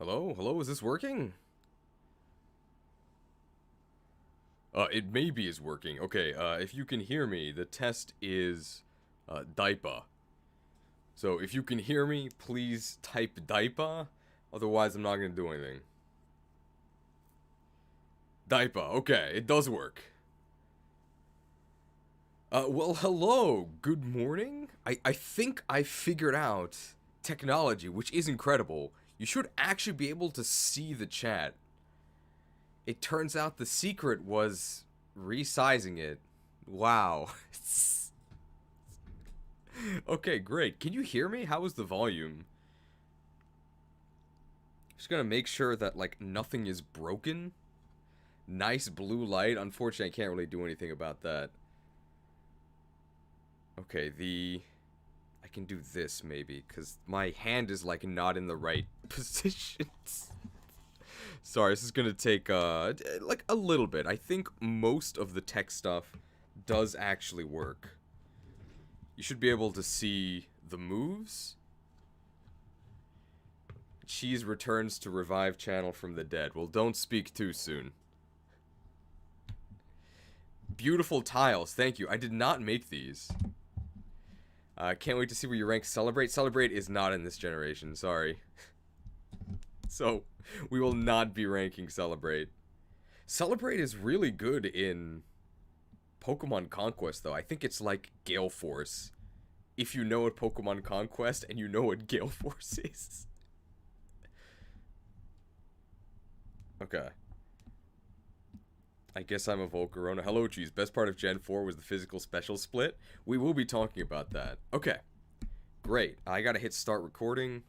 Hello? Hello? Is this working? It maybe is working. Okay, if you can hear me, the test is, DIPA. So, if you can hear me, please type DIPA. Otherwise, I'm not gonna do anything. DIPA. Okay, it does work. Well, hello. Good morning. I think I figured out technology, which is incredible. You should actually be able to see the chat. It turns out the secret was resizing it. Wow. Okay, great. Can you hear me? How is the volume? Just gonna make sure that, like, nothing is broken. Nice blue light. Unfortunately, I can't really do anything about that. Okay, I can do this, maybe, because my hand is, like, not in the right positions. Sorry, this is gonna take, like, a little bit. I think most of the tech stuff does actually work. You should be able to see the moves. Cheese returns to revive channel from the dead. Well, don't speak too soon. Beautiful tiles, thank you. I did not make these. Can't wait to see where you rank Celebrate. Celebrate is not in this generation, sorry. So, we will not be ranking Celebrate. Celebrate is really good in Pokemon Conquest, though. I think it's like Gale Force. If you know what Pokemon Conquest and you know what Gale Force is. Okay. I guess I'm a Volcarona. Hello, Cheese. Best part of Gen 4 was the physical special split. We will be talking about that. Okay. Great. I gotta hit start recording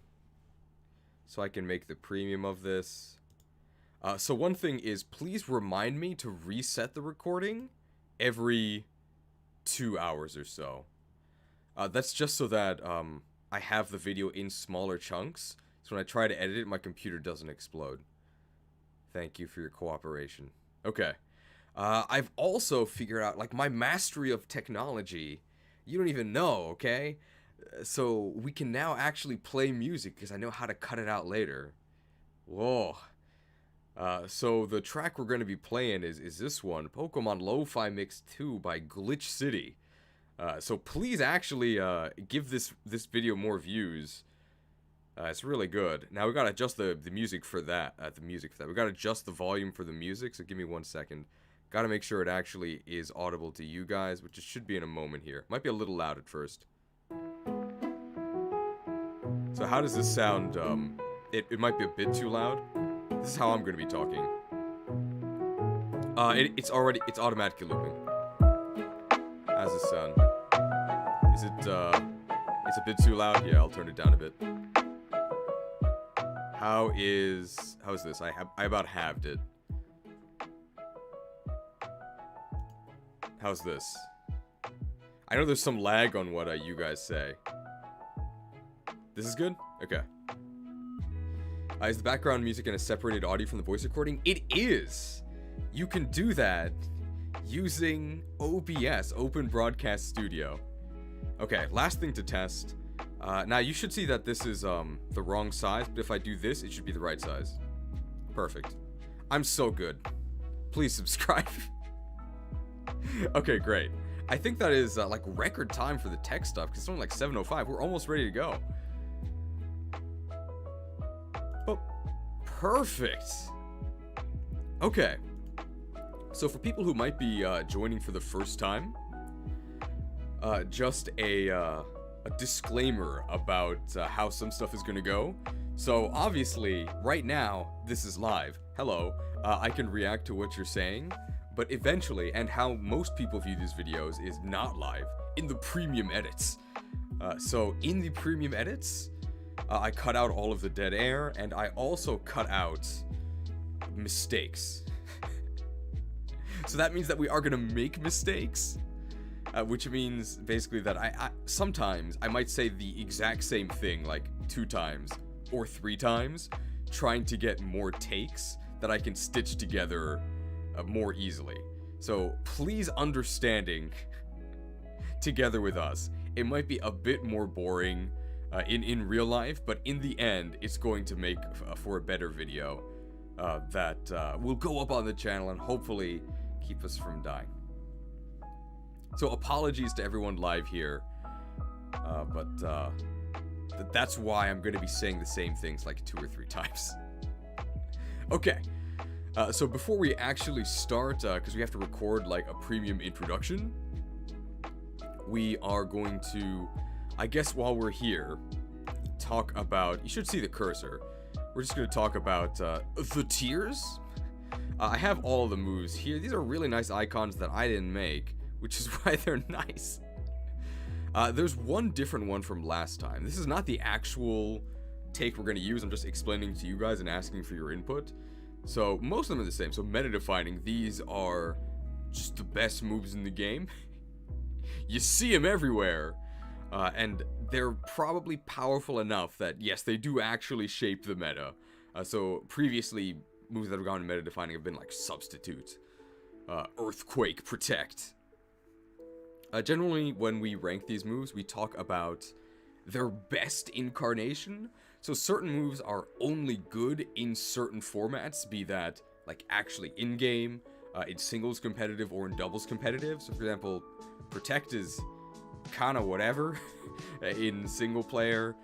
so I can make the premium of this. So one thing is, please remind me to reset the recording every 2 hours or so. That's just so that I have the video in smaller chunks, so when I try to edit it, my computer doesn't explode. Thank you for your cooperation. Okay. I've also figured out, like, my mastery of technology. You don't even know, okay? So we can now actually play music because I know how to cut it out later. Whoa. So the track we're going to be playing is this one, Pokemon Lo-Fi Mix 2 by Glitch City. So please actually give this video more views. It's really good. Now we gotta adjust the music for that. We gotta adjust the volume for the music. So give me 1 second. Gotta make sure it actually is audible to you guys, which it should be in a moment here. Might be a little loud at first. So how does this sound? It might be a bit too loud. This is how I'm gonna be talking. It's automatically looping. How's this sound? Is it it's a bit too loud? Yeah, I'll turn it down a bit. How is this? I about halved it. How's this? I know there's some lag on what you guys say. This is good? Okay. Is the background music in a separated audio from the voice recording? It is! You can do that using OBS, Open Broadcast Studio. Okay, last thing to test. Now you should see that this is the wrong size, but if I do this, it should be the right size. Perfect. I'm so good. Please subscribe. Okay, great. I think that is like record time for the tech stuff, because it's only like 7:05. We're almost ready to go. Oh, perfect. Okay. So for people who might be joining for the first time, just a disclaimer about how some stuff is gonna go. So obviously, right now, this is live. Hello, I can react to what you're saying, but eventually, and how most people view these videos is not live, in the premium edits. So in the premium edits, I cut out all of the dead air, and I also cut out mistakes. So that means that we are gonna make mistakes. Which means basically that I sometimes I might say the exact same thing like 2 times or 3 times, trying to get more takes that I can stitch together more easily. So please understanding together with us. It might be a bit more boring, in real life, but in the end, it's going to make for a better video that will go up on the channel and hopefully keep us from dying. So apologies to everyone live here, but that's why I'm going to be saying the same things like 2 or 3 times. Okay, so before we actually start, because we have to record like a premium introduction, we are going to, I guess while we're here, talk about, you should see the cursor, we're just going to talk about the tiers. I have all of the moves here. These are really nice icons that I didn't make, which is why they're nice. There's one different one from last time. This is not the actual take we're going to use. I'm just explaining to you guys and asking for your input. So most of them are the same. So meta defining, these are just the best moves in the game. You see them everywhere. And they're probably powerful enough that, yes, they do actually shape the meta. So previously, moves that have gone meta defining have been like Substitute, Earthquake, Protect. Generally, when we rank these moves, we talk about their best incarnation. So certain moves are only good in certain formats, be that like actually in-game, in singles competitive, or in doubles competitive. So for example, Protect is kind of whatever in single player.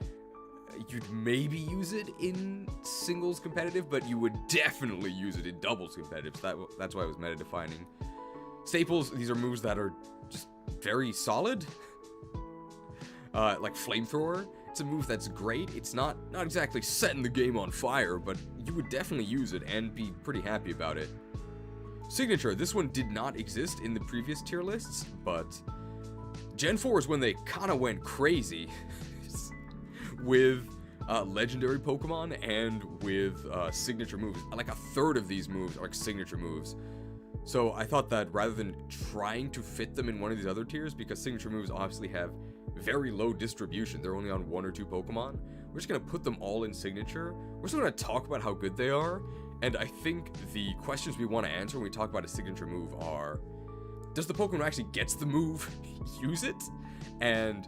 You'd maybe use it in singles competitive, but you would definitely use it in doubles competitive. So that's why it was meta defining. Staples, these are moves that are just very solid. Like Flamethrower, it's a move that's great. It's not exactly setting the game on fire, but you would definitely use it and be pretty happy about it. Signature, this one did not exist in the previous tier lists, but Gen 4 is when they kind of went crazy with legendary Pokemon and with signature moves. Like a third of these moves are like signature moves. So I thought that rather than trying to fit them in one of these other tiers, because signature moves obviously have very low distribution, they're only on 1 or 2 Pokemon, we're just going to put them all in signature. We're still going to talk about how good they are, and I think the questions we want to answer when we talk about a signature move are, does the Pokemon who actually gets the move use it? And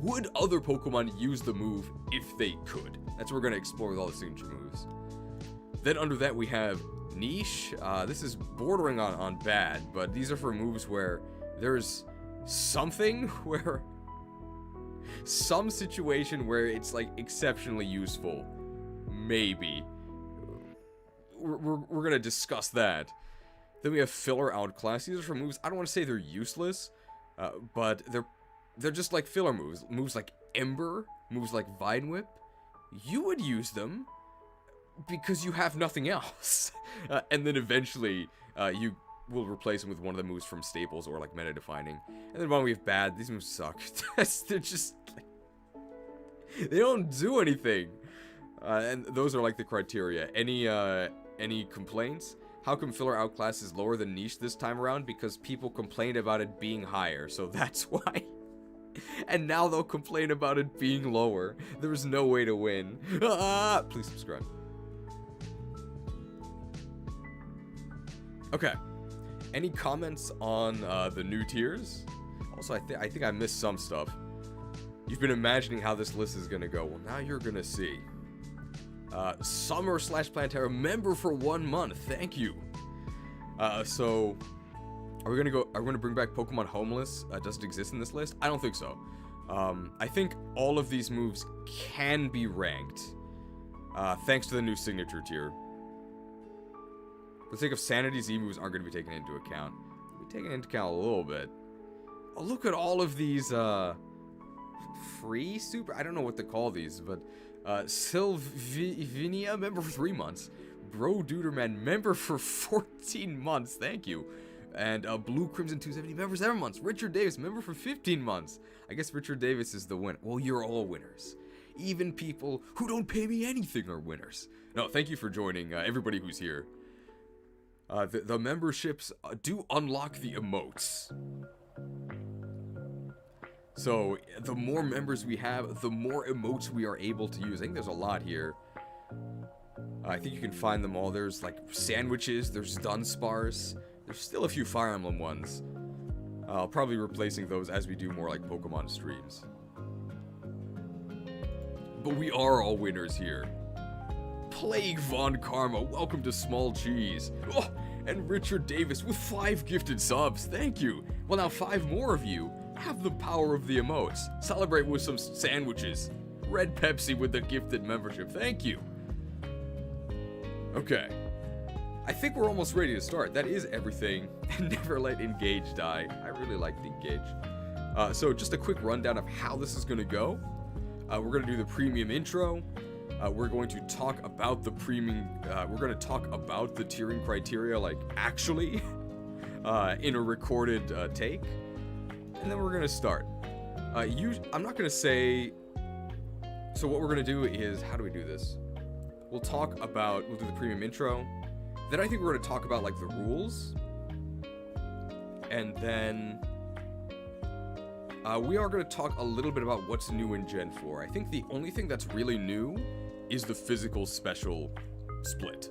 would other Pokemon use the move if they could? That's what we're going to explore with all the signature moves. Then under that we have niche. This is bordering on bad, but these are for moves where there's something where some situation where it's like exceptionally useful. Maybe. We're gonna discuss that. Then we have filler outclass. These are for moves, I don't want to say they're useless, but they're just like filler moves. Moves like Ember, moves like Vine Whip. You would use them because you have nothing else. And then eventually, you will replace them with one of the moves from Staples or like meta defining. And then when we have bad, these moves suck. They're just like, they don't do anything. And those are like the criteria. Any complaints? How come filler outclass is lower than niche this time around? Because people complained about it being higher, so that's why. And now they'll complain about it being lower. There's no way to win. Please subscribe. Okay. Any comments on the new tiers? Also, I think I missed some stuff. You've been imagining how this list is gonna go. Well, now you're gonna see. Summer/Planetara member for 1 month. Thank you. So are we gonna bring back Pokemon Homeless? Does it exist in this list? I don't think so. I think all of these moves can be ranked, thanks to the new signature tier. For the sake of sanity, Z moves aren't going to be taken into account. We'll be taken into account a little bit. Oh, look at all of these, free super? I don't know what to call these, but, Sylvinia, member for 3 months. Bro Duderman, member for 14 months. Thank you. And, Blue Crimson 270, member for 7 months. Richard Davis, member for 15 months. I guess Richard Davis is the winner. Well, you're all winners. Even people who don't pay me anything are winners. No, thank you for joining, everybody who's here. The memberships do unlock the emotes. So, the more members we have, the more emotes we are able to use. I think there's a lot here. I think you can find them all. There's, like, sandwiches, there's Dunsparce. There's still a few Fire Emblem ones. I'll probably be replacing those as we do more, like, Pokemon streams. but we are all winners here. Plague Von Karma, welcome to Small Cheese. Oh, and Richard Davis with 5 gifted subs, thank you. Well, now 5 more of you have the power of the emotes. Celebrate with some sandwiches. Red Pepsi with the gifted membership, thank you. Okay. I think we're almost ready to start. That is everything. Never let engage die. I really like the engage. So just a quick rundown of how this is going to go. We're going to do the premium intro. We're going to talk about the we're going to talk about the tiering criteria, like actually, in a recorded take. And then we're going to start. I'm not going to say... So what we're going to do is, how do we do this? We'll do the premium intro. Then I think we're going to talk about, like, the rules. And then we are going to talk a little bit about what's new in Gen 4. I think the only thing that's really new is the physical special split.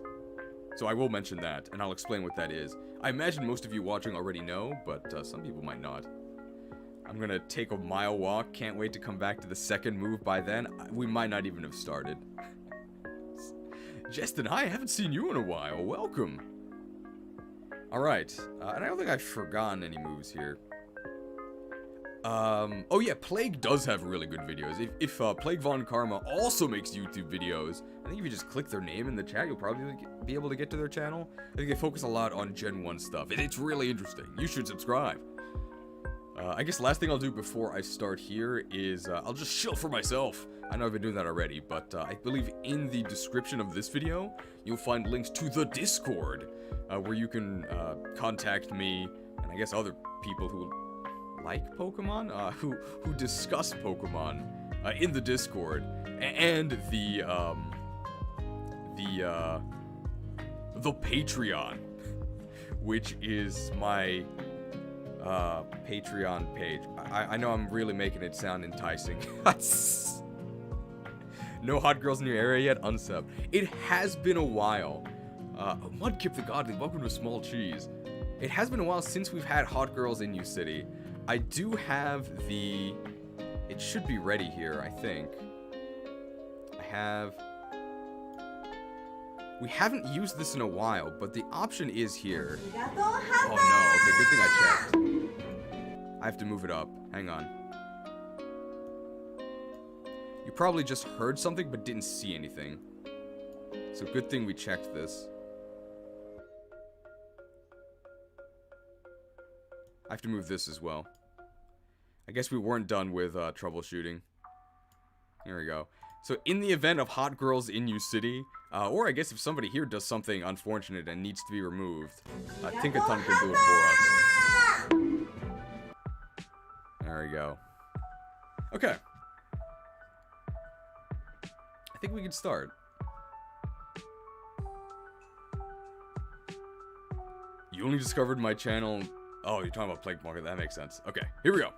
So I will mention that, and I'll explain what that is. I imagine most of you watching already know, but some people might not. I'm going to take a mile walk. Can't wait to come back to the second move by then. We might not even have started. Justin, hi, I haven't seen you in a while. Welcome. Alright, and I don't think I've forgotten any moves here. Oh yeah, Plague does have really good videos. If Plague Von Karma also makes YouTube videos, I think if you just click their name in the chat, you'll probably be able to get to their channel. I think they focus a lot on Gen 1 stuff, and it's really interesting. You should subscribe. I guess last thing I'll do before I start here is I'll just shill for myself. I know I've been doing that already, but I believe in the description of this video, you'll find links to the Discord, where you can contact me, and I guess other people who like Pokemon, who discuss Pokemon in the Discord, and the Patreon, which is my Patreon page. I know I'm really making it sound enticing. No hot girls in your area yet? Unsub. It has been a while. Mudkip the Godly, welcome to Small Cheese. It has been a while since we've had hot girls in U-City. I do have the... It should be ready here, I think. We haven't used this in a while, but the option is here. Oh no, okay, good thing I checked. I have to move it up. Hang on. You probably just heard something but didn't see anything. So good thing we checked this. I have to move this as well. I guess we weren't done with troubleshooting. Here we go. So in the event of hot girls in U-City, or I guess if somebody here does something unfortunate and needs to be removed, Tinkaton can do it for us. There we go. Okay. I think we can start. You only discovered my channel... Oh, you're talking about Plague Market. That makes sense. Okay, here we go.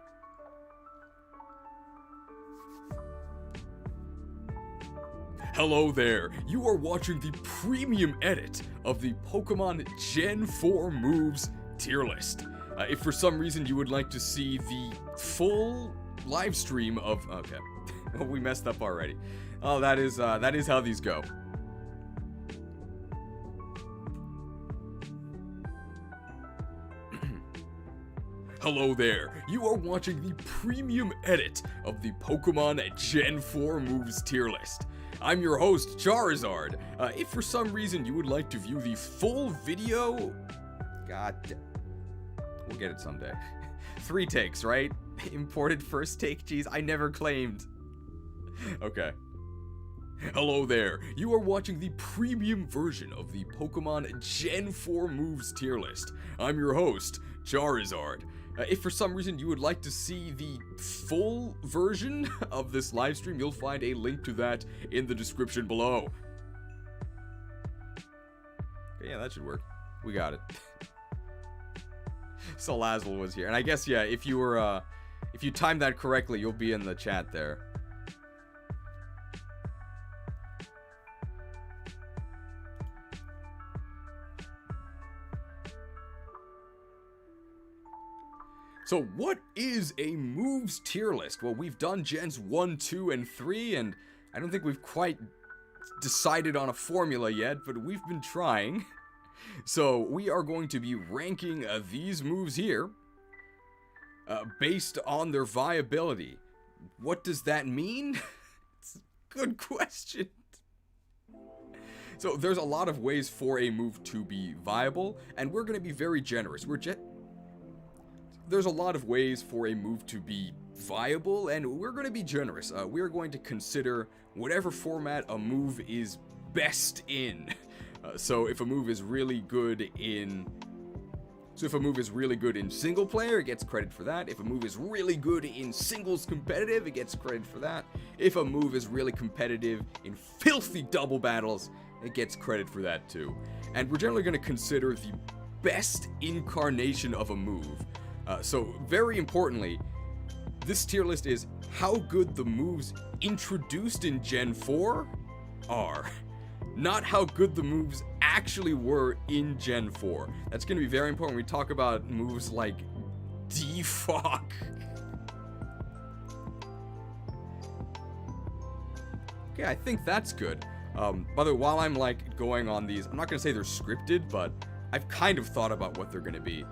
Hello there. You are watching the premium edit of the Pokemon Gen 4 moves tier list. If for some reason you would like to see the full live stream of... Okay. Well, we messed up already. Oh, that is how these go. Hello there, you are watching the premium edit of the Pokemon Gen 4 moves tier list. I'm your host, Charizard. If for some reason you would like to view the full video... We'll get it someday. 3 takes, right? Imported first take, geez, I never claimed. Okay. Hello there, you are watching the premium version of the Pokemon Gen 4 moves tier list. I'm your host, Charizard. If for some reason you would like to see the full version of this livestream, you'll find a link to that in the description below. Okay, yeah, that should work. We got it. Salazzle was here. And I guess, yeah, if you timed that correctly, you'll be in the chat there. So what is a moves tier list? Well, we've done gens 1, 2, and 3, and I don't think we've quite decided on a formula yet, but we've been trying. So we are going to be ranking these moves here based on their viability. What does that mean? It's a good question. So there's a lot of ways for a move to be viable, and we're going to be very generous. There's a lot of ways for a move to be viable, and we're going to be generous. We're going to consider whatever format a move is best in. So if a move is really good in single player, it gets credit for that. If a move is really good in singles competitive, it gets credit for that. If a move is really competitive in filthy double battles, it gets credit for that too. And we're generally going to consider the best incarnation of a move. So very importantly, this tier list is how good the moves introduced in Gen 4 are. Not how good the moves actually were in Gen 4. That's going to be very important when we talk about moves like defog. Okay, I think that's good. By the way, while I'm like going on these, I'm not going to say they're scripted, but I've kind of thought about what they're going to be.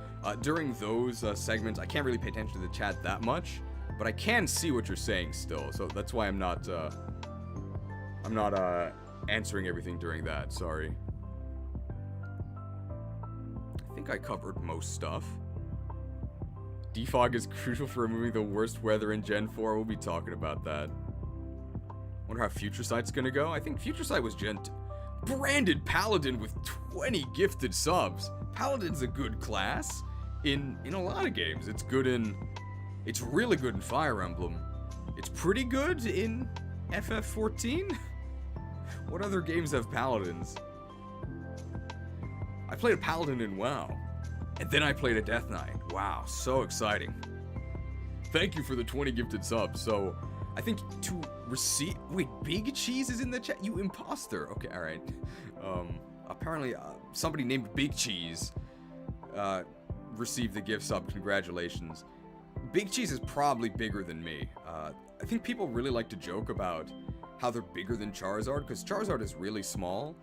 During those segments, I can't really pay attention to the chat that much, but I can see what you're saying still, so that's why I'm not answering everything during that, sorry. I think I covered most stuff. Defog is crucial for removing the worst weather in Gen 4, we'll be talking about that. Wonder how Future Sight's gonna go. I think Future Sight was Gen 2. Branded Paladin with 20 gifted subs. Paladin's a good class in a lot of games. It's really good in Fire Emblem. It's pretty good in FF14. What other games have Paladins? I played a Paladin in WoW. And then I played a Death Knight. Wow, so exciting. Thank you for the 20 gifted subs. So, I think to receive... Wait, Big Cheese is in the chat? You imposter. Okay, alright. Apparently, somebody named Big Cheese received the gift sub. Congratulations. Big Cheese is probably bigger than me. I think people really like to joke about how they're bigger than Charizard, because Charizard is really small.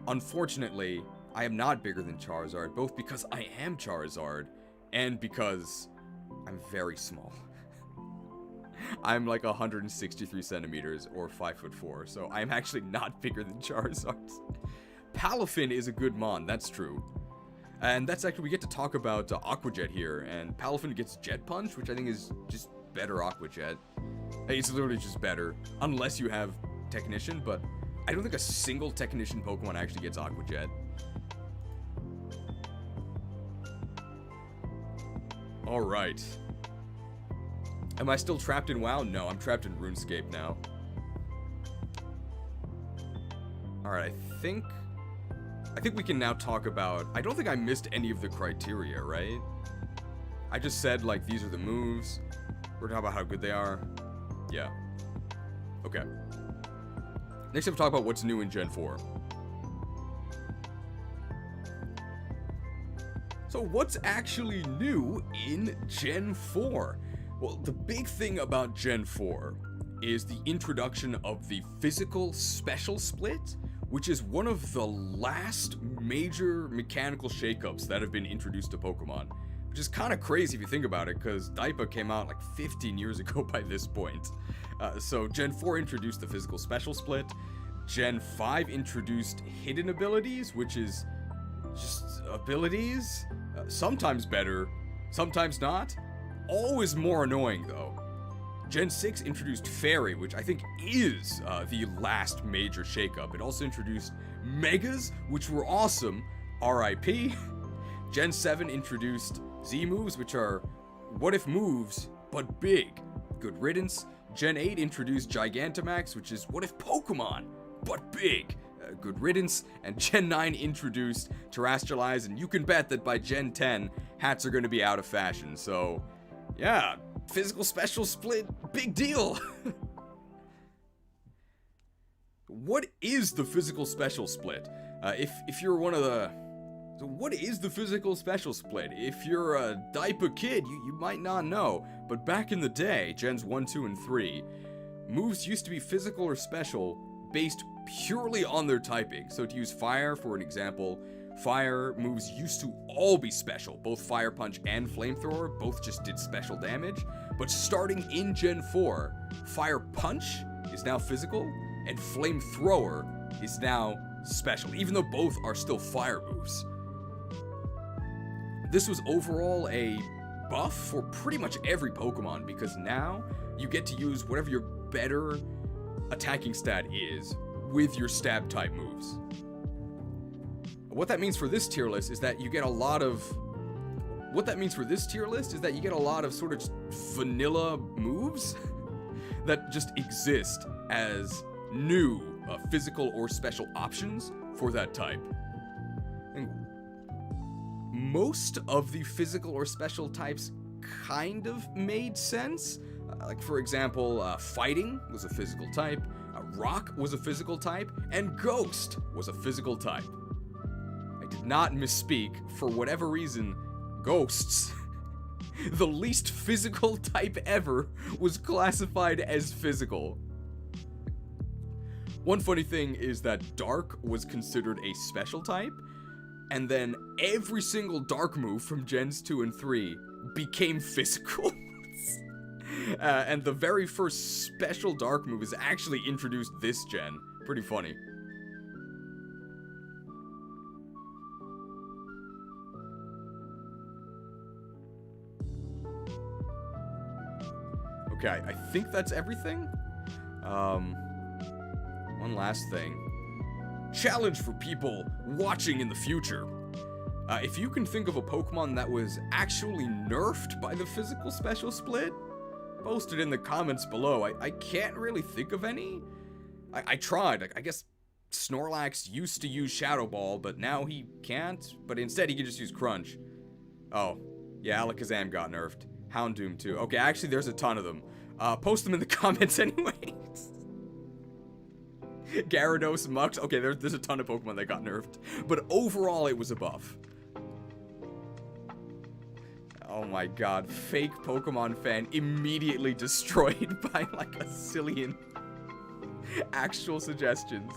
Unfortunately, I am not bigger than Charizard, both because I am Charizard, and because I'm very small. I'm like 163 centimeters, or 5'4", so I'm actually not bigger than Charizard. Palafin is a good mon, that's true. And that's actually, we get to talk about Aqua Jet here, and Palafin gets Jet Punch, which I think is just better Aqua Jet. It's literally just better, unless you have Technician, but I don't think a single Technician Pokemon actually gets Aqua Jet. Alright. Am I still trapped in WoW? No, I'm trapped in RuneScape now. Alright, I think we can now talk about... I don't think I missed any of the criteria, right? I just said, like, these are the moves. We're talking about how good they are. Yeah. Okay. Next up, talk about what's new in Gen 4. So what's actually new in Gen 4? Well, the big thing about Gen 4 is the introduction of the physical special split, which is one of the last major mechanical shakeups that have been introduced to Pokemon. Which is kind of crazy if you think about it, because Daipa came out like 15 years ago by this point. So Gen 4 introduced the physical special split. Gen 5 introduced hidden abilities, which is just abilities. Sometimes better, sometimes not. Always more annoying though. Gen 6 introduced Fairy, which I think is the last major shakeup. It also introduced Megas, which were awesome. RIP. Gen 7 introduced Z moves, which are what if moves, but big. Good riddance. Gen 8 introduced Gigantamax, which is what if Pokemon, but big. Good riddance. And Gen 9 introduced Terrestrialize, and you can bet that by Gen 10, hats are going to be out of fashion. So, yeah, physical special split, big deal. What is the physical special split? If you're one of the... So what is the physical special split? If you're a Daipa kid, you might not know, but back in the day, Gens 1, 2, and 3, moves used to be physical or special based purely on their typing. So to use fire for an example, fire moves used to all be special. Both Fire Punch and Flamethrower both just did special damage. But starting in Gen 4, Fire Punch is now physical, and Flamethrower is now special, even though both are still fire moves. This was overall a buff for pretty much every Pokemon, because now you get to use whatever your better attacking stat is with your stab type moves. What that means for this tier list is that you get a lot of sort of vanilla moves that just exist as new physical or special options for that type. And most of the physical or special types kind of made sense. Like, for example, fighting was a physical type, rock was a physical type, and ghost was a physical type. I did not misspeak. For whatever reason, ghosts, the least physical type ever, was classified as physical. One funny thing is that dark was considered a special type, and then every single dark move from Gens 2 and 3 became physical. And the very first special dark move is actually introduced this gen. Pretty funny. Okay, I think that's everything. One last thing. Challenge for people watching in the future. If you can think of a Pokemon that was actually nerfed by the physical special split, post it in the comments below. I can't really think of any. I tried. I guess Snorlax used to use Shadow Ball, but now he can't. But instead, he can just use Crunch. Oh, yeah, Alakazam got nerfed. Houndoom too. Okay, actually, there's a ton of them. Post them in the comments anyways. Gyarados, Mux. Okay, there's a ton of Pokemon that got nerfed. But overall, it was a buff. Oh my god, fake Pokemon fan immediately destroyed by like a zillion actual suggestions.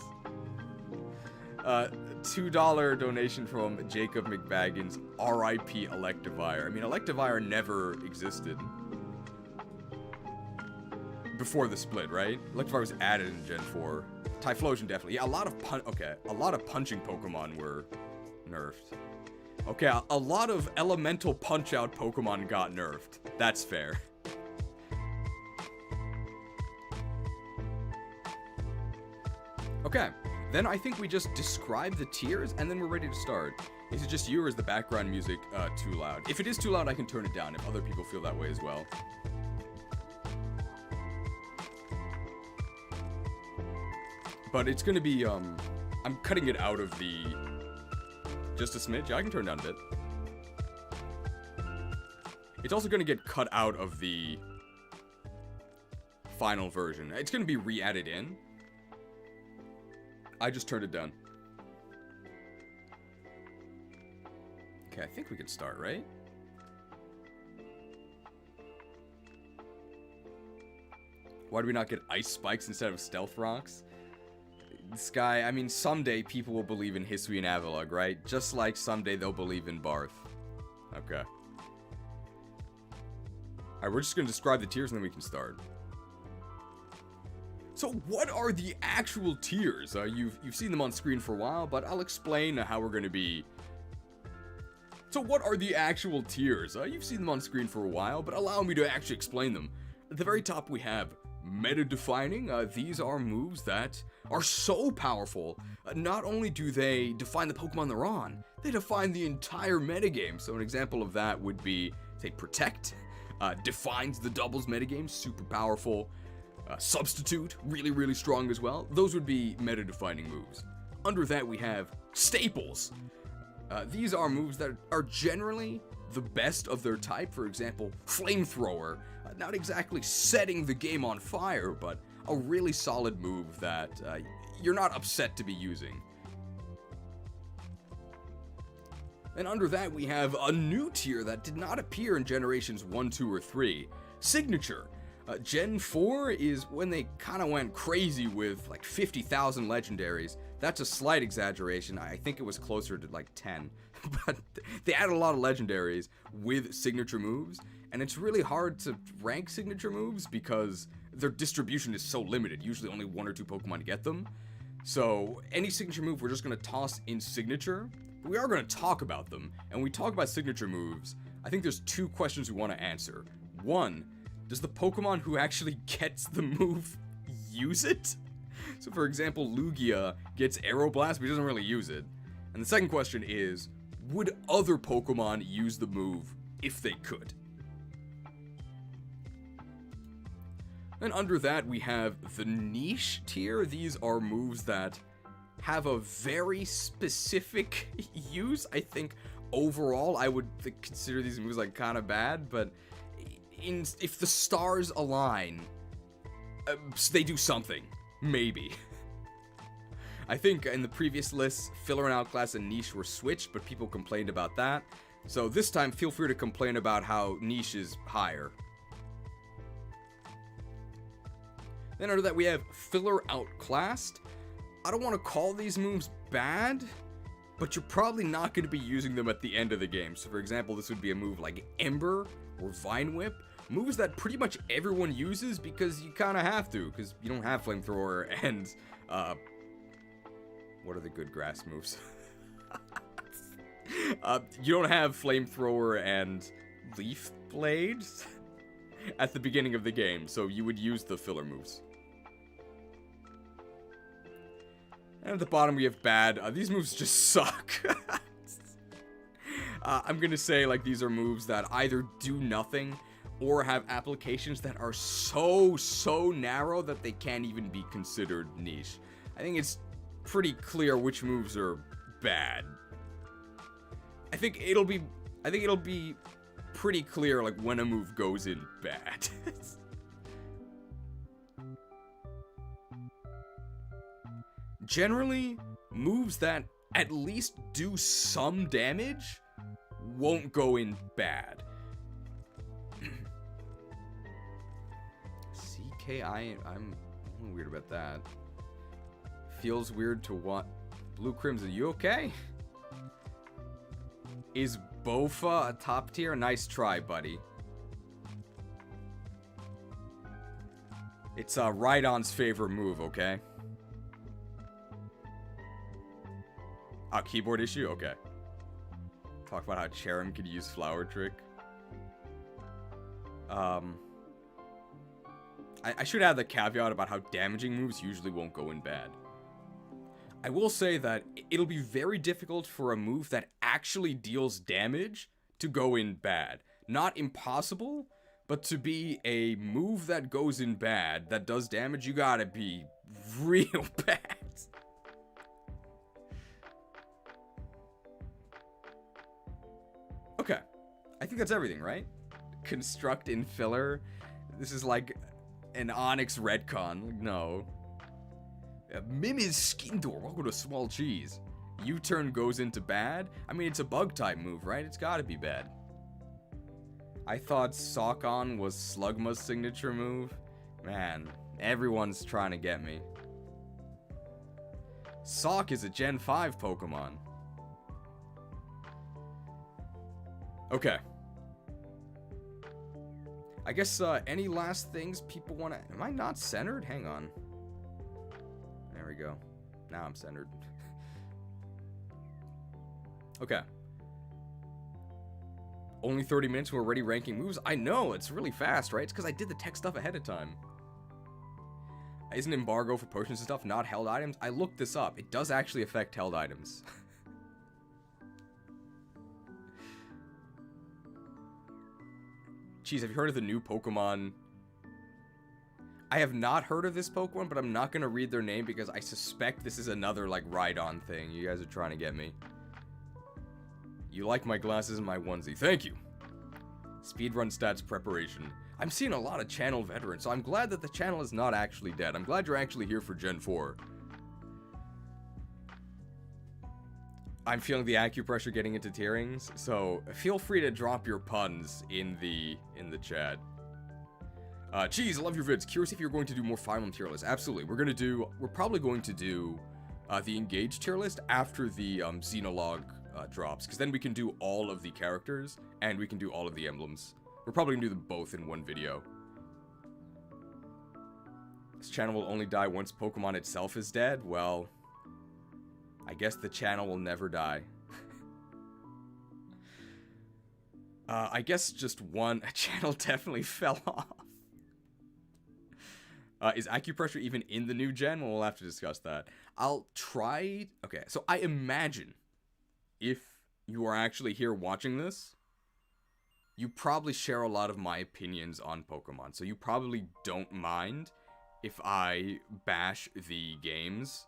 $2 donation from Jacob McBaggins, RIP Electivire. I mean, Electivire never existed before the split, right? Electivire was added in Gen 4. Typhlosion definitely. Yeah, a lot of punching Pokemon were nerfed. Okay, a lot of elemental punch-out Pokemon got nerfed. That's fair. Okay, then I think we just describe the tiers, and then we're ready to start. Is it just you, or is the background music too loud? If it is too loud, I can turn it down if other people feel that way as well. But it's gonna be, I'm cutting it out of the... Just a smidge? Yeah, I can turn down a bit. It's also gonna get cut out of the final version. It's gonna be re-added in. I just turned it down. Okay, I think we can start, right? Why do we not get ice spikes instead of stealth rocks? Sky, I mean, someday people will believe in Hisui and Avalugg, right? Just like someday they'll believe in Barth. Okay. Alright, we're just gonna describe the tiers and then we can start. So what are the actual tiers? You've seen them on screen for a while, but I'll explain how we're gonna be. So what are the actual tiers? You've seen them on screen for a while, but allow me to actually explain them. At the very top we have meta-defining. These are moves that are so powerful. Not only do they define the Pokemon they're on, they define the entire metagame. So an example of that would be, say, Protect. Defines the doubles metagame, super powerful. Substitute, really, really strong as well. Those would be meta-defining moves. Under that we have Staples. These are moves that are generally the best of their type. For example, Flamethrower. Not exactly setting the game on fire, but a really solid move that you're not upset to be using. And under that we have a new tier that did not appear in generations 1, 2, or 3. Signature. Gen 4 is when they kind of went crazy with like 50,000 legendaries. That's a slight exaggeration. I think it was closer to like 10. But they added a lot of legendaries with signature moves, and it's really hard to rank signature moves because their distribution is so limited. Usually only 1 or 2 Pokemon get them. So any signature move we're just going to toss in signature. But we are going to talk about them, and when we talk about signature moves, I think there's 2 questions we want to answer. 1, does the Pokemon who actually gets the move use it? So for example, Lugia gets Aeroblast, but he doesn't really use it. And the second question is, would other Pokemon use the move if they could? Then under that, we have the niche tier. These are moves that have a very specific use. I think overall, I would consider these moves like kind of bad, but if the stars align, they do something. Maybe. I think in the previous lists, Filler and Outclass and Niche were switched, but people complained about that. So this time, feel free to complain about how Niche is higher. Then under that, we have Filler Outclassed. I don't want to call these moves bad, but you're probably not going to be using them at the end of the game. So for example, this would be a move like Ember or Vine Whip. Moves that pretty much everyone uses because you kind of have to, because you don't have Flamethrower and, what are the good grass moves? You don't have Flamethrower and Leaf Blade at the beginning of the game, so you would use the filler moves. And at the bottom we have bad. These moves just suck. I'm gonna say, like, these are moves that either do nothing or have applications that are so narrow that they can't even be considered niche. I think it's pretty clear which moves are bad. I think it'll be pretty clear, like, when a move goes in bad. Generally, moves that at least do some damage won't go in bad. I'm weird about that. Feels weird to what? Blue Crimson, you okay? Is Bofa a top tier? Nice try, buddy. It's Rhydon's favorite move, okay? Oh, keyboard issue? Okay. Talk about how Cherim could use Flower Trick. I should add the caveat about how damaging moves usually won't go in bad. I will say that it'll be very difficult for a move that actually deals damage to go in bad. Not impossible, but to be a move that goes in bad, that does damage, you gotta be real bad. Okay, I think that's everything, right? Construct in filler. This is like an Onyx retcon. No. Mimi's Skin Door. Welcome to Small Cheese. U-turn goes into bad. I mean, it's a bug type move, right? It's gotta be bad. I thought Sock On was Slugma's signature move. Man, everyone's trying to get me. Sock is a Gen 5 Pokemon. Okay. I guess, any last things people want to... Am I not centered? Hang on. There we go. Now I'm centered. Okay. Only 30 minutes, we're already ranking moves? I know, it's really fast, right? It's because I did the tech stuff ahead of time. Isn't embargo for potions and stuff not held items? I looked this up. It does actually affect held items. Jeez, have you heard of the new Pokemon? I have not heard of this Pokemon, but I'm not going to read their name because I suspect this is another, like, Rhydon thing. You guys are trying to get me. You like my glasses and my onesie. Thank you. Speedrun stats preparation. I'm seeing a lot of channel veterans, so I'm glad that the channel is not actually dead. I'm glad you're actually here for Gen 4. I'm feeling the acupressure getting into tearings, so feel free to drop your puns in the chat. Cheese, I love your vids. Curious if you're going to do more Fire Emblem tier lists. Absolutely. We're probably going to do the Engage tier list after the Xenologue drops, because then we can do all of the characters, and we can do all of the emblems. We're probably going to do them both in one video. This channel will only die once Pokemon itself is dead? Well, I guess the channel will never die. I guess just one channel definitely fell off. Is acupressure even in the new gen? Well, we'll have to discuss that. I'll try... Okay, so I imagine if you are actually here watching this, you probably share a lot of my opinions on Pokemon. So you probably don't mind if I bash the games.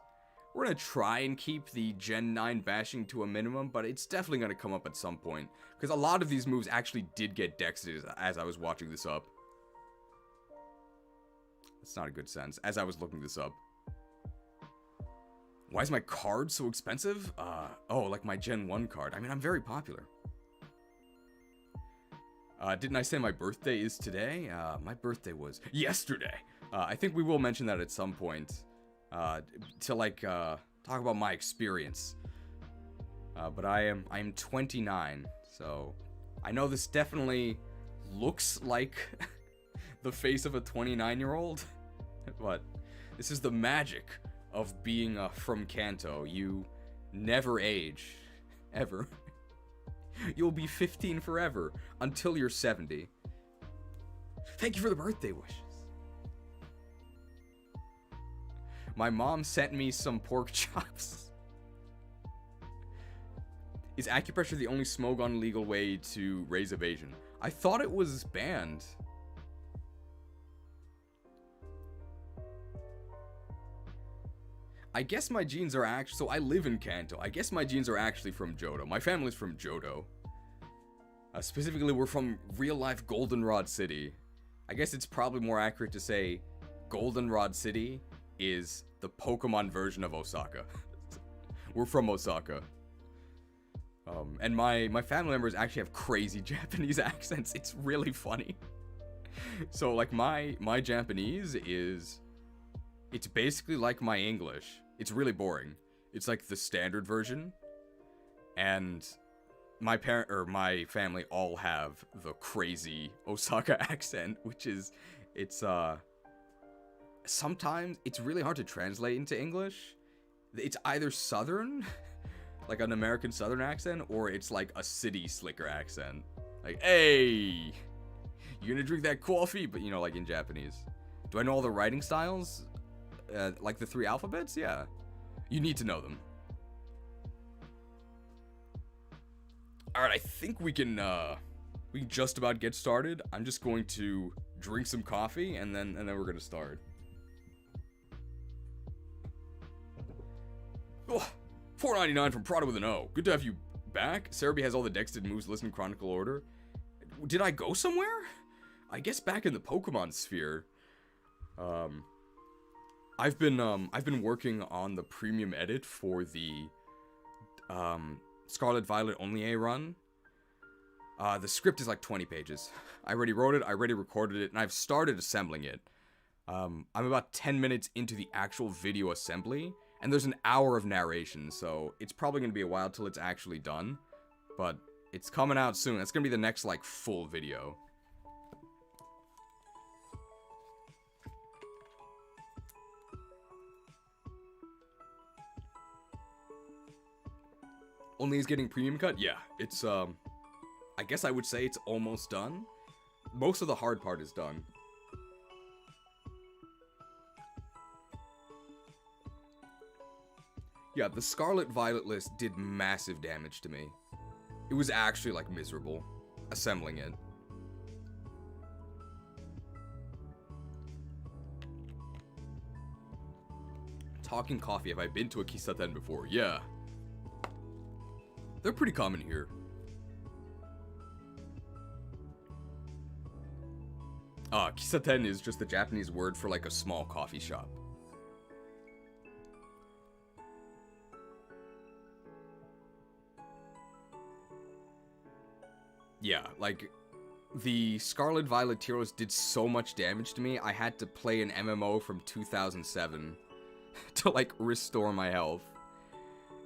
We're going to try and keep the Gen 9 bashing to a minimum, but it's definitely going to come up at some point. Because a lot of these moves actually did get dexed as I was watching this up. That's not a good sense, as I was looking this up. Why is my card so expensive? Oh, like my Gen 1 card. I mean, I'm very popular. Didn't I say my birthday is today? My birthday was yesterday. I think we will mention that at some point. To like, talk about my experience. But I am 29, so I know this definitely looks like the face of a 29-year-old, but this is the magic of being from Kanto. You never age, ever. You'll be 15 forever, until you're 70. Thank you for the birthday wishes. My mom sent me some pork chops. Is acupressure the only Smogon legal way to raise evasion? I thought it was banned. I guess my genes are actually... So I live in Kanto. I guess my genes are actually from Johto. My family's from Johto. Specifically, we're from real-life Goldenrod City. I guess it's probably more accurate to say Goldenrod City is the Pokemon version of Osaka. We're from Osaka. And my family members actually have crazy Japanese accents. It's really funny. So, like, my Japanese is... It's basically like my English. It's really boring. It's like the standard version. And my family all have the crazy Osaka accent, which is... It's, sometimes it's really hard to translate into English. It's either Southern, like an American Southern accent, or it's like a city slicker accent. Like, hey, you gonna drink that coffee? But, you know, like in Japanese. Do I know all the writing styles? Like the 3 alphabets? Yeah. You need to know them. Alright, I think we can just about get started. I'm just going to drink some coffee, and then we're gonna start. Oh, $4.99 from Prada with an O. Good to have you back. Cerebi has all the dexted moves listed in chronological order. Did I go somewhere? I guess back in the Pokemon sphere. I've been working on the premium edit for the Scarlet Violet Only A run. The script is like 20 pages. I already wrote it, I already recorded it, and I've started assembling it. I'm about 10 minutes into the actual video assembly, and there's an hour of narration, so it's probably going to be a while till it's actually done. But it's coming out soon. That's going to be the next, like, full video. Only is getting premium cut? Yeah, it's, I guess I would say it's almost done. Most of the hard part is done. Yeah, the Scarlet Violet list did massive damage to me. It was actually, like, miserable assembling it. Talking coffee, have I been to a Kisaten before? Yeah. They're pretty common here. Kisaten is just the Japanese word for, like, a small coffee shop. Yeah, like, the Scarlet Violet tier list did so much damage to me, I had to play an MMO from 2007 to, like, restore my health.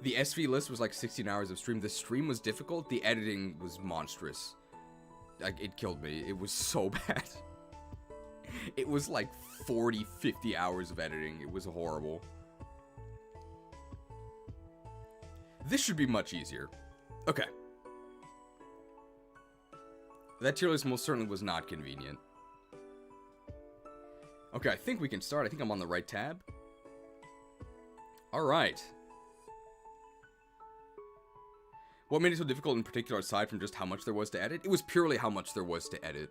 The SV list was like 16 hours of stream. The stream was difficult. The editing was monstrous. Like, it killed me. It was so bad. It was like 40, 50 hours of editing. It was horrible. This should be much easier. Okay. That tier list most certainly was not convenient. Okay, I think we can start. I think I'm on the right tab. Alright. What made it so difficult in particular, aside from just how much there was to edit? It was purely how much there was to edit.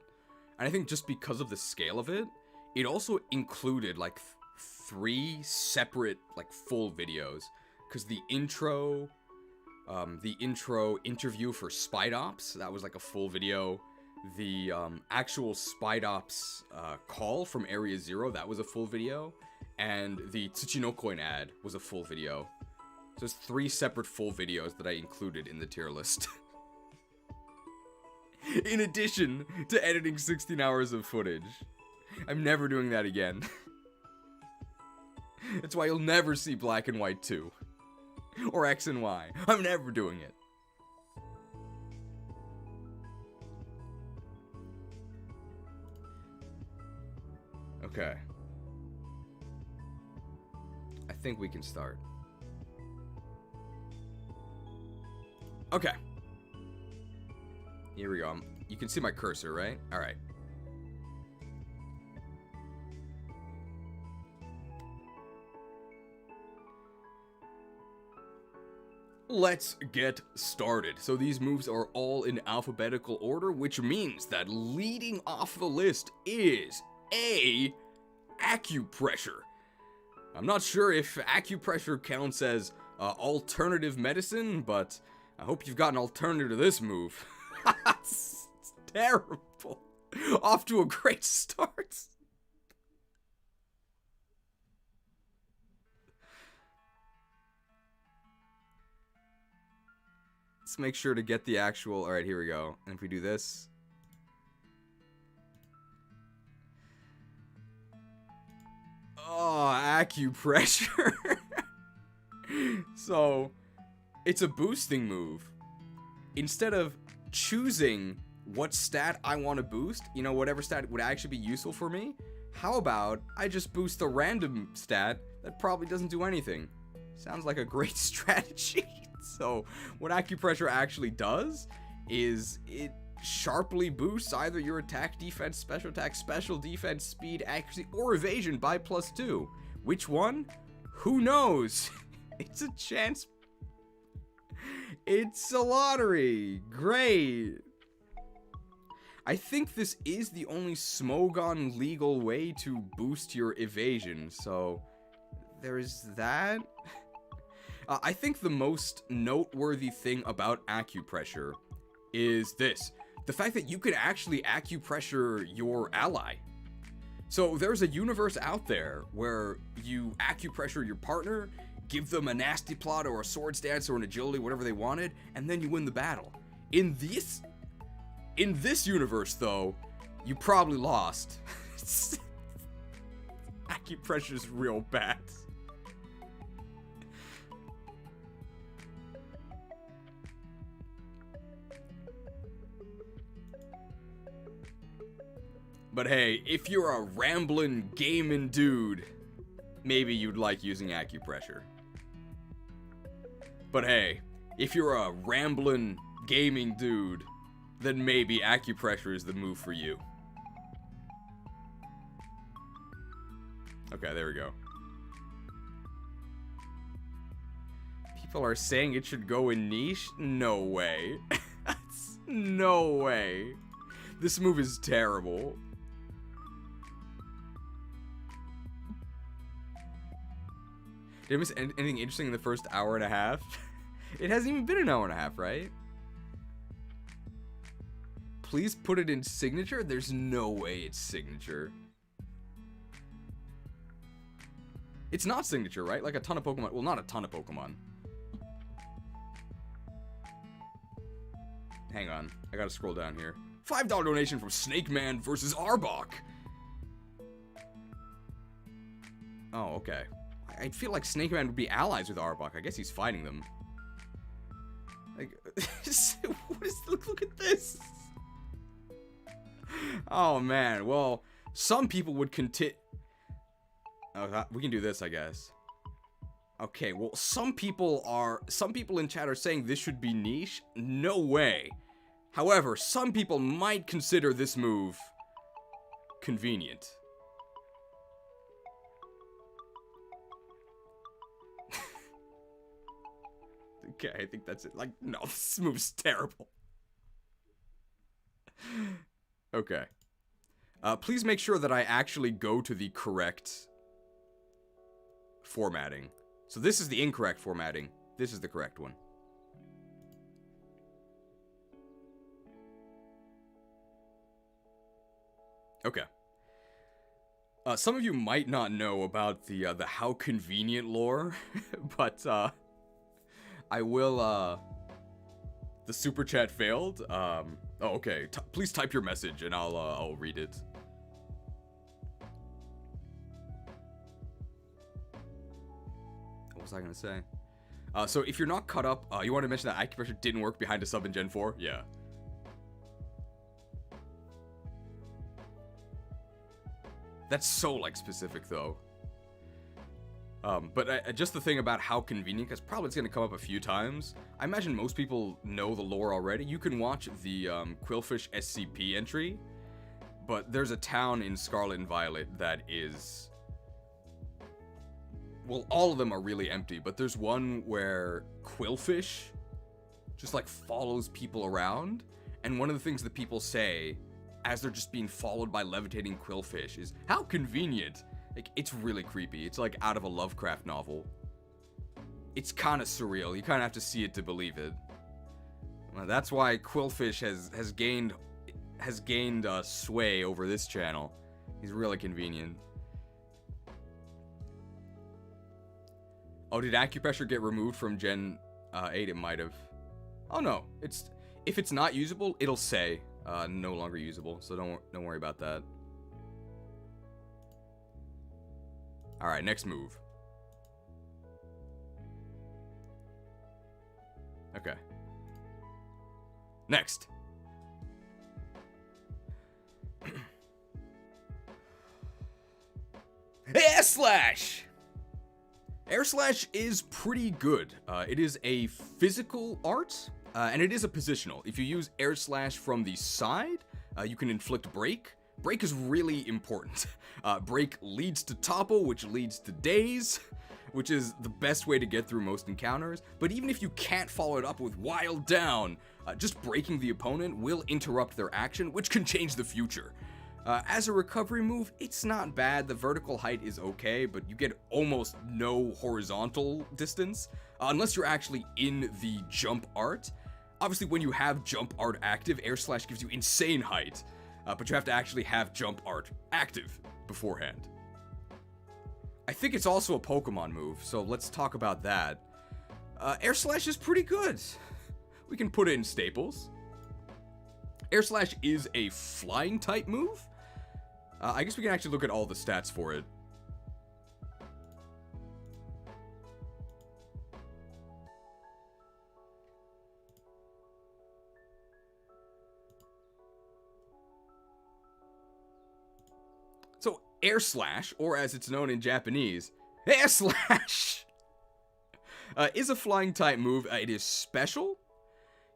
And I think just because of the scale of it, it also included, like, 3 separate, like, full videos. Because the intro interview for Spite Ops, that was, like, a full video. The, actual Spite Ops, call from Area Zero, that was a full video. And the Tsuchinokoin ad was a full video. So there's 3 separate full videos that I included in the tier list. In addition to editing 16 hours of footage. I'm never doing that again. That's why you'll never see Black and White 2. Or X and Y. I'm never doing it. Okay. I think we can start. Okay. Here we go. You can see my cursor, right? Alright. Let's get started. So these moves are all in alphabetical order, which means that leading off the list is A, acupressure. I'm not sure if acupressure counts as alternative medicine, but I hope you've got an alternative to this move. It's terrible. Off to a great start. Let's make sure to get the actual... Alright, here we go. And if we do this... Oh, acupressure. So, it's a boosting move. Instead of choosing what stat I want to boost, you know, whatever stat would actually be useful for me, how about I just boost a random stat that probably doesn't do anything? Sounds like a great strategy. So, what acupressure actually does is it sharply boosts either your attack, defense, special defense, speed, accuracy, or evasion by +2. Which one? Who knows? It's a chance. It's a lottery. Great. I think this is the only Smogon legal way to boost your evasion, so there is that. I think the most noteworthy thing about acupressure is this. The fact that you can actually acupressure your ally. So there's a universe out there where you acupressure your partner, give them a nasty plot or a sword stance or an agility, whatever they wanted, and then you win the battle. In this universe, though, you probably lost. Acupressure's real bad. But hey, if you're a ramblin' gaming dude, maybe you'd like using acupressure. But hey, if you're a ramblin' gaming dude, then maybe acupressure is the move for you. Okay, there we go. People are saying it should go in niche? No way. No way. This move is terrible. Did I miss anything interesting in the first hour and a half? It hasn't even been an hour and a half, right? Please put it in signature? There's no way it's signature. It's not signature, right? Like a ton of Pokemon. Well, not a ton of Pokemon. Hang on. I gotta scroll down here. $5 donation from Snake Man versus Arbok. Oh, okay. I feel like Snake Man would be allies with Arbok. I guess he's fighting them. Like, what is, look at this. Oh, man. Well, some people would continue. Oh, we can do this, I guess. Okay, well, some people in chat are saying this should be niche. No way. However, some people might consider this move convenient. Okay, I think that's it. Like, no, this move's terrible. Okay. Please make sure that I actually go to the correct formatting. So this is the incorrect formatting. This is the correct one. Okay. Some of you might not know about the how convenient lore, but I will. The super chat failed. Oh, okay. Please type your message and I'll read it. What was I gonna say? So if you're not caught up, you want to mention that acupressure didn't work behind a sub in Gen 4? Yeah. That's so, like, specific, though. But just the thing about how convenient, because probably it's going to come up a few times. I imagine most people know the lore already. You can watch the Quillfish SCP entry, but there's a town in Scarlet and Violet that is... Well, all of them are really empty, but there's one where Quillfish just, like, follows people around, and one of the things that people say as they're just being followed by levitating Quillfish is, how convenient. Like, it's really creepy. It's like out of a Lovecraft novel. It's kind of surreal. You kind of have to see it to believe it. Well, that's why Quillfish has gained sway over this channel. He's really convenient. Oh, did acupressure get removed from Gen 8? It might have. Oh no, if it's not usable, it'll say no longer usable. So don't worry about that. All right, next move. Okay. Next. Air Slash! Air Slash is pretty good. It is a physical art, and it is a positional. If you use Air Slash from the side, you can inflict break. Break is really important. Break leads to topple, which leads to daze, which is the best way to get through most encounters. But even if you can't follow it up with Wild Down, just breaking the opponent will interrupt their action, which can change the future. As a recovery move, it's not bad. The vertical height is okay, but you get almost no horizontal distance, unless you're actually in the jump art. Obviously, when you have jump art active, Air Slash gives you insane height, but you have to actually have jump art active beforehand. I think it's also a Pokemon move, so let's talk about that. Air Slash is pretty good. We can put it in staples. Air Slash is a flying type move. I guess we can actually look at all the stats for it. So, Air Slash, or as it's known in Japanese, Air Slash, is a flying type move. It is special.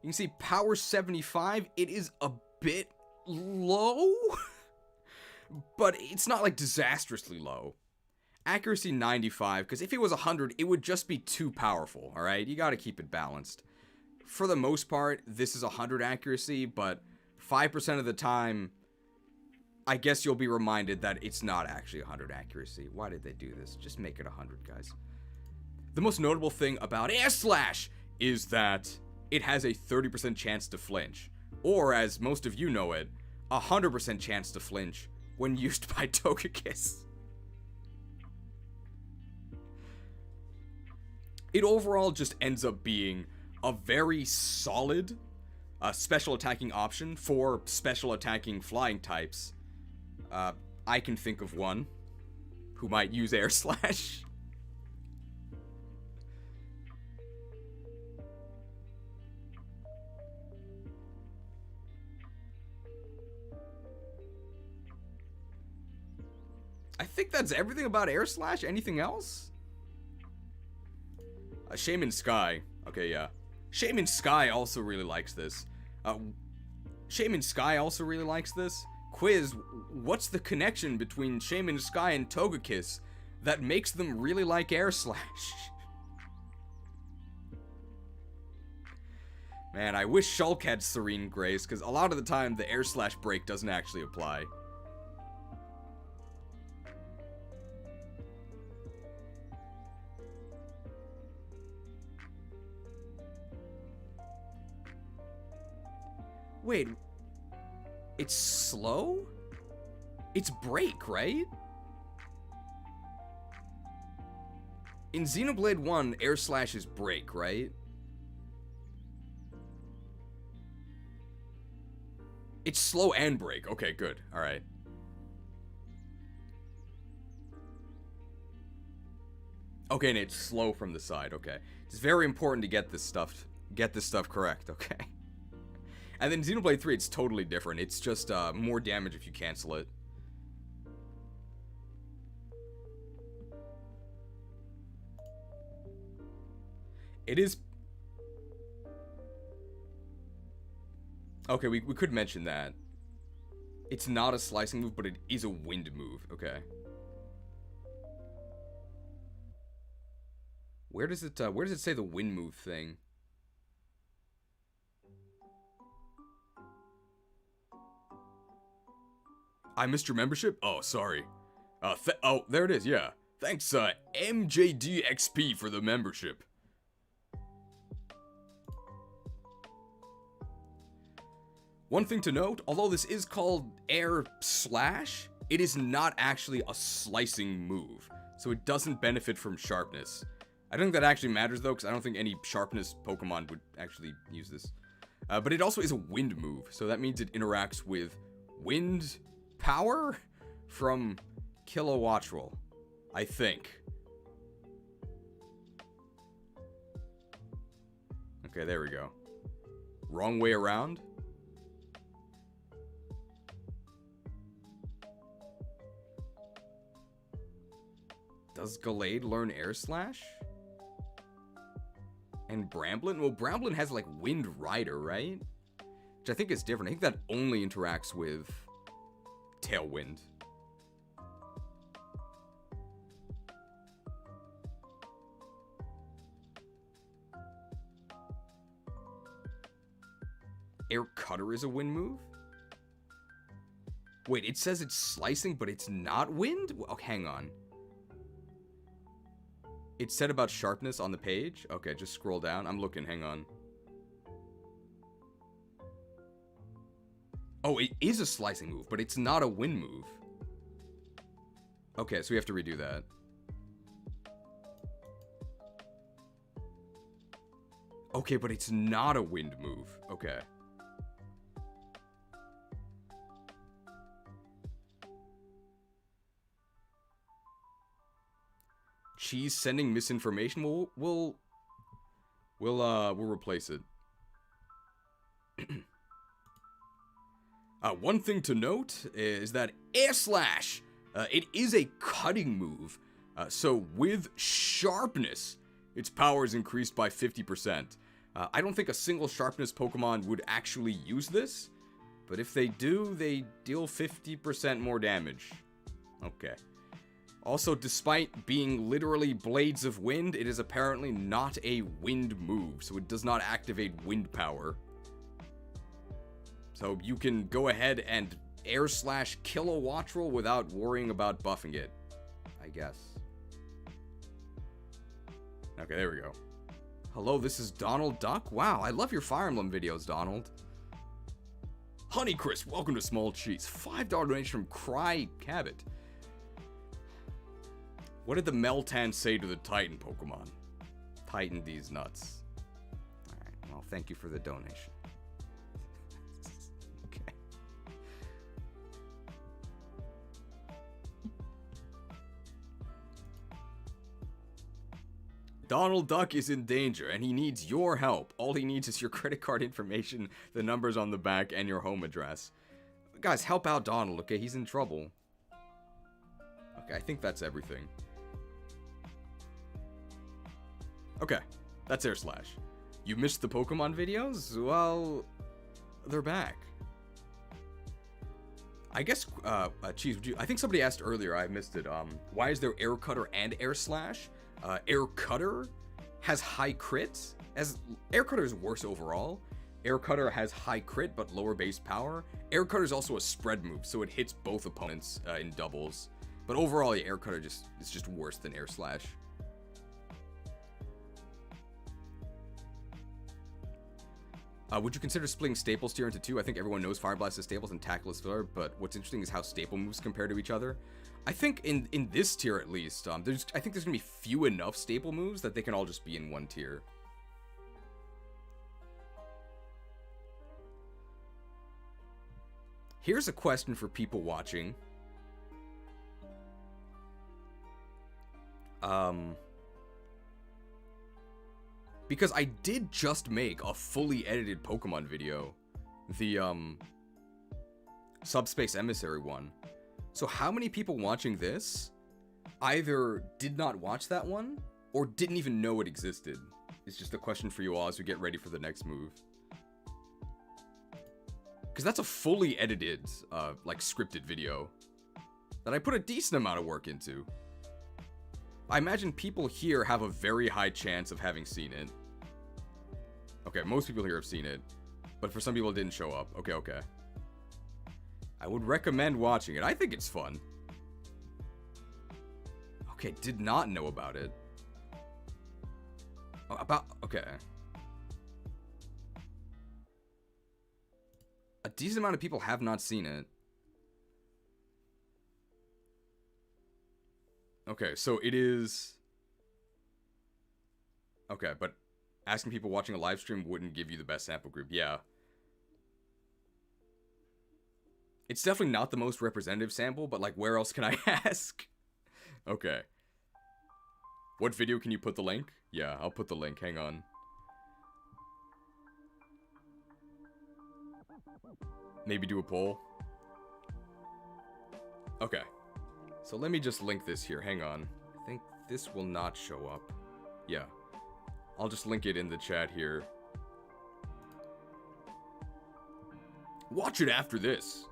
You can see power 75. It is a bit low, but it's not like disastrously low. Accuracy 95, because if it was 100, it would just be too powerful, alright? You gotta keep it balanced. For the most part, this is 100 accuracy, but 5% of the time, I guess you'll be reminded that it's not actually 100 accuracy. Why did they do this? Just make it 100, guys. The most notable thing about Air Slash is that it has a 30% chance to flinch, or as most of you know it, 100% chance to flinch when used by Togekiss. It overall just ends up being a very solid special attacking option for special attacking flying types, I can think of one who might use air slash. I think that's everything about air slash. Anything else? Shaman Sky. Okay, yeah. Shaman Sky also really likes this. Shaman Sky also really likes this. Quiz, what's the connection between Shaman Sky and Togekiss that makes them really like air slash? Man, I wish Shulk had Serene Grace, because a lot of the time the air slash break doesn't actually apply. Wait, it's slow? It's break, right? In Xenoblade 1, air slash is break, right? It's slow and break. Okay, good. Alright. Okay, and it's slow from the side. Okay. It's very important to get this stuff correct, okay? And then Xenoblade 3, it's totally different. It's just more damage if you cancel it. It is... Okay, we could mention that. It's not a slicing move, but it is a wind move. Okay. Where does it say the wind move thing? I missed your membership? Oh, sorry. Oh, there it is, yeah. Thanks, MJDXP for the membership. One thing to note, although this is called air slash, it is not actually a slicing move, so it doesn't benefit from sharpness. I don't think that actually matters though, because I don't think any sharpness Pokemon would actually use this. But it also is a wind move, so that means it interacts with wind power from Kilowattrel, I think. Okay, there we go. Wrong way around. Does Gallade learn Air Slash? And Bramblin? Well, Bramblin has, like, Wind Rider, right? Which I think is different. I think that only interacts with Tailwind. Air Cutter is a wind move? Wait, it says it's slicing, but it's not wind? Oh, hang on. It said about sharpness on the page? Okay, just scroll down. I'm looking, hang on. Oh, it is a slicing move, but it's not a wind move. Okay, so we have to redo that. Okay, but it's not a wind move. Okay. Cheese sending misinformation. We'll replace it. One thing to note is that Air Slash, it is a cutting move. So with sharpness, its power is increased by 50%. I don't think a single sharpness Pokemon would actually use this, but if they do, they deal 50% more damage. Okay. Also, despite being literally Blades of Wind, it is apparently not a wind move, so it does not activate wind power. So you can go ahead and Air Slash Kilowattrel without worrying about buffing it, I guess. Okay, there we go. Hello, this is Donald Duck. Wow, I love your Fire Emblem videos, Donald. Honey Chris, welcome to Small Cheese. $5 donation from Cry Cabot. What did the Meltan say to the Titan Pokemon? Tighten these nuts. Alright, well, thank you for the donation. Donald Duck is in danger, and he needs your help. All he needs is your credit card information, the numbers on the back, and your home address. Guys, help out Donald, okay? He's in trouble. Okay, I think that's everything. Okay, that's Air Slash. You missed the Pokemon videos? Well, they're back. I guess, Cheese, I think somebody asked earlier, I missed it, why is there Air Cutter and Air Slash? Air Cutter has high crits, as Air Cutter is worse overall. Air Cutter has high crit, but lower base power. Air Cutter is also a spread move, so it hits both opponents in doubles. But overall, yeah, Air Cutter is just worse than Air Slash. Would you consider splitting Staples tier into two? I think everyone knows Fire Blast is Staples and Tackle is filler, but what's interesting is how staple moves compare to each other. I think in this tier at least, I think there's gonna be few enough staple moves that they can all just be in one tier. Here's a question for people watching. Because I did just make a fully edited Pokemon video. The, Subspace Emissary one. So how many people watching this either did not watch that one, or didn't even know it existed? It's just a question for you all as we get ready for the next move. Because that's a fully edited, like, scripted video that I put a decent amount of work into. I imagine people here have a very high chance of having seen it. Okay, most people here have seen it, but for some people it didn't show up. Okay, okay. I would recommend watching it. I think it's fun. Okay, did not know about it. Oh, okay. A decent amount of people have not seen it. Okay, so it is... Okay, but asking people watching a live stream wouldn't give you the best sample group. Yeah. It's definitely not the most representative sample, but like, where else can I ask? Okay. What video can you put the link? Yeah, I'll put the link. Hang on. Maybe do a poll. Okay. So let me just link this here. Hang on. I think this will not show up. Yeah. I'll just link it in the chat here. Watch it after this.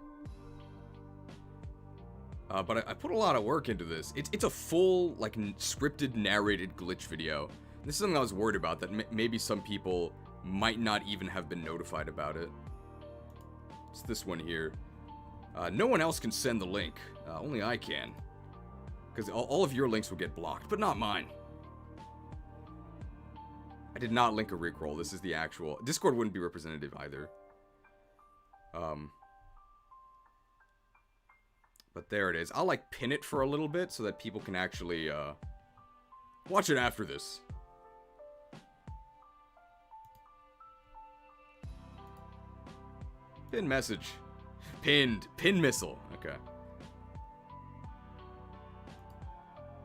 But I put a lot of work into this. It's a full, like, scripted, narrated glitch video. This is something I was worried about, that maybe some people might not even have been notified about it. It's this one here. No one else can send the link. Only I can. Because all of your links will get blocked, but not mine. I did not link a Rickroll. This is the actual... Discord wouldn't be representative either. But there it is. I'll, like, pin it for a little bit so that people can actually, watch it after this. Pin message. Pinned. Pin missile. Okay.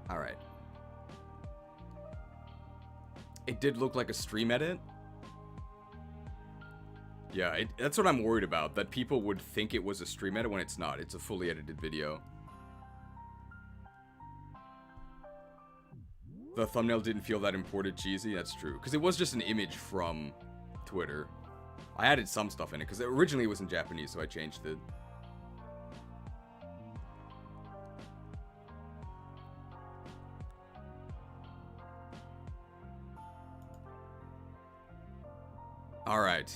Alright. It did look like a stream edit. Yeah, that's what I'm worried about. That people would think it was a stream edit when it's not. It's a fully edited video. The thumbnail didn't feel that imported cheesy. That's true. Because it was just an image from Twitter. I added some stuff in it. Because originally it was in Japanese, so I changed it. Alright.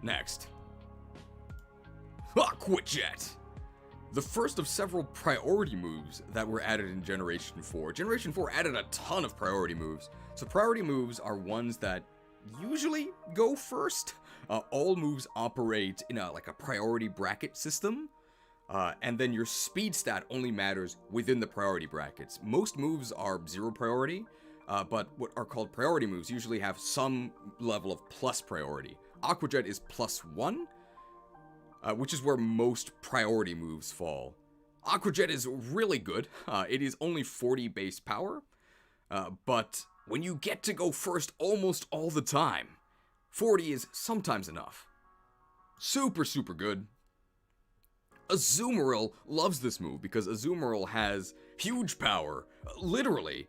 Next. Aquajet! The first of several priority moves that were added in Generation 4. Generation 4 added a ton of priority moves. So priority moves are ones that usually go first. All moves operate in a priority bracket system. And then your speed stat only matters within the priority brackets. Most moves are 0 priority. But what are called priority moves usually have some level of plus priority. Aquajet is +1, which is where most priority moves fall. Aquajet is really good. It is only 40 base power, But when you get to go first almost all the time, 40 is sometimes enough. Super, super good. Azumarill loves this move because Azumarill has huge power, literally,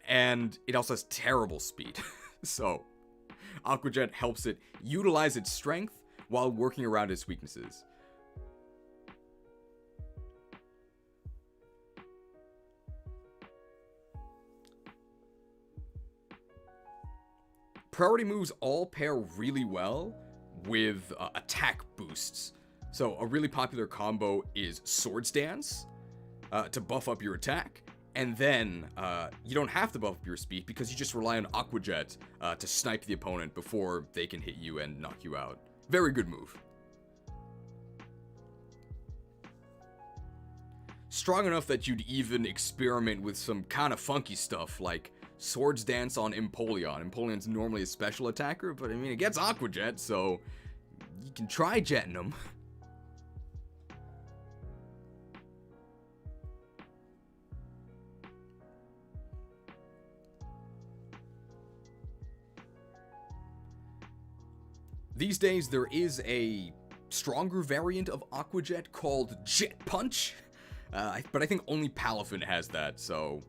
and it also has terrible speed. So, Aqua Jet helps it utilize its strength while working around its weaknesses. Priority moves all pair really well with attack boosts. So a really popular combo is Swords Dance to buff up your attack. And then you don't have to buff up your speed because you just rely on Aqua Jet to snipe the opponent before they can hit you and knock you out. Very good move. Strong enough that you'd even experiment with some kind of funky stuff like Swords Dance on Empoleon. Empoleon's normally a special attacker, but I mean, it gets Aqua Jet, so you can try jetting him. These days, there is a stronger variant of Aqua Jet called Jet Punch, but I think only Palafin has that, so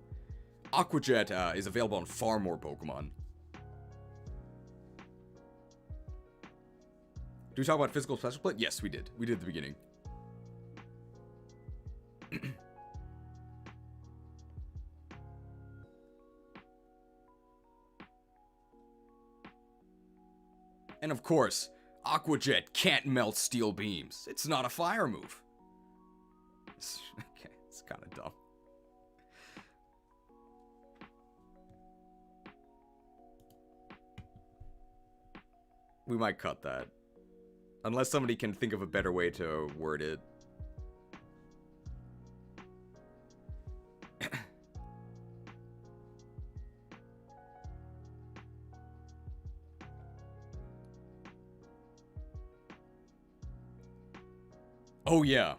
Aqua Jet is available on far more Pokemon. Did we talk about physical special split? Yes, we did. We did at the beginning. And of course, Aqua Jet can't melt steel beams. It's not a fire move. Okay, it's kind of dumb. We might cut that. Unless somebody can think of a better way to word it. Oh yeah.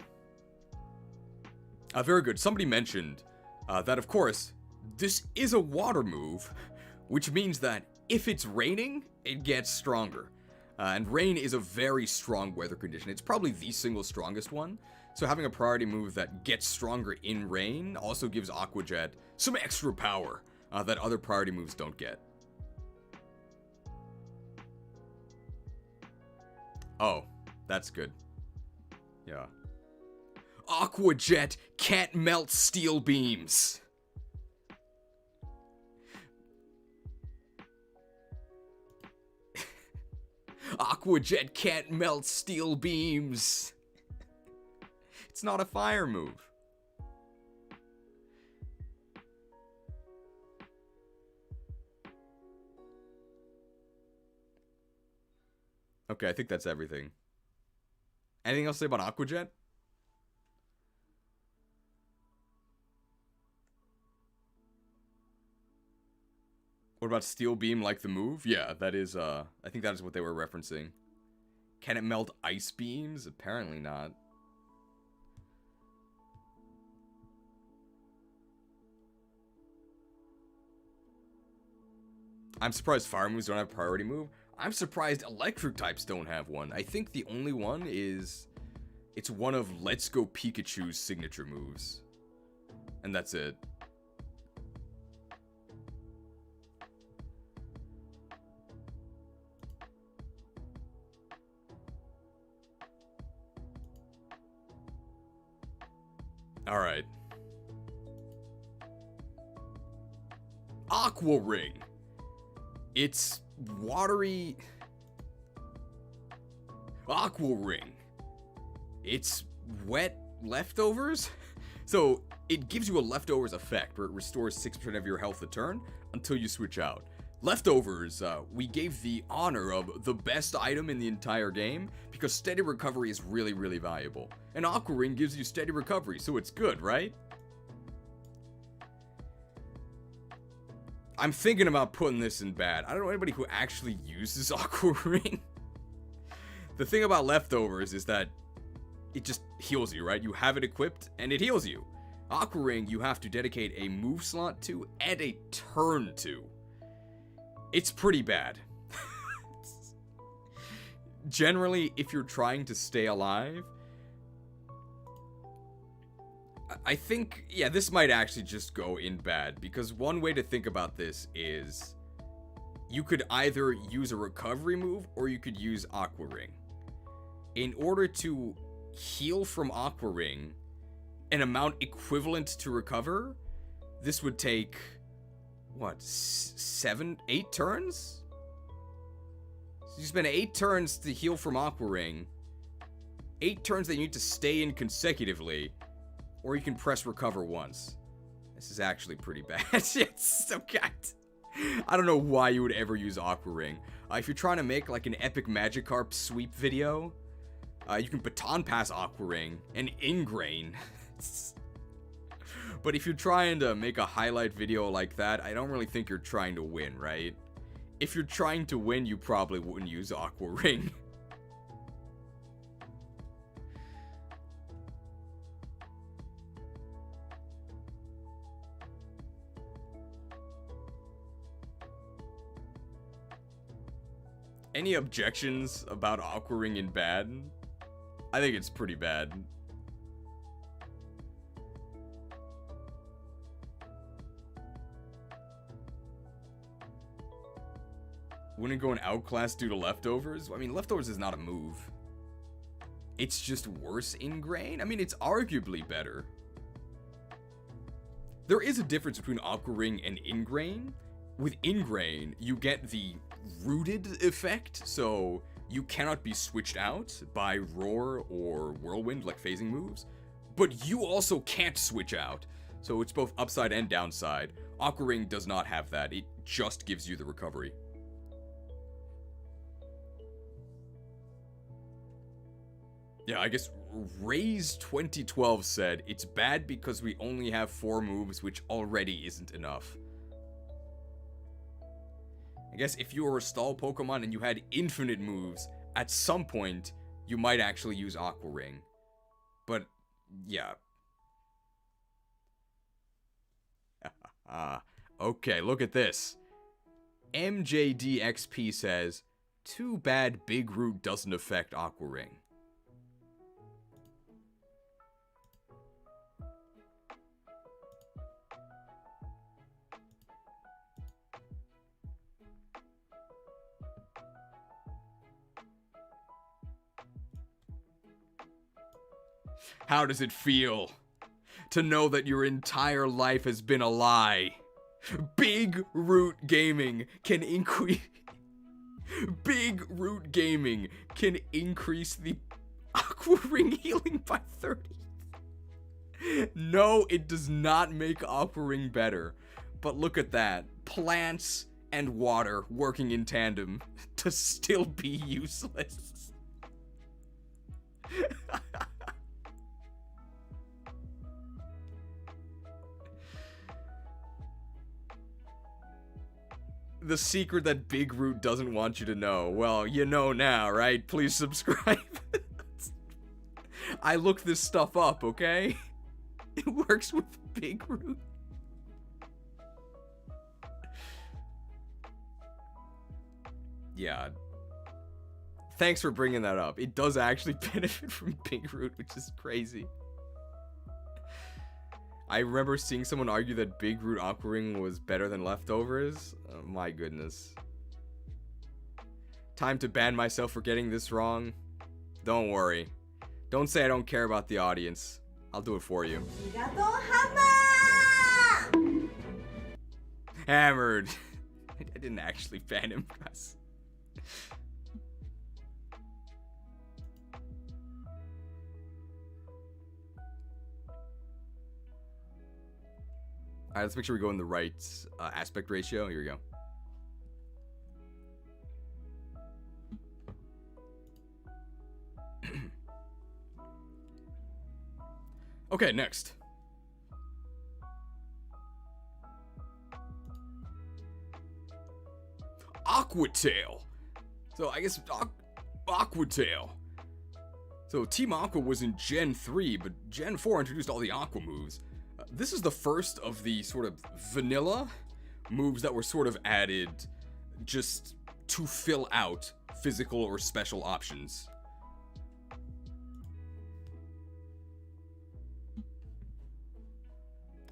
Very good. Somebody mentioned that, of course, this is a water move, which means that if it's raining, it gets stronger. And rain is a very strong weather condition. It's probably the single strongest one. So having a priority move that gets stronger in rain also gives Aqua Jet some extra power that other priority moves don't get. Oh, that's good. Yeah. Aqua Jet can't melt steel beams. Aqua Jet can't melt steel beams. It's not a fire move. Okay, I think that's everything. Anything else to say about Aqua Jet? What about Steel Beam like the move? Yeah, that is, I think that is what they were referencing. Can it melt ice beams? Apparently not. I'm surprised fire moves don't have priority move. I'm surprised electric types don't have one. I think the only one is... it's one of Let's Go Pikachu's signature moves. And that's it. Alright. Aqua Ring. It's watery... Aqua Ring. It's wet leftovers? So, it gives you a leftovers effect, where it restores 6% of your health a turn until you switch out. Leftovers, we gave the honor of the best item in the entire game, because steady recovery is really, really valuable. And Aqua Ring gives you steady recovery, so it's good, right? I'm thinking about putting this in bad. I don't know anybody who actually uses Aqua Ring. The thing about leftovers is that it just heals you, right? You have it equipped, and it heals you. Aqua Ring, you have to dedicate a move slot to and a turn to. It's pretty bad. Generally, if you're trying to stay alive, I think, yeah, this might actually just go in bad, because one way to think about this is you could either use a recovery move or you could use Aqua Ring. In order to heal from Aqua Ring an amount equivalent to recover, this would take, what, 8 turns? So you spend 8 turns to heal from Aqua Ring, 8 turns that you need to stay in consecutively, or you can press recover once. This is actually pretty bad. It's so bad. I don't know why you would ever use Aqua Ring. If you're trying to make like an epic Magikarp sweep video, you can baton pass Aqua Ring and ingrain. But if you're trying to make a highlight video like that, I don't really think you're trying to win, right? If you're trying to win, you probably wouldn't use Aqua Ring. Any objections about Aqua Ring in bad? I think it's pretty bad. Wouldn't go an outclass due to leftovers? I mean, leftovers is not a move. It's just worse ingrain? I mean, it's arguably better. There is a difference between Aqua Ring and ingrain. With ingrain, you get the rooted effect, so you cannot be switched out by roar or whirlwind like phasing moves, but you also can't switch out, so it's both upside and downside. Aqua Ring does not have that. It just gives you the recovery. Yeah, I guess Raise 2012 said it's bad because we only have 4 moves, which already isn't enough. I guess if you were a stall Pokemon and you had infinite moves, at some point, you might actually use Aqua Ring. But, yeah. Okay, look at this. MJDXP says, too bad Big Root doesn't affect Aqua Ring. How does it feel to know that your entire life has been a lie? Big Root Gaming can increase... Big Root Gaming can increase the Aqua Ring healing by 30. No, it does not make Aqua Ring better. But look at that. Plants and water working in tandem to still be useless. The secret that Big Root doesn't want you to know. Well, you know now, right? Please subscribe. I looked this stuff up, okay? It works with Big Root. Yeah. Thanks for bringing that up. It does actually benefit from Big Root, which is crazy. I remember seeing someone argue that Big Root Aqua Ring was better than leftovers. Oh, my goodness. Time to ban myself for getting this wrong. Don't worry. Don't say I don't care about the audience. I'll do it for you. Hammered. I didn't actually ban him, guys. Alright, let's make sure we go in the right aspect ratio. Here we go. Okay, next. Aqua Tail. So I guess Aqua Tail. So Team Aqua was in Gen 3, but Gen 4 introduced all the Aqua moves. This is the first of the sort of vanilla moves that were sort of added just to fill out physical or special options.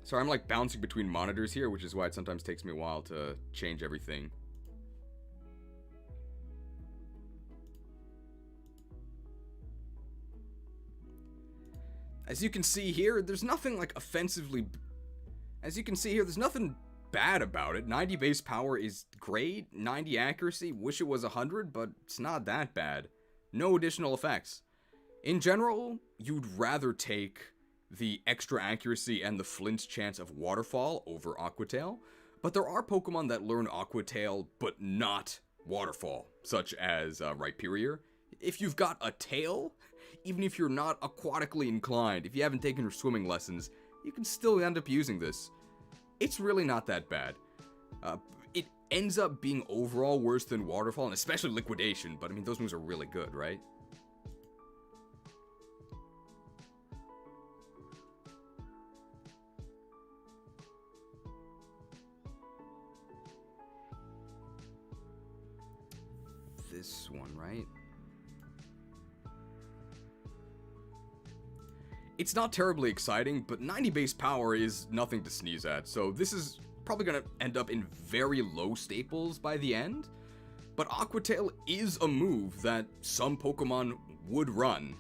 Sorry, I'm like bouncing between monitors here, which is why it sometimes takes me a while to change everything. As you can see here, there's nothing like offensively... As you can see here, there's nothing bad about it. 90 base power is great. 90 accuracy, wish it was 100, but it's not that bad. No additional effects. In general, you'd rather take the extra accuracy and the Flint's chance of Waterfall over Aquatail, but there are Pokemon that learn Aquatail but not Waterfall, such as Rhyperior. If you've got a tail, even if you're not aquatically inclined, if you haven't taken your swimming lessons, you can still end up using this. It's really not that bad. It ends up being overall worse than Waterfall, and especially Liquidation, but I mean, those moves are really good, right? This one, right? It's not terribly exciting, but 90 base power is nothing to sneeze at, so this is probably going to end up in very low staples by the end. But Aquatail is a move that some Pokemon would run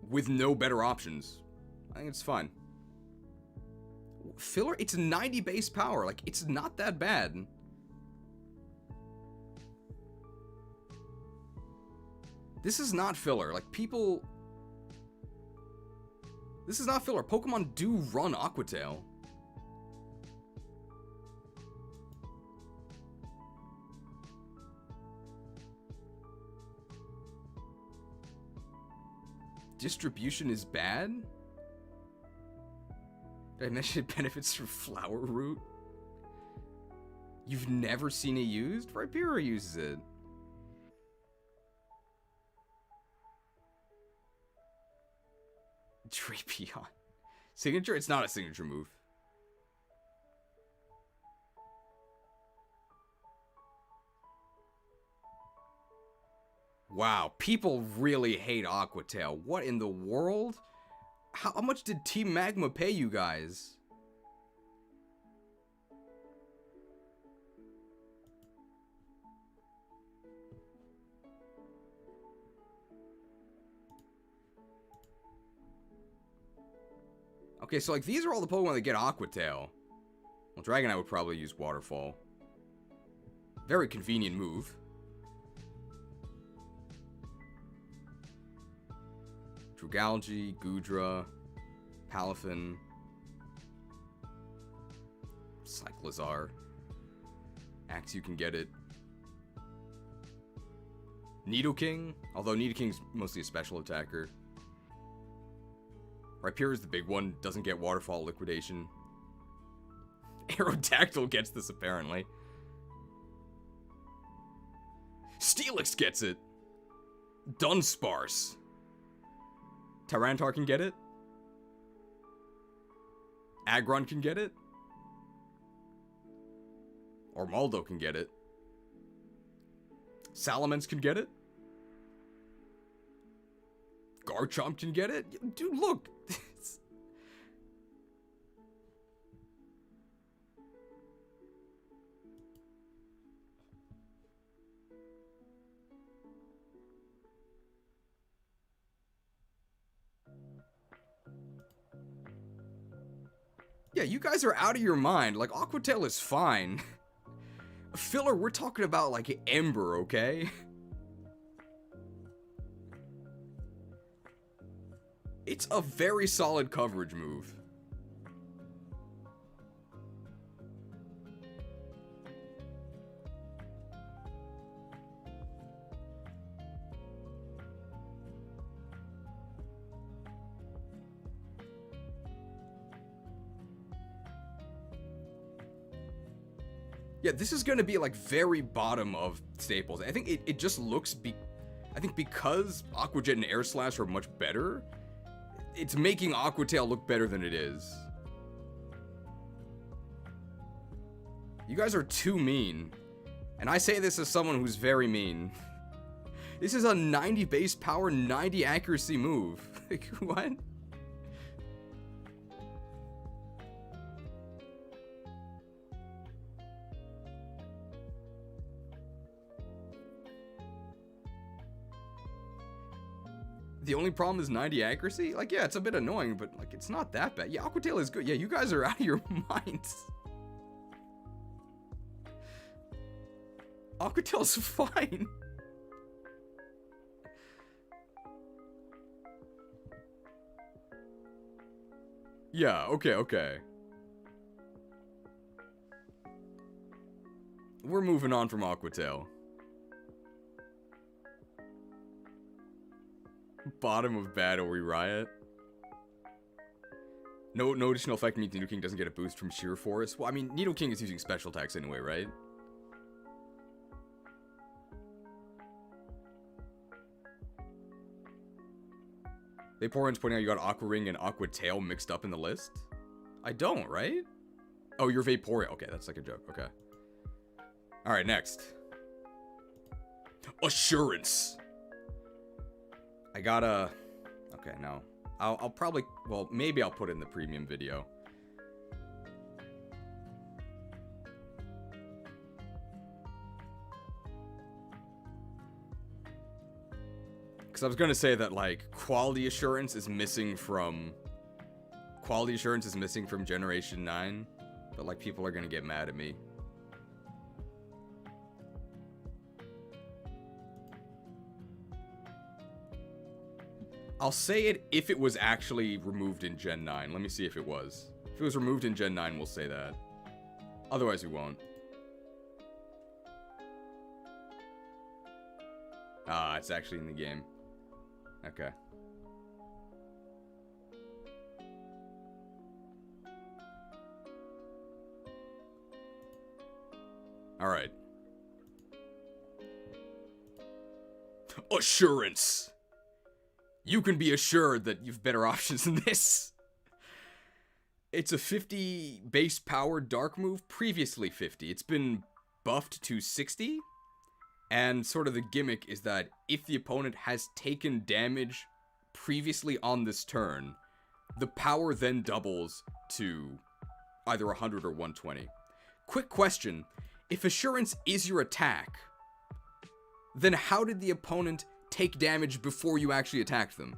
with no better options. I think it's fine. Filler, it's 90 base power, like, it's not that bad. This is not filler, like, people... This is not filler. Pokemon do run Aquatail. Distribution is bad? Did I mention it benefits from Flower Root? You've never seen it used? Rhyperior uses it. Drapion. Signature? It's not a signature move. Wow, people really hate Aquatail. What in the world? How much did Team Magma pay you guys? Okay, so like these are all the Pokemon that get Aquatail. Well, Dragonite would probably use Waterfall. Very convenient move. Drugalgi, Goodra, Palafin, Cyclizar. Axew can get it. Nidoking, although Nidoking's mostly a special attacker. Rhyperior is the big one, doesn't get Waterfall Liquidation. Aerodactyl gets this apparently. Steelix gets it. Dunsparce. Tyranitar can get it. Aggron can get it. Ormaldo can get it. Salamence can get it. Garchomp can get it. Dude, look. Yeah, you guys are out of your mind. Like, Aquatail is fine. Filler, we're talking about, like, Ember, okay? It's a very solid coverage move. Yeah, this is going to be, like, very bottom of staples. I think it just looks... I think because Aqua Jet and Air Slash are much better, it's making Aquatail look better than it is. You guys are too mean. And I say this as someone who's very mean. This is a 90 base power, 90 accuracy move. Like, what? The only problem is 90 accuracy? Like, yeah, it's a bit annoying, but, like, it's not that bad. Yeah, Aquatail is good. Yeah, you guys are out of your minds. Aquatail's fine. Yeah, okay. We're moving on from Aquatail. Bottom of battle, we riot. No additional effect means Needle King doesn't get a boost from Sheer Force. Well, I mean, Needle King is using special attacks anyway, right? Vaporeon's pointing out you got Aqua Ring and Aqua Tail mixed up in the list? I don't, right? Oh, you're Vaporeon. Okay, that's like a joke. Okay. Alright, next. Assurance. I gotta... Okay, no. I'll probably... Well, maybe I'll put it in the premium video. Because I was going to say that, like, quality assurance is missing from Generation 9. But, like, people are going to get mad at me. I'll say it if it was actually removed in Gen 9. Let me see if it was. If it was removed in Gen 9, we'll say that. Otherwise, we won't. Ah, it's actually in the game. Okay. Alright. Assurance! You can be assured that you've better options than this. It's a 50 base power dark move, previously 50. It's been buffed to 60. And sort of the gimmick is that if the opponent has taken damage previously on this turn, the power then doubles to either 100 or 120. Quick question, if Assurance is your attack, then how did the opponent take damage before you actually attacked them?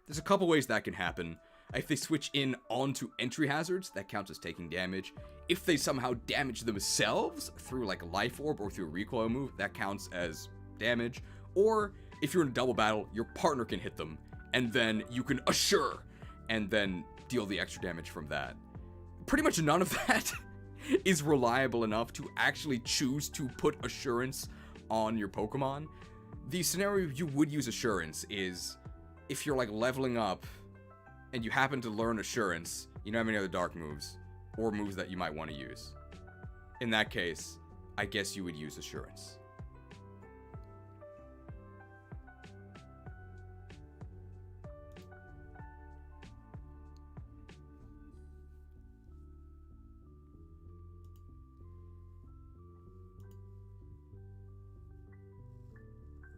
There's a couple ways that can happen. If they switch in onto entry hazards, that counts as taking damage. If they somehow damage themselves through like a life orb or through a recoil move, that counts as damage. Or if you're in a double battle, your partner can hit them, and then you can assure, and then deal the extra damage from that. Pretty much none of that is reliable enough to actually choose to put assurance on your Pokemon. The scenario you would use assurance is if you're like leveling up and you happen to learn assurance, you don't have any other dark moves or moves that you might want to use. In that case, I guess you would use assurance.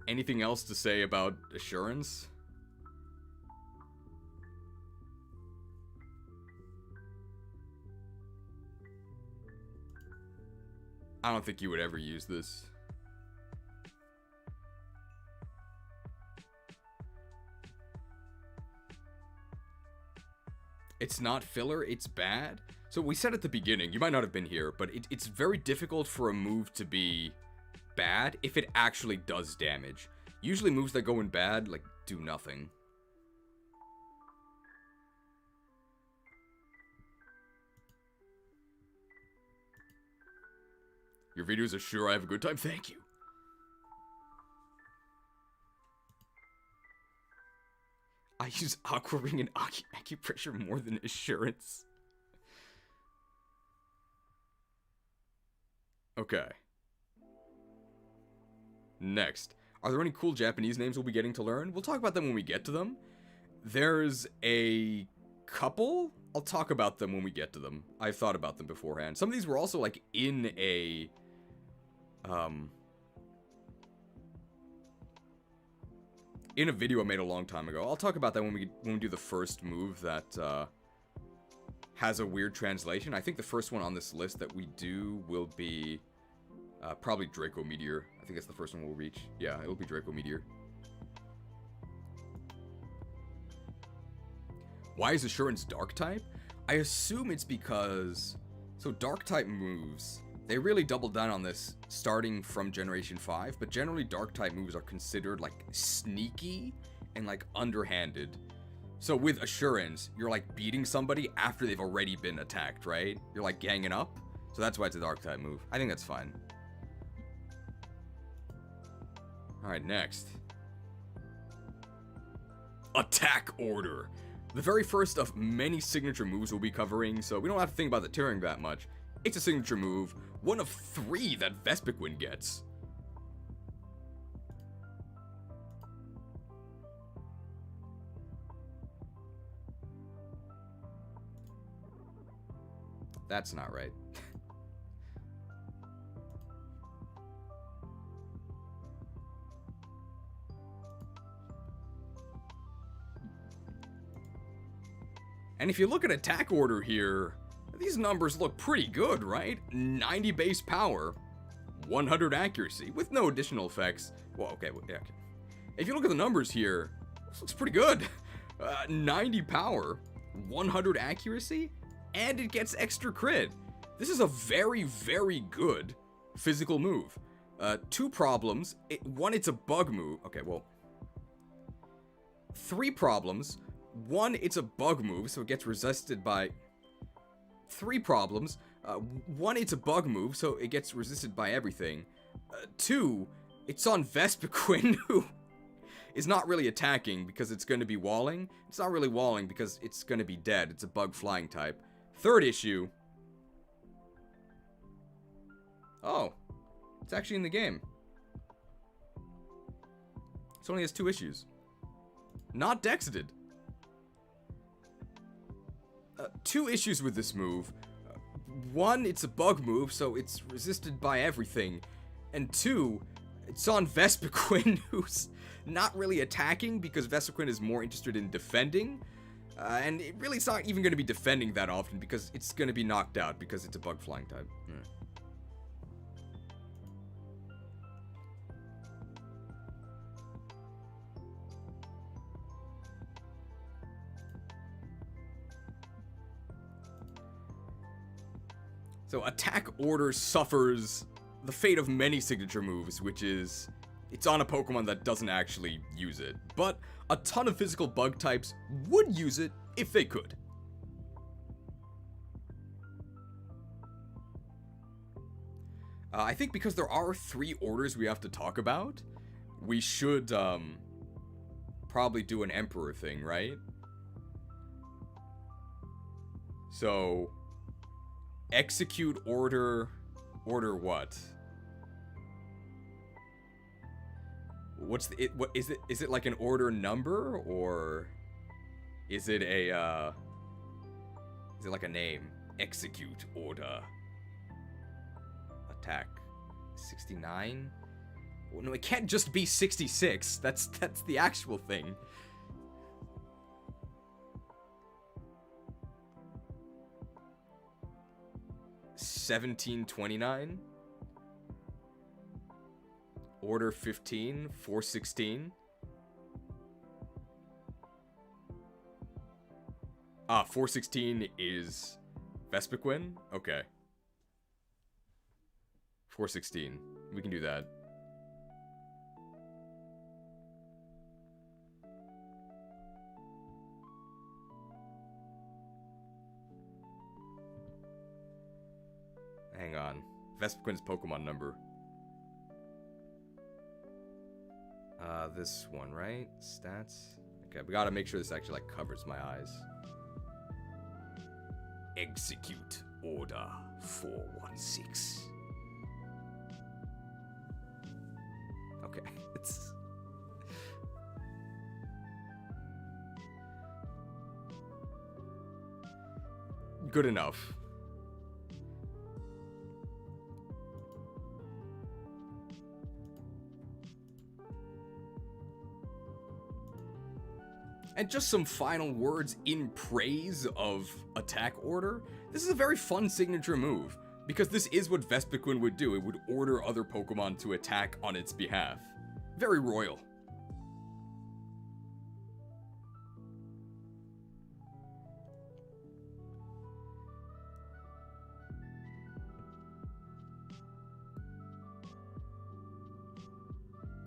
Anything else to say about assurance? I don't think you would ever use this. It's not filler, it's bad. So we said at the beginning, you might not have been here, but it's very difficult for a move to be bad if it actually does damage. Usually moves that go in bad, like, do nothing. Your videos are sure I have a good time? Thank you. I use Aqua Ring and Acupressure more than Assurance. Okay. Next. Are there any cool Japanese names we'll be getting to learn? We'll talk about them when we get to them. There's a couple. I'll talk about them when we get to them. I've thought about them beforehand. Some of these were also like in a video I made a long time ago. I'll talk about that when we do the first move that has a weird translation. I think the first one on this list that we do will be probably Draco Meteor. I think that's the first one we'll reach. Yeah, it will be Draco Meteor. Why is Assurance Dark type? I assume it's because... So Dark type moves, they really doubled down on this starting from Generation 5, but generally Dark type moves are considered like sneaky and like underhanded. So with Assurance, you're like beating somebody after they've already been attacked, right? You're like ganging up. So that's why it's a Dark type move. I think that's fine. Alright, next. Attack Order. The very first of many signature moves we'll be covering, so we don't have to think about the Turing that much. It's a signature move, one of 3 that Vespiquen gets. That's not right. And if you look at attack order here, these numbers look pretty good, right? 90 base power, 100 accuracy, with no additional effects. Well, okay, yeah, okay. If you look at the numbers here, this looks pretty good. 90 power, 100 accuracy, and it gets extra crit. This is a very, very good physical move. 2 problems. One, it's a bug move. Okay, well. 3 problems. 1, it's a bug move, so it gets resisted by... 3 problems. 1, it's a bug move, so it gets resisted by everything. 2, it's on Vespiquen, who is not really attacking because it's going to be walling. It's not really walling because it's going to be dead. It's a bug flying type. 3rd issue. Oh, it's actually in the game. It only has 2 issues. Not dexited. 2 issues with this move. 1, it's a bug move, so it's resisted by everything. And 2, it's on Vespiquen, who's not really attacking because Vespiquen is more interested in defending. And it really is not even going to be defending that often because it's going to be knocked out because it's a bug flying type. So attack order suffers the fate of many signature moves, which is it's on a Pokemon that doesn't actually use it. But a ton of physical bug types would use it if they could. I think because there are 3 orders we have to talk about, we should probably do an Emperor thing, right? So... Execute order what? What's the what is it like an order number, or is it a is it like a name? Execute order. Attack 69? Well, no, it can't just be 66. That's the actual thing. $17.29. Order 15, 416. Ah, 416 is Vespiquen? Okay. 416. We can do that. Hang on. Vespiquen's Pokemon number. This one, right? Stats. Okay, we gotta make sure this actually, like, covers my eyes. Execute Order 416. Okay, it's... good enough. And just some final words in praise of Attack Order. This is a very fun signature move, because this is what Vespiquen would do. It would order other Pokemon to attack on its behalf. Very royal.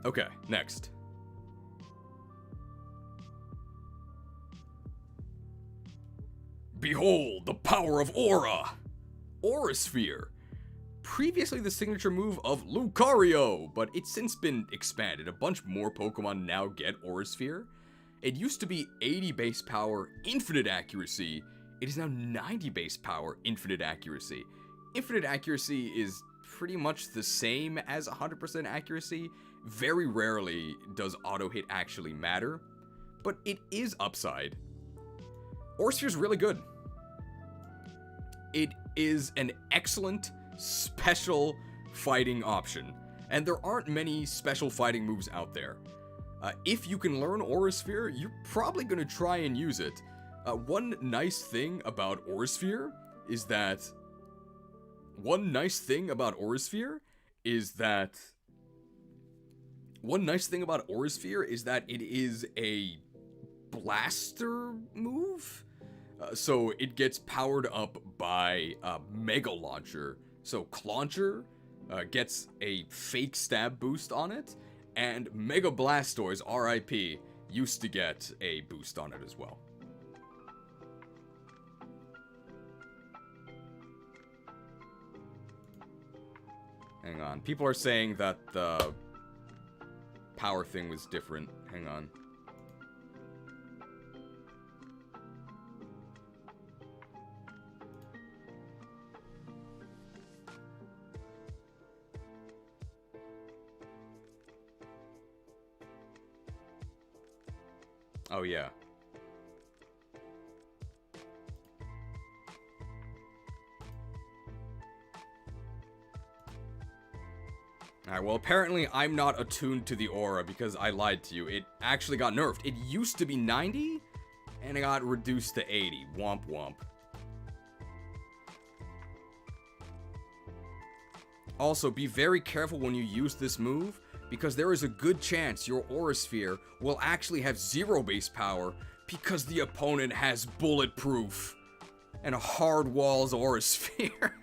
Okay, next. Behold the power of Aura! Aura Sphere. Previously the signature move of Lucario, but it's since been expanded. A bunch more Pokemon now get Aura Sphere. It used to be 80 base power, infinite accuracy. It is now 90 base power, infinite accuracy. Infinite accuracy is pretty much the same as 100% accuracy. Very rarely does auto hit actually matter, but it is upside. Aura Sphere is really good. It is an excellent special fighting option, and there aren't many special fighting moves out there. If you can learn Aura Sphere, you're probably going to try and use it. One nice thing about Aura Sphere is that it is a blaster move. So it gets powered up by Mega Launcher. So Clauncher gets a fake stab boost on it, and Mega Blastoise, RIP, used to get a boost on it as well. Hang on. People are saying that the power thing was different. Hang on. Oh, yeah. Alright, well, apparently I'm not attuned to the aura because I lied to you. It actually got nerfed. It used to be 90, and it got reduced to 80. Womp womp. Also, be very careful when you use this move, because there is a good chance your Aura Sphere will actually have 0 base power because the opponent has bulletproof and a hard walls Aura Sphere.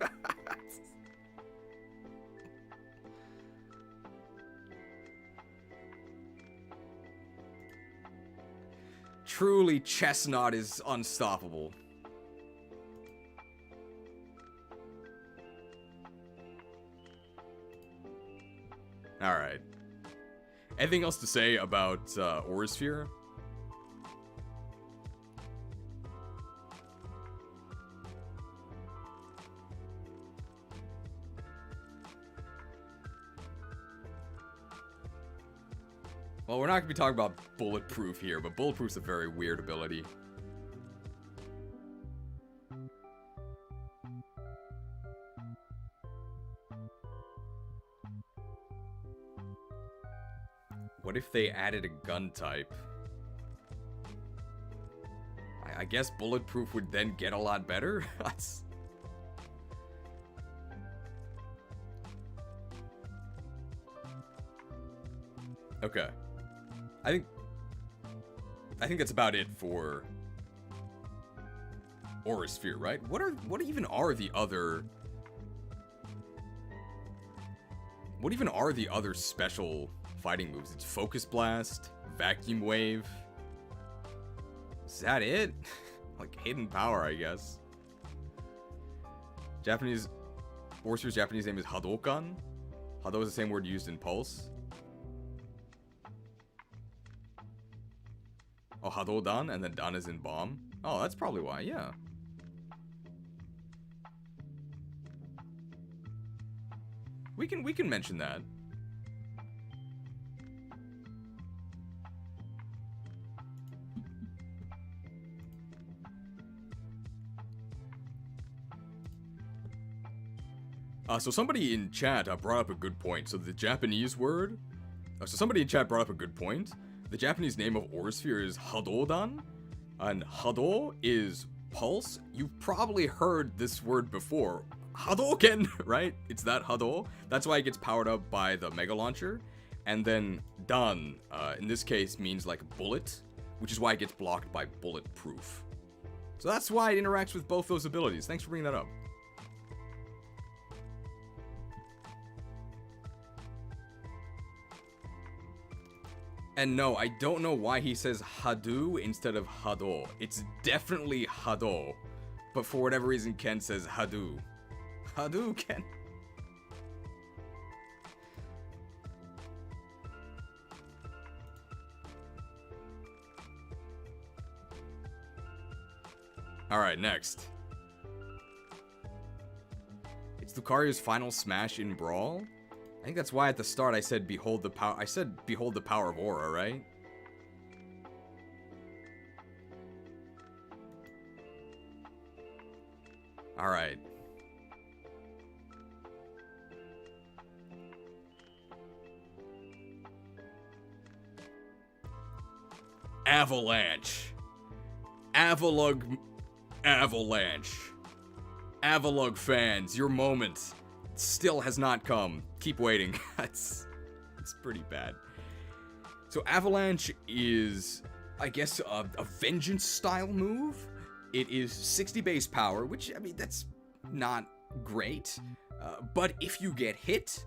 Truly, Chestnut is unstoppable. Alright. Anything else to say about Aura Sphere? Well, we're not going to be talking about Bulletproof here, but Bulletproof's a very weird ability. What if they added a gun type? I guess Bulletproof would then get a lot better? That's... Okay. I think that's about it for Aura Sphere, right? What even are the other special fighting moves? It's Focus Blast, Vacuum Wave. Is that it? Like hidden power, I guess. Aura Sphere's Japanese name is Hadoken. Hado is the same word used in Pulse. Oh, Hadodan, and then Dan is in Bomb. Oh, that's probably why, yeah. We can mention that. So somebody in chat brought up a good point. So the Japanese word... so somebody in chat brought up a good point. The Japanese name of Aura Sphere is Hadodan. And Hado is pulse. You've probably heard this word before. Hadoken, right? It's that Hado. That's why it gets powered up by the Mega Launcher. And then Dan, in this case, means like bullet, which is why it gets blocked by bulletproof. So that's why it interacts with both those abilities. Thanks for bringing that up. And no, I don't know why he says Hadu instead of Hado. It's definitely Hado. But for whatever reason, Ken says Hadu. Hadu, Ken. Alright, next. It's Lucario's final smash in Brawl. I think that's why at the start I said behold the power. I said behold the power of Aura, right? All right. Avalanche. Avalanche. Avalug fans, your moment still has not come. Keep waiting. It's pretty bad. So Avalanche is, I guess, a vengeance style move. It is 60 base power, which, I mean, that's not great. But if you get hit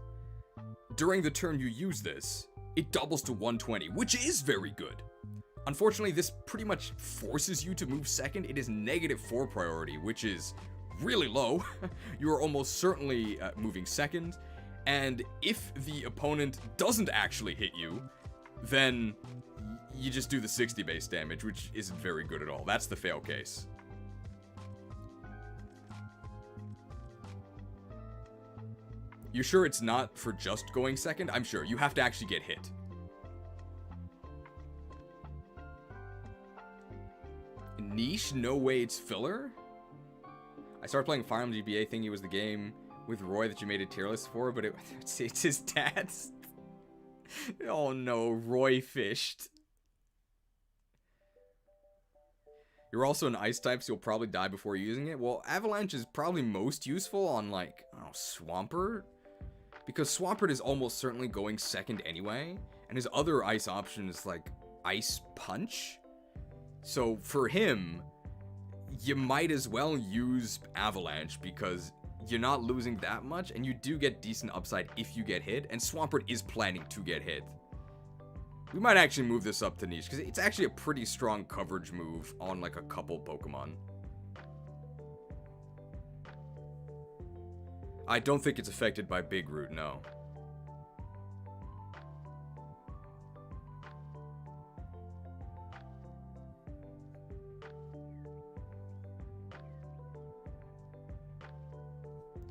during the turn you use this, it doubles to 120, which is very good. Unfortunately, this pretty much forces you to move second. It is -4 priority, which is really low. You are almost certainly moving second. And if the opponent doesn't actually hit you, then you just do the 60 base damage, which isn't very good at all. That's the fail case. You sure it's not for just going second? I'm sure. You have to actually get hit. Niche, no way it's filler? I started playing Fire Emblem GBA thinking it was the game with Roy that you made a tier list for, but it's his dad's. Oh no, Roy fished. You're also an ice type, so you'll probably die before using it. Well, Avalanche is probably most useful on, like, I don't know, Swampert? Because Swampert is almost certainly going second anyway, and his other ice option is, like, Ice Punch. So, for him, you might as well use Avalanche, because you're not losing that much, and you do get decent upside if you get hit, and Swampert is planning to get hit. We might actually move this up to niche, because it's actually a pretty strong coverage move on, like, a couple Pokemon. I don't think it's affected by Big Root, no.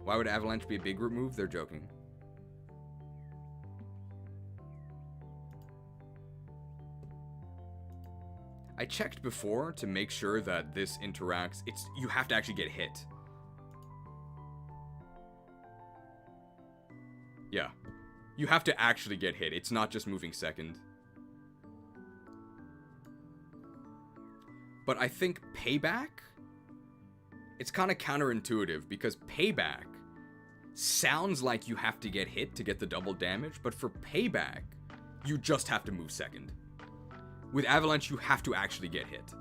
Why would Avalanche be a Big Root move? They're joking. I checked before to make sure that this interacts. You have to actually get hit. Yeah. You have to actually get hit. It's not just moving second. But I think Payback? It's kind of counterintuitive, because Payback sounds like you have to get hit to get the double damage, but for Payback, you just have to move second. With Avalanche, you have to actually get hit.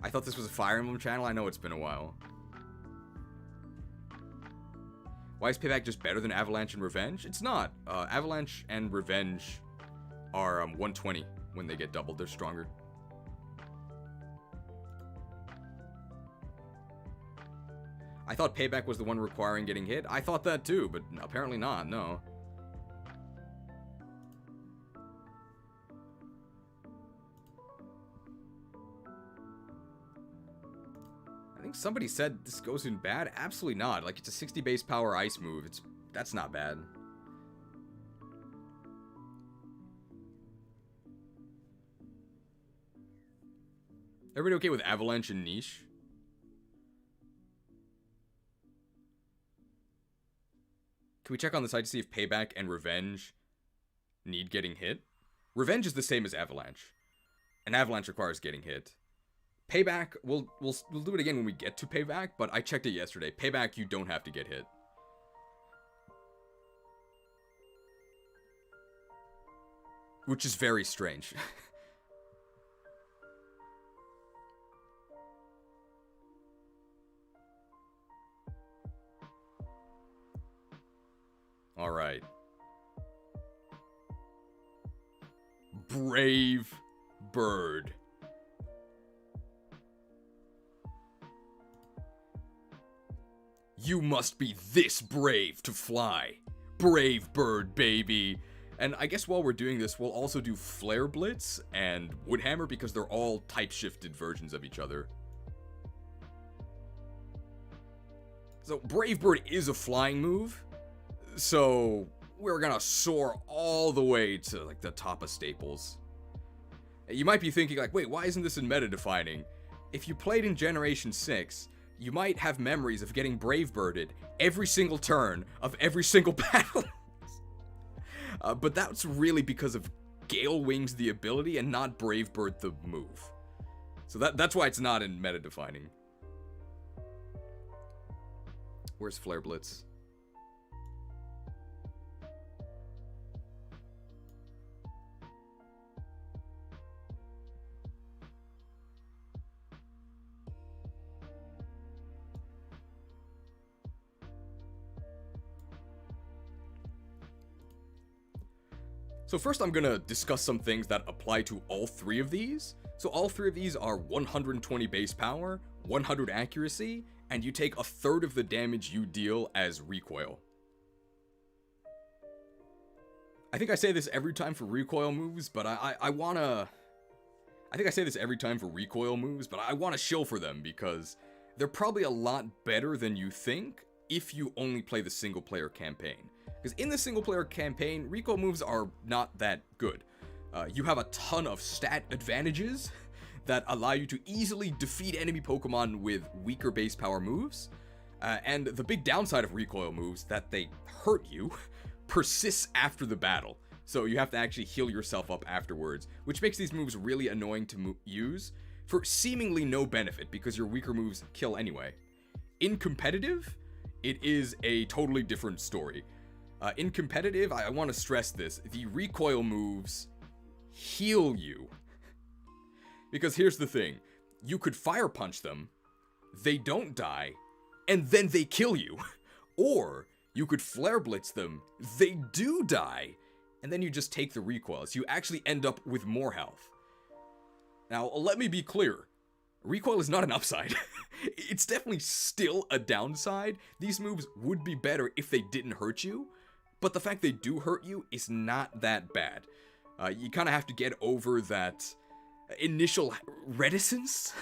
I thought this was a Fire Emblem channel. I know it's been a while. Why is Payback just better than Avalanche and Revenge? It's not. Avalanche and Revenge are 120 when they get doubled. They're stronger. I thought Payback was the one requiring getting hit. I thought that too, but apparently not, no. I think somebody said this goes in bad. Absolutely not. Like, it's a 60 base power ice move. That's not bad. Everybody okay with Avalanche and Niche? Can we check on the side to see if Payback and Revenge need getting hit? Revenge is the same as Avalanche. And Avalanche requires getting hit. Payback, we'll do it again when we get to Payback, but I checked it yesterday. Payback, you don't have to get hit. Which is very strange. Alright. Brave bird. You must be this brave to fly. Brave bird, baby. And I guess while we're doing this, we'll also do Flare Blitz and Woodhammer because they're all type-shifted versions of each other. So Brave Bird is a flying move. So we're gonna soar all the way to like the top of Staples. You might be thinking like, wait, why isn't this in meta defining? If you played in Generation 6, you might have memories of getting Brave Birded every single turn of every single battle. But that's really because of Gale Wings the ability and not Brave Bird the move. So that's why it's not in meta defining. Where's Flare Blitz? So first I'm gonna discuss some things that apply to all three of these. So all three of these are 120 base power, 100 accuracy, and you take a third of the damage you deal as recoil. I think I say this every time for recoil moves, but I wanna... I think I say this every time for recoil moves, but I wanna shill for them because they're probably a lot better than you think if you only play the single player campaign. Because in the single player campaign, recoil moves are not that good. You have a ton of stat advantages that allow you to easily defeat enemy Pokemon with weaker base power moves. And the big downside of recoil moves, that they hurt you, persists after the battle. So you have to actually heal yourself up afterwards, which makes these moves really annoying to use for seemingly no benefit because your weaker moves kill anyway. In competitive, it is a totally different story. In competitive, I want to stress this, the recoil moves heal you. Because here's the thing, you could fire punch them, they don't die, and then they kill you. Or you could flare blitz them, they do die, and then you just take the recoil, so you actually end up with more health. Now, let me be clear, recoil is not an upside. It's definitely still a downside. These moves would be better if they didn't hurt you, but the fact they do hurt you is not that bad. You kind of have to get over that initial reticence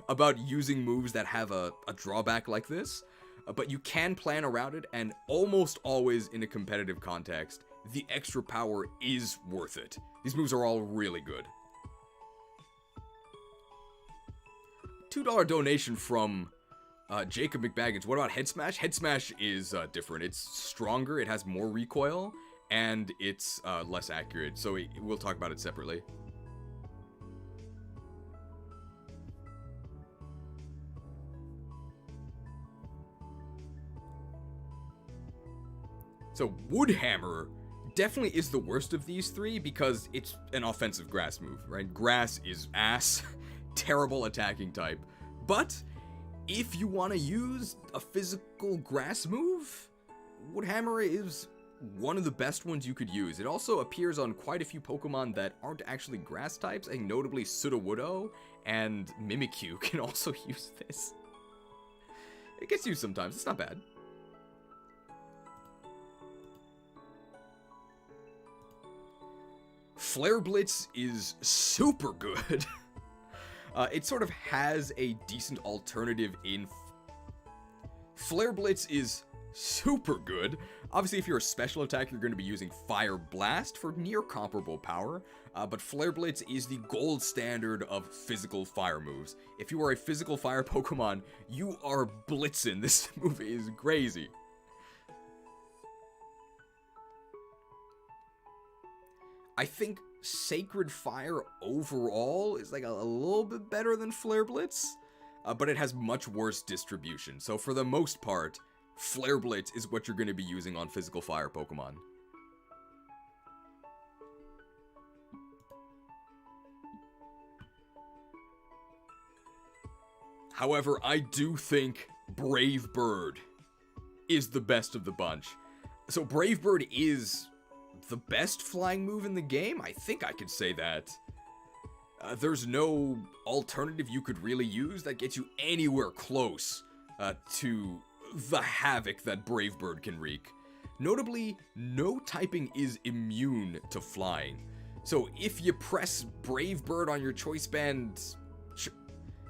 about using moves that have a drawback like this, but you can plan around it, and almost always in a competitive context, the extra power is worth it. These moves are all really good. $2 donation from Jacob McBaggins. What about Head Smash? Head Smash is different. It's stronger, it has more recoil, and it's less accurate, so we'll talk about it separately. So Woodhammer definitely is the worst of these three because it's an offensive grass move, right? Grass is ass, terrible attacking type. But if you want to use a physical grass move, Woodhammer is one of the best ones you could use. It also appears on quite a few Pokemon that aren't actually grass types, and notably Sudowoodo and Mimikyu can also use this. It gets used sometimes, it's not bad. Flare Blitz is super good. It sort of has a decent alternative in... Flare Blitz is super good. Obviously, if you're a special attack, you're going to be using Fire Blast for near comparable power, but Flare Blitz is the gold standard of physical fire moves. If you are a physical fire Pokemon, you are blitzing. This move is crazy. I think Sacred Fire overall is like a little bit better than Flare Blitz, but it has much worse distribution. So for the most part, Flare Blitz is what you're going to be using on physical fire Pokemon. However, I do think Brave Bird is the best of the bunch. So Brave Bird is the best flying move in the game? I think I could say that. There's no alternative you could really use that gets you anywhere close to the havoc that Brave Bird can wreak. Notably, no typing is immune to flying. So if you press Brave Bird on your choice band...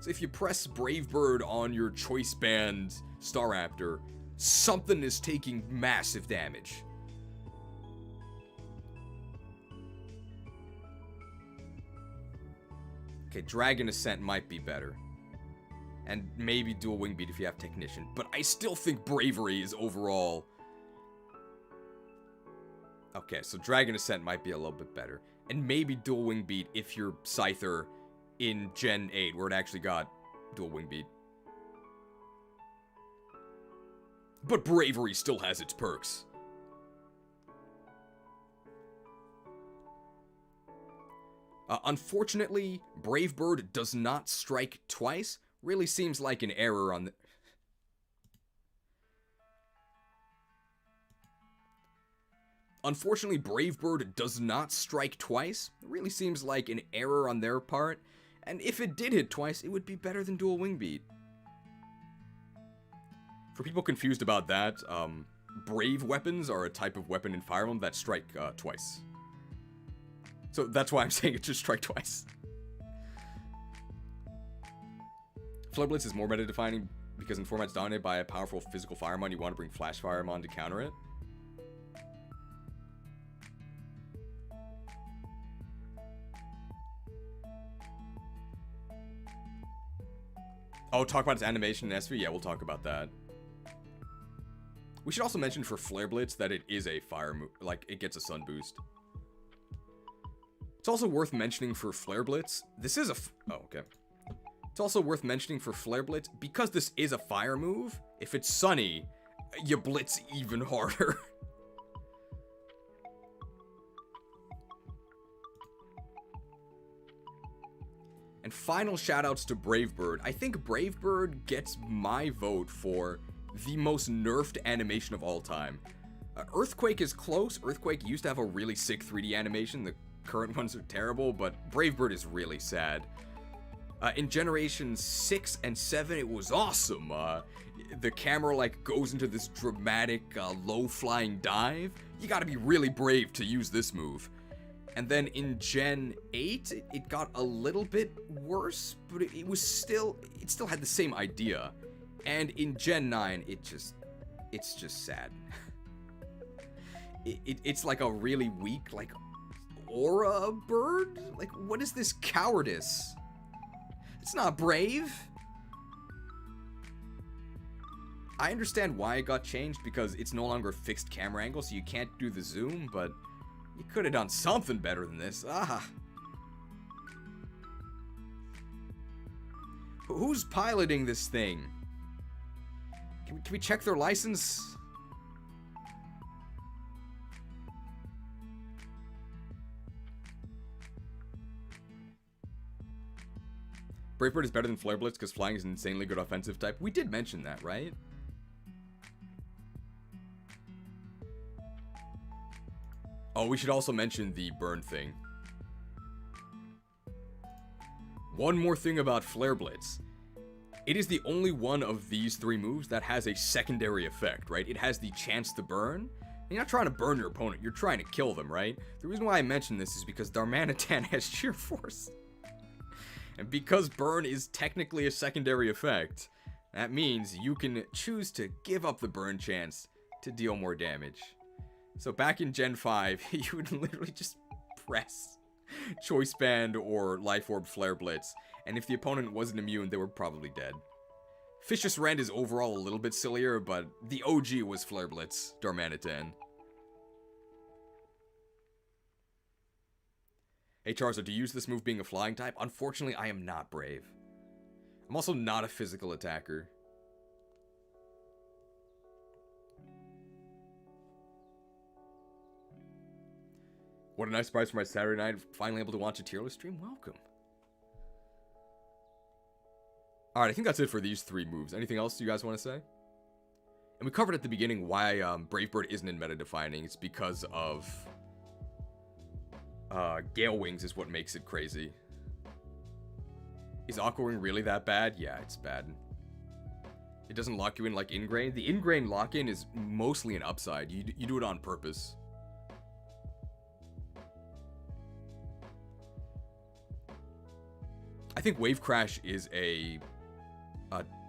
So if you press Brave Bird on your choice band Staraptor, something is taking massive damage. Okay, Dragon Ascent might be better. And maybe Dual Wing Beat if you have Technician. But I still think Bravery is overall... Okay, so Dragon Ascent might be a little bit better. And maybe Dual Wing Beat if you're Scyther in Gen 8, where it actually got Dual Wing Beat. But Bravery still has its perks. Unfortunately, Brave Bird does not strike twice. Really seems like an error on the... Unfortunately, Brave Bird does not strike twice. It really seems like an error on their part. And if it did hit twice, it would be better than Dual Wing Beat. For people confused about that, Brave weapons are a type of weapon in Fire Emblem that strike twice. So that's why I'm saying it should strike twice. Flare Blitz is more meta-defining because in formats dominated by a powerful physical Firemon, you want to bring Flash Firemon to counter it. Oh, talk about its animation in SV? Yeah, we'll talk about that. We should also mention for Flare Blitz that it is a fire move, like, it gets a Sun Boost. It's also worth mentioning for Flare Blitz, this is a... Oh, okay. It's also worth mentioning for Flare Blitz, because this is a fire move, if it's sunny, you blitz even harder. And final shoutouts to Brave Bird. I think Brave Bird gets my vote for the most nerfed animation of all time. Earthquake is close. Earthquake used to have a really sick 3D animation. The current ones are terrible, but Brave Bird is really sad. In Generations 6 and 7, it was awesome. The camera, like, goes into this dramatic, low-flying dive. You gotta be really brave to use this move. And then in Gen 8, it got a little bit worse, but it still had the same idea. And in Gen 9, it's just sad. It's like a really weak, like, aura bird? Like, what is this cowardice? It's not brave. I understand why it got changed, because it's no longer fixed camera angle, so you can't do the zoom, but you could have done something better than this. Ah. Who's piloting this thing? Can we check their license? Brave Bird is better than Flare Blitz because flying is an insanely good offensive type. We did mention that, right? Oh, we should also mention the burn thing. One more thing about Flare Blitz. It is the only one of these three moves that has a secondary effect, right? It has the chance to burn. You're not trying to burn your opponent, you're trying to kill them, right? The reason why I mention this is because Darmanitan has Sheer Force. And because burn is technically a secondary effect, that means you can choose to give up the burn chance to deal more damage. So back in Gen 5, you would literally just press Choice Band or Life Orb Flare Blitz, and if the opponent wasn't immune, they were probably dead. Vicious Rend is overall a little bit sillier, but the OG was Flare Blitz, Darmanitan. Hey Charizard, do you use this move being a flying type? Unfortunately, I am not brave. I'm also not a physical attacker. What a nice surprise for my Saturday night. Finally able to watch a tier list stream. Welcome. Alright, I think that's it for these 3 moves. Anything else you guys want to say? And we covered at the beginning why Brave Bird isn't in meta defining. It's because of Gale Wings is what makes it crazy. Is Aqua Ring really that bad? Yeah, it's bad. It doesn't lock you in like Ingrain. The Ingrain lock-in is mostly an upside. You do it on purpose. I think Wave Crash is a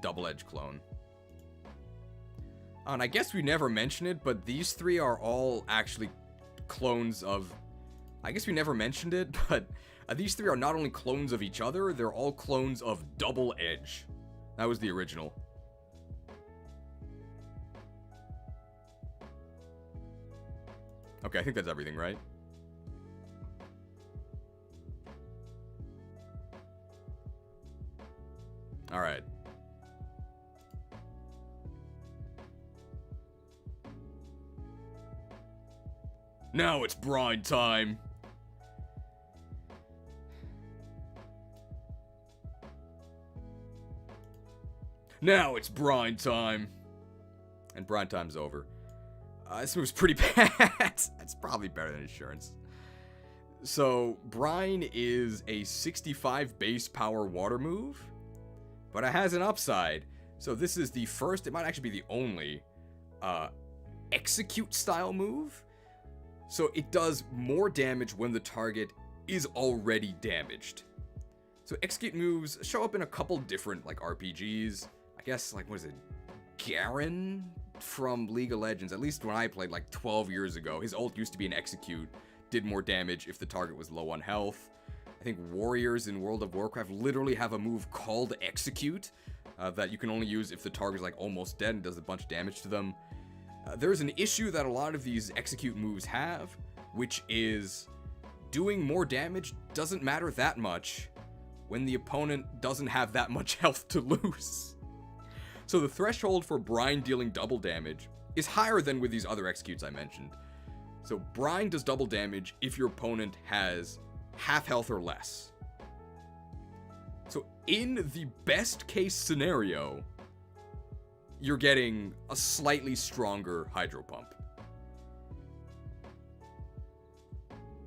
double-edged clone. And I guess we never mentioned it, but these 3 are all actually clones of... I guess we never mentioned it, but these 3 are not only clones of each other, they're all clones of Double Edge. That was the original. Okay, I think that's everything, right? Alright. Now it's brine time. Now it's brine time. And brine time's over. This move's pretty bad. It's probably better than Insurance. So, Brine is a 65 base power water move, but it has an upside. So this is the first, it might actually be the only, execute style move. So it does more damage when the target is already damaged. So execute moves show up in a couple different, like, RPGs. I guess, like, what is it? Garen from League of Legends. At least when I played, like, 12 years ago. His ult used to be an execute. Did more damage if the target was low on health. I think warriors in World of Warcraft literally have a move called execute. That you can only use if the target's, like, almost dead and does a bunch of damage to them. There's an issue that a lot of these execute moves have, which is doing more damage doesn't matter that much when the opponent doesn't have that much health to lose. So the threshold for Brine dealing double damage is higher than with these other executes I mentioned. So Brine does double damage if your opponent has half health or less. So in the best case scenario, you're getting a slightly stronger Hydro Pump.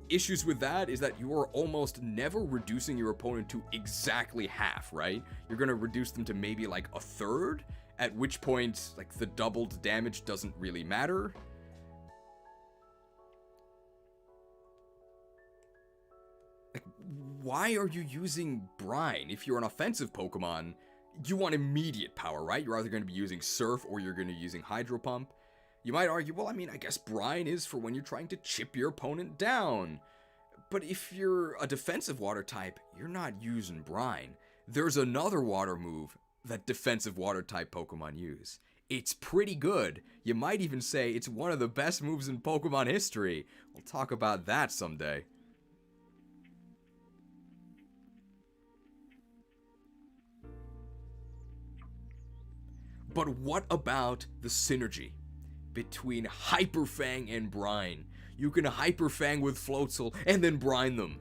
Issues with that is that you are almost never reducing your opponent to exactly half, right? You're going to reduce them to maybe like a third, at which point, like, the doubled damage doesn't really matter. Like, why are you using Brine? If you're an offensive Pokemon, you want immediate power, right? You're either going to be using Surf or you're going to be using Hydro Pump. You might argue, well, I mean, I guess Brine is for when you're trying to chip your opponent down. But if you're a defensive water type, you're not using Brine. There's another water move that defensive water type Pokemon use. It's pretty good. You might even say it's one of the best moves in Pokemon history. We'll talk about that someday. But what about the synergy between Hyper Fang and Brine? You can Hyper Fang with Floatzel and then Brine them.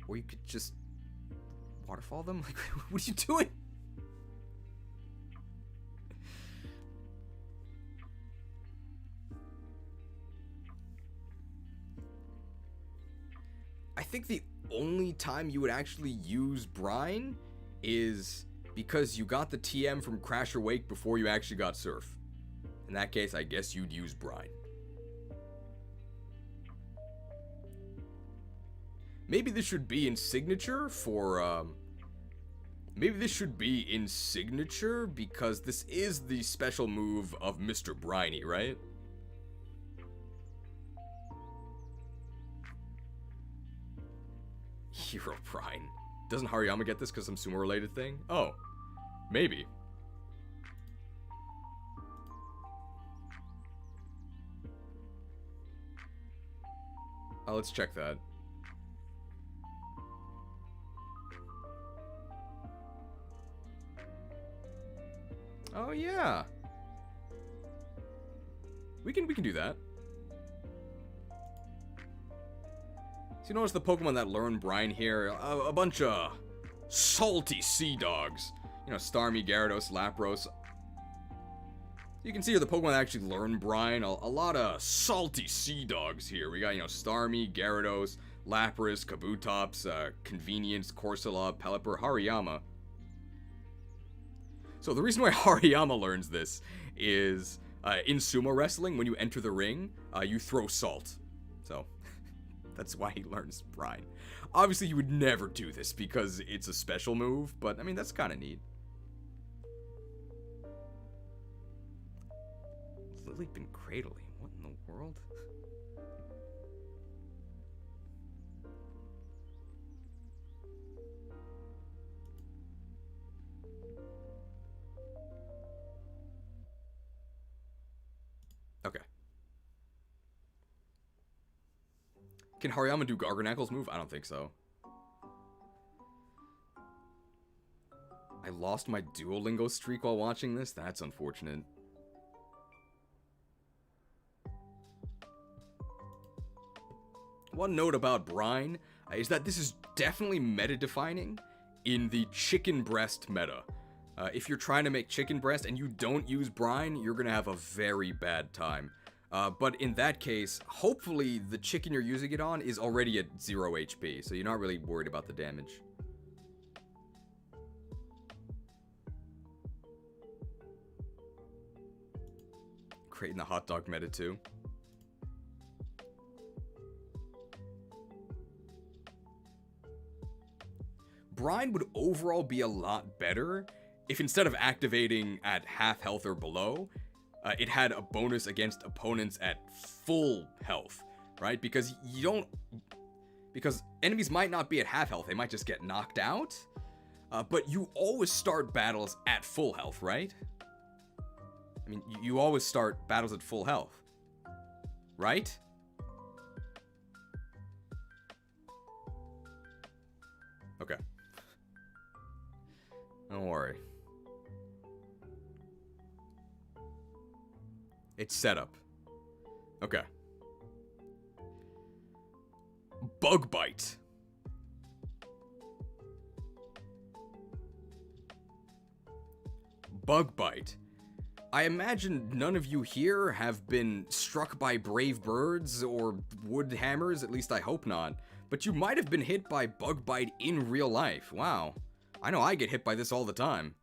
Or you could just waterfall them? Like, what are you doing? I think the only time you would actually use Brine is because you got the TM from Crash or Wake before you actually got Surf. In that case, I guess you'd use Brine. Maybe this should be in Signature for, maybe this should be in Signature because this is the special move of Mr. Briny, right? Hero Brine. Doesn't Hariyama get this because some sumo-related thing? Oh, maybe. Let's check that. Oh, yeah. We can do that. So you notice the Pokemon that learn Brine here? A bunch of salty sea dogs. You know, Starmie, Gyarados, Lapras. You can see here the Pokemon that actually learn Brine. A lot of salty sea dogs here. We got, you know, Starmie, Gyarados, Lapras, Kabutops, Convenience, Corsola, Pelipper, Hariyama. So the reason why Hariyama learns this is in sumo wrestling, when you enter the ring, you throw salt. So that's why he learns Brine. Obviously, you would never do this because it's a special move, but I mean, that's kind of neat. Lileep and Cradling. What in the world? Okay. Can Hariyama do Garganacle's move? I don't think so. I lost my Duolingo streak while watching this? That's unfortunate. One note about Brine is that this is definitely meta-defining in the chicken breast meta. If you're trying to make chicken breast and you don't use Brine, you're going to have a very bad time. But in that case, hopefully the chicken you're using it on is already at 0 HP, so you're not really worried about the damage. Creating the hot dog meta too. Brine would overall be a lot better if instead of activating at half health or below, it had a bonus against opponents at full health, right? Because enemies might not be at half health, they might just get knocked out, but you always start battles at full health, right? I mean, you always start battles at full health, right? Okay. Don't worry. It's set up. Okay. Bug Bite. Bug Bite. I imagine none of you here have been struck by brave birds or wood hammers, at least I hope not. But you might have been hit by Bug Bite in real life. Wow. I know I get hit by this all the time.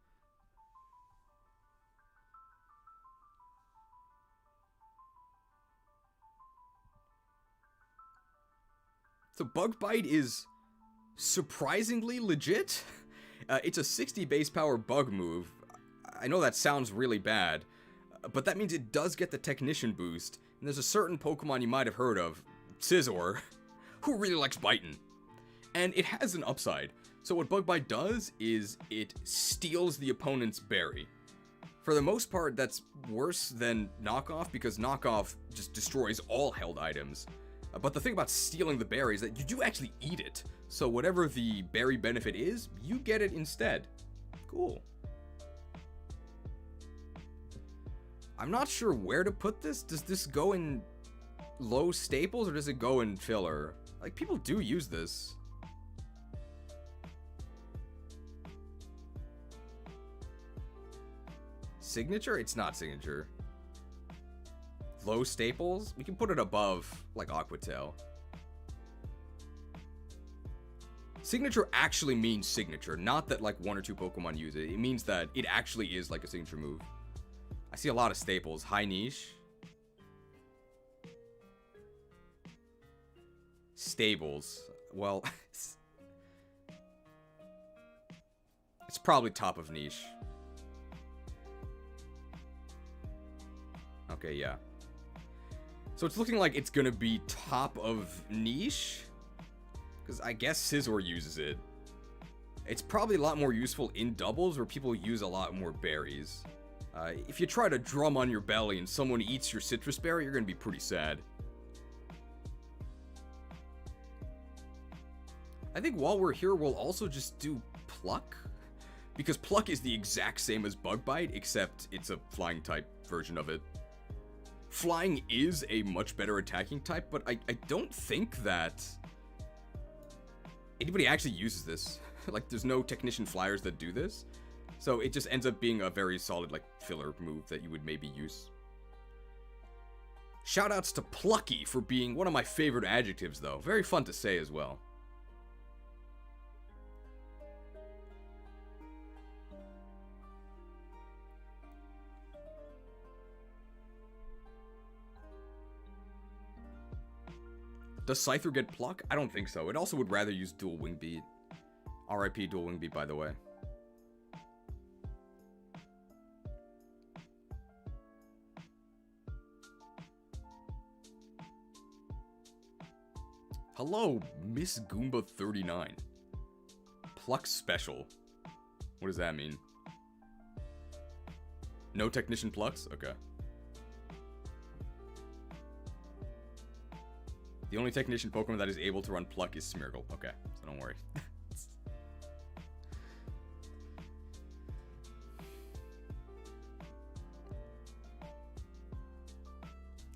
So Bug Bite is surprisingly legit. It's a 60 base power bug move. I know that sounds really bad, but that means it does get the Technician boost. And there's a certain Pokemon you might have heard of, Scizor, who really likes biting. And it has an upside. So what Bug Bite does is it steals the opponent's berry. For the most part, that's worse than Knockoff because Knockoff just destroys all held items. But the thing about stealing the berry is that you do actually eat it. So whatever the berry benefit is, you get it instead. Cool. I'm not sure where to put this. Does this go in low staples or does it go in filler? Like, people do use this. Signature? It's not signature. Low staples? We can put it above, like, Aquatail. Signature actually means signature, not that, like, one or two Pokemon use it. It means that it actually is, like, a signature move. I see a lot of staples. High niche. Stables. Well, it's probably top of niche. Okay, yeah. So it's looking like it's gonna be top of niche, because I guess Scizor uses it. It's probably a lot more useful in doubles where people use a lot more berries. If you try to drum on your belly and someone eats your citrus berry, you're gonna be pretty sad. I think while we're here, we'll also just do Pluck, Because Pluck is the exact same as Bug Bite, except it's a flying type version of it. Flying is a much better attacking type, but I don't think that anybody actually uses this. Like, there's no Technician Flyers that do this. So it just ends up being a very solid, like, filler move that you would maybe use. Shoutouts to Plucky for being one of my favorite adjectives, though. Very fun to say as well. Does Scyther get Pluck? I don't think so. It also would rather use Dual Wing Beat. RIP Dual Wing Beat, by the way. Hello, Miss Goomba 39. Pluck Special. What does that mean? No Technician Plucks? Okay. The only Technician Pokemon that is able to run Pluck is Smeargle. Okay, so don't worry.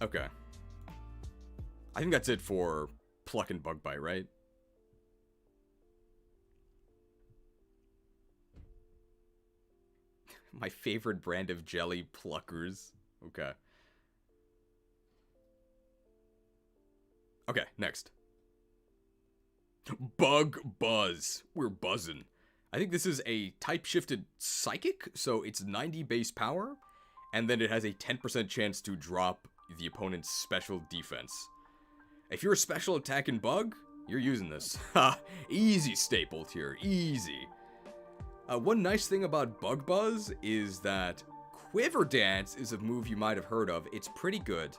Okay. I think that's it for Pluck and Bug Bite, right? My favorite brand of jelly, Pluckers. Okay. Okay, next. Bug Buzz. We're buzzing. I think this is a type-shifted Psychic, so it's 90 base power, and then it has a 10% chance to drop the opponent's special defense. If you're a special attacking bug, you're using this. Ha! Easy staple tier. Easy. One nice thing about Bug Buzz is that Quiver Dance is a move you might have heard of. It's pretty good.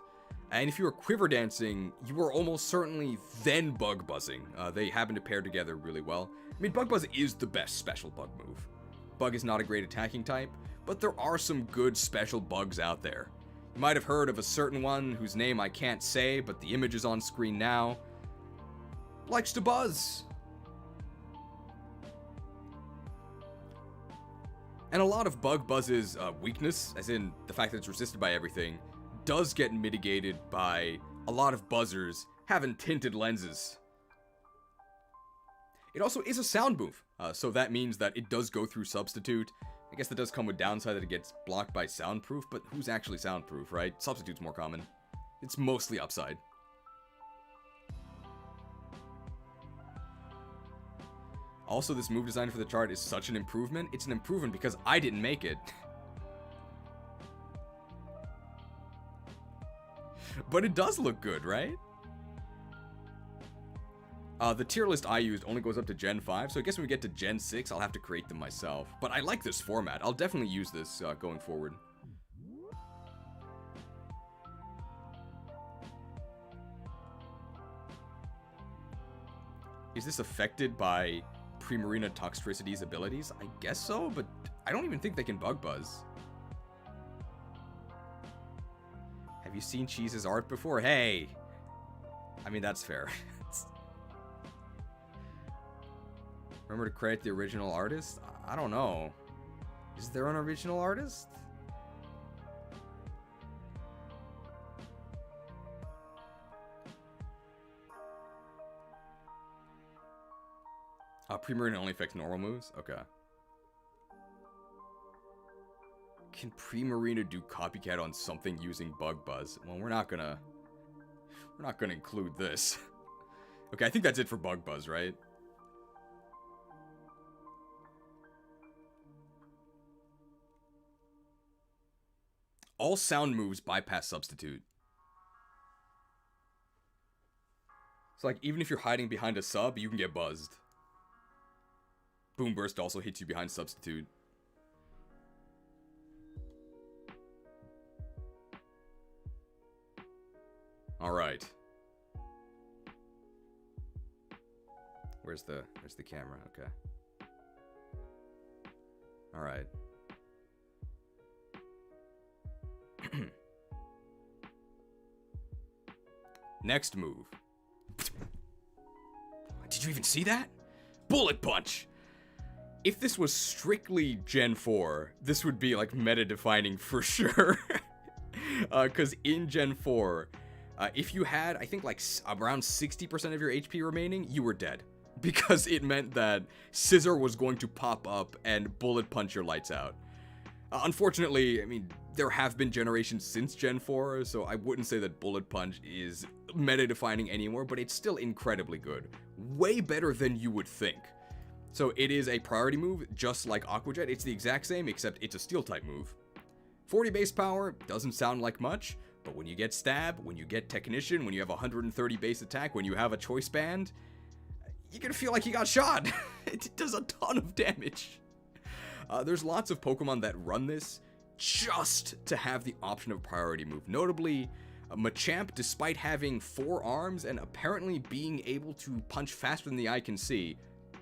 And if you were Quiver Dancing, you were almost certainly then Bug Buzzing. They happen to pair together really well. I mean, Bug Buzz is the best special bug move. Bug is not a great attacking type, but there are some good special bugs out there. You might have heard of a certain one whose name I can't say, but the image is on screen now. Likes to buzz. And a lot of Bug Buzz's weakness, as in the fact that it's resisted by everything, does get mitigated by a lot of buzzers having tinted lenses. It also is a sound move, so that means that it does go through Substitute. I guess that does come with downside that it gets blocked by Soundproof, but who's actually Soundproof, right? Substitute's more common. It's mostly upside. Also, this move design for the chart is such an improvement. It's an improvement because I didn't make it. But it does look good, right? The tier list I used only goes up to Gen 5, so I guess when we get to Gen 6, I'll have to create them myself. But I like this format. I'll definitely use this going forward. Is this affected by Primarina Toxtricity's abilities? I guess so, but I don't even think they can Bug Buzz. Have you seen Cheese's art before? Hey! I mean, that's fair. Remember to credit the original artist? I don't know. Is there an original artist? Primarina only affects normal moves? Okay. Can Primarina do copycat on something using Bug Buzz? Well, we're not gonna include this. Okay, I think that's it for Bug Buzz, right? All sound moves bypass Substitute. So, like, even if you're hiding behind a sub, you can get buzzed. Boom Burst also hits you behind Substitute. Alright. Where's the camera? Okay. Alright. Next move. Did you even see that? Bullet Punch! if this was strictly Gen 4, this would be like meta-defining for sure. Because in Gen 4, if you had, I think, like around 60% of your HP remaining, you were dead. Because it meant that Scissor was going to pop up and bullet punch your lights out. Unfortunately, I mean, there have been generations since Gen 4, so I wouldn't say that bullet punch is meta-defining anymore, but it's still incredibly good. Way better than you would think. So it is a priority move, just like Aqua Jet. It's the exact same, except it's a steel type move. 40 base power doesn't sound like much, but when you get stab, when you get technician, when you have 130 base attack, when you have a choice band, you're gonna feel like you got shot. It does a ton of damage. There's lots of Pokemon that run this just to have the option of priority move. Notably, Machamp, despite having 4 arms and apparently being able to punch faster than the eye can see,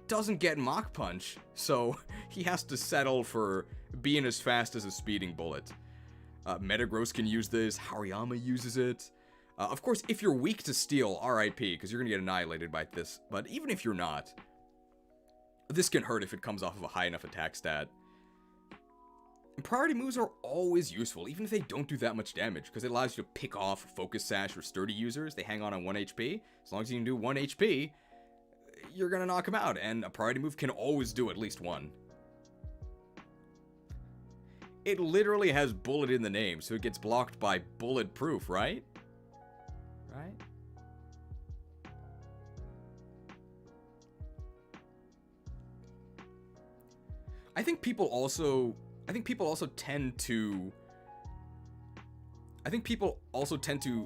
doesn't get Mach Punch, so he has to settle for being as fast as a speeding bullet. Metagross can use this, Hariyama uses it. Of course, if you're weak to steel, RIP, because you're going to get annihilated by this, but even if you're not, this can hurt if it comes off of a high enough attack stat. And priority moves are always useful, even if they don't do that much damage, because it allows you to pick off Focus Sash or Sturdy users. They hang on 1 HP. As long as you can do 1 HP, you're gonna knock him out, and a priority move can always do at least 1. It literally has bullet in the name, so it gets blocked by bulletproof, right? Right? I think people also tend to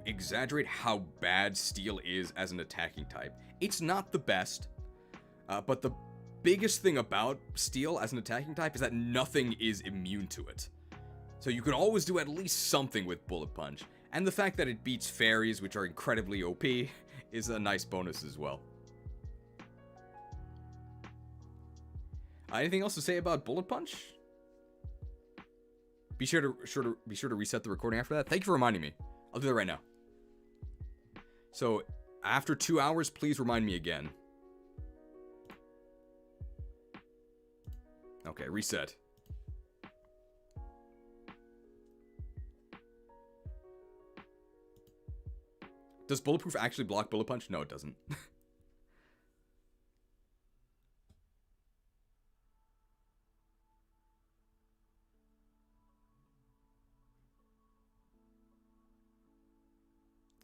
exaggerate how bad steel is as an attacking type. It's not the best, but the biggest thing about steel as an attacking type is that nothing is immune to it. So you can always do at least something with Bullet Punch. And the fact that it beats fairies, which are incredibly OP, is a nice bonus as well. Anything else to say about Bullet Punch? Be sure to reset the recording after that. Thank you for reminding me. I'll do that right now. So after 2 hours, please remind me again. Okay, reset. Does Bulletproof actually block Bullet Punch? No, it doesn't.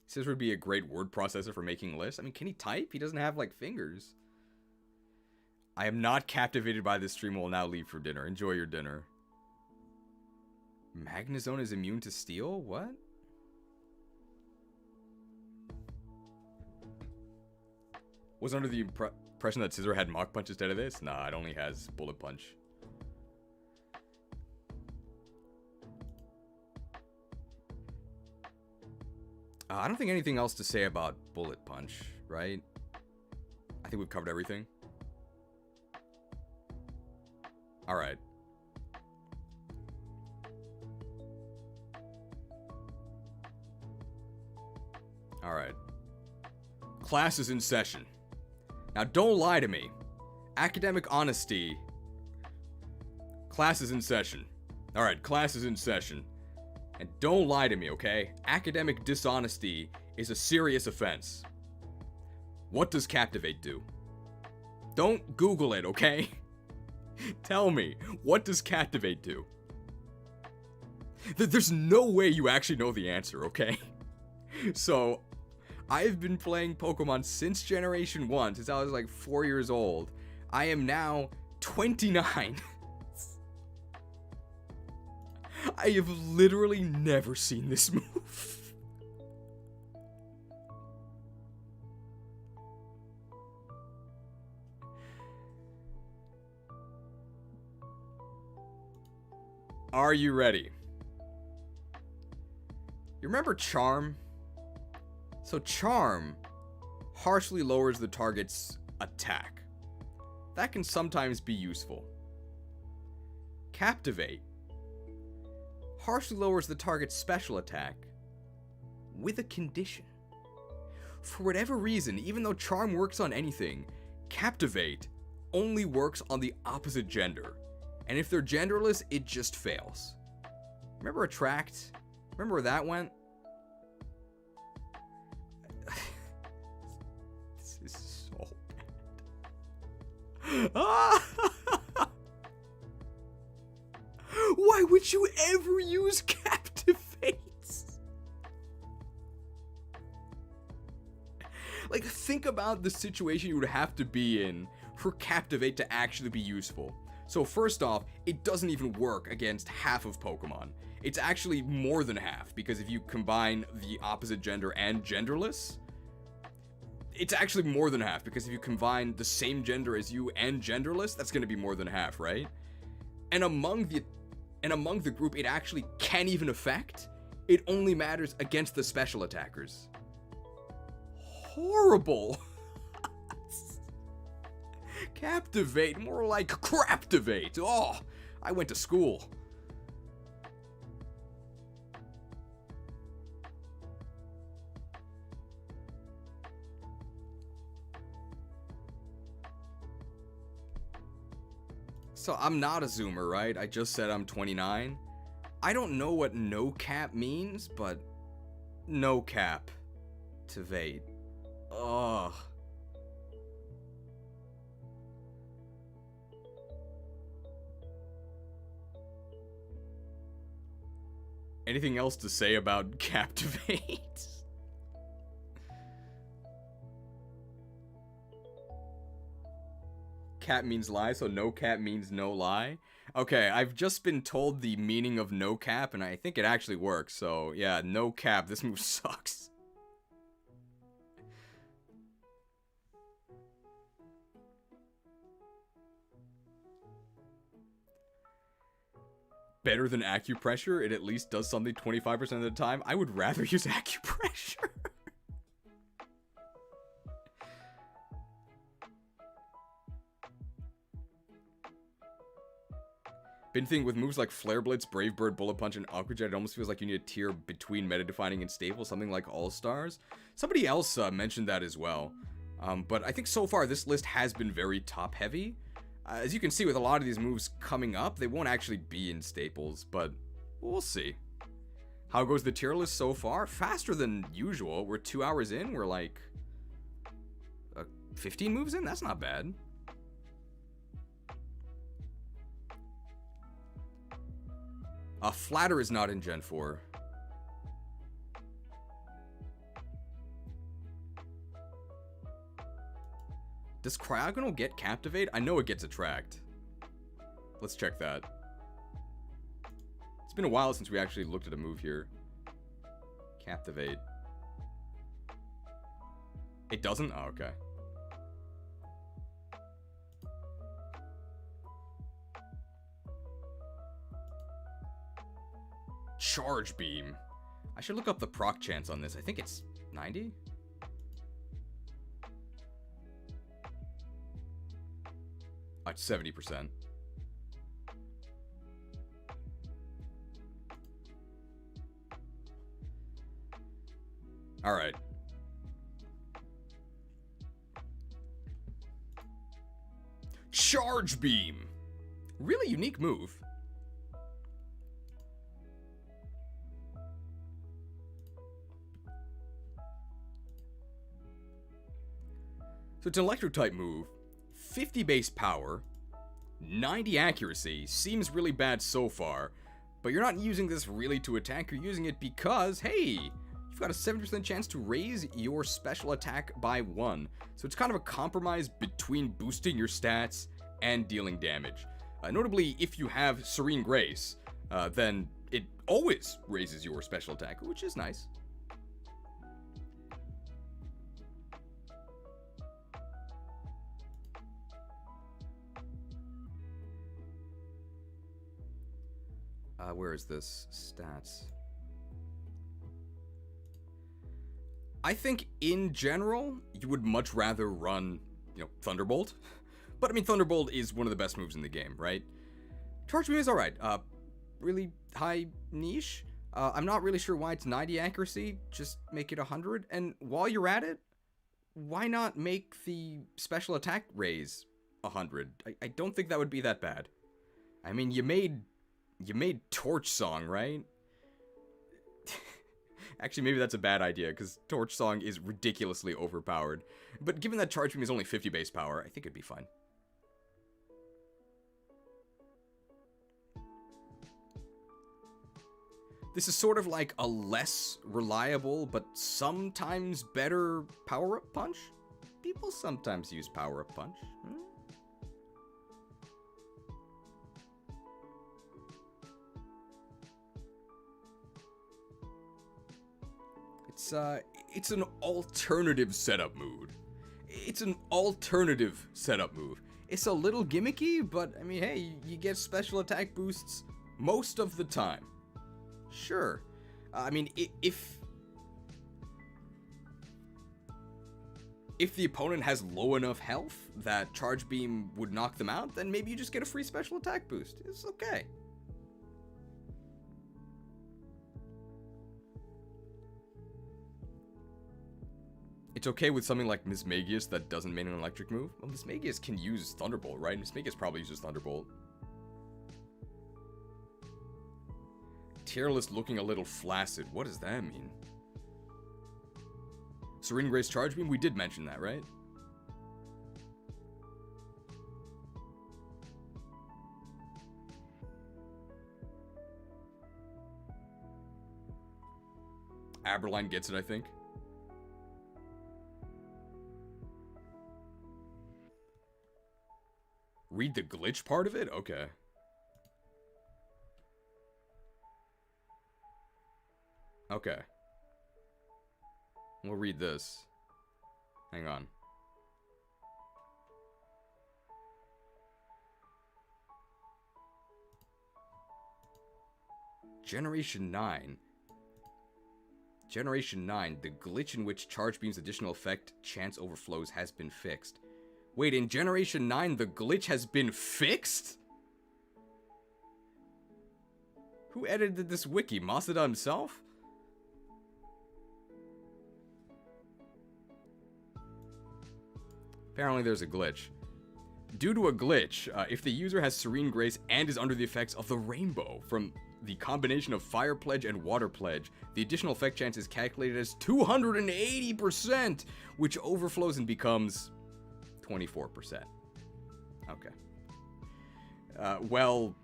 Scissor would be a great word processor for making lists. I mean, can he type? He doesn't have, like, fingers. I am not captivated by this stream and will now leave for dinner. Enjoy your dinner. Magnezone is immune to steel? What? Was under the impression that Scissor had Mach Punch instead of this? Nah, it only has Bullet Punch. I don't think anything else to say about Bullet Punch, right? I think we've covered everything. Alright. Alright. Class is in session. Now, don't lie to me. Academic honesty. Class is in session. Alright, class is in session. And don't lie to me, okay? Academic dishonesty is a serious offense. What does Captivate do? Don't Google it, okay? Tell me, what does Captivate do? There's no way you actually know the answer, okay? So, I've been playing Pokemon since Generation 1, since I was like 4 years old. I am now 29. I have literally never seen this move. Are you ready? You remember Charm? So Charm harshly lowers the target's attack. That can sometimes be useful. Captivate harshly lowers the target's special attack with a condition. For whatever reason, even though Charm works on anything, Captivate only works on the opposite gender. And if they're genderless, it just fails. Remember attract? Remember where that went? This is so bad. Why would you ever use captivate? Like, think about the situation you would have to be in for captivate to actually be useful. So first off, it doesn't even work against half of Pokemon. It's actually more than half, because if you combine the opposite gender and genderless, it's actually more than half, because if you combine the same gender as you and genderless, that's going to be more than half, right? And among the group it actually can't even affect. It only matters against the special attackers. Horrible. Captivate, more like craptivate. Oh, I went to school. So I'm not a Zoomer, right? I just said I'm 29. I don't know what no cap means, but no cap to Vate. Ugh. Anything else to say about captivate? Cap means lie, so no cap means no lie. Okay, I've just been told the meaning of no cap, and I think it actually works. So yeah, no cap, this move sucks. Better than acupressure, it at least does something 25% of the time. I would rather use acupressure. Been thinking with moves like Flare Blitz, Brave Bird, Bullet Punch, and Aqua Jet, it almost feels like you need a tier between meta defining and stable, something like All Stars. Somebody else mentioned that as well. But I think so far this list has been very top heavy. As you can see with a lot of these moves coming up, they won't actually be in staples, but we'll see. How goes the tier list so far? Faster than usual. We're 2 hours in. We're like 15 moves in? That's not bad. Flatter is not in Gen 4. Does Cryogonal get Captivate? I know it gets Attract. Let's check that. It's been a while since we actually looked at a move here. Captivate. It doesn't? Oh, okay. Charge Beam. I should look up the proc chance on this. I think it's 90? Oh, it's 70%. Alright. Charge Beam. Really unique move. So it's an electric type move, 50 base power, 90 accuracy, seems really bad so far, but you're not using this really to attack, you're using it because, hey, you've got a 70% chance to raise your special attack by 1. So it's kind of a compromise between boosting your stats and dealing damage. Notably, if you have Serene Grace, then it always raises your special attack, which is nice. Where is this? Stats. I think in general, you would much rather run, Thunderbolt. But I mean, Thunderbolt is one of the best moves in the game, right? Charge Beam is alright. Really high niche. I'm not really sure why it's 90 accuracy. Just make it 100. And while you're at it, why not make the special attack raise 100. I don't think that would be that bad. I mean, you made Torch Song, right? Actually, maybe that's a bad idea, because Torch Song is ridiculously overpowered. But given that Charge Beam is only 50 base power, I think it'd be fine. This is sort of like a less reliable, but sometimes better power-up punch? People sometimes use power-up punch. It's an alternative setup move. It's an alternative setup move. It's a little gimmicky, but I mean, hey, you get special attack boosts most of the time. Sure. I mean, if the opponent has low enough health that Charge Beam would knock them out, then maybe you just get a free special attack boost. It's okay. It's okay with something like Miss Magius that doesn't main an electric move. Well, Miss Magius can use Thunderbolt, right? Miss Magius probably uses Thunderbolt. Tier list looking a little flaccid. What does that mean? Serene Grace Charge Beam? We did mention that, right? Aberline gets it, I think. Read the glitch part of it? Okay. Okay. We'll read this. Hang on. Generation 9. Generation 9. The glitch in which Charge Beam's additional effect, Chance Overflows, has been fixed. Wait, in Generation 9, the glitch has been fixed? Who edited this wiki? Masada himself? Apparently there's a glitch. Due to a glitch, if the user has Serene Grace and is under the effects of the Rainbow from the combination of Fire Pledge and Water Pledge, the additional effect chance is calculated as 280%, which overflows and becomes 24%. Okay. Well,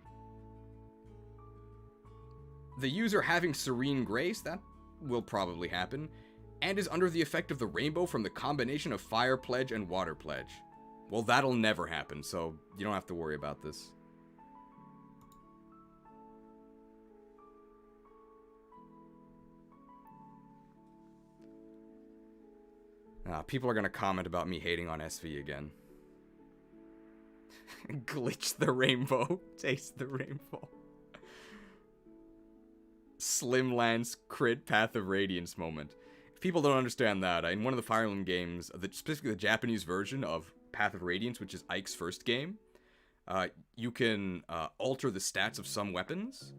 the user having Serene Grace, that will probably happen, and is under the effect of the Rainbow from the combination of Fire Pledge and Water Pledge. Well, that'll never happen, so you don't have to worry about this. People are gonna comment about me hating on SV again. Glitch the rainbow. Taste the rainbow. Slimlands crit Path of Radiance moment. If people don't understand that, in one of the Fire Emblem games, specifically the Japanese version of Path of Radiance, which is Ike's first game, you can alter the stats of some weapons.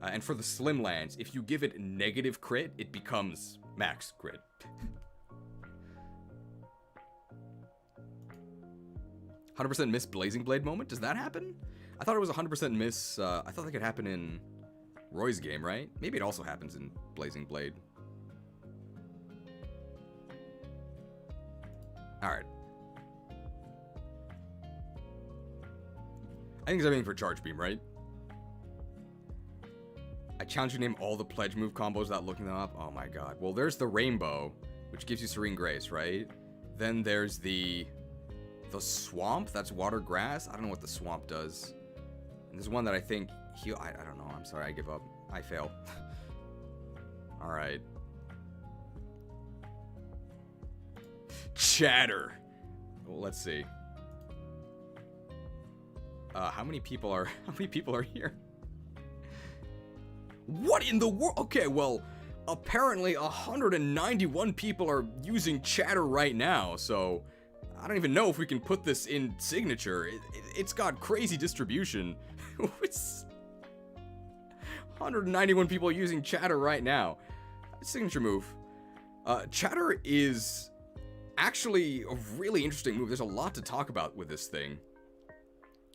And for the Slimlands, if you give it negative crit, it becomes max crit. 100% miss Blazing Blade moment? Does that happen? I thought it was 100% miss. I thought that could happen in Roy's game, right? Maybe it also happens in Blazing Blade. Alright. I think it's everything for Charge Beam, right? I challenge you to name all the pledge move combos without looking them up. Oh my god. Well, there's the Rainbow, which gives you Serene Grace, right? Then there's the Swamp, that's Water Grass. I don't know what the Swamp does. And there's one that I think heal. I don't know. I'm sorry. I give up. I fail. Alright. Chatter. Well, let's see. How many people are here? What in the world? Okay, well, apparently 191 people are using Chatter right now, so I don't even know if we can put this in signature. It's got crazy distribution. It's 191 people using Chatter right now. Signature move. Chatter is actually a really interesting move. There's a lot to talk about with this thing.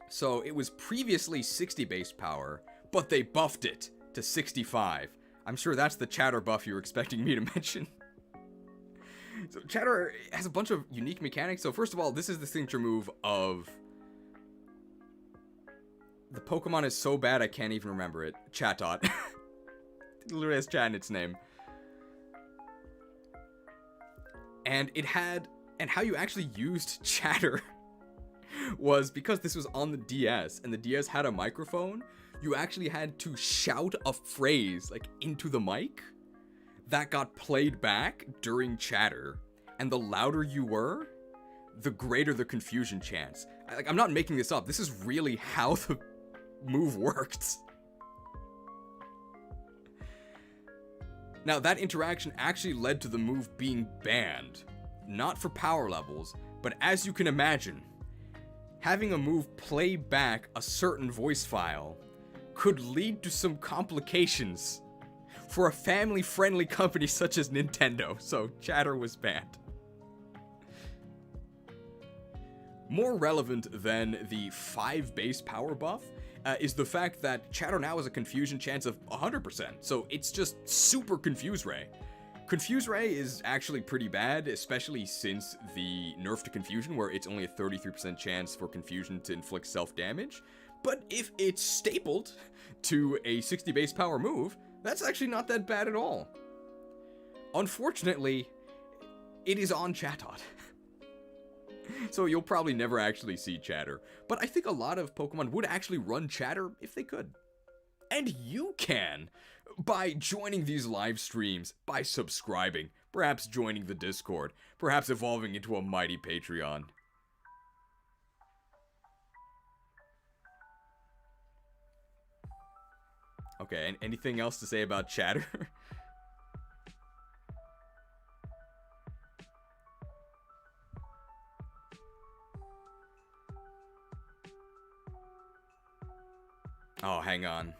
So it was previously 60 base power, but they buffed it to 65. I'm sure that's the chatter buff you were expecting me to mention. So chatter has a bunch of unique mechanics. So first of all, this is the signature move of... The Pokemon is so bad I can't even remember it. Chatot. It literally has chat in its name. And it had... And how you actually used chatter was because this was on the DS, and the DS had a microphone, you actually had to shout a phrase, like, into the mic that got played back during chatter. And the louder you were, the greater the confusion chance. I'm not making this up. This is really how the move worked. Now, that interaction actually led to the move being banned. Not for power levels, but as you can imagine, having a move play back a certain voice file could lead to some complications for a family-friendly company such as Nintendo, so chatter was banned. More relevant than the 5 base power buff is the fact that chatter now has a confusion chance of 100%, so it's just super Confuse Ray. Confuse Ray is actually pretty bad, especially since the nerf to confusion, where it's only a 33% chance for confusion to inflict self-damage. But if it's stapled to a 60 base power move, that's actually not that bad at all. Unfortunately, it is on Chatot. So you'll probably never actually see chatter. But I think a lot of Pokemon would actually run chatter if they could. And you can! By joining these live streams, by subscribing, perhaps joining the Discord, perhaps evolving into a mighty Patreon. Okay, and anything else to say about chatter? Oh, hang on.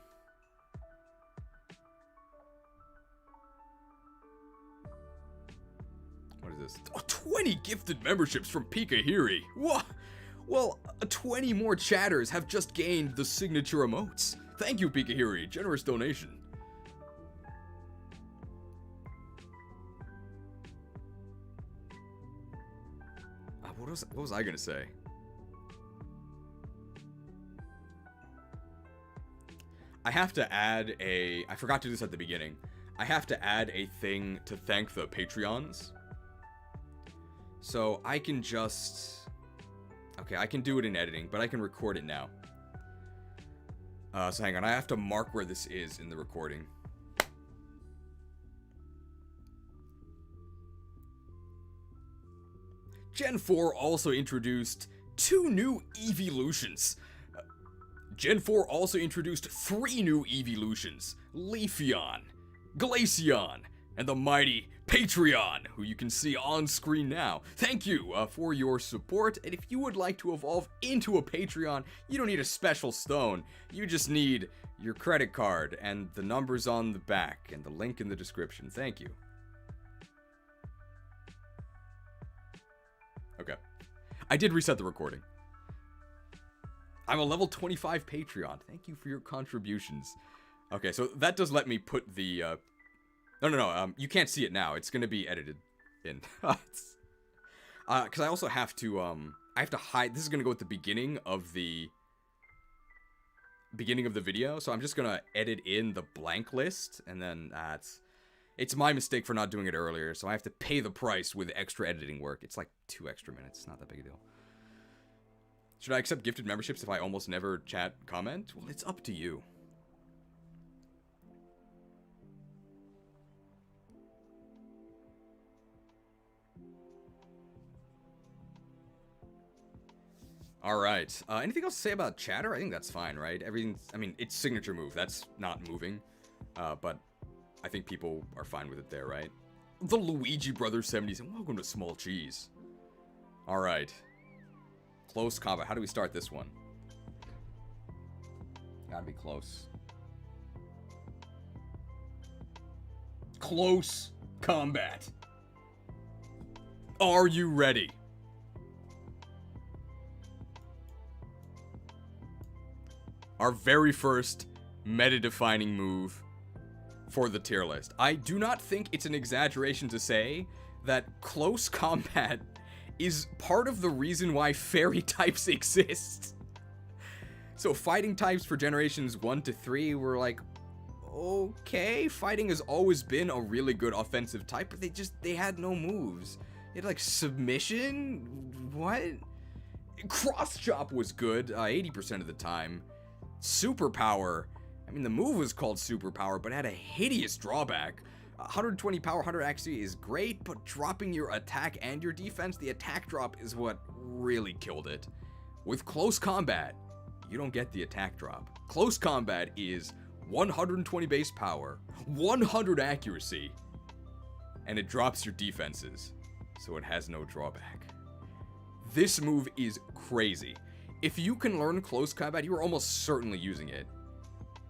What is this? Oh, 20 gifted memberships from Pikahiri. What? Well, 20 more chatters have just gained the signature emotes. Thank you, Pikahiri. Generous donation. What was I gonna say? I have to add I forgot to do this at the beginning. I have to add a thing to thank the Patreons. So I can just... Okay, I can do it in editing, but I can record it now. So hang on, I have to mark where this is in the recording. Gen 4 also introduced 2 new evolutions. Gen 4 also introduced 3 new evolutions: Leafeon, Glaceon, and the mighty Patreon, who you can see on screen now. Thank you for your support, and if you would like to evolve into a Patreon, you don't need a special stone. You just need your credit card and the numbers on the back and the link in the description. Thank you. Okay. I did reset the recording. I'm a level 25 Patreon. Thank you for your contributions. Okay, so that does let me put the... No, you can't see it now. It's gonna be edited in. Because I also have to, I have to hide... This is gonna go at the beginning of the video, so I'm just gonna edit in the blank list, and then it's my mistake for not doing it earlier, so I have to pay the price with extra editing work. It's like 2 extra minutes, not that big a deal. Should I accept gifted memberships if I almost never chat comment? Well, it's up to you. Alright, anything else to say about chatter? I think that's fine, right? Everything's, I mean, it's signature move, that's not moving. But I think people are fine with it there, right? The Luigi Brothers 70s, and welcome to Small Cheese. Alright. Close combat. How do we start this one? Gotta be close. Close combat. Are you ready? Our very first meta-defining move for the tier list. I do not think it's an exaggeration to say that close combat is part of the reason why fairy types exist. So fighting types for generations 1 to 3 were like, okay, fighting has always been a really good offensive type, but they had no moves. They had like submission? What? Cross chop was good 80% of the time. Superpower, I mean, the move was called superpower, but had a hideous drawback. 120 power, 100 accuracy is great, but dropping your attack and your defense, the attack drop is what really killed it. With close combat, you don't get the attack drop. Close combat is 120 base power, 100 accuracy, and it drops your defenses, so it has no drawback. This move is crazy. If you can learn close combat, you are almost certainly using it.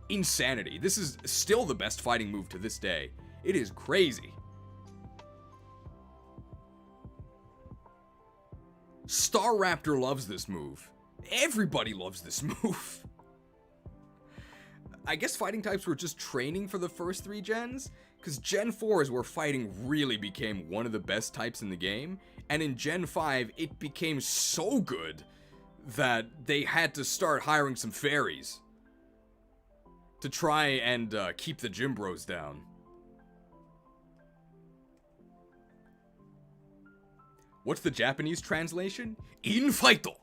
Insanity. This is still the best fighting move to this day. It is crazy. Star Raptor loves this move. Everybody loves this move. I guess fighting types were just training for the first 3 gens, because Gen 4 is where fighting really became one of the best types in the game, and in Gen 5 it became so good that they had to start hiring some fairies to try and keep the gym bros down. What's the Japanese translation? Infighto!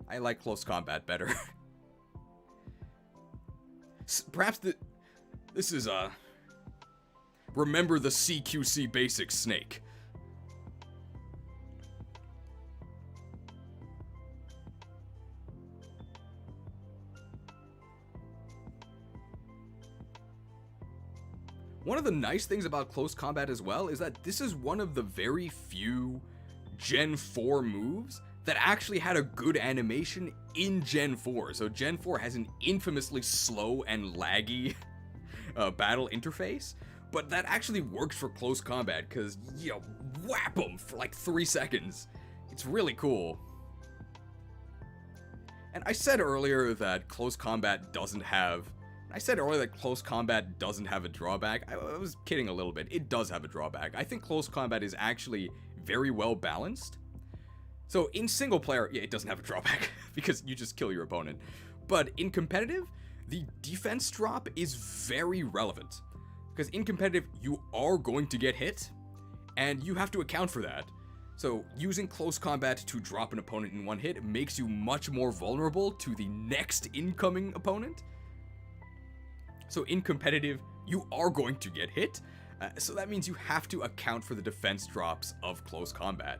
I like close combat better. Perhaps this is remember the CQC basic snake. One of the nice things about close combat as well is that this is one of the very few Gen 4 moves that actually had a good animation in Gen 4. So Gen 4 has an infamously slow and laggy battle interface, but that actually works for close combat because, you know, whap them for like 3 seconds. It's really cool. And I said earlier that close combat doesn't have a drawback. I was kidding a little bit. It does have a drawback. I think close combat is actually very well balanced. So in single player, yeah, it doesn't have a drawback because you just kill your opponent. But in competitive, the defense drop is very relevant. Because in competitive, you are going to get hit, and you have to account for that. So using close combat to drop an opponent in one hit makes you much more vulnerable to the next incoming opponent. So in competitive, you are going to get hit, so that means you have to account for the defense drops of close combat.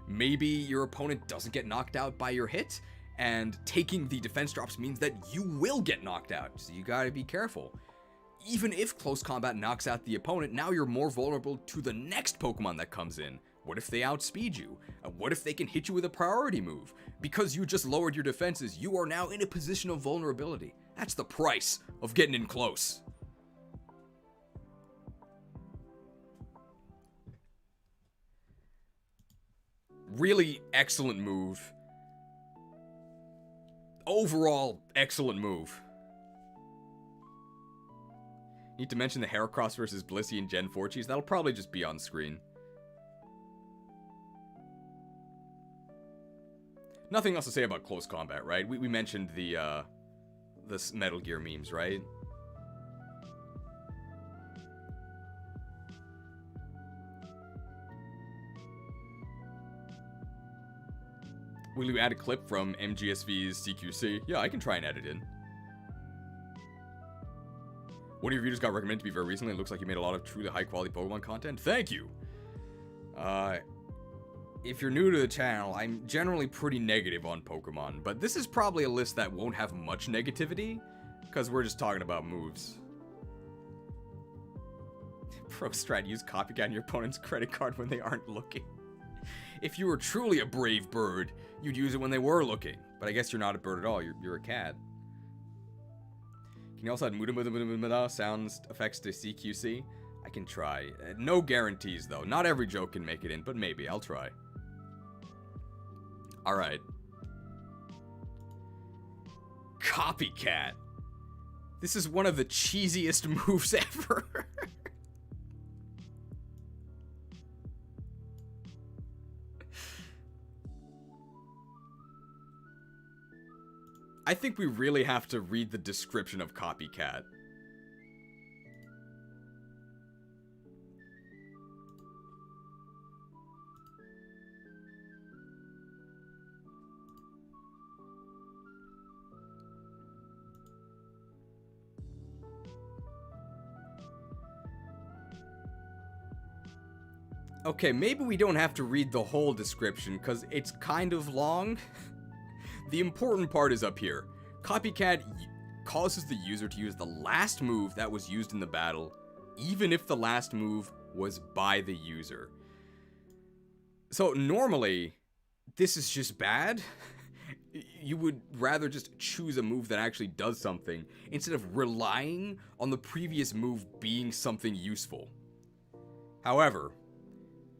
Maybe your opponent doesn't get knocked out by your hit, and taking the defense drops means that you will get knocked out, so you gotta be careful. Even if close combat knocks out the opponent, now you're more vulnerable to the next Pokemon that comes in. What if they outspeed you? What if they can hit you with a priority move? Because you just lowered your defenses, you are now in a position of vulnerability. That's the price of getting in close. Really excellent move. Overall, excellent move. Need to mention the Heracross versus Blissey in Gen 4 cheese. That'll probably just be on screen. Nothing else to say about close combat, right? We mentioned the Metal Gear memes, right? Will you add a clip from MGSV's CQC? Yeah, I can try and edit in. One of your videos got recommended to me very recently. It looks like you made a lot of truly high-quality Pokemon content. Thank you! If you're new to the channel, I'm generally pretty negative on Pokemon, but this is probably a list that won't have much negativity, because we're just talking about moves. Pro strat, use copycat on your opponent's credit card when they aren't looking. If you were truly a brave bird, you'd use it when they were looking. But I guess you're not a bird at all, you're a cat. Can you also add muda sounds effects to CQC? I can try. No guarantees though. Not every joke can make it in, but maybe. I'll try. Alright. Copycat. This is one of the cheesiest moves ever. I think we really have to read the description of Copycat. Okay, maybe we don't have to read the whole description, because it's kind of long. The important part is up here. Copycat causes the user to use the last move that was used in the battle, even if the last move was by the user. So normally, this is just bad. You would rather just choose a move that actually does something, instead of relying on the previous move being something useful. However,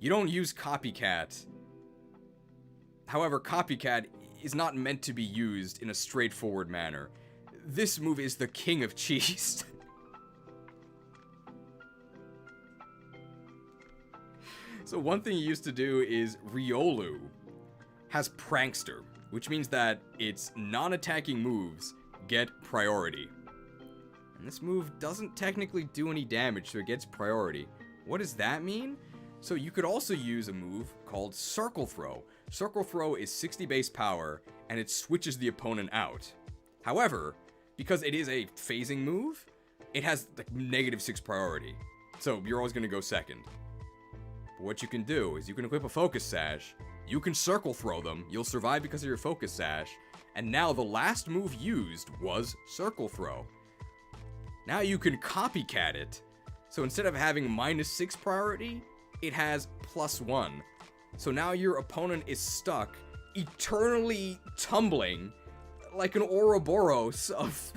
you don't use Copycat. However, Copycat is not meant to be used in a straightforward manner. This move is the king of cheese. So one thing you used to do is Riolu has Prankster, which means that its non-attacking moves get priority. And this move doesn't technically do any damage, so it gets priority. What does that mean? So you could also use a move called Circle Throw. Circle Throw is 60 base power, and it switches the opponent out. However, because it is a phasing move, it has like -6 priority. So you're always going to go second. But what you can do is you can equip a Focus Sash, you can Circle Throw them, you'll survive because of your Focus Sash, and now the last move used was Circle Throw. Now you can Copycat it, so instead of having -6 priority, it has +1. So now your opponent is stuck, eternally tumbling like an Ouroboros of...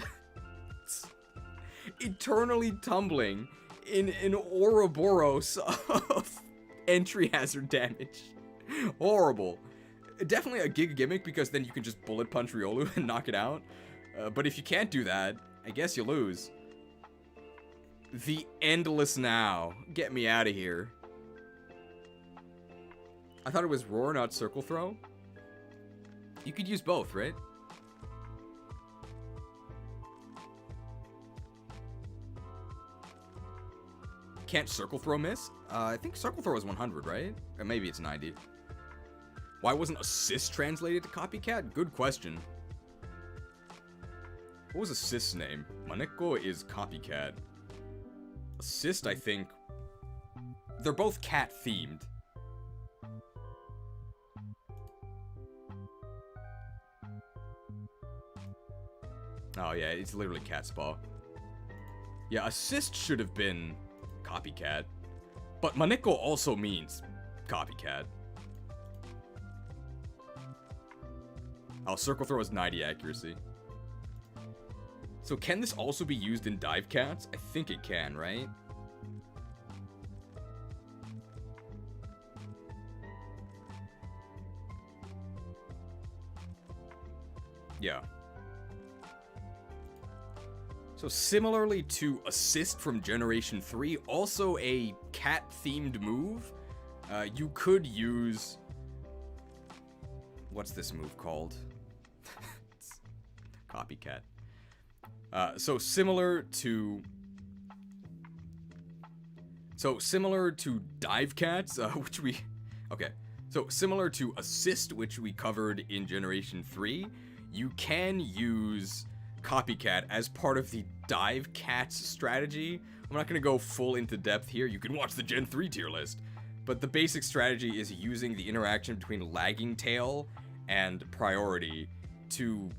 eternally tumbling in an Ouroboros of entry hazard damage. Horrible. Definitely a Giga gimmick, because then you can just bullet punch Riolu and knock it out. But if you can't do that, I guess you lose. The Endless Now. Get me out of here. I thought it was Roar, not Circle Throw. You could use both, right? Can't Circle Throw miss? I think Circle Throw is 100, right? Or maybe it's 90. Why wasn't Assist translated to Copycat? Good question. What was Assist's name? Maneko is Copycat. Assist, I think... They're both cat themed. Oh yeah, it's literally Catspaw. Yeah, Assist should have been Copycat. But Maneko also means Copycat. Oh, Circle Throw is 90 accuracy. So can this also be used in Dive Cats? I think it can, right? Yeah. So similarly to Assist from Generation 3, also a cat-themed move, you could use... What's this move called? Copycat. So similar to Dive Cats, which we... Okay. So similar to Assist, which we covered in Generation 3, you can use Copycat as part of the Dive Cats strategy. I'm not going to go full into depth here. You can watch the Gen 3 tier list. But the basic strategy is using the interaction between Lagging Tail and Priority to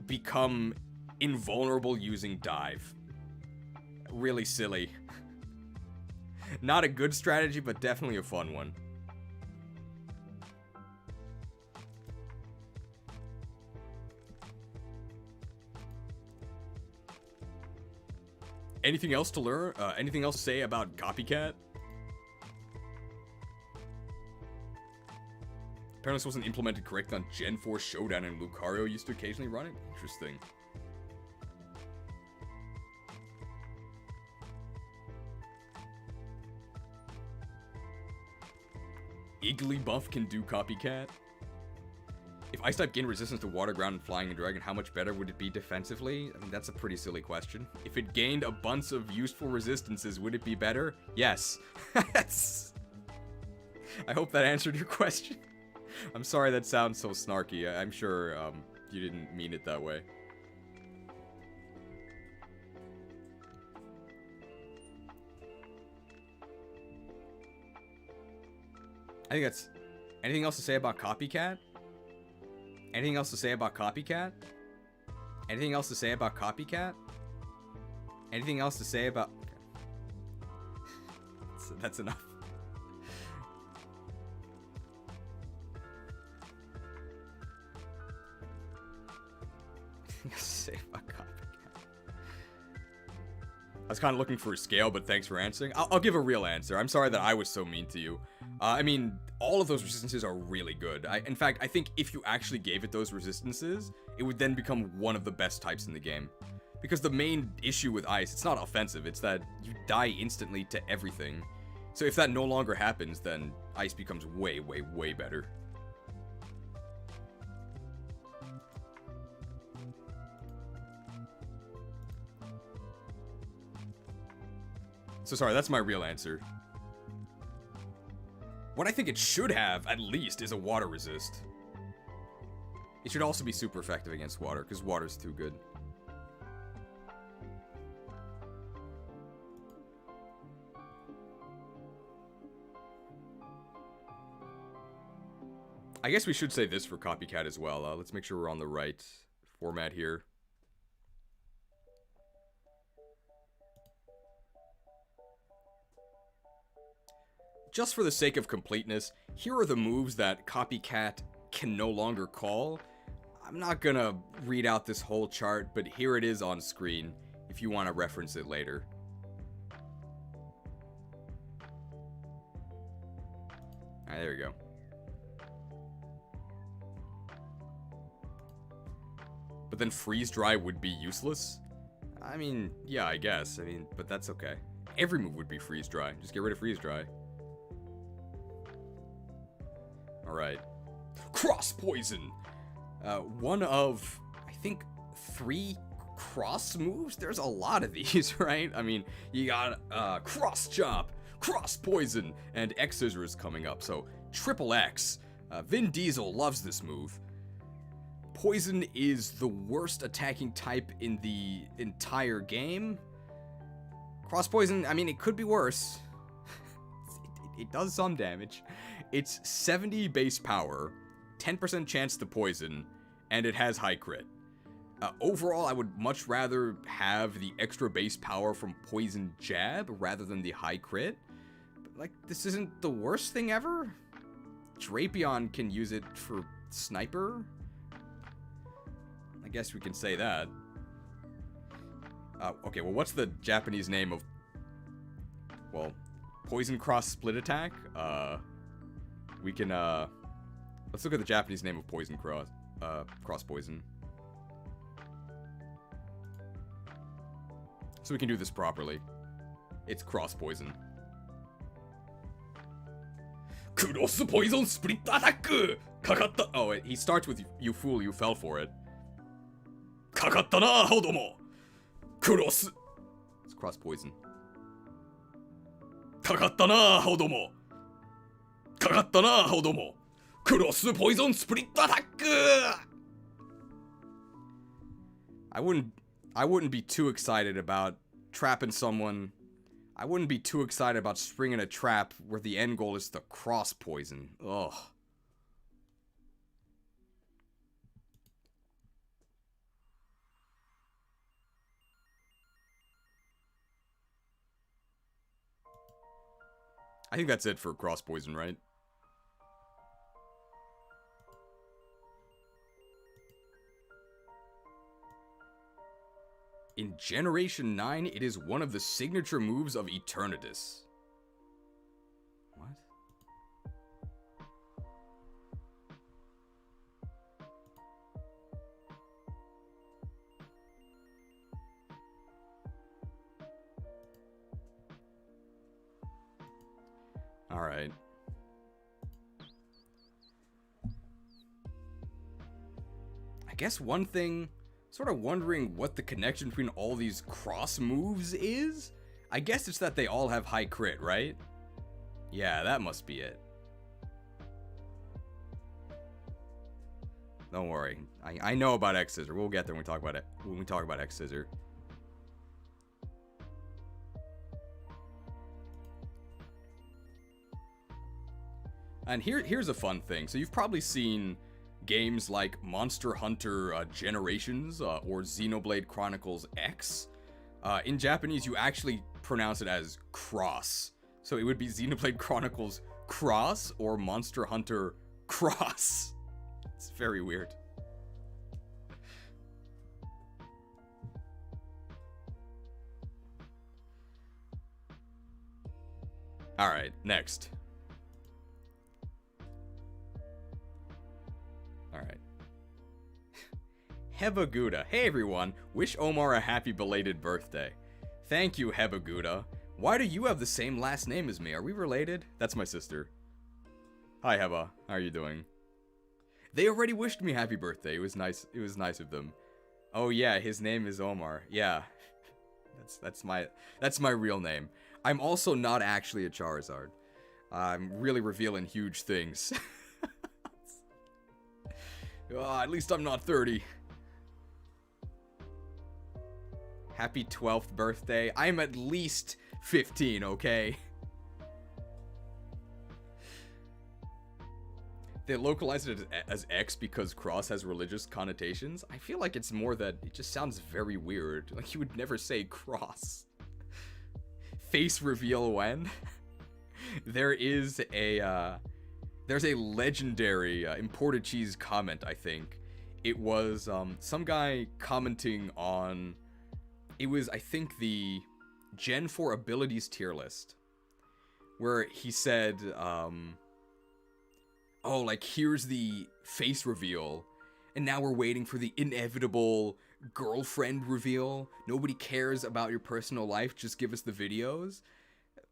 become invulnerable using Dive. Really silly. Not a good strategy, but definitely a fun one. Anything else to learn? Anything else to say about Copycat? Apparently this wasn't implemented correctly on Gen 4 Showdown, and Lucario used to occasionally run it. Interesting. Iggly buff can do copycat? If ice type gained resistance to water, ground, and flying and dragon, how much better would it be defensively? I mean, that's a pretty silly question. If it gained a bunch of useful resistances, would it be better? Yes. I hope that answered your question. I'm sorry that sounds so snarky. I'm sure you didn't mean it that way. I think that's... Anything else to say about Copycat? Anything else to say about Copycat? Anything else to say about Copycat? Anything else to say about... Okay. That's enough. Say about Copycat. I was kind of looking for a scale, but thanks for answering. I'll give a real answer. I'm sorry that I was so mean to you. I mean, all of those resistances are really good. In fact, I think if you actually gave it those resistances, it would then become one of the best types in the game. Because the main issue with ice, it's not offensive, it's that you die instantly to everything. So if that no longer happens, then ice becomes way, way, way better. So sorry, that's my real answer. What I think it should have, at least, is a water resist. It should also be super effective against water, because water's too good. I guess we should say this for Copycat as well. Let's make sure we're on the right format here. Just for the sake of completeness, here are the moves that Copycat can no longer call. I'm not gonna read out this whole chart, but here it is on screen if you want to reference it later. Alright, there you go. But then freeze dry would be useless? I mean, yeah, I guess. I mean, but that's okay. Every move would be freeze dry. Just get rid of freeze dry. Alright. Cross Poison! One of, I think, 3 cross moves? There's a lot of these, right? I mean, you got Cross Chop, Cross Poison, and X Scissors coming up. So, triple X. Vin Diesel loves this move. Poison is the worst attacking type in the entire game. Cross Poison, I mean, it could be worse. It does some damage. It's 70 base power, 10% chance to poison, and it has high crit. Overall, I would much rather have the extra base power from Poison Jab rather than the high crit. But, like, this isn't the worst thing ever. Drapion can use it for Sniper. I guess we can say that. Okay, well, what's the Japanese name of... Well, Poison Cross Split Attack? We can, let's look at the Japanese name of Poison Cross, Cross Poison. So we can do this properly. It's Cross Poison. Cross Poison Split Attack! Kakatta! Oh, he starts with you fool, you fell for it. Kakatta na, hodomo! Cross! It's Cross Poison. Kakatta na, hodomo! Kagatta na, hodomo! Cross Poison Split Attack! I wouldn't be too excited about trapping someone. I wouldn't be too excited about springing a trap where the end goal is to cross poison. Ugh. I think that's it for cross poison, right? In Generation 9, it is one of the signature moves of Eternatus. What? Alright. I guess one thing, sort of wondering what the connection between all these cross moves is? I guess it's that they all have high crit, right? Yeah, that must be it. Don't worry. I know about X-Scissor. We'll get there when we talk about it. When we talk about X-Scissor. And here's a fun thing. So you've probably seen games like Monster Hunter Generations or Xenoblade Chronicles X. In Japanese, you actually pronounce it as Cross. So it would be Xenoblade Chronicles Cross or Monster Hunter Cross. It's very weird. Alright, next. Alright. Hebaguda. Hey everyone, wish Omar a happy belated birthday. Thank you, Hebaguda. Why do you have the same last name as me? Are we related? That's my sister. Hi Heba, how are you doing? They already wished me happy birthday. It was nice of them. Oh yeah, his name is Omar. Yeah. That's my real name. I'm also not actually a Charizard. I'm really revealing huge things. At least I'm not 30. Happy 12th birthday. I'm at least 15, okay? They localized it as X because cross has religious connotations. I feel like it's more that it just sounds very weird. Like you would never say cross. Face reveal when? There's a legendary imported cheese comment, I think. It was some guy commenting on, it was I think the Gen 4 abilities tier list, where he said oh, like, here's the face reveal, and now we're waiting for the inevitable girlfriend reveal. Nobody cares about your personal life, just give us the videos.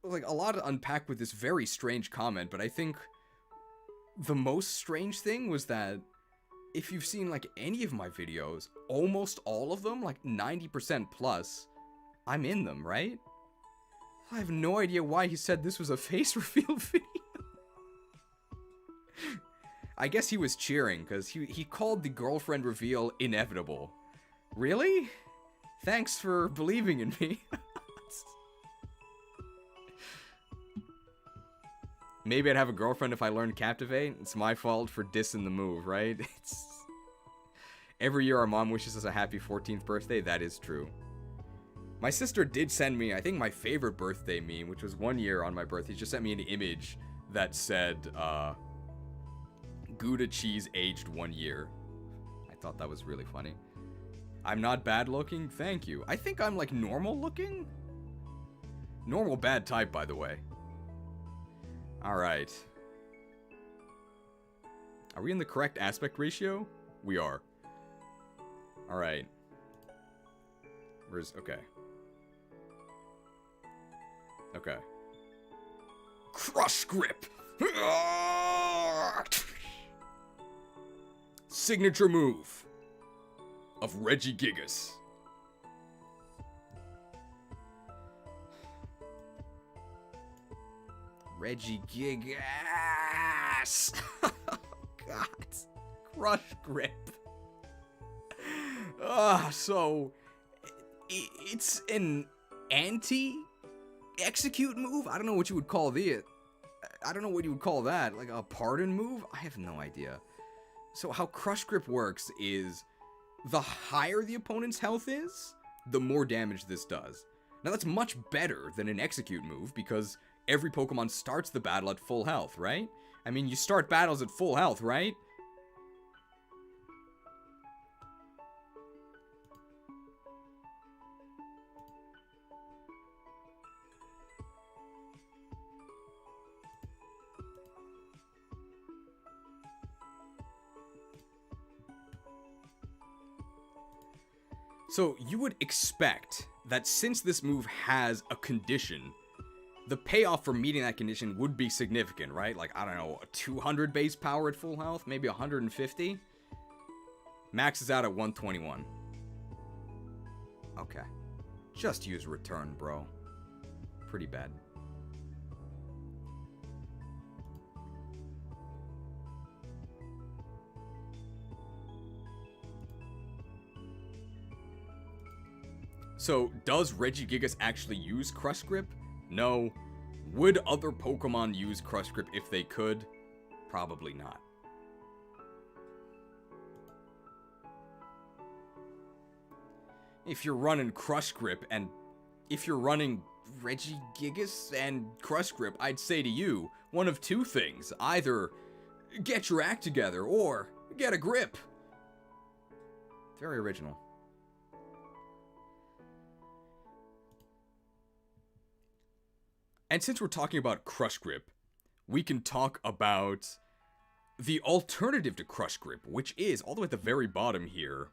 Like, a lot to unpack with this very strange comment, but I think the most strange thing was that if you've seen, like, any of my videos, almost all of them, like 90% plus, I'm in them, right? I have no idea why he said this was a face reveal video. I guess he was cheering, because he called the girlfriend reveal inevitable. Really? Thanks for believing in me. Maybe I'd have a girlfriend if I learned Captivate. It's my fault for dissing the move, right? Every year our mom wishes us a happy 14th birthday. That is true. My sister did send me, I think, my favorite birthday meme, which was one year on my birthday. She just sent me an image that said, Gouda cheese aged 1 year. I thought that was really funny. I'm not bad looking? Thank you. I think I'm, like, normal looking? Normal bad type, by the way. Alright. Are we in the correct aspect ratio? We are. Alright. Okay. Okay. Crush grip! Signature move of Regigigas. Regigigas! Oh, God. Crush grip. So it's an anti-execute move? I don't know what you would call I don't know what you would call that. Like a pardon move? I have no idea. So how Crush Grip works is the higher the opponent's health is, the more damage this does. Now that's much better than an execute move because every Pokemon starts the battle at full health, right? I mean, you start battles at full health, right? So you would expect that since this move has a condition, the payoff for meeting that condition would be significant, right? Like, I don't know, a 200 base power at full health? Maybe 150? Maxes out at 121. Okay. Just use return, bro. Pretty bad. So, does Regigigas actually use Crush Grip? No. Would other Pokemon use Crush Grip if they could? Probably not. If you're running Crush Grip and if you're running Regigigas and Crush Grip, I'd say to you, one of two things. Either get your act together or get a grip. Very original. And since we're talking about Crush Grip, we can talk about the alternative to Crush Grip, which is, all the way at the very bottom here,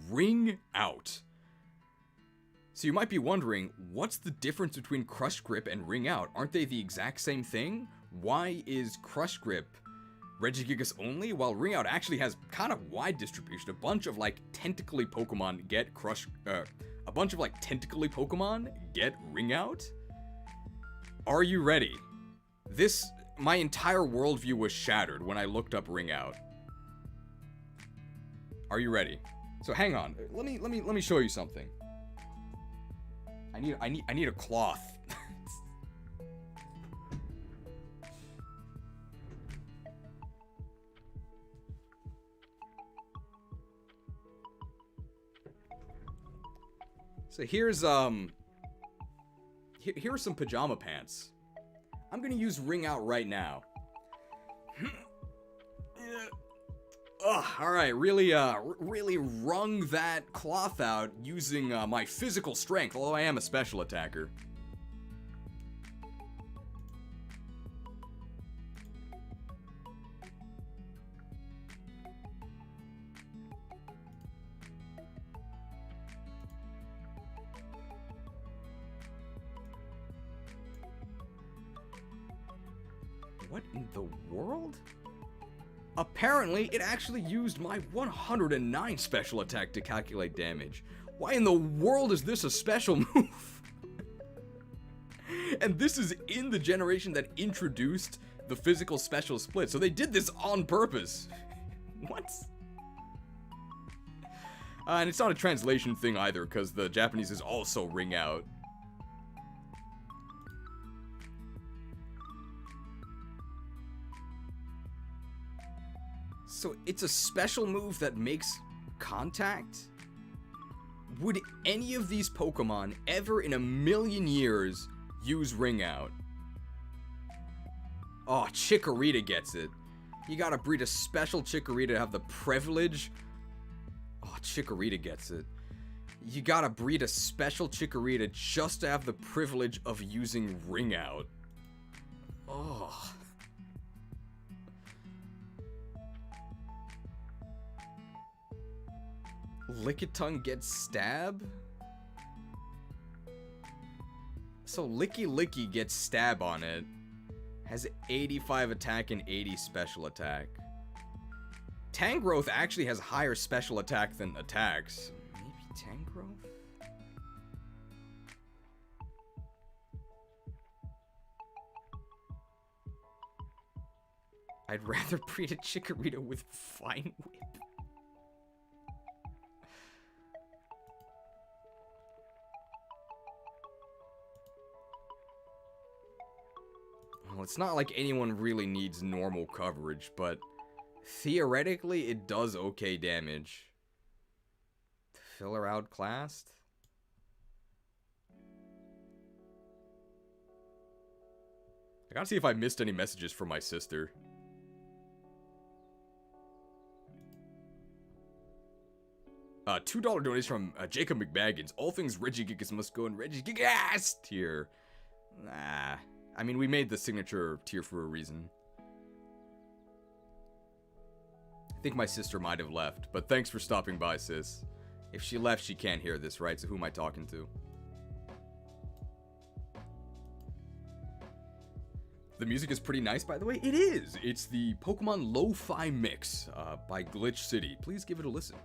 Ring Out. So you might be wondering, what's the difference between Crush Grip and Ring Out? Aren't they the exact same thing? Why is Crush Grip Regigigas only, while Ring Out actually has kind of wide distribution? A bunch of, like, tentacly Pokemon get a bunch of, like, tentacly Pokemon get Ring Out? Are you ready? My entire worldview was shattered when I looked up Ring Out. Are you ready? So hang on. Let me show you something. I need a cloth. So here's here are some pajama pants. I'm gonna use Ring Out right now. Alright, really wrung that cloth out using my physical strength, although I am a special attacker. What in the world? Apparently, it actually used my 109 special attack to calculate damage. Why in the world is this a special move? And this is in the generation that introduced the physical special split, so they did this on purpose. What? And it's not a translation thing either, because the Japanese is also Ring Out. So it's a special move that makes contact? Would any of these Pokemon ever in a million years use Ring Out? Oh, Chikorita gets it. You gotta breed a special Chikorita to have the privilege. Oh, Chikorita gets it. You gotta breed a special Chikorita just to have the privilege of using Ring Out. Oh. Lickitung gets Stab? So Licky Licky gets Stab on it. Has 85 attack and 80 special attack. Tangrowth actually has higher special attack than attacks. Maybe Tangrowth? I'd rather breed a Chikorita with Vine Whip. Well, it's not like anyone really needs normal coverage, but theoretically it does okay damage. Filler outclassed? I gotta see if I missed any messages from my sister. $2 donation from Jacob McBaggins. All things Regigigas must go in Regigigas tier. Nah. I mean, we made the signature tier for a reason. I think my sister might have left, but thanks for stopping by, sis. If she left, she can't hear this, right? So who am I talking to? The music is pretty nice, by the way. It is! It's the Pokemon Lo-Fi Mix by Glitch City. Please give it a listen.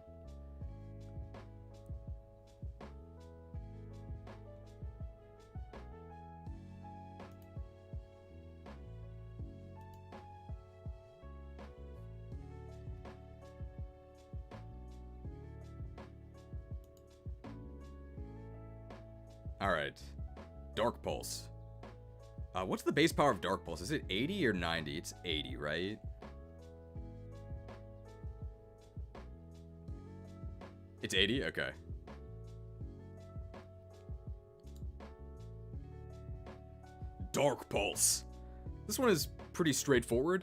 Alright. Dark Pulse. What's the base power of Dark Pulse? Is it 80 or 90? It's 80, right? It's 80? Okay. Dark Pulse. This one is pretty straightforward.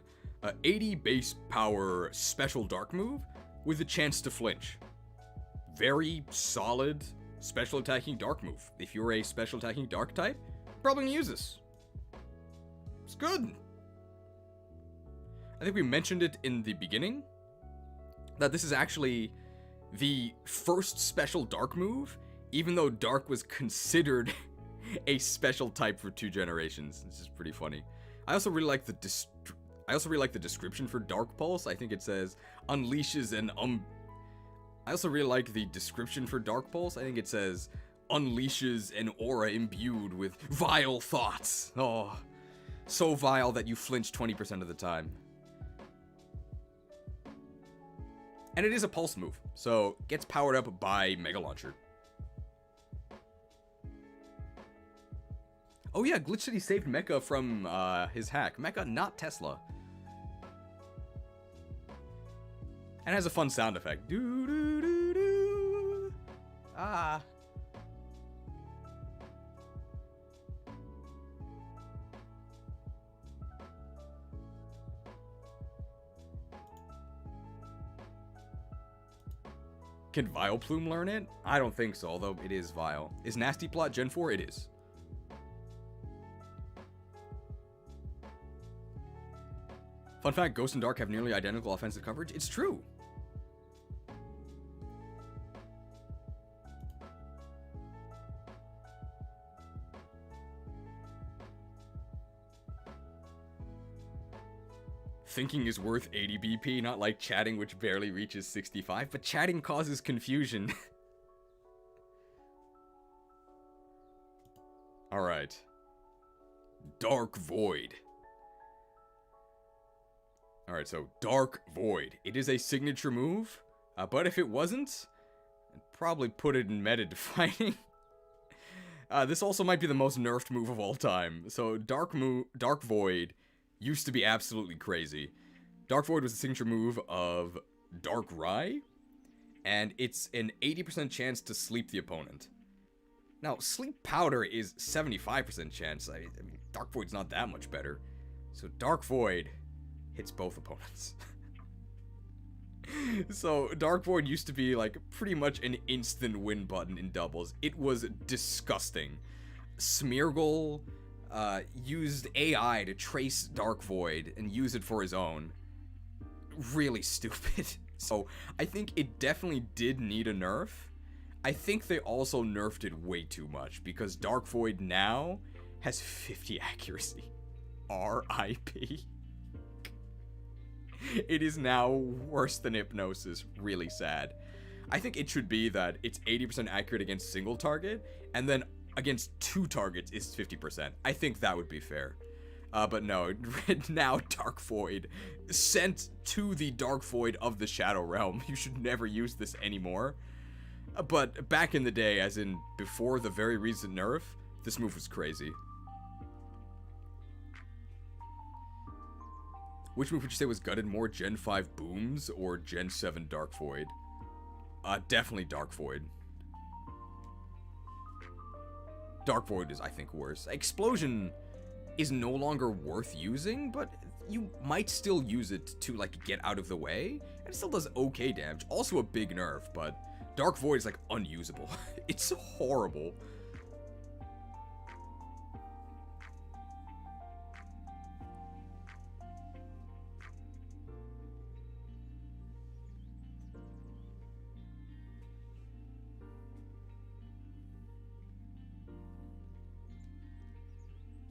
80 base power special dark move with a chance to flinch. Very solid special attacking dark move. If you're a special attacking dark type, probably gonna use this. It's good. I think we mentioned it in the beginning, that this is actually the first special dark move, even though dark was considered a special type for 2 generations. This is pretty funny. I also really like the description for Dark Pulse. I think it says unleashes an I also really like the description for Dark Pulse. I think it says unleashes an aura imbued with vile thoughts. Oh, so vile that you flinch 20% of the time. And it is a pulse move, so gets powered up by Mega Launcher. Oh yeah, Glitch City saved Mecha from his hack. Mecha, not Tesla. And it has a fun sound effect. Doo doo doo doo. Ah. Can Vileplume learn it? I don't think so, although it is Vile. Is Nasty Plot Gen 4? It is. Fun fact, Ghost and Dark have nearly identical offensive coverage. It's true. Thinking is worth 80 BP, not like chatting, which barely reaches 65, but chatting causes confusion. Alright. Dark Void. Alright, so Dark Void. It is a signature move, but if it wasn't, I'd probably put it in meta defining. This also might be the most nerfed move of all time. So Dark Void used to be absolutely crazy. Dark Void was the signature move of Dark Rye, and it's an 80% chance to sleep the opponent. Now, Sleep Powder is 75% chance. I mean, Dark Void's not that much better. So Dark Void hits both opponents. So Dark Void used to be like pretty much an instant win button in doubles. It was disgusting. Smeargle used AI to trace Dark Void and use it for his own. Really stupid. So I think it definitely did need a nerf. I think they also nerfed it way too much because Dark Void now has 50 accuracy. R.I.P. It is now worse than Hypnosis. Really sad. I think it should be that it's 80% accurate against single target, and then against 2 targets is 50%. I think that would be fair. But no, now Dark Void. Sent to the Dark Void of the Shadow Realm. You should never use this anymore. But back in the day, as in before the very recent nerf, this move was crazy. Which move would you say was gutted more, Gen 5 Booms or Gen 7 Dark Void? Definitely Dark Void. Dark Void is, I think, worse. Explosion is no longer worth using, but you might still use it to, like, get out of the way. And it still does okay damage. Also a big nerf, but Dark Void is, like, unusable. It's horrible.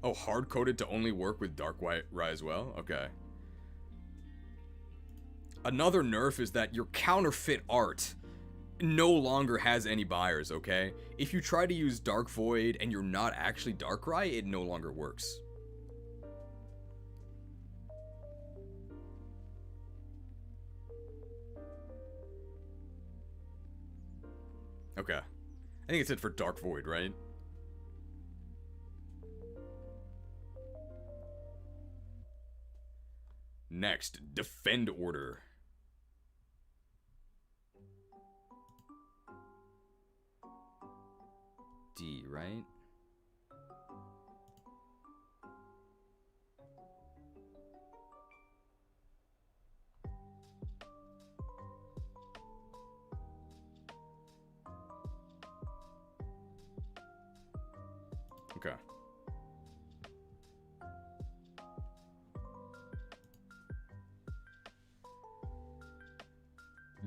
Oh, hard-coded to only work with Dark Rai as well? Okay. Another nerf is that your counterfeit art no longer has any buyers, okay? If you try to use Dark Void and you're not actually Darkrai, it no longer works. Okay. I think it's it for Dark Void, right? Next, Defend Order. D, right? Okay.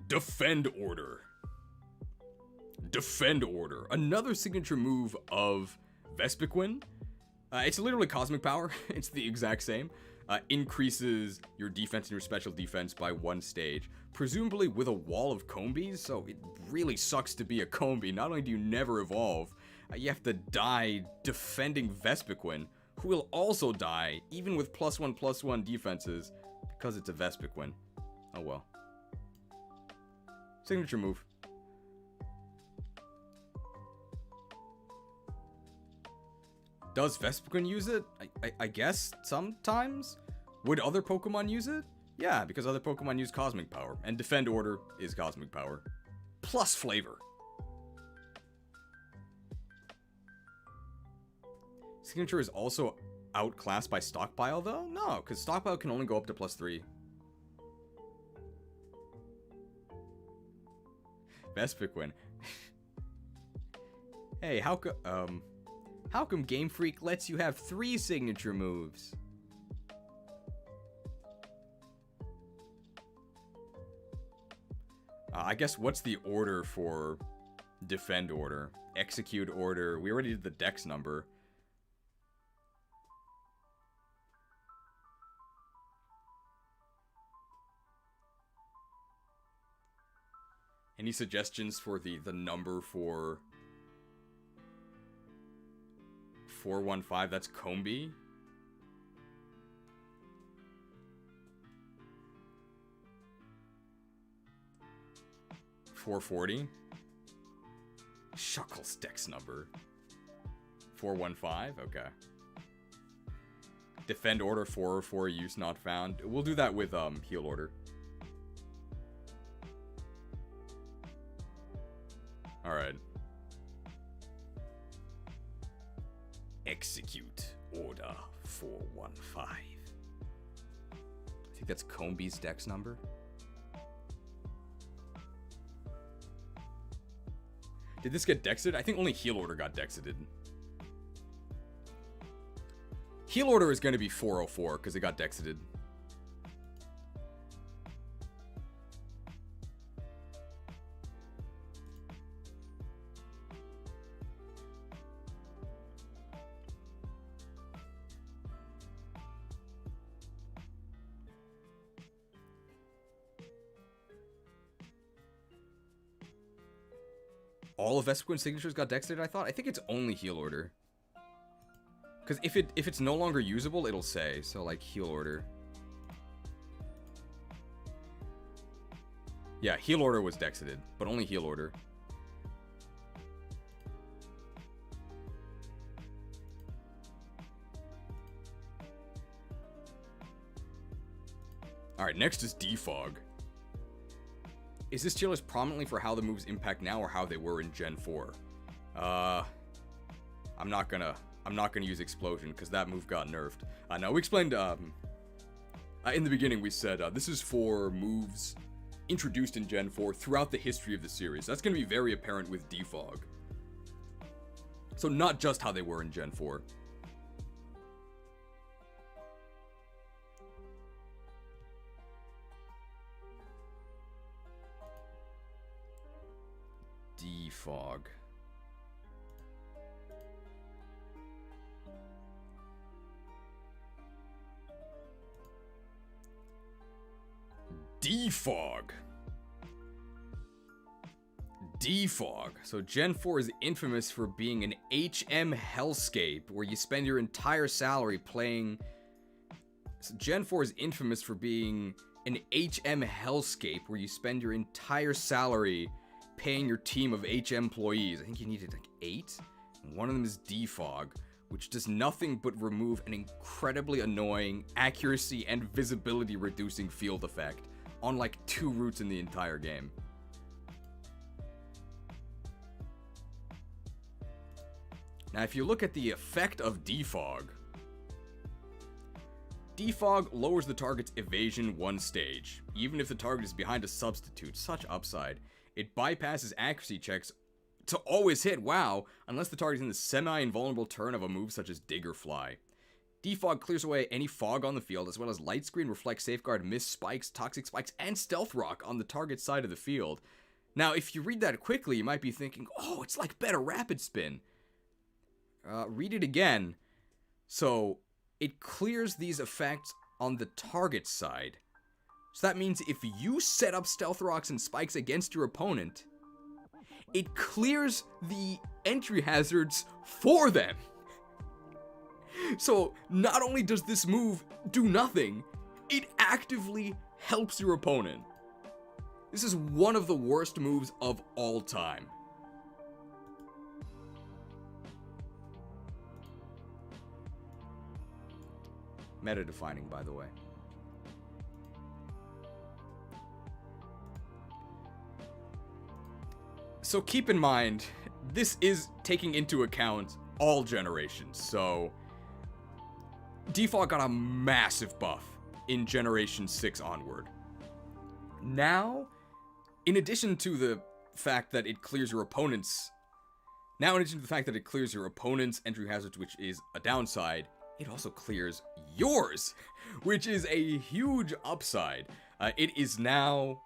Defend Order. Defend Order. Another signature move of Vespiquen. It's literally Cosmic Power. It's the exact same. Increases your defense and your special defense by 1 stage. Presumably with a wall of Combies, so it really sucks to be a Combi. Not only do you never evolve, you have to die defending Vespiquen, who will also die, even with +1/+1 defenses, because it's a Vespiquen. Oh well. Signature move. Does Vespiquen use it? I guess sometimes? Would other Pokemon use it? Yeah, because other Pokemon use Cosmic Power, and Defend Order is Cosmic Power. Plus flavor. Signature is also outclassed by Stockpile, though? No, because Stockpile can only go up to +3. Vespiquen. Hey, how come Game Freak lets you have 3 signature moves? I guess what's the order for Defend Order? Execute Order. We already did the Dex number. Any suggestions for the number for 415? That's Combi. $440. Shuckle's Dex number. 415. Okay. Defend Order 404. Use not found. We'll do that with Heal Order. Alright. Execute Order 415. I think that's Combi's Dex number. Did this get Dexed? I think only Heal Order got Dexed. Heal Order is going to be 404 because it got Dexed. All of Vespiquen's signatures got Dexed, I thought? I think it's only Heal Order. Because if it's no longer usable, it'll say. So, like, Heal Order. Yeah, Heal Order was Dexed, but only Heal Order. Alright, next is Defog. Is this tier list prominently for how the moves impact now or how they were in Gen 4? I'm not gonna use Explosion because that move got nerfed. Now we explained in the beginning we said this is for moves introduced in Gen 4 throughout the history of the series. That's gonna be very apparent with Defog. So not just how they were in Gen 4. Defog. Defog. Defog. So Gen 4 is infamous for being an HM hellscape where you spend your entire salary playing. So Gen 4 is infamous for being an HM hellscape where you spend your entire salary paying your team of HM employees. I think you needed like 8. And one of them is Defog, which does nothing but remove an incredibly annoying accuracy and visibility reducing field effect on like 2 routes in the entire game. Now, if you look at the effect of Defog, Defog lowers the target's evasion 1 stage, even if the target is behind a substitute. Such upside. It bypasses accuracy checks to always hit WoW, unless the target is in the semi-invulnerable turn of a move such as Dig or Fly. Defog clears away any fog on the field, as well as light screen, reflect, safeguard, mist, spikes, toxic spikes, and stealth rock on the target side of the field. Now, if you read that quickly, you might be thinking, oh, it's like better rapid spin. Read it again. So, it clears these effects on the target side. So that means if you set up stealth rocks and spikes against your opponent, it clears the entry hazards for them. So, not only does this move do nothing, it actively helps your opponent. This is one of the worst moves of all time. Meta defining, by the way. So keep in mind, this is taking into account all generations. So Defog got a massive buff in Generation 6 onward. Now, in addition to the fact that it clears your opponent's entry hazards, which is a downside, it also clears yours, which is a huge upside. It is now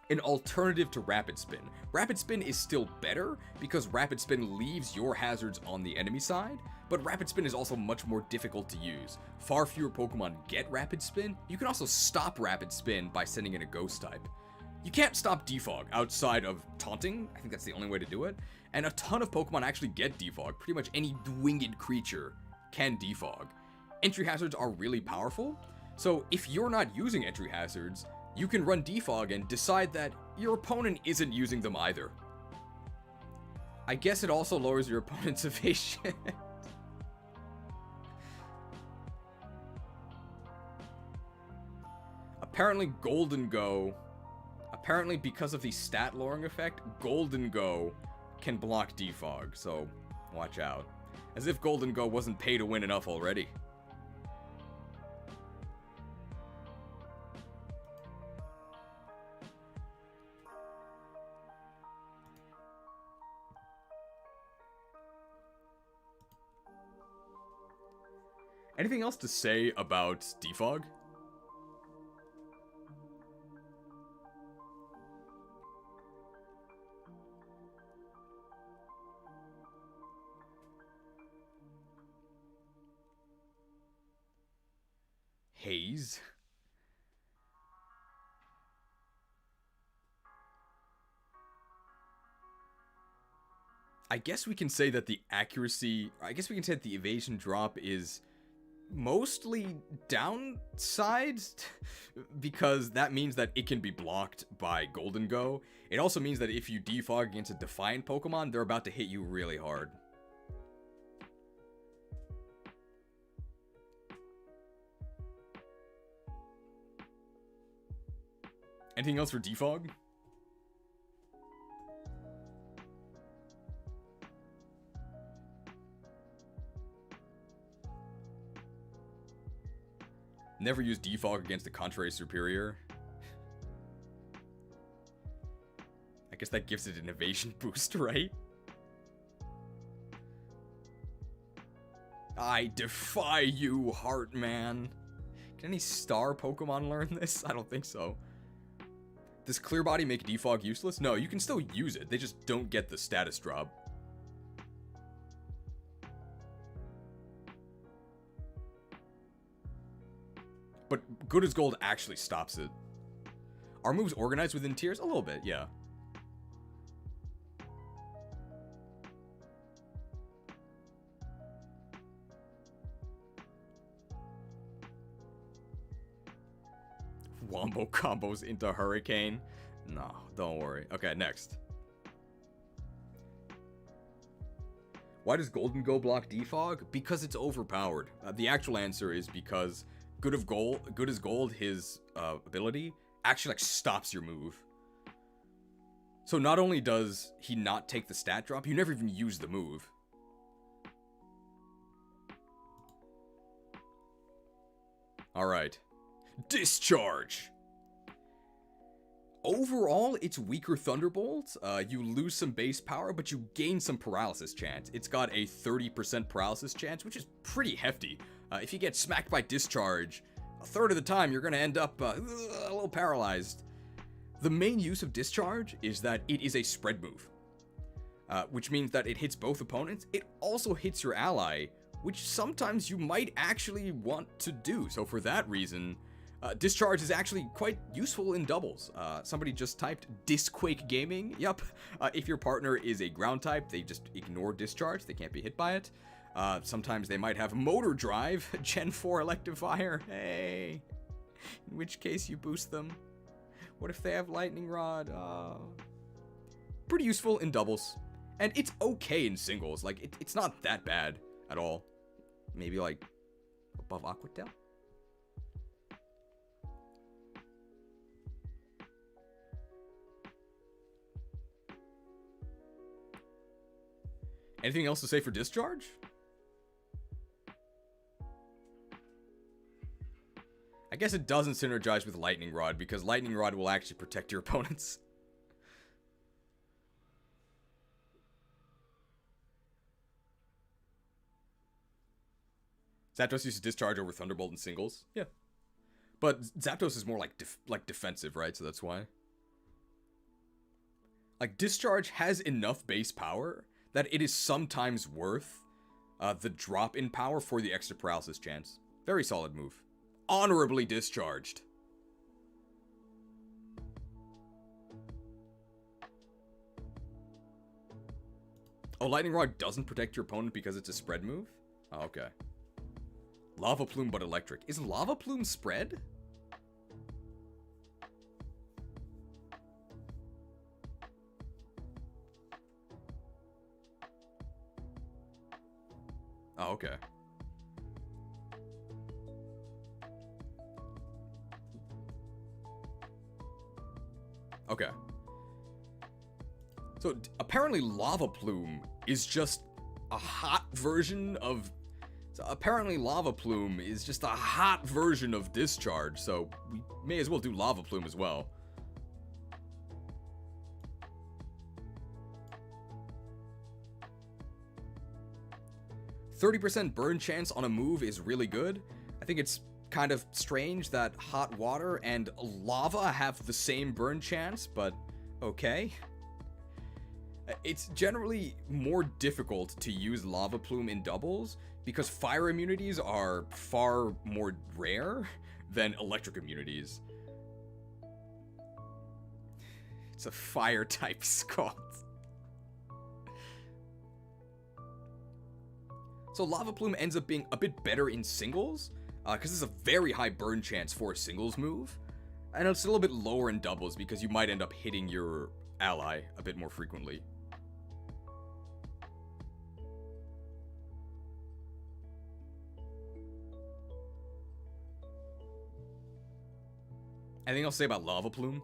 an alternative to Rapid Spin. Rapid Spin is still better because Rapid Spin leaves your hazards on the enemy side, but Rapid Spin is also much more difficult to use. Far fewer Pokemon get Rapid Spin. You can also stop Rapid Spin by sending in a Ghost type. You can't stop Defog outside of taunting. I think that's the only way to do it. And a ton of Pokemon actually get Defog. Pretty much any winged creature can Defog. Entry hazards are really powerful, so if you're not using entry hazards, you can run Defog and decide that your opponent isn't using them either. I guess it also lowers your opponent's evasion. Apparently because of the stat lowering effect, Golden Go can block Defog, so watch out. As if Golden Go wasn't pay to win enough already. Anything else to say about Defog? Haze. I guess we can say that the evasion drop is mostly downside, because that means that it can be blocked by Golden Go. It also means that if you defog against a Defiant Pokemon, they're about to hit you really hard. Anything else for defog? Never use defog against a contrary superior. I guess that gives it an evasion boost, right? I defy you, Heartman. Can any star Pokemon learn this? I don't think so. Does Clear Body make defog useless? No, you can still use it. They just don't get the status drop. But Good as Gold actually stops it. Are moves organized within tiers? A little bit, yeah. Wombo combos into Hurricane? No, don't worry. Okay, next. Why does Golden Go block Defog? Because it's overpowered. The actual answer is because Good as Gold, his ability, actually like stops your move. So not only does he not take the stat drop, you never even use the move. Alright. Discharge! Overall, it's weaker Thunderbolt. You lose some base power, but you gain some paralysis chance. It's got a 30% paralysis chance, which is pretty hefty. If you get smacked by Discharge, a third of the time you're going to end up a little paralyzed. The main use of Discharge is that it is a spread move, which means that it hits both opponents. It also hits your ally, which sometimes you might actually want to do. So for that reason, Discharge is actually quite useful in doubles. Somebody just typed Disquake Gaming. Yup. If your partner is a ground type, they just ignore Discharge. They can't be hit by it. Sometimes they might have Motor Drive, Gen 4 Elective Fire. Hey. In which case you boost them. What if they have Lightning Rod? Pretty useful in doubles. And it's okay in singles. Like, it's not that bad at all. Maybe, like, above Aquatail? Anything else to say for Discharge? I guess it doesn't synergize with Lightning Rod, because Lightning Rod will actually protect your opponents. Zapdos uses Discharge over Thunderbolt in singles. Yeah. But Zapdos is more like defensive, right? So that's why. Like, Discharge has enough base power that it is sometimes worth the drop in power for the extra paralysis chance. Very solid move. Honorably discharged. Oh, Lightning Rod doesn't protect your opponent because it's a spread move? Oh, okay. Lava Plume but electric. Is Lava Plume spread? Oh, okay. Okay. So, apparently Lava Plume is just a hot version of... So apparently Lava Plume is just a hot version of Discharge, so we may as well do Lava Plume as well. %30 burn chance on a move is really good. I think it's kind of strange that hot water and lava have the same burn chance, but okay. It's generally more difficult to use Lava Plume in doubles because fire immunities are far more rare than electric immunities. It's a fire type Scald. So Lava Plume ends up being a bit better in singles, because it's a very high burn chance for a singles move, and it's a little bit lower in doubles because you might end up hitting your ally a bit more frequently. Anything else to say about Lava Plume?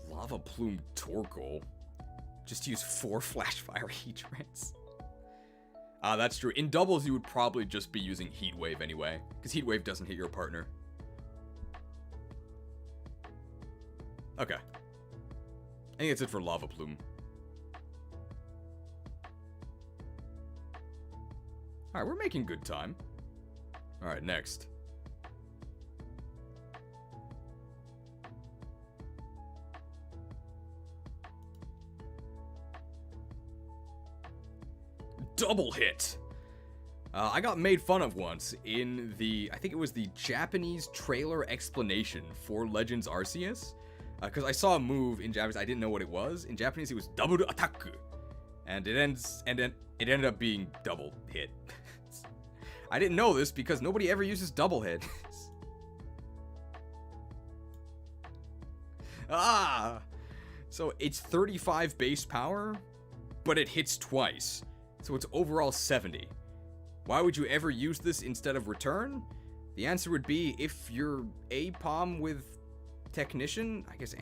Lava Plume Torkoal. Just use 4 Flash Fire Heatrans. That's true. In doubles, you would probably just be using Heat Wave anyway, because Heat Wave doesn't hit your partner. Okay. I think that's it for Lava Plume. Alright, we're making good time. Alright, next. Double hit! I got made fun of once in the, I think it was the Japanese trailer explanation for Legends Arceus. Because I saw a move in Japanese, I didn't know what it was. In Japanese, it was double attack. And it ended up being double hit. I didn't know this because nobody ever uses double hit. So it's 35 base power, but it hits twice. So it's overall 70. Why would you ever use this instead of return? The answer would be if you're APOM with Technician, I guess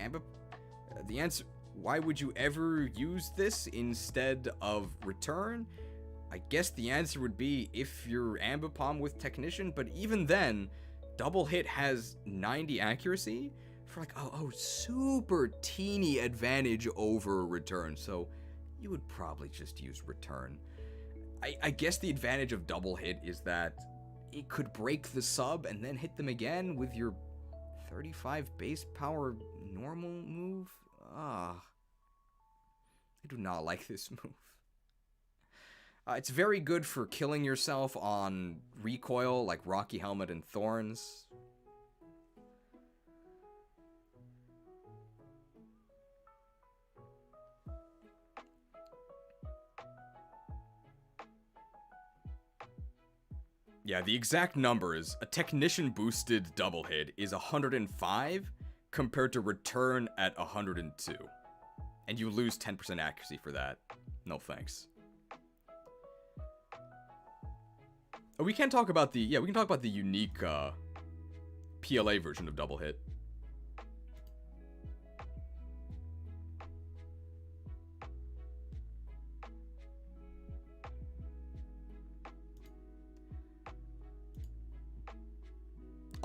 the answer, why would you ever use this instead of return? I guess the answer would be if you're Ambipom with Technician, but even then, double hit has 90 accuracy for like, super teeny advantage over return, so you would probably just use return. I guess the advantage of double hit is that it could break the sub and then hit them again with your 35 base power normal move. I do not like this move. It's very good for killing yourself on recoil, like Rocky Helmet and Thorns. Yeah, the exact numbers, a Technician boosted double hit is 105 compared to return at 102. And you lose 10% accuracy for that. No thanks. We can talk about the unique PLA version of double hit.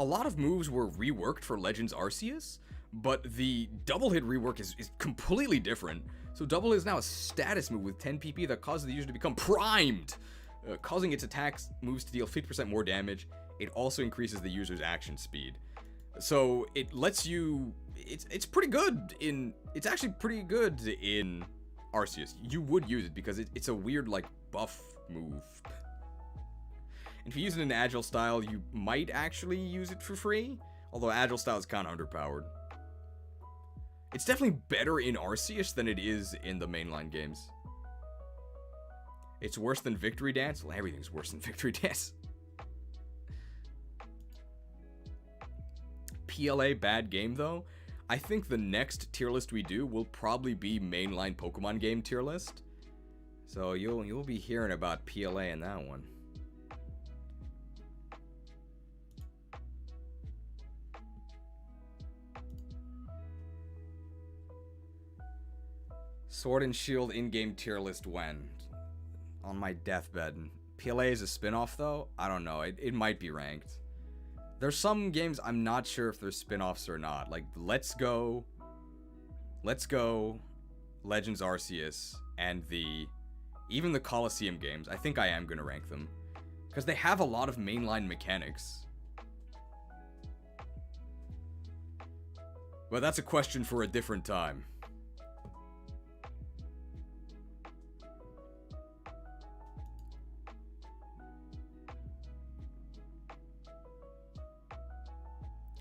A lot of moves were reworked for Legends Arceus, but the double hit rework is completely different. So double hit is now a status move with 10 PP that causes the user to become primed, causing its attacks moves to deal 50% more damage. It also increases the user's action speed. So it lets you, it's pretty good it's actually pretty good in Arceus. You would use it because it's a weird like buff move. If you use it in Agile style, you might actually use it for free, although Agile style is kind of underpowered. It's definitely better in Arceus than it is in the mainline games. It's worse than Victory Dance? Well, everything's worse than Victory Dance. PLA bad game, though. I think the next tier list we do will probably be mainline Pokemon game tier list. So you'll be hearing about PLA in that one. Sword and Shield in-game tier list when? On my deathbed. PLA is a spin-off though? I don't know. It might be ranked. There's some games I'm not sure if they're spin-offs or not. Like Let's Go, Legends Arceus, and even the Coliseum games. I think I am gonna rank them. Because they have a lot of mainline mechanics. But that's a question for a different time.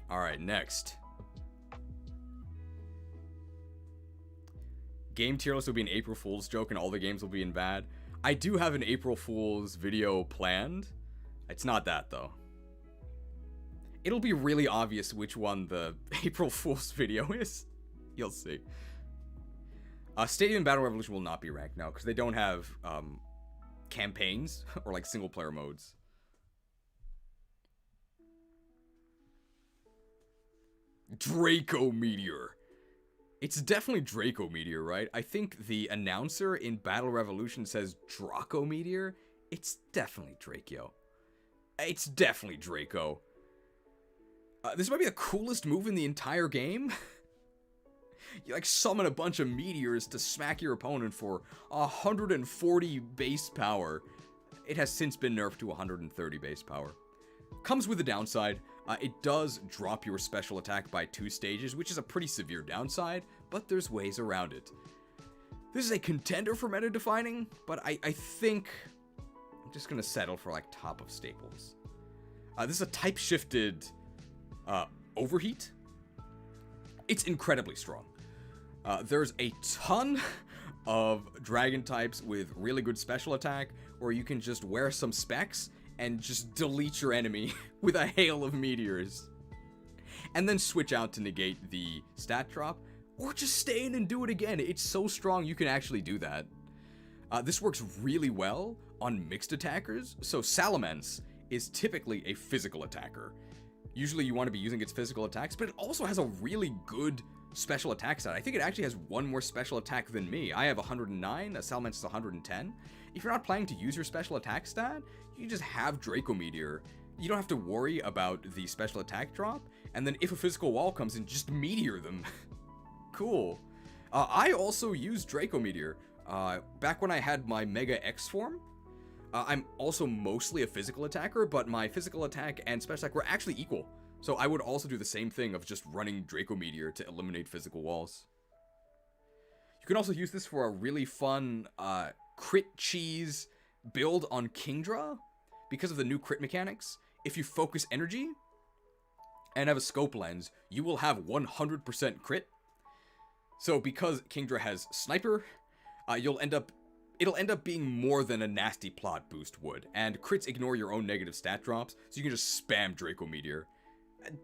Alright, next. Game tier list will be an April Fool's joke and all the games will be in bad. I do have an April Fool's video planned. It's not that, though. It'll be really obvious which one the April Fool's video is. You'll see. Stadium Battle Revolution will not be ranked now, because they don't have campaigns or like single-player modes. Draco Meteor. It's definitely Draco Meteor, right? I think the announcer in Battle Revolution says Draco Meteor. It's definitely Draco. It's definitely Draco. This might be the coolest move in the entire game. You like summon a bunch of meteors to smack your opponent for 140 base power. It has since been nerfed to 130 base power. Comes with a downside. It does drop your special attack by 2 stages, which is a pretty severe downside, but there's ways around it. This is a contender for meta defining, but I think Just gonna settle for like top of staples. This is a type shifted overheat. It's incredibly strong. There's a ton of dragon types with really good special attack, or you can just wear some specs and just delete your enemy with a hail of meteors. And then switch out to negate the stat drop, or just stay in and do it again. It's so strong you can actually do that. This works really well on mixed attackers. So Salamence is typically a physical attacker. Usually you want to be using its physical attacks, but it also has a really good special attack stat. I think it actually has one more special attack than me. I have 109, Salamence is 110. If you're not planning to use your special attack stat, you just have Draco Meteor. You don't have to worry about the special attack drop, and then if a physical wall comes in, just meteor them. Cool. I also use Draco Meteor. Back when I had my Mega X form, I'm also mostly a physical attacker, but my physical attack and special attack were actually equal. So I would also do the same thing of just running Draco Meteor to eliminate physical walls. You can also use this for a really fun crit cheese build on Kingdra. Because of the new crit mechanics, if you focus energy and have a scope lens, you will have 100% crit. So because Kingdra has sniper, it'll end up being more than a nasty plot boost would, and crits ignore your own negative stat drops, so you can just spam Draco Meteor.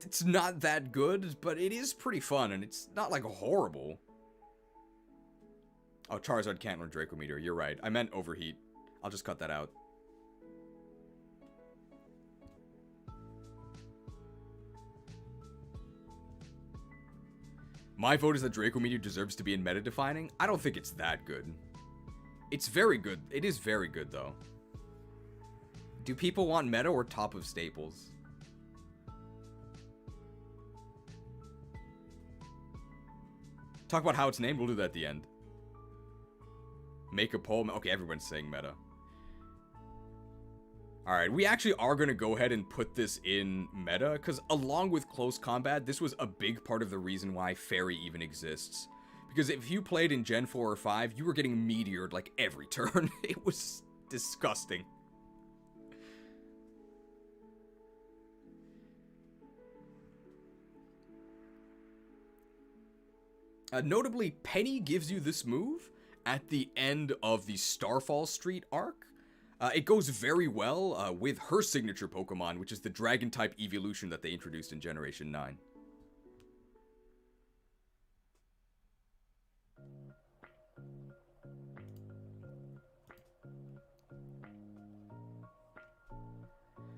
It's not that good, but it is pretty fun, and it's not like horrible. Oh, Charizard can't run Draco Meteor, you're right. I meant overheat. I'll just cut that out. My vote is that Draco Meteor deserves to be in meta-defining. I don't think it's that good. It's very good. It is very good, though. Do people want meta or top of staples? Talk about how it's named. We'll do that at the end. Make a poll. Okay, everyone's saying meta. Alright, we actually are going to go ahead and put this in meta, because along with close combat, this was a big part of the reason why Fairy even exists. Because if you played in Gen 4 or 5, you were getting meteored like every turn. It was disgusting. Notably, Penny gives you this move at the end of the Starfall Street arc. It goes very well with her signature Pokemon, which is the Dragon-type evolution that they introduced in Generation 9.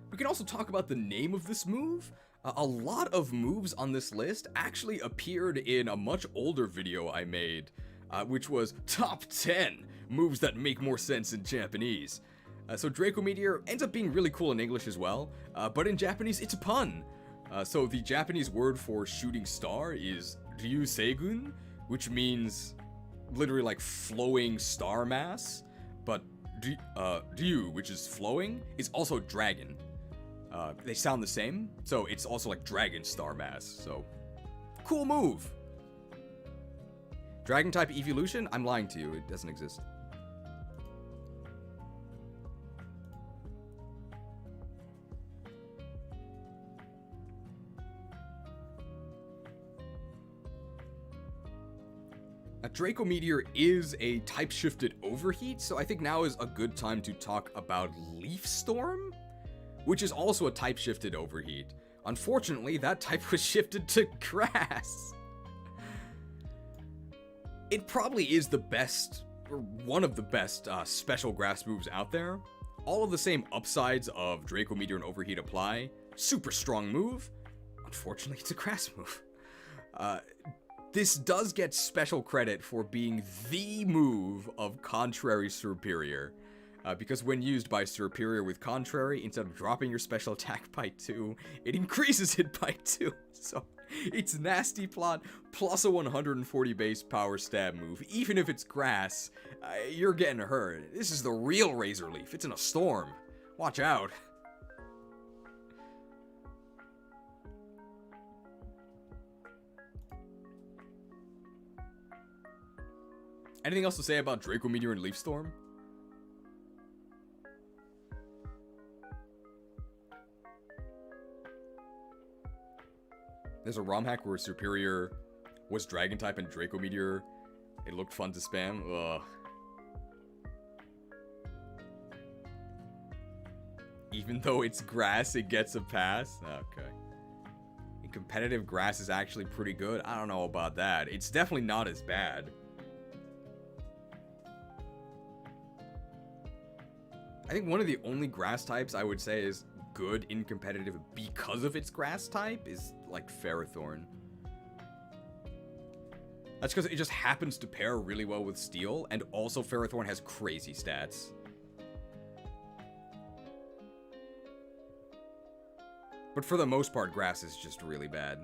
We can also talk about the name of this move. A lot of moves on this list actually appeared in a much older video I made, which was Top 10 Moves That Make More Sense in Japanese. So Draco Meteor ends up being really cool in English as well, but in Japanese it's a pun. So the Japanese word for shooting star is Ryu Seigun, which means literally like flowing star mass, but Ryu, which is flowing, is also dragon. They sound the same, so it's also like dragon star mass, so cool move. Dragon type evolution? I'm lying to you, it doesn't exist. Draco Meteor is a type-shifted overheat, so I think now is a good time to talk about Leaf Storm, which is also a type-shifted overheat. Unfortunately, that type was shifted to Grass. It probably is the best, or one of the best, special Grass moves out there. All of the same upsides of Draco Meteor and Overheat apply. Super strong move. Unfortunately, it's a Grass move. This does get special credit for being the move of Contrary Superior, because when used by Superior with Contrary, instead of dropping your special attack by 2, it increases it by 2, so it's nasty plot plus a 140 base power stab move. Even if it's Grass, you're getting hurt. This is the real Razor Leaf, it's in a storm. Watch out. Anything else to say about Draco Meteor and Leaf Storm? There's a ROM hack where Superior was Dragon type and Draco Meteor. It looked fun to spam. Ugh. Even though it's grass, it gets a pass? Okay. In competitive, grass is actually pretty good. I don't know about that. It's definitely not as bad. I think one of the only grass types I would say is good in competitive because of its grass type is like Ferrothorn. That's because it just happens to pair really well with Steel, and also Ferrothorn has crazy stats. But for the most part, grass is just really bad.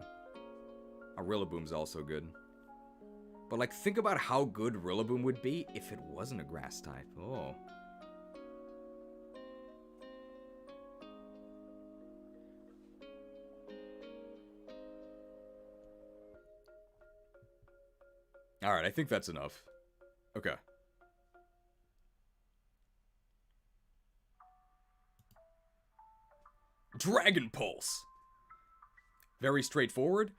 Rillaboom's also good. But like, think about how good Rillaboom would be if it wasn't a grass type. Oh. Alright, I think that's enough. Okay. Dragon Pulse! Very straightforward.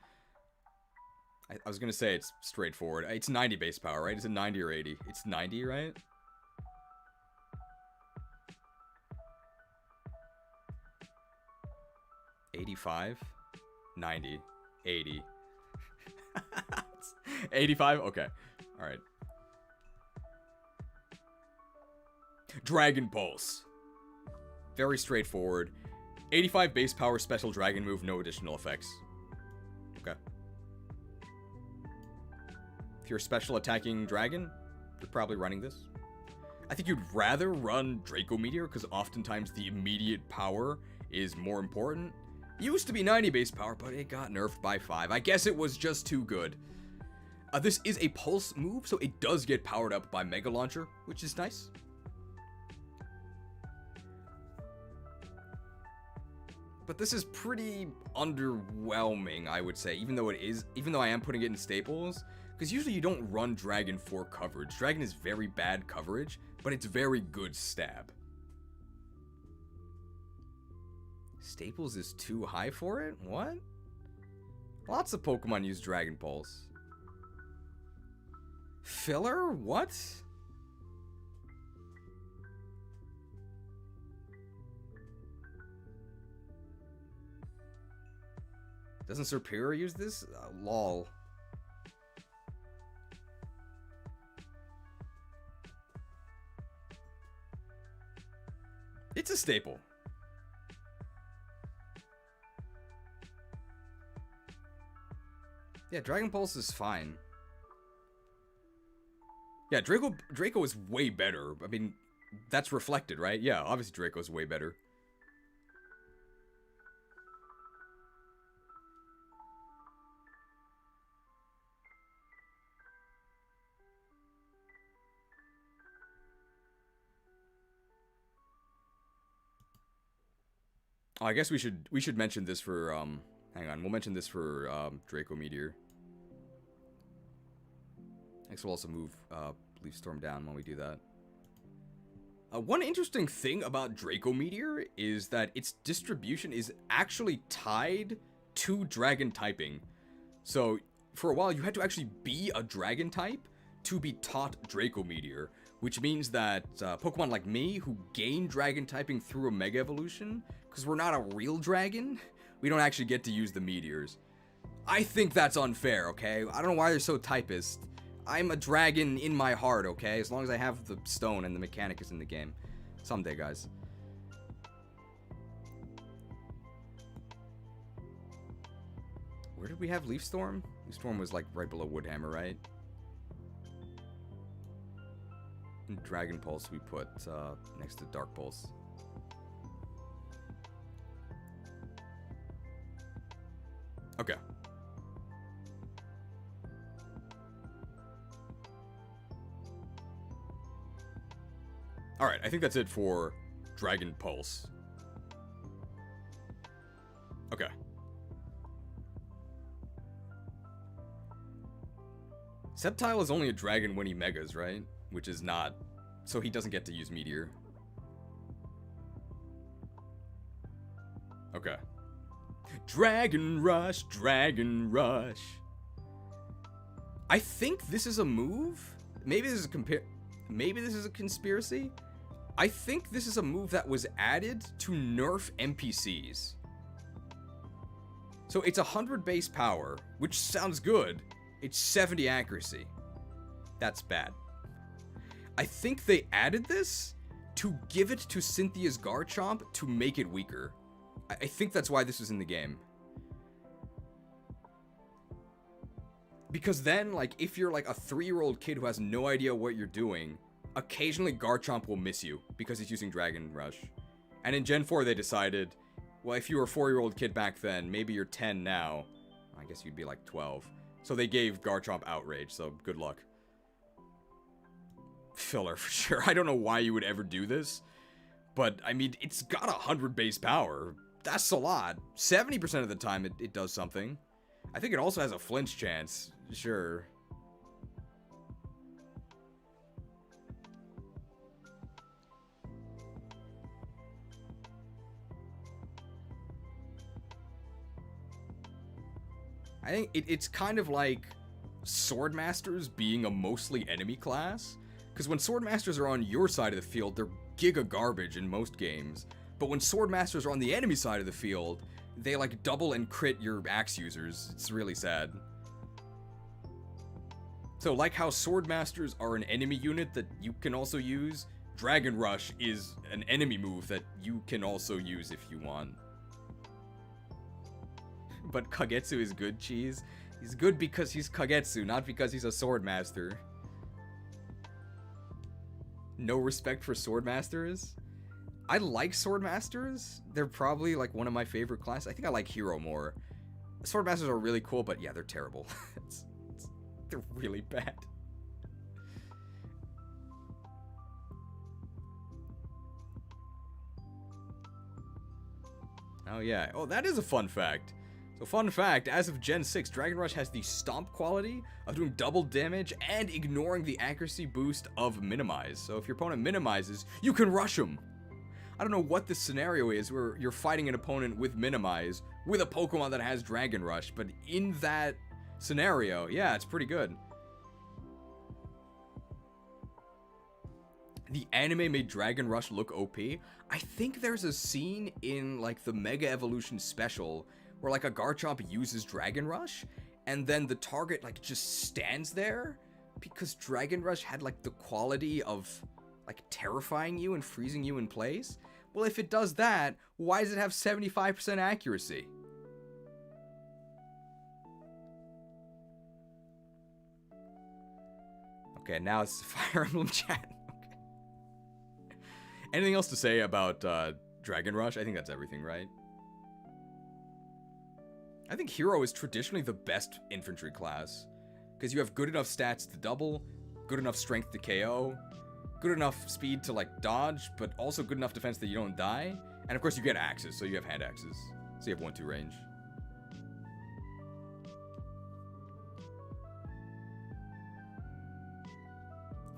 I was gonna say it's straightforward. It's 90 base power, right? Is it 90 or 80? It's 90, right? $85? 90. 80. 85? Okay. Alright. Dragon Pulse. Very straightforward. 85 base power special dragon move, no additional effects. Okay. If you're a special attacking dragon, you're probably running this. I think you'd rather run Draco Meteor, because oftentimes the immediate power is more important. Used to be 90 base power, but it got nerfed by 5. I guess it was just too good. This is a pulse move, so it does get powered up by Mega Launcher, which is nice. But this is pretty underwhelming, I would say, even though I am putting it in staples, because usually you don't run Dragon for coverage. Dragon is very bad coverage, but it's very good stab. Staples is too high for it? What? Lots of Pokemon use Dragon Pulse. Filler? What? Doesn't Serperior use this? Lol. It's a staple. Yeah, Dragon Pulse is fine. Yeah, Draco is way better. I mean, that's reflected, right? Yeah, obviously Draco's way better. Oh, I guess we should mention this for hang on, we'll mention this for Draco Meteor. Next we'll also move Leaf Storm down when we do that. One interesting thing about Draco Meteor is that its distribution is actually tied to dragon typing. So for a while you had to actually be a dragon type to be taught Draco Meteor, which means that Pokemon like me who gain dragon typing through a Mega Evolution, because we're not a real dragon, we don't actually get to use the meteors. I think that's unfair, okay? I don't know why they're so typist. I'm a dragon in my heart, okay? As long as I have the stone and the mechanic is in the game. Someday, guys. Where did we have Leaf Storm? Leaf Storm was like right below Woodhammer, right? And Dragon Pulse we put next to Dark Pulse. Okay. Alright, I think that's it for Dragon Pulse. Okay. Sceptile is only a dragon when he megas, right? Which is not... So he doesn't get to use Meteor. Okay. Dragon Rush, Dragon Rush. I think this is a move. Maybe this is a conspiracy. I think this is a move that was added to nerf NPCs. So it's 100 base power, which sounds good. It's 70 accuracy. That's bad. I think they added this to give it to Cynthia's Garchomp to make it weaker. I think that's why this is in the game. Because then, like, if you're like a 3-year-old kid who has no idea what you're doing, occasionally Garchomp will miss you because he's using Dragon Rush. And in Gen 4 they decided, well, if you were a 4-year-old kid back then, maybe you're 10 now. I guess you'd be like 12. So they gave Garchomp Outrage, so good luck. Filler for sure. I don't know why you would ever do this, but I mean, it's got 100 base power. That's a lot. 70% of the time it does something. I think it also has a flinch chance. Sure. I think it's kind of like Swordmasters being a mostly enemy class. Because when Swordmasters are on your side of the field, they're giga garbage in most games. But when Swordmasters are on the enemy side of the field, they like double and crit your axe users. It's really sad. So like how Swordmasters are an enemy unit that you can also use, Dragon Rush is an enemy move that you can also use if you want. But Kagetsu is good, Cheese. He's good because he's Kagetsu, not because he's a Swordmaster. No respect for Swordmasters? I like Swordmasters. They're probably like one of my favorite classes. I think I like Hero more. Swordmasters are really cool, but yeah, they're terrible. They're really bad. Oh yeah. Oh, that is a fun fact. So fun fact, as of Gen 6, Dragon Rush has the stomp quality of doing double damage and ignoring the accuracy boost of minimize. So if your opponent minimizes, you can rush him. I don't know what the scenario is where you're fighting an opponent with minimize with a Pokemon that has Dragon Rush, but in that scenario, yeah, it's pretty good. The anime made Dragon Rush look OP. I think there's a scene in like the Mega Evolution special where like a Garchomp uses Dragon Rush and then the target like just stands there because Dragon Rush had like the quality of like terrifying you and freezing you in place. Well, if it does that, why does it have 75% accuracy? Okay, now it's Fire Emblem chat. Okay. Anything else to say about Dragon Rush? I think that's everything, right? I think Hero is traditionally the best infantry class, because you have good enough stats to double, good enough strength to KO, good enough speed to like dodge, but also good enough defense that you don't die, and of course you get axes, so you have hand axes, so you have 1-2 range.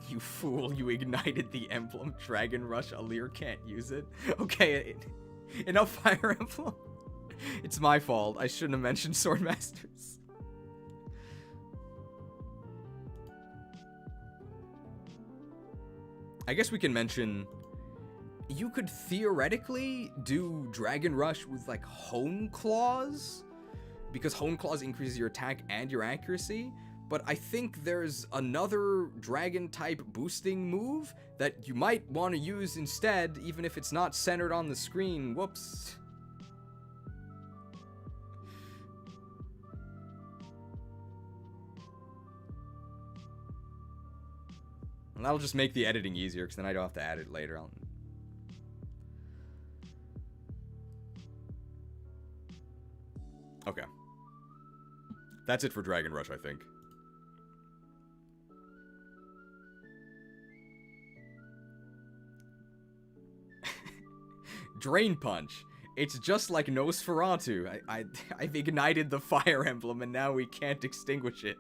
You fool, you ignited the emblem. Dragon Rush, Alir can't use it. Okay, enough Fire Emblem. It's my fault. I shouldn't have mentioned Swordmasters. I guess we can mention, you could theoretically do Dragon Rush with like Hone Claws, because Hone Claws increases your attack and your accuracy, but I think there's another dragon type boosting move that you might want to use instead, even if it's not centered on the screen. Whoops. And that'll just make the editing easier, because then I don't have to add it later on. Okay. That's it for Dragon Rush, I think. Drain Punch. It's just like Nosferatu. I've ignited the Fire Emblem, and now we can't extinguish it.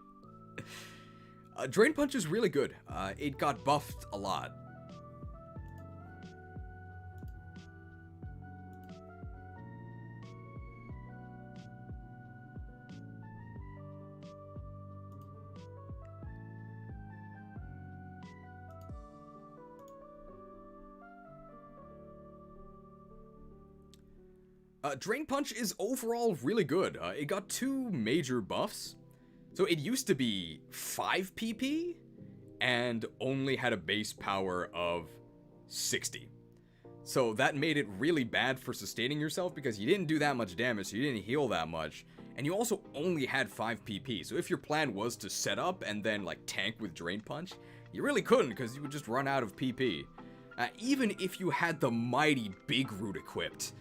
Drain Punch is really good. It got buffed a lot. Drain Punch is overall really good. It got 2 major buffs. So it used to be 5 PP and only had a base power of 60. So that made it really bad for sustaining yourself because you didn't do that much damage, so you didn't heal that much. And you also only had 5 PP. So if your plan was to set up and then like tank with Drain Punch, you really couldn't because you would just run out of PP. Even if you had the mighty Big Root equipped,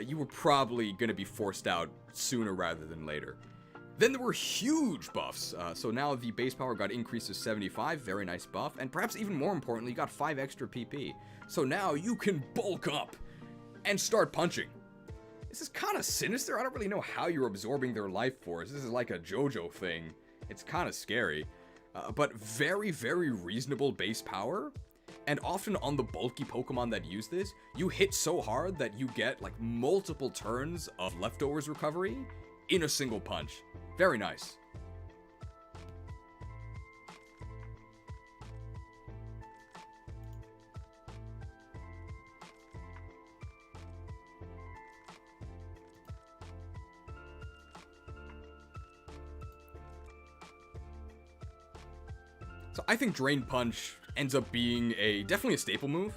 you were probably going to be forced out sooner rather than later. Then there were huge buffs. So now the base power got increased to 75, very nice buff. And perhaps even more importantly, you got 5 extra PP. So now you can bulk up and start punching. This is kind of sinister. I don't really know how you're absorbing their life force. This is like a JoJo thing. It's kind of scary. But very, very reasonable base power. And often on the bulky Pokemon that use this, you hit so hard that you get like multiple turns of leftovers recovery in a single punch. Very nice. So I think Drain Punch ends up being definitely a staple move,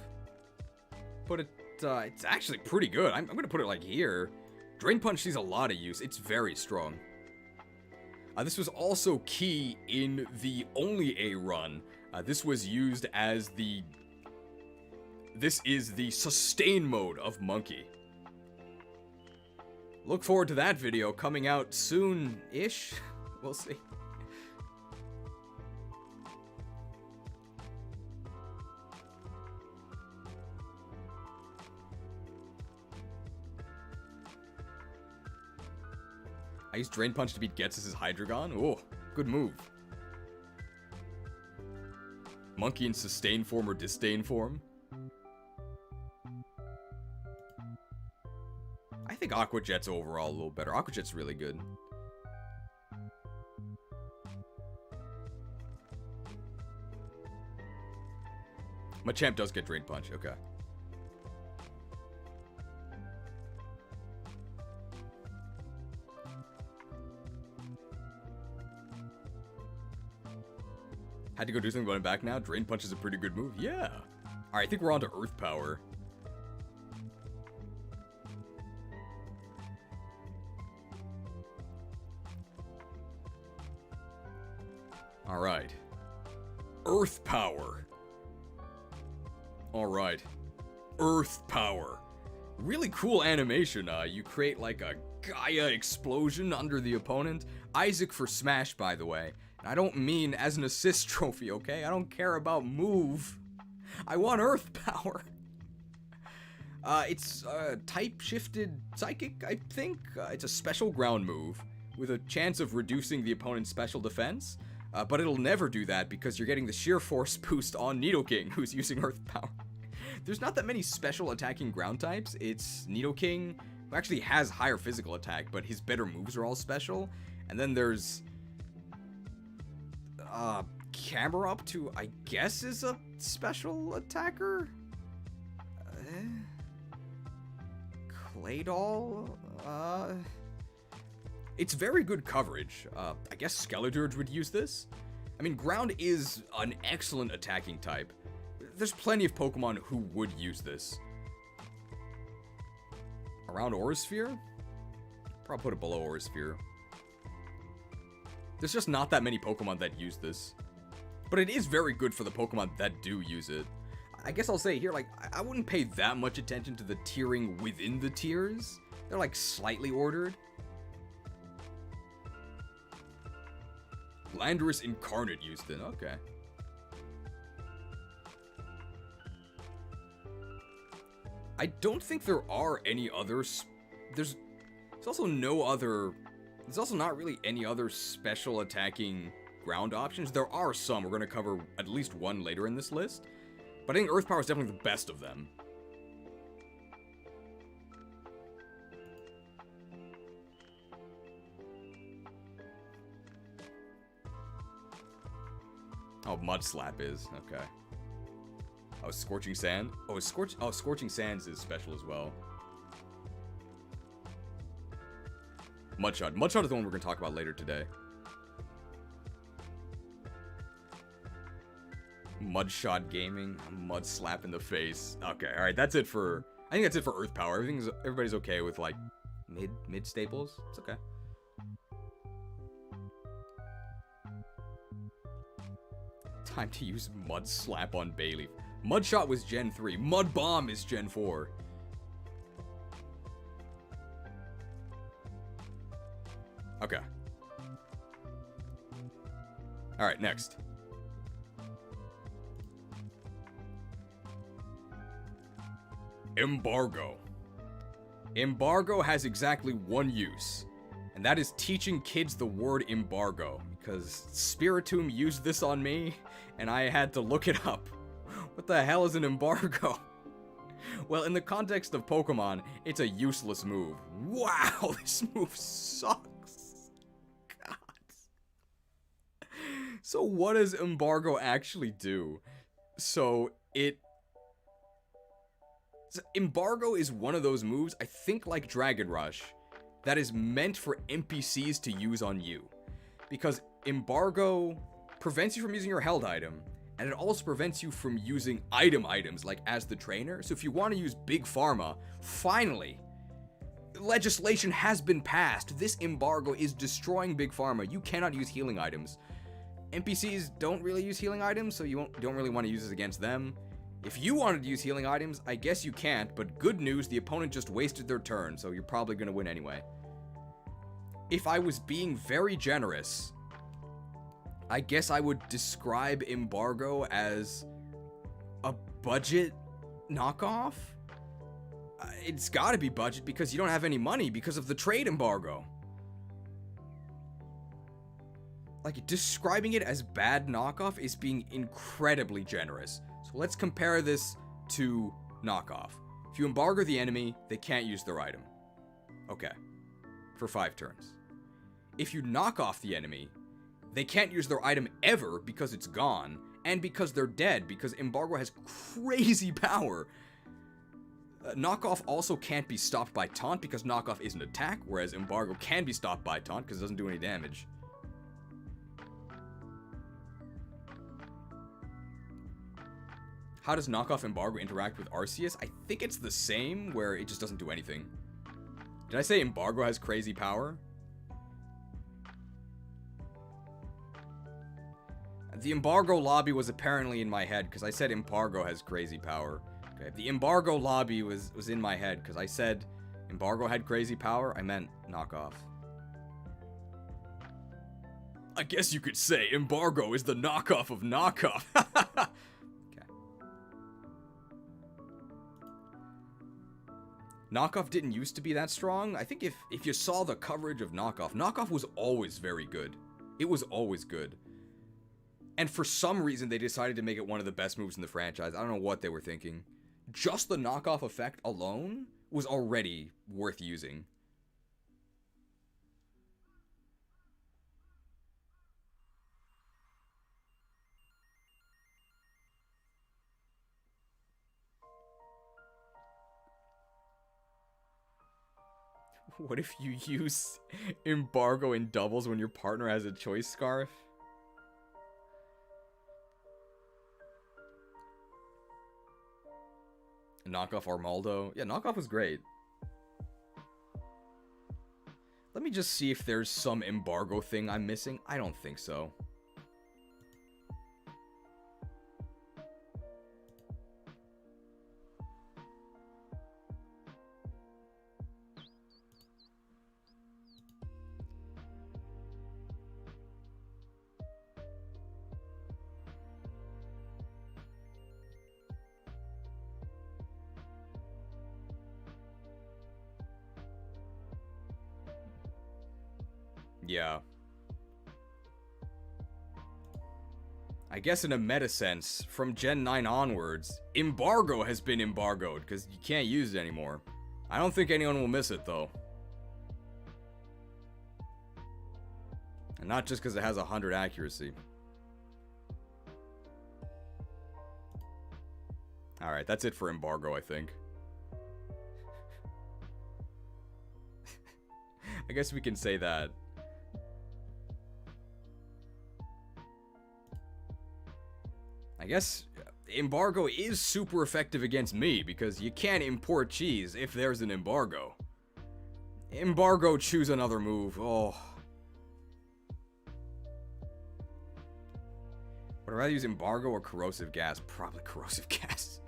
but it's actually pretty good. I'm gonna put it like here. Drain Punch sees a lot of use. It's very strong. This was also key in the only A run. This was used as this is the sustain mode of Monkey. Look forward to that video coming out soon-ish. We'll see. I used Drain Punch to beat Ghetsis' Hydreigon. Oh, good move. Monkey in sustain form or disdain form. I think Aqua Jet's overall a little better. Aqua Jet's really good. Machamp does get Drain Punch, okay. Had to go do something going back now. Drain Punch is a pretty good move. Yeah. Alright, I think we're on to Earth Power. Alright. Earth Power. Alright. Earth Power. Really cool animation. You create like a Gaia explosion under the opponent. Isaac for Smash, by the way. I don't mean as an assist trophy, okay? I don't care about move. I want Earth Power. It's type-shifted Psychic, I think. It's a special ground move with a chance of reducing the opponent's special defense. But it'll never do that because you're getting the sheer force boost on Nidoking, who's using Earth Power. There's not that many special attacking ground types. It's Nidoking, who actually has higher physical attack, but his better moves are all special. And then there's Camerupt, who I guess is a special attacker? Claydol? It's very good coverage. I guess Skeledirge would use this. I mean, ground is an excellent attacking type. There's plenty of Pokemon who would use this. Around Aurasphere? Probably put it below Aurasphere. There's just not that many Pokemon that use this. But it is very good for the Pokemon that do use it. I guess I'll say here, like, I wouldn't pay that much attention to the tiering within the tiers. They're, like, slightly ordered. Landorus Incarnate used it, okay. I don't think there are any others. There's also not really any other special attacking ground options. There are some. We're going to cover at least one later in this list. But I think Earth Power is definitely the best of them. Oh, Mud Slap is. Okay. Oh, Scorching Sand? Oh, Scorching Sands is special as well. Mudshot. Mudshot is the one we're going to talk about later today. Mudshot gaming. Mud slap in the face. Okay, alright, that's it for... I think that's it for Earth Power. Everybody's okay with, like, mid staples. It's okay. Time to use Mud Slap on Bayleaf. Mudshot was Gen 3. Mud Bomb is Gen 4. Okay. Alright, next. Embargo. Embargo has exactly one use, and that is teaching kids the word embargo, because Spiritomb used this on me, and I had to look it up. What the hell is an embargo? Well, in the context of Pokemon, it's a useless move. Wow, this move sucks. God. So what does embargo actually do? Embargo is one of those moves, I think like Dragon Rush, that is meant for NPCs to use on you. Because Embargo prevents you from using your held item, and it also prevents you from using items, like as the trainer. So if you want to use Big Pharma, finally, legislation has been passed. This embargo is destroying Big Pharma. You cannot use healing items. NPCs don't really use healing items, so you don't really want to use this against them. If you wanted to use healing items, I guess you can't, but good news, the opponent just wasted their turn, so you're probably going to win anyway. If I was being very generous, I guess I would describe Embargo as a budget knockoff? It's gotta be budget because you don't have any money because of the trade embargo. Like, describing it as bad knockoff is being incredibly generous. So let's compare this to knockoff. If you embargo the enemy, they can't use their item. Okay. For 5 turns. If you knock off the enemy, they can't use their item ever because it's gone, and because they're dead, because embargo has crazy power. Knockoff also can't be stopped by taunt because knockoff is an attack, whereas embargo can be stopped by taunt because it doesn't do any damage. How does knockoff embargo interact with Arceus? I think it's the same, where it just doesn't do anything. Did I say embargo has crazy power? The embargo lobby was apparently in my head because I said embargo has crazy power. Okay, the embargo lobby was in my head because I said embargo had crazy power. I meant knockoff. I guess you could say embargo is the knockoff of knockoff. Okay. Knockoff didn't used to be that strong. I think if you saw the coverage of knockoff was always very good. It was always good. And for some reason, they decided to make it one of the best moves in the franchise. I don't know what they were thinking. Just the knockoff effect alone was already worth using. What if you use embargo in doubles when your partner has a choice scarf? Knockoff Armaldo. Yeah, knockoff was great. Let me just see if there's some embargo thing I'm missing. I don't think so. Yeah. I guess in a meta sense, from Gen 9 onwards, embargo has been embargoed, because you can't use it anymore. I don't think anyone will miss it, though. And not just because it has 100 accuracy. Alright, that's it for embargo, I think. I guess we can say that. I guess embargo is super effective against me because you can't import cheese if there's an embargo. Embargo, choose another move. Oh. Would I rather use embargo or corrosive gas? Probably corrosive gas.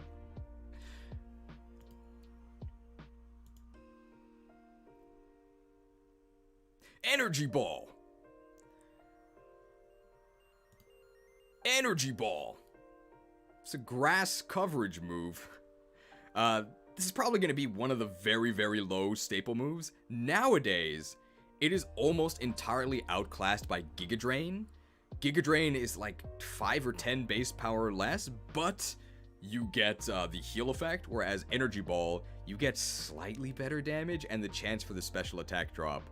Energy ball. Energy ball. It's a grass coverage move. This is probably going to be one of the very, very low staple moves. Nowadays, it is almost entirely outclassed by Giga Drain. Giga Drain is like 5 or 10 base power less, but you get the heal effect, whereas Energy Ball, you get slightly better damage and the chance for the special attack drop,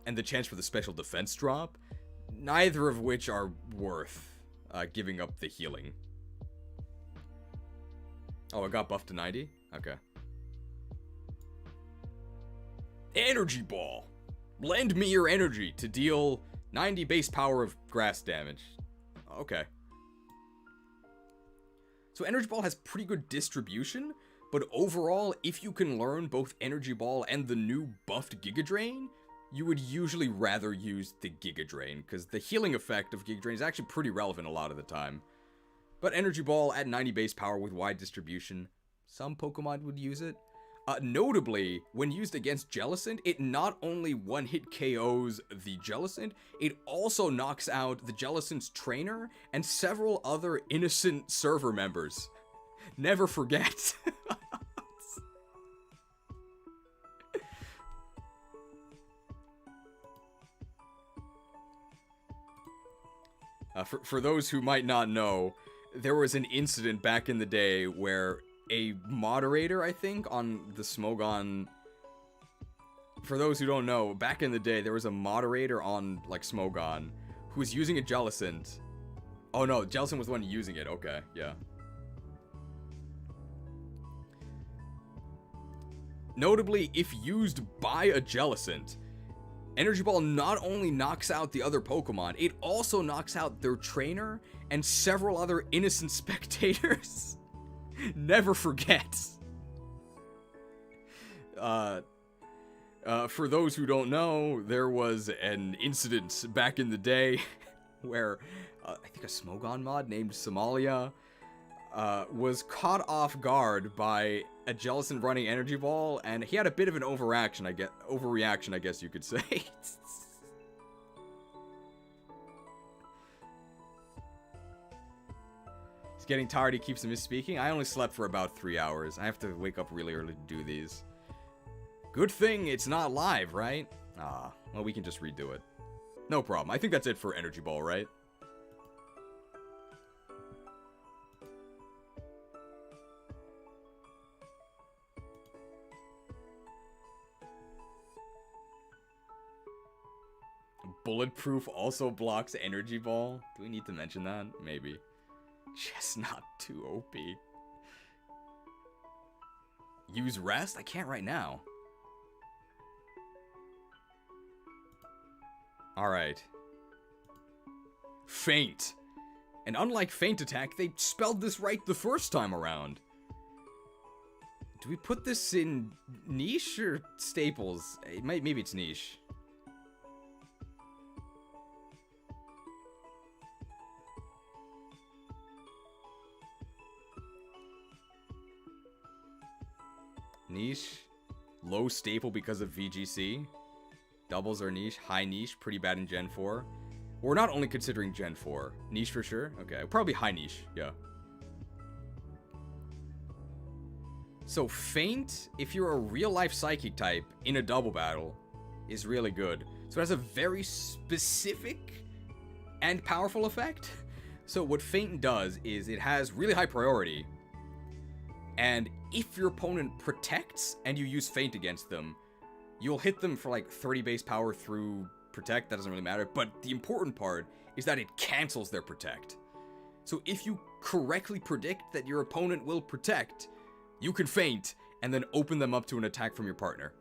and the chance for the special defense drop, neither of which are worth giving up the healing. Oh, it got buffed to 90? Okay. Energy Ball. Lend me your energy to deal 90 base power of grass damage. Okay. So Energy Ball has pretty good distribution, but overall, if you can learn both Energy Ball and the new buffed Giga Drain, you would usually rather use the Giga Drain, because the healing effect of Giga Drain is actually pretty relevant a lot of the time. But Energy Ball at 90 base power with wide distribution, some Pokemon would use it. Notably, when used against Jellicent, it not only one-hit KOs the Jellicent, it also knocks out the Jellicent's trainer and several other innocent server members. Never forget. For those who might not know, there was an incident back in the day where a moderator, I think, on the Smogon... For those who don't know, back in the day, there was a moderator on, like, Smogon who was using a Jellicent. Oh, no, Jellicent was the one using it. Okay, yeah. Notably, if used by a Jellicent, Energy Ball not only knocks out the other Pokemon, it also knocks out their trainer and several other innocent spectators. Never forget. For those who don't know, there was an incident back in the day where I think a Smogon mod named Somalia was caught off guard by a Jellicent running Energy Ball, and he had a bit of an overreaction, I guess you could say. He's getting tired, he keeps misspeaking. I only slept for about 3 hours. I have to wake up really early to do these. Good thing it's not live, right? Ah, well, we can just redo it. No problem. I think that's it for Energy Ball, right? Bulletproof also blocks Energy Ball. Do we need to mention that? Maybe. Just not too OP. Use rest? I can't right now. Alright. Feint. And unlike Feint Attack, they spelled this right the first time around. Do we put this in niche or staples? Maybe it's niche. Niche. Low staple because of VGC. Doubles are niche. High niche. Pretty bad in Gen 4. We're not only considering Gen 4. Niche for sure? Okay. Probably high niche. Yeah. So Feint, if you're a real-life Psychic type in a double battle, is really good. So it has a very specific and powerful effect. So what Feint does is it has really high priority. And if your opponent protects and you use Feint against them, you'll hit them for like 30 base power through protect. That doesn't really matter. But the important part is that it cancels their protect. So if you correctly predict that your opponent will protect, you can Feint and then open them up to an attack from your partner.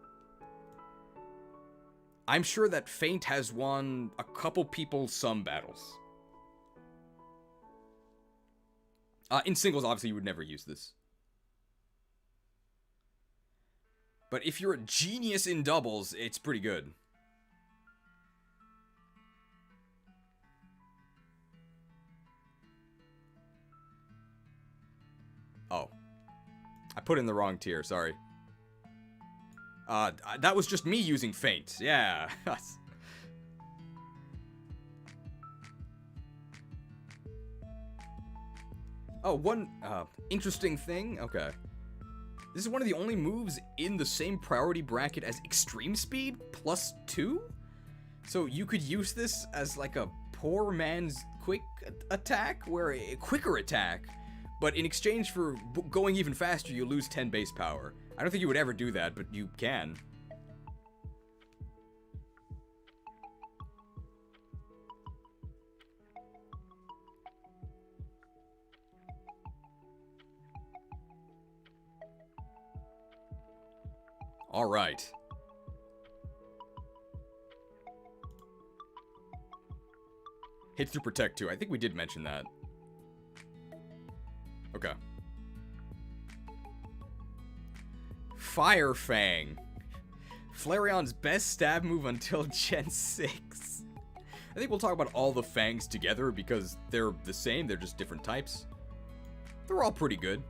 I'm sure that Feint has won a couple people some battles. In singles, obviously, you would never use this. But if you're a genius in doubles, it's pretty good. Oh. I put in the wrong tier, sorry. That was just me using Feint. Yeah. Oh, one interesting thing. Okay. This is one of the only moves in the same priority bracket as Extreme Speed +2. So you could use this as like a poor man's quick attack, where a quicker attack, but in exchange for going even faster, you lose 10 base power. I don't think you would ever do that, but you can. All right. Hits through protect too. I think we did mention that. Okay. Fire Fang. Flareon's best stab move until Gen 6. I think we'll talk about all the Fangs together because they're the same, they're just different types. They're all pretty good.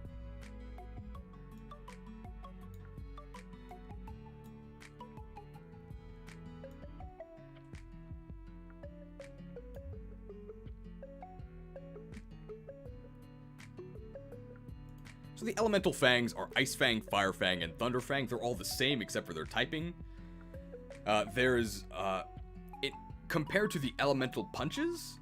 So the Elemental Fangs are Ice Fang, Fire Fang, and Thunder Fang. They're all the same except for their typing. Compared to the Elemental Punches,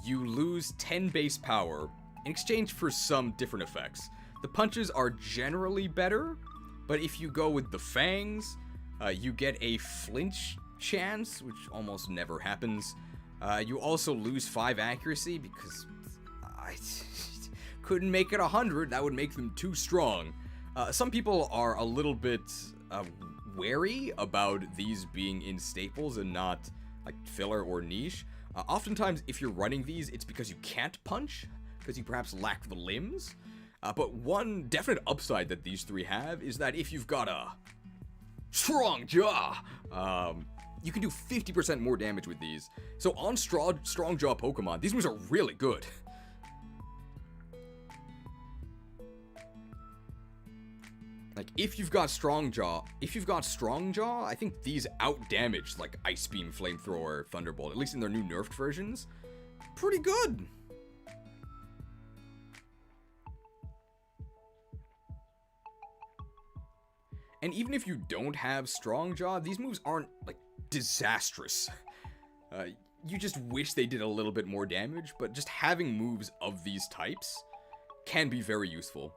you lose 10 base power in exchange for some different effects. The punches are generally better, but if you go with the Fangs, you get a flinch chance, which almost never happens. You also lose 5 accuracy because I couldn't make it 100. That would make them too strong. Some people are a little bit wary about these being in staples and not like filler or niche. Oftentimes, if you're running these, it's because you can't punch, because you perhaps lack the limbs. But one definite upside that these three have is that if you've got a strong jaw, you can do 50% more damage with these. So on strong jaw Pokemon, these moves are really good. Like, if you've got strong jaw, I think these out-damage, like, Ice Beam, Flamethrower, Thunderbolt, at least in their new nerfed versions. Pretty good. And even if you don't have strong jaw, these moves aren't, like, disastrous. You just wish they did a little bit more damage, but just having moves of these types can be very useful.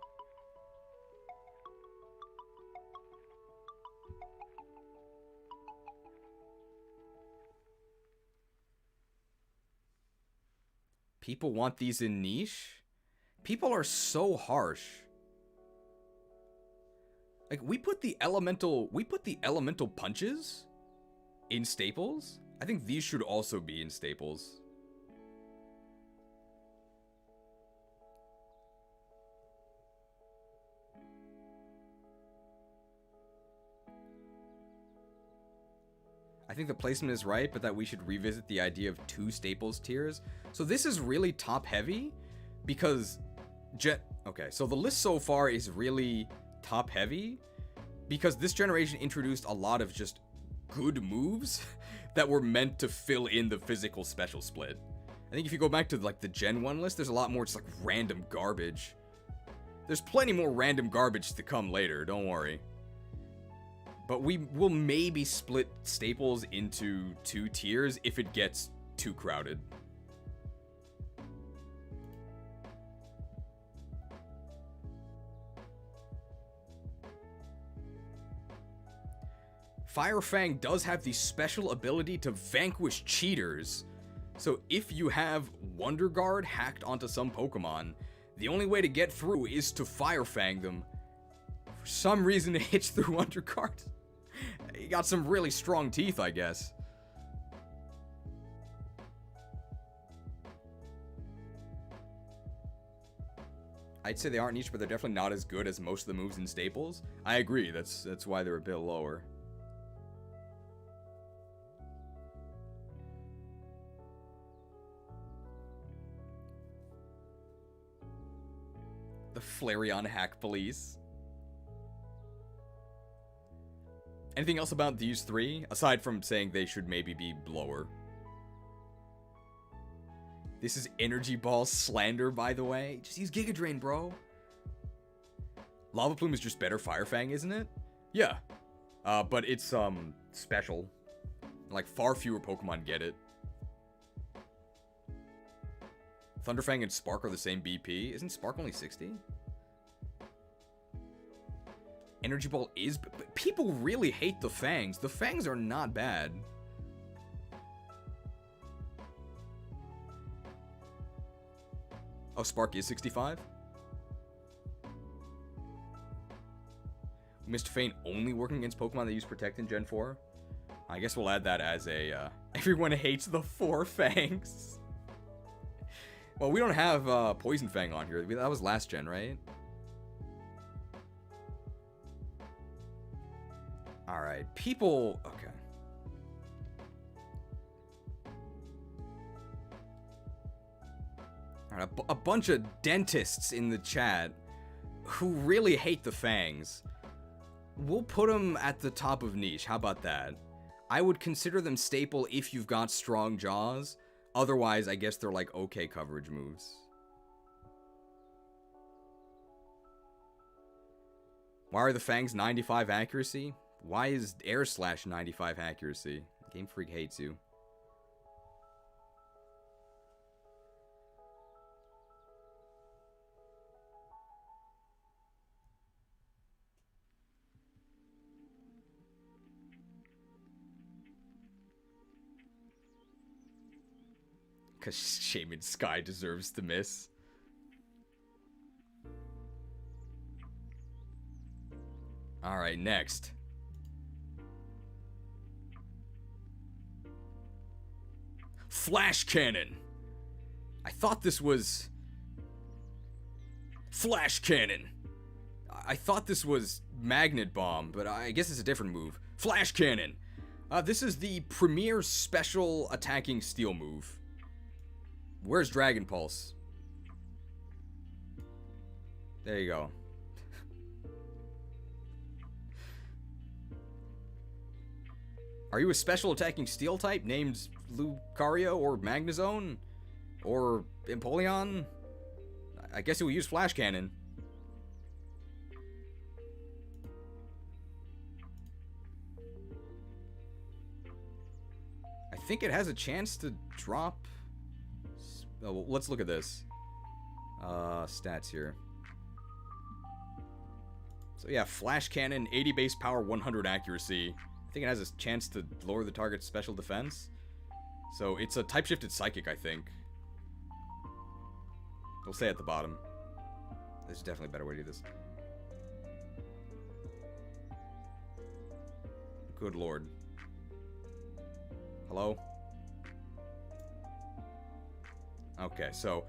People want these in niche? People are so harsh. Like, we put the elemental punches in staples. I think these should also be in staples. I think the placement is right, but that we should revisit the idea of 2 staples tiers. So this is really top heavy because okay, so the list so far is really top heavy because this generation introduced a lot of just good moves that were meant to fill in the physical special split. I think if you go back to like the Gen 1 list, there's a lot more just like random garbage. There's plenty more random garbage to come later, don't worry. But we will maybe split staples into 2 tiers if it gets too crowded. Fire Fang does have the special ability to vanquish cheaters. So if you have Wonder Guard hacked onto some Pokemon, the only way to get through is to Fire Fang them. For some reason it hits through Wonder Guard. You got some really strong teeth, I guess. I'd say they aren't niche, but they're definitely not as good as most of the moves in staples. I agree. That's why they're a bit lower. The Flareon Hack Police. Anything else about these three, aside from saying they should maybe be lower? This is Energy Ball slander, by the way. Just use Giga Drain, bro. Lava Plume is just better Fire Fang, isn't it? Yeah. But it's, special. Like, far fewer Pokemon get it. Thunderfang and Spark are the same BP. Isn't Spark only 60? Energy Ball is... But people really hate the Fangs. The Fangs are not bad. Oh, Spark is 65? Mr. Fane only working against Pokemon that use Protect in Gen 4? I guess we'll add that as a, everyone hates the 4 Fangs. Well, we don't have, Poison Fang on here. That was last gen, right? Alright, people... Okay. Alright, a bunch of dentists in the chat who really hate the Fangs. We'll put them at the top of niche. How about that? I would consider them staple if you've got strong jaws. Otherwise, I guess they're like okay coverage moves. Why are the Fangs 95 accuracy? Why is Air Slash 95 accuracy? Game Freak hates you. Because Shaman Sky deserves to miss. Alright, next. Flash Cannon! I thought this was... Flash Cannon! I thought this was Magnet Bomb, but I guess it's a different move. Flash Cannon! This is the premier special attacking steel move. Where's Dragon Pulse? There you go. Are you a special attacking steel type named Lucario or Magnezone? Or Empoleon? I guess it will use Flash Cannon. I think it has a chance to drop... Oh, well, let's look at this. Stats here. So yeah, Flash Cannon, 80 base power, 100 accuracy. I think it has a chance to lower the target's special defense. So it's a type-shifted Psychic, I think. We'll say at the bottom. There's definitely a better way to do this. Good lord. Hello? Okay, so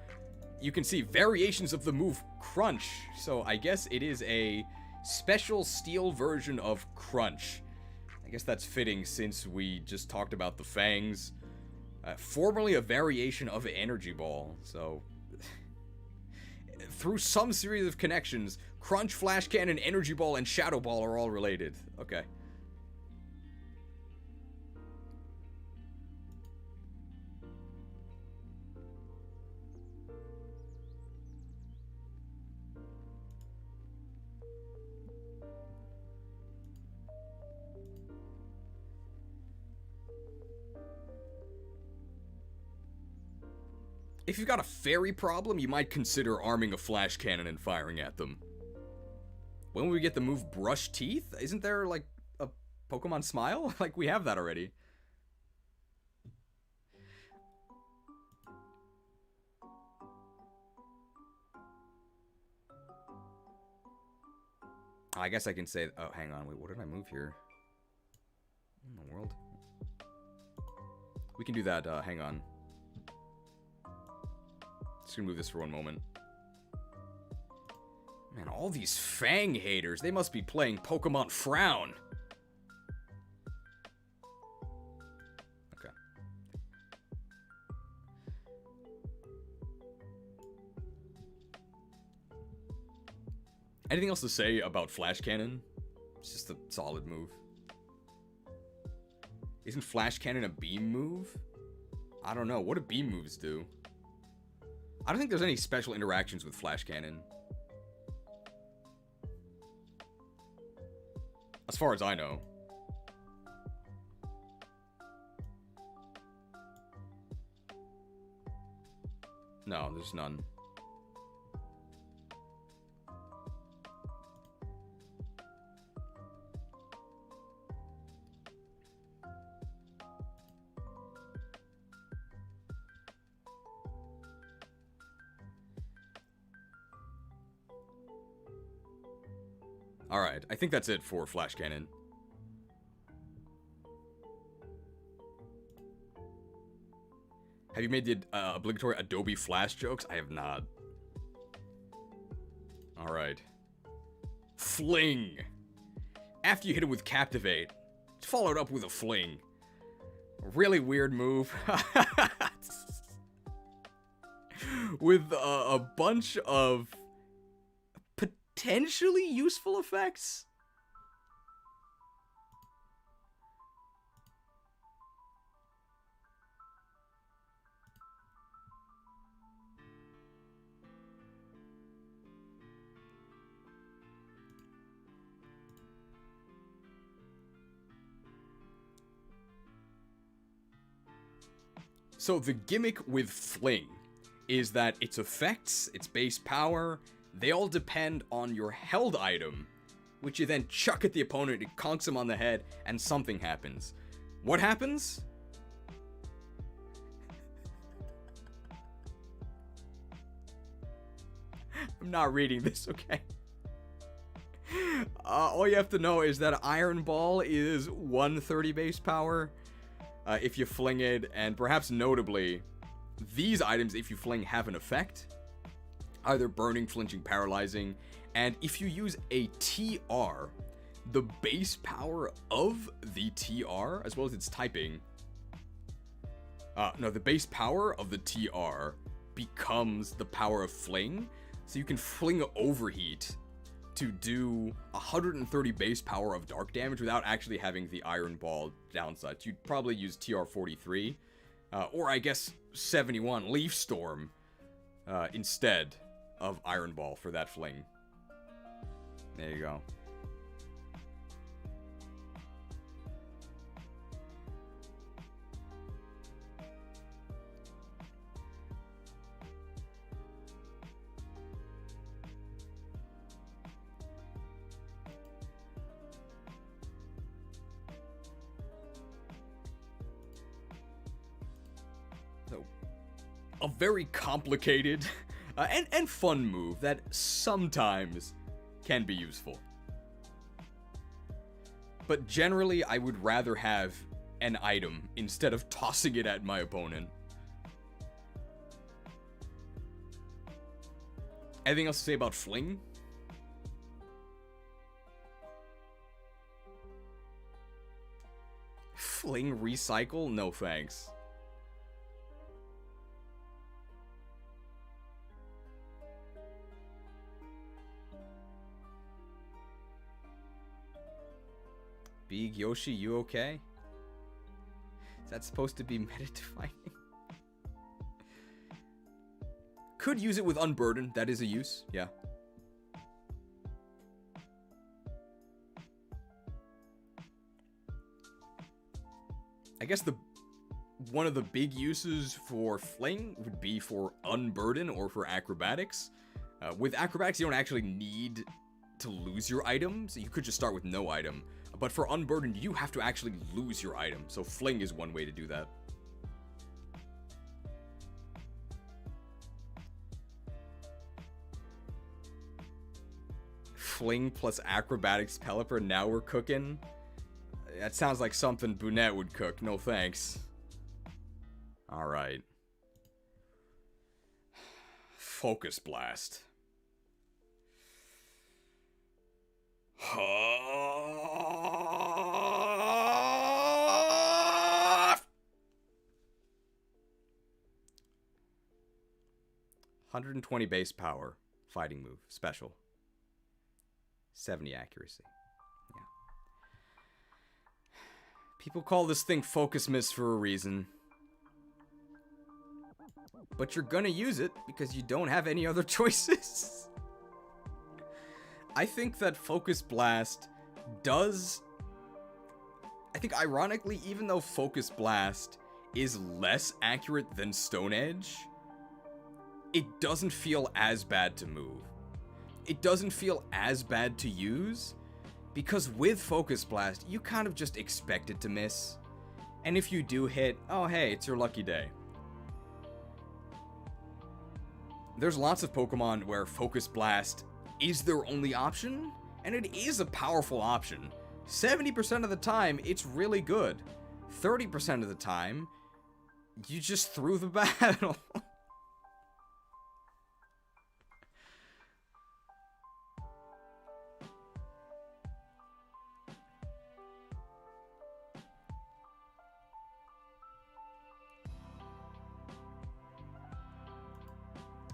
you can see variations of the move Crunch. So I guess it is a special steel version of Crunch. I guess that's fitting since we just talked about the Fangs. Formerly a variation of Energy Ball, so... Through some series of connections, Crunch, Flash Cannon, Energy Ball, and Shadow Ball are all related. Okay. If you've got a fairy problem, you might consider arming a Flash Cannon and firing at them. When will we get the move Brush Teeth? Isn't there, like, a Pokemon Smile? Like, we have that already. I guess I can say... Oh, hang on. Wait, what did I move here? What in the world? We can do that. Hang on. Just gonna move this for one moment. Man, all these Fang haters, they must be playing Pokemon Frown. Okay. Anything else to say about Flash Cannon? It's just a solid move. Isn't Flash Cannon a beam move? I don't know. What do beam moves do? I don't think there's any special interactions with Flash Cannon. As far as I know. No, there's none. Alright, I think that's it for Flash Cannon. Have you made the obligatory Adobe Flash jokes? I have not. Alright. Fling! After you hit him with Captivate, it's followed up with a Fling. A really weird move. With a bunch of potentially useful effects. So the gimmick with Fling is that its effects, its base power, they all depend on your held item, which you then chuck at the opponent, it conks him on the head, and something happens. What happens? I'm not reading this, okay? All you have to know is that Iron Ball is 130 base power if you fling it, and perhaps notably, these items, if you fling, have an effect. Either burning, flinching, paralyzing, and if you use a TR, the base power of the TR, as well as its typing, no, the base power of the TR becomes the power of Fling, so you can Fling Overheat to do 130 base power of dark damage without actually having the Iron Ball downside. You'd probably use TR43, or I guess 71 Leaf Storm instead of Iron Ball for that Fling. There you go. So, a very complicated and fun move that sometimes can be useful. But generally, I would rather have an item instead of tossing it at my opponent. Anything else to say about Fling? Fling Recycle? No thanks. Big Yoshi, you okay? Is that supposed to be meta-defining? Could use it with Unburden. That is a use, yeah. I guess one of the big uses for Fling would be for Unburden or for Acrobatics. With Acrobatics, you don't actually need to lose your item, so you could just start with no item. But for Unburdened, you have to actually lose your item, so Fling is one way to do that. Fling plus Acrobatics Pelipper, now we're cooking? That sounds like something Boonette would cook, no thanks. Alright. Focus Blast. $120 base power. Fighting move. Special. 70 accuracy. Yeah. People call this thing focus miss for a reason. But you're gonna use it because you don't have any other choices. I think that Focus Blast does... I think ironically, even though Focus Blast is less accurate than Stone Edge, it doesn't feel as bad to move. It doesn't feel as bad to use, because with Focus Blast, you kind of just expect it to miss. And if you do hit, oh hey, it's your lucky day. There's lots of Pokemon where Focus Blast is their only option, and it is a powerful option. 70% of the time, it's really good. 30% of the time, you just threw the battle.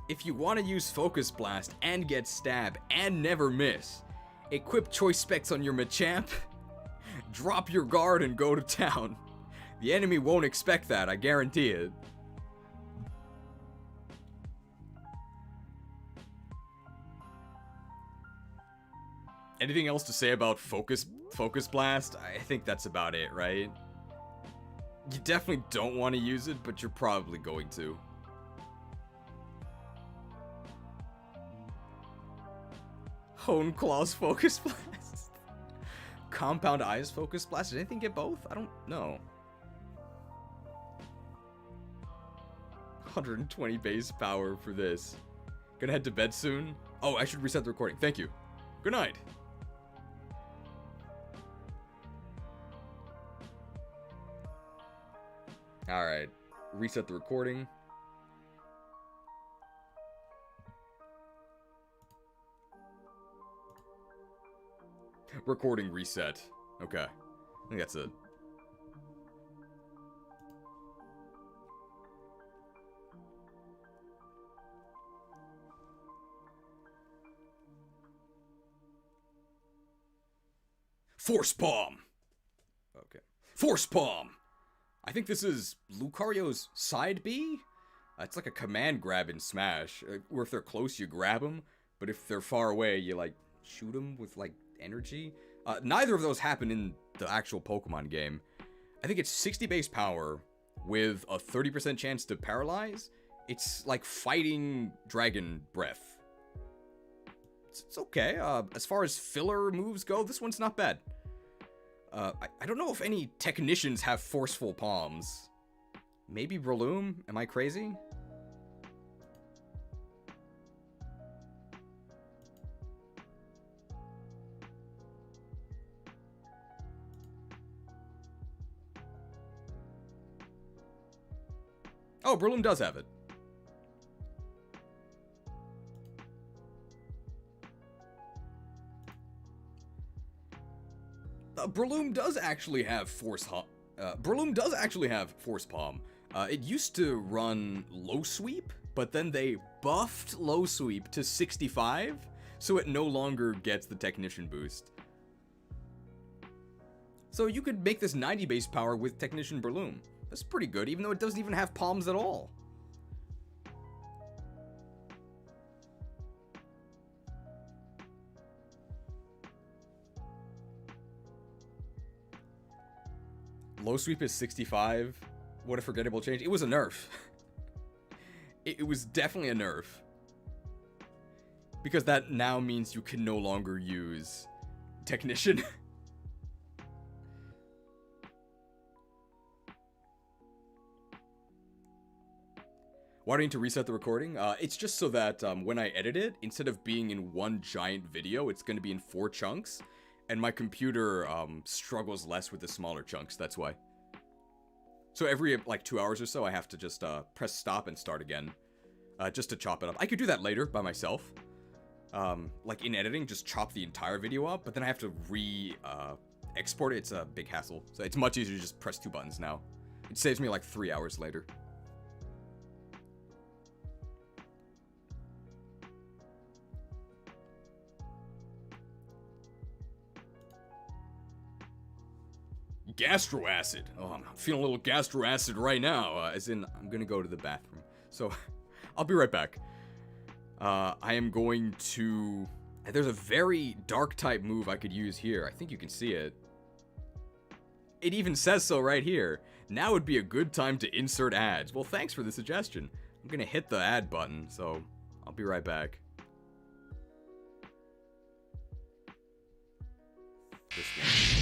If you want to use Focus Blast and get Stab and never miss, equip Choice Specs on your Machamp, drop your guard and go to town. The enemy won't expect that, I guarantee it. Anything else to say about Focus Blast? I think that's about it, right? You definitely don't want to use it, but you're probably going to. Hone Claws Focus Blast. Compound Eyes Focus Blast. Did anything get both? I don't know. 120 base power for this. Gonna head to bed soon. Oh, I should reset the recording. Thank you. Good night. Alright. Reset the recording. Recording reset. Okay. I think that's it. Force Palm! Okay. Force Palm! I think this is Lucario's side B? It's like a command grab in Smash, where if they're close, you grab them, but if they're far away, you, like, shoot them with, like, energy. Neither of those happen in the actual Pokemon game. I think it's 60 base power with a 30% chance to paralyze. It's like fighting Dragon Breath. It's okay. As far as filler moves go, this one's not bad. I don't know if any technicians have forceful palms. Maybe Breloom? Am I crazy? Oh, Breloom does have it. Breloom does actually have Breloom does actually have Force Palm. It used to run Low Sweep, but then they buffed Low Sweep to 65, so it no longer gets the Technician boost. So you could make this 90 base power with Technician Breloom. That's pretty good, even though it doesn't even have palms at all. Low Sweep is 65. What a forgettable change. It was a nerf. It was definitely a nerf. Because that now means you can no longer use Technician. Why do I need to reset the recording? It's just so that when I edit it, instead of being in one giant video, it's going to be in 4 chunks. And my computer struggles less with the smaller chunks, that's why. So every, like, 2 hours or so, I have to just press stop and start again. Just to chop it up. I could do that later by myself. like in editing, just chop the entire video up, but then I have to export it. It's a big hassle. So it's much easier to just press 2 buttons now. It saves me like 3 hours later. Gastro acid. Oh, I'm feeling a little gastro acid right now. As in, I'm gonna go to the bathroom. So, I'll be right back. I am going to... There's a very dark type move I could use here. I think you can see it. It even says so right here. Now would be a good time to insert ads. Well, thanks for the suggestion. I'm gonna hit the add button, so I'll be right back. This one.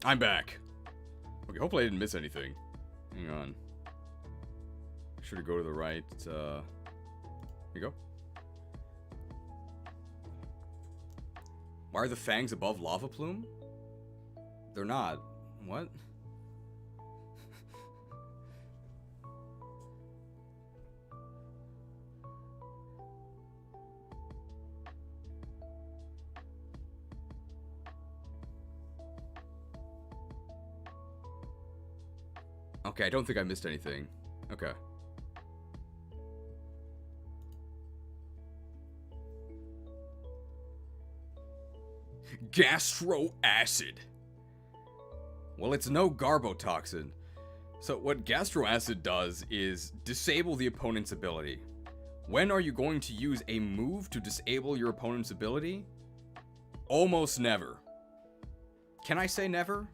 I'm back. Okay, hopefully I didn't miss anything. Hang on. Sure to go to the right. Here you go. Why are the fangs above lava plume? They're not. What? Okay, I don't think I missed anything. Okay. Gastro acid. Well, it's no garbotoxin. So what gastro acid does is disable the opponent's ability. When are you going to use a move to disable your opponent's ability? Almost never. Can I say never?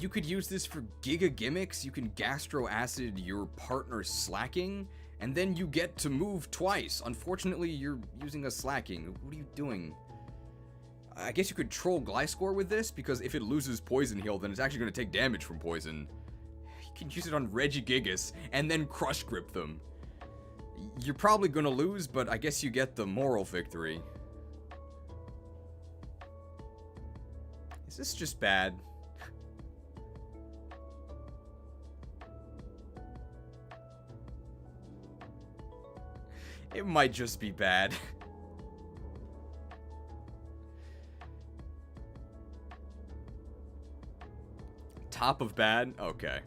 You could use this for giga gimmicks. You can gastro acid your partner's slacking, and then you get to move twice. Unfortunately, you're using a slacking. What are you doing? I guess you could troll Gliscor with this, because if it loses poison heal, then it's actually going to take damage from poison. You can use it on Regigigas, and then crush grip them. You're probably going to lose, but I guess you get the moral victory. Is this just bad? It might just be bad. Top of bad? Okay.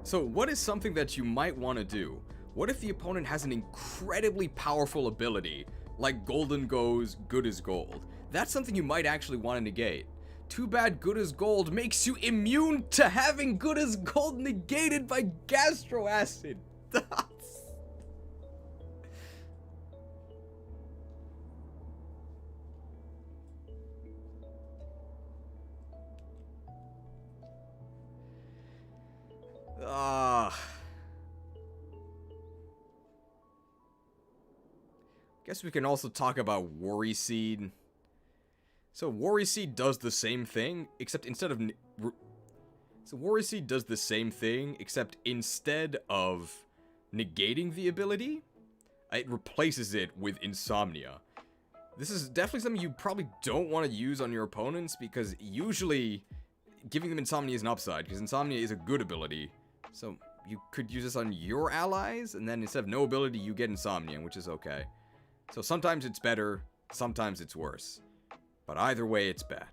So what is something that you might want to do? What if the opponent has an incredibly powerful ability, like Golden goes good as gold? That's something you might actually want to negate. Too bad good as gold makes you immune to having good as gold negated by gastro acid. Guess we can also talk about Worry Seed. So Worry Seed does the same thing, except instead of... So Worry Seed does the same thing, except instead of negating the ability, it replaces it with Insomnia. This is definitely something you probably don't want to use on your opponents, because usually giving them Insomnia is an upside, because Insomnia is a good ability. So you could use this on your allies, and then instead of no ability, you get Insomnia, which is okay. So sometimes it's better, sometimes it's worse. But either way, it's bad.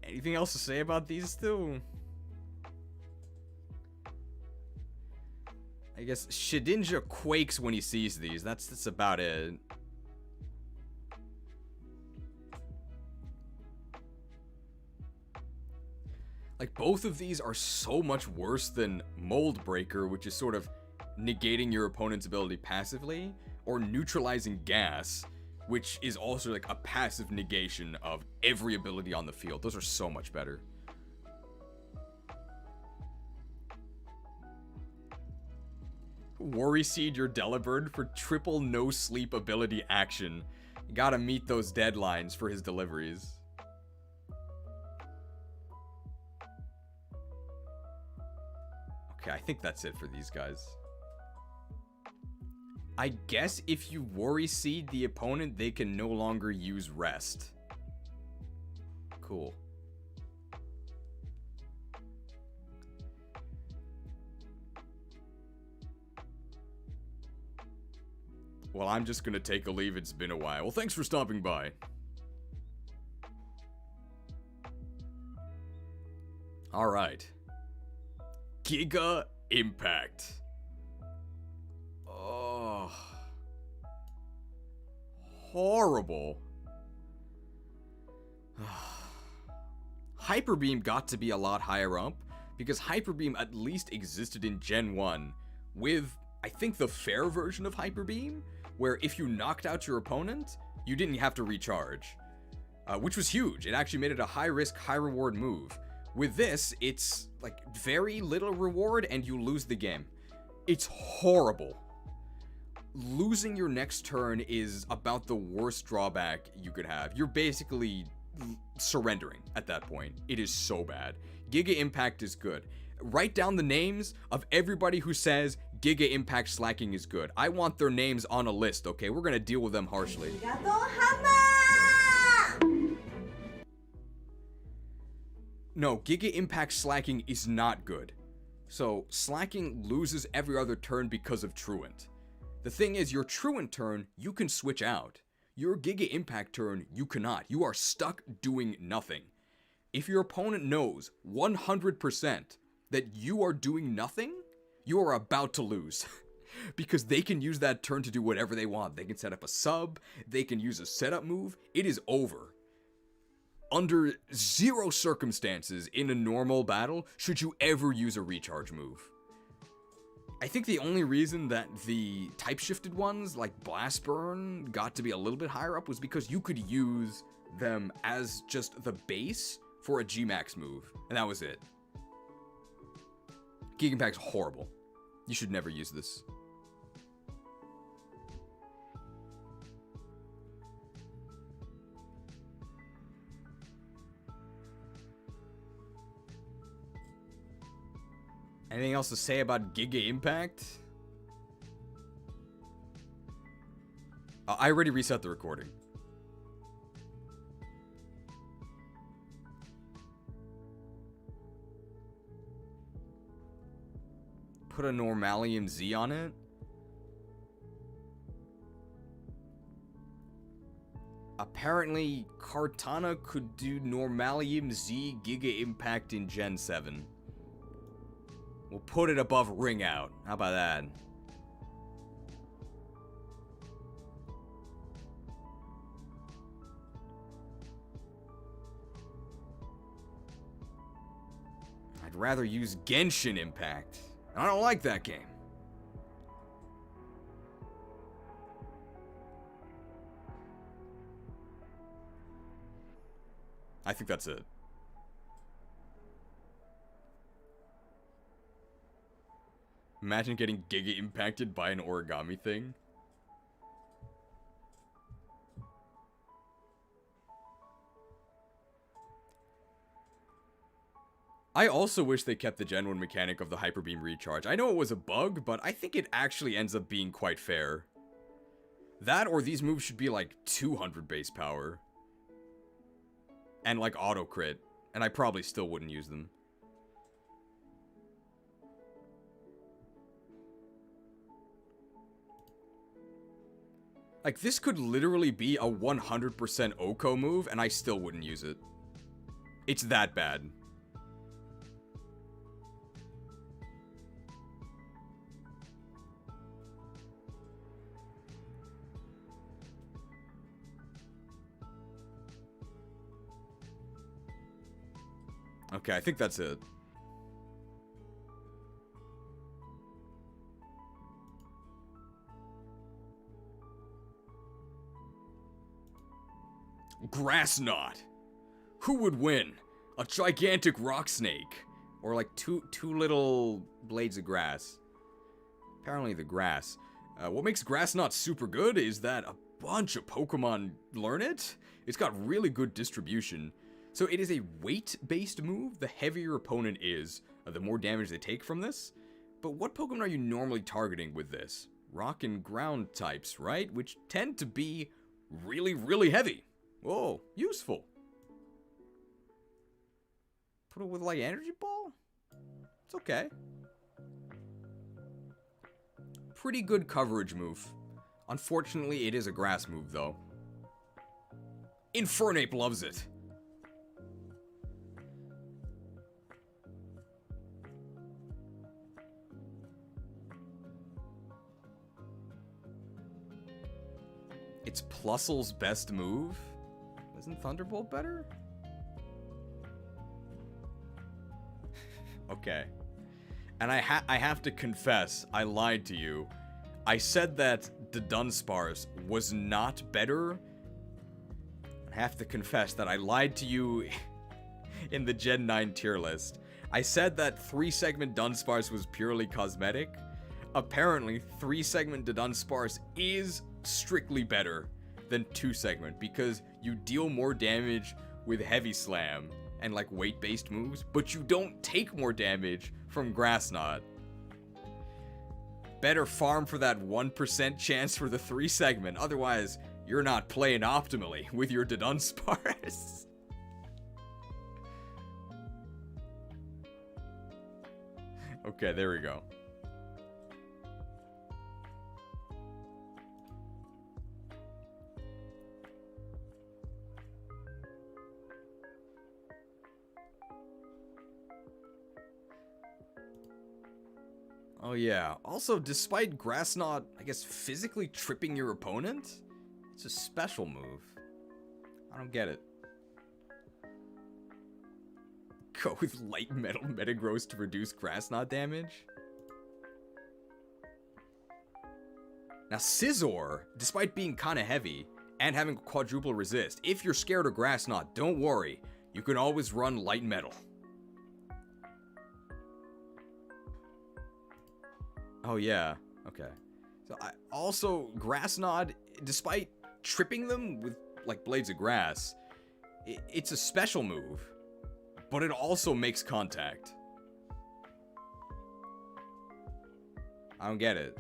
Anything else to say about these two? I guess Shedinja quakes when he sees these. That's about it. Like, both of these are so much worse than Mold Breaker, which is sort of negating your opponent's ability passively, or neutralizing gas, which is also like a passive negation of every ability on the field. Those are so much better. Worry Seed your Delibird for triple no sleep ability action. You gotta meet those deadlines for his deliveries. Okay, I think that's it for these guys. I guess if you Worry Seed the opponent, they can no longer use Rest. Cool. Well, I'm just gonna take a leave. It's been a while. Well, thanks for stopping by. Alright. Giga Impact. Oh. Horrible. Hyper Beam got to be a lot higher up, because Hyper Beam at least existed in Gen 1 with, I think, the fair version of Hyper Beam, where if you knocked out your opponent, you didn't have to recharge. Which was huge. It actually made it a high-risk, high-reward move. With this, it's, like, very little reward and you lose the game. It's horrible. Losing your next turn is about the worst drawback you could have. You're basically surrendering at that point. It is so bad. Giga Impact is good. Write down the names of everybody who says Giga Impact slacking is good. I want their names on a list, okay? We're gonna deal with them harshly. No, Giga Impact slacking is not good. So, slacking loses every other turn because of Truant. The thing is, your Truant turn, you can switch out. Your Giga Impact turn, you cannot. You are stuck doing nothing. If your opponent knows 100% that you are doing nothing, you are about to lose. Because they can use that turn to do whatever they want. They can set up a sub, they can use a setup move, it is over. Under zero circumstances in a normal battle should you ever use a recharge move. I think the only reason that the type shifted ones like Blast Burn got to be a little bit higher up was because you could use them as just the base for a G-Max move, and that was it. Giga Impact's horrible. You should never use this. Anything else to say about Giga Impact? I already reset the recording. Put a Normalium Z on it? Apparently, Kartana could do Normalium Z Giga Impact in Gen 7. We'll put it above Ring Out. How about that? I'd rather use Genshin Impact. I don't like that game. I think that's it. Imagine getting giga impacted by an origami thing. I also wish they kept the Gen 1 mechanic of the Hyper Beam recharge. I know it was a bug, but I think it actually ends up being quite fair. That or these moves should be like 200 base power. And like auto crit. And I probably still wouldn't use them. Like, this could literally be a 100% Oko move, and I still wouldn't use it. It's that bad. Okay, I think that's it. Grass knot. Who would win? A gigantic rock snake, or like two little blades of grass? Apparently the grass. What makes grass knot super good is that a bunch of Pokemon learn it. It's got really good distribution. So it is a weight-based move. The heavier your opponent is, the more damage they take from this. But what Pokemon are you normally targeting with this? Rock and ground types, right? Which tend to be really, really heavy. Whoa, useful. Put it with like energy ball? It's okay. Pretty good coverage move. Unfortunately, it is a grass move though. Infernape loves it. It's Plusle's best move? Isn't Thunderbolt better? Okay. And I have to confess, I lied to you. I said that the Dunsparce was not better. I have to confess that I lied to you in the Gen 9 tier list. I said that 3-segment Dunsparce was purely cosmetic. Apparently, 3-segment Dunsparce is strictly better than 2-segment because you deal more damage with Heavy Slam and like weight-based moves, but you don't take more damage from Grass Knot. Better farm for that 1% chance for the 3-segment, otherwise you're not playing optimally with your Dunsparce. Okay, there we go. Oh yeah, also despite Grass Knot, I guess, physically tripping your opponent, it's a special move. I don't get it. Go with light metal Metagross to reduce Grass Knot damage? Now Scizor, despite being kinda heavy, and having quadruple resist, if you're scared of Grass Knot, don't worry, you can always run light metal. Oh yeah, okay. So I also Grass Knot, despite tripping them with like blades of grass, it's a special move, but it also makes contact. I don't get it.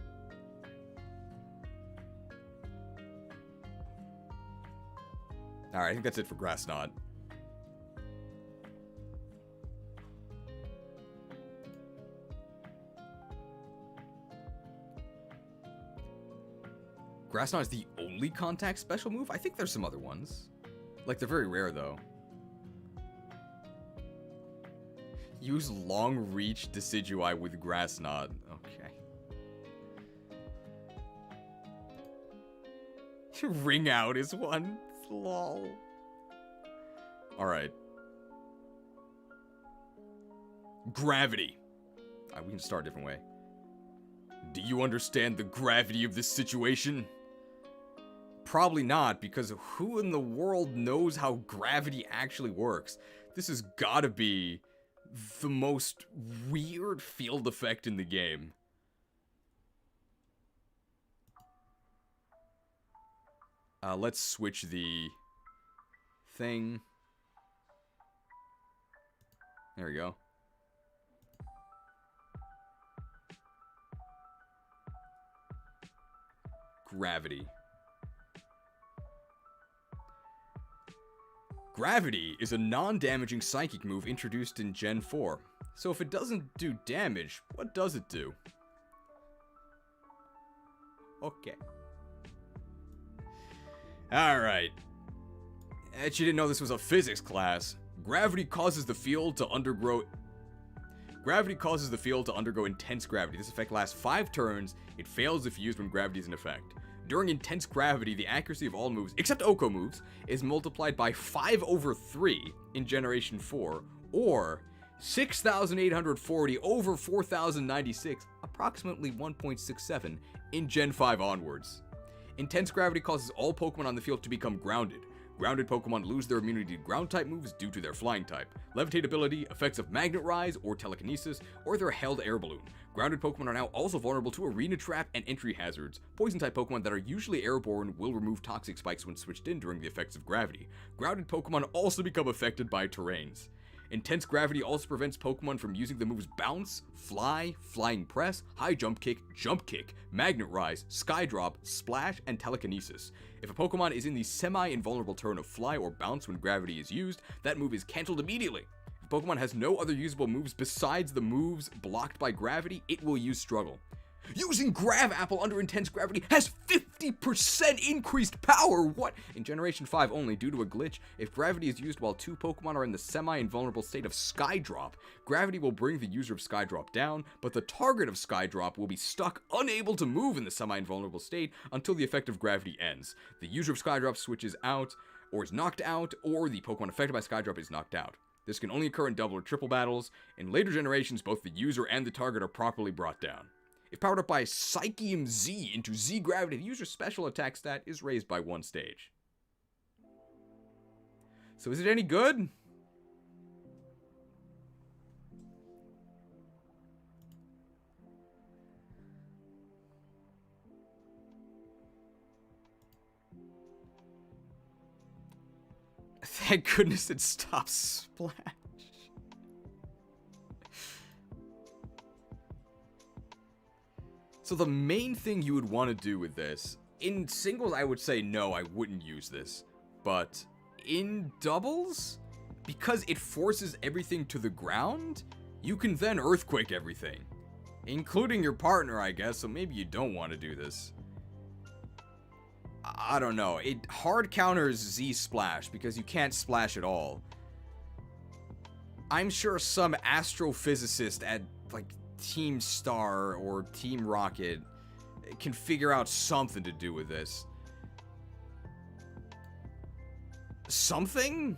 Alright, I think that's it for Grass Knot. Grass Knot is the only contact special move? I think there's some other ones. Like, they're very rare, though. Use Long Reach Decidueye with Grass Knot. Okay. Ring Out is one. Lol. Alright. Gravity. Alright, we can start a different way. Do you understand the gravity of this situation? Probably not, because who in the world knows how gravity actually works? This has gotta be the most weird field effect in the game. Let's switch the thing. There we go. Gravity. Gravity is a non-damaging psychic move introduced in Gen 4. So if it doesn't do damage, what does it do? Okay. Alright. Bet you didn't know this was a physics class. Gravity causes the field to undergo intense gravity. This effect lasts 5 turns. It fails if used when gravity is in effect. During intense gravity, the accuracy of all moves, except Oko moves, is multiplied by 5/3 in Generation 4, or 6,840 over 4,096, approximately 1.67, in Gen 5 onwards. Intense gravity causes all Pokemon on the field to become grounded. Grounded Pokemon lose their immunity to ground-type moves due to their flying type, levitate ability, effects of magnet rise or telekinesis, or their held air balloon. Grounded Pokemon are now also vulnerable to arena trap and entry hazards. Poison-type Pokemon that are usually airborne will remove toxic spikes when switched in during the effects of gravity. Grounded Pokemon also become affected by terrains. Intense gravity also prevents Pokemon from using the moves Bounce, Fly, Flying Press, High Jump Kick, Magnet Rise, Sky Drop, Splash, and Telekinesis. If a Pokemon is in the semi-invulnerable turn of Fly or Bounce when gravity is used, that move is cancelled immediately. If a Pokemon has no other usable moves besides the moves blocked by gravity, it will use Struggle. Using Grav Apple under intense gravity has 50% increased power! What? In Generation 5 only, due to a glitch, if gravity is used while 2 Pokemon are in the semi-invulnerable state of Sky Drop, gravity will bring the user of Sky Drop down, but the target of Sky Drop will be stuck unable to move in the semi-invulnerable state until the effect of gravity ends. The user of Sky Drop switches out, or is knocked out, or the Pokemon affected by Sky Drop is knocked out. This can only occur in double or triple battles. In later generations, both the user and the target are properly brought down. If powered up by Psychium Z into Z Gravity, the user's special attack stat is raised by 1 stage. So is it any good? Thank goodness it stops Splash. So the main thing you would want to do with this, in singles I would say no, I wouldn't use this, but in doubles, because it forces everything to the ground, you can then earthquake everything, including your partner, I guess, so maybe you don't want to do this. I don't know, it hard counters Z Splash because you can't splash at all. I'm sure some astrophysicist at, like, Team Star or Team Rocket can figure out something to do with this. Something?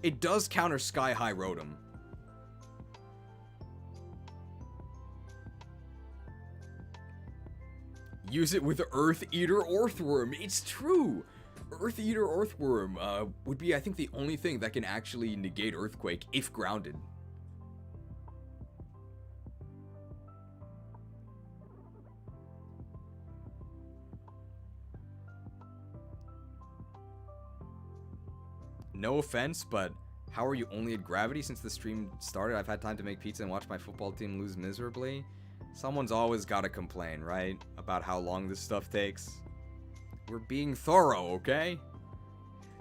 It does counter Sky High Rotom. Use it with Earth Eater Earthworm. It's true. Earth Eater Earthworm would be, I think, the only thing that can actually negate Earthquake if grounded. No offense, but how are you only at gravity since the stream started? I've had time to make pizza and watch my football team lose miserably. Someone's always got to complain, right? About how long this stuff takes. We're being thorough, okay?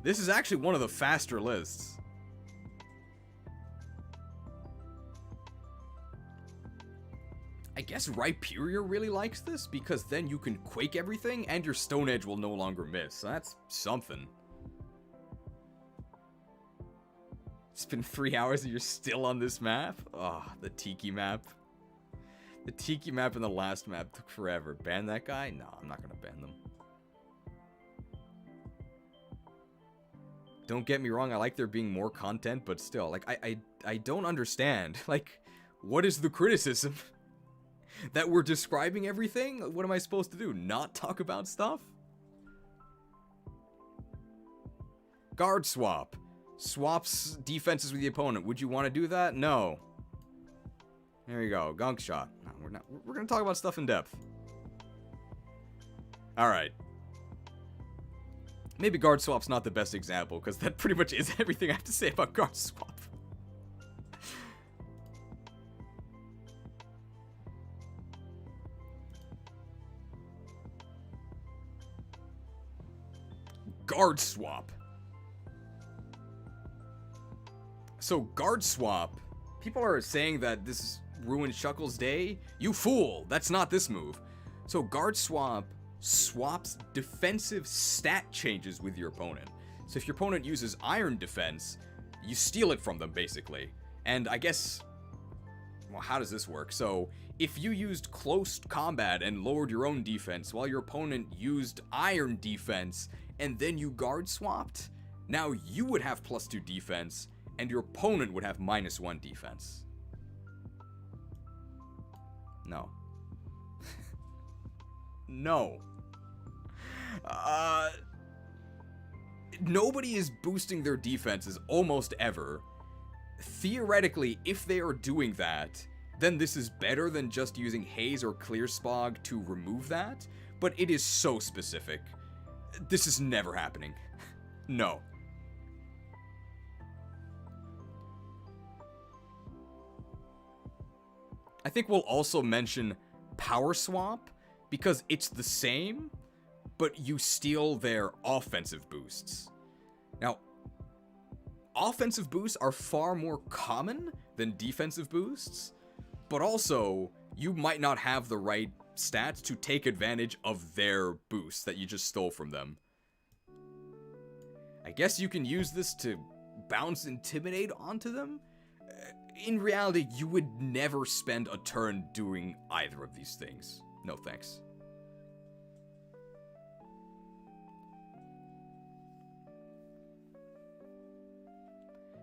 This is actually one of the faster lists. I guess Rhyperior really likes this, because then you can quake everything and your Stone Edge will no longer miss. So that's something. It's been 3 hours and you're still on this map? Oh, the Tiki map. The Tiki map and the last map took forever. Ban that guy? No, I'm not gonna ban them. Don't get me wrong, I like there being more content, but still, like, I don't understand. Like, what is the criticism? That we're describing everything? What am I supposed to do? Not talk about stuff? Guard swap. Swaps defenses with the opponent. Would you want to do that? No. There you go. Gunk shot. No, we're not. We're going to talk about stuff in depth. Alright. Maybe guard swap's not the best example, because that pretty much is everything I have to say about guard swap. Guard swap. So guard swap, people are saying that this ruined Shuckle's day. You fool, that's not this move. So guard swap swaps defensive stat changes with your opponent. So if your opponent uses iron defense, you steal it from them basically. And I guess, well, how does this work? So if you used close combat and lowered your own defense while your opponent used iron defense and then you guard swapped, now you would have +2 defense and your opponent would have -1 defense. No. No. Nobody is boosting their defenses almost ever. Theoretically, if they are doing that, then this is better than just using Haze or Clear Spog to remove that, but it is so specific. This is never happening. No. I think we'll also mention Power Swap, because it's the same, but you steal their offensive boosts. Now, offensive boosts are far more common than defensive boosts, but also, you might not have the right stats to take advantage of their boosts that you just stole from them. I guess you can use this to bounce Intimidate onto them? In reality, you would never spend a turn doing either of these things. No thanks.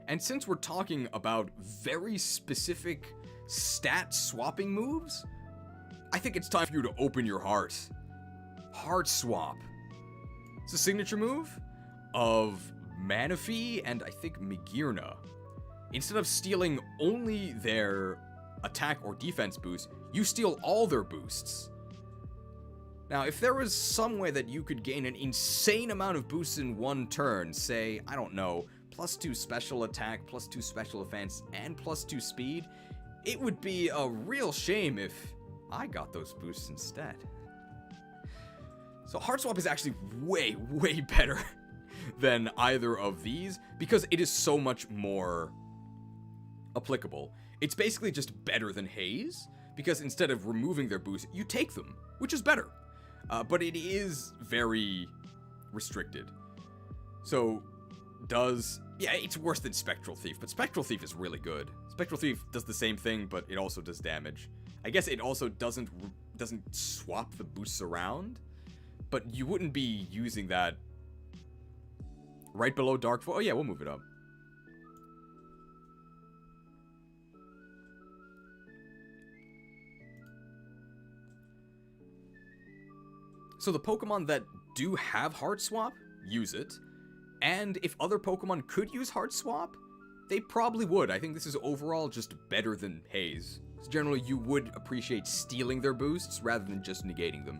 And since we're talking about very specific stat swapping moves, I think it's time for you to open your heart. Heart Swap. It's a signature move of Manaphy and I think Migirna. Instead of stealing only their attack or defense boost, you steal all their boosts. Now, if there was some way that you could gain an insane amount of boosts in one turn, say, I don't know, +2 special attack, +2 special defense, and +2 speed, it would be a real shame if I got those boosts instead. So Heart Swap is actually way, way better than either of these because it is so much more applicable. It's basically just better than Haze because instead of removing their boost, you take them, which is better. But it is very restricted. So yeah, it's worse than Spectral Thief, but Spectral Thief is really good. Spectral Thief does the same thing, but it also does damage. I guess it also doesn't swap the boosts around, but you wouldn't be using that right below Dark Void. Oh yeah, we'll move it up. So the Pokemon that do have Heart Swap, use it. And if other Pokemon could use Heart Swap, they probably would. I think this is overall just better than Haze. So generally, you would appreciate stealing their boosts rather than just negating them.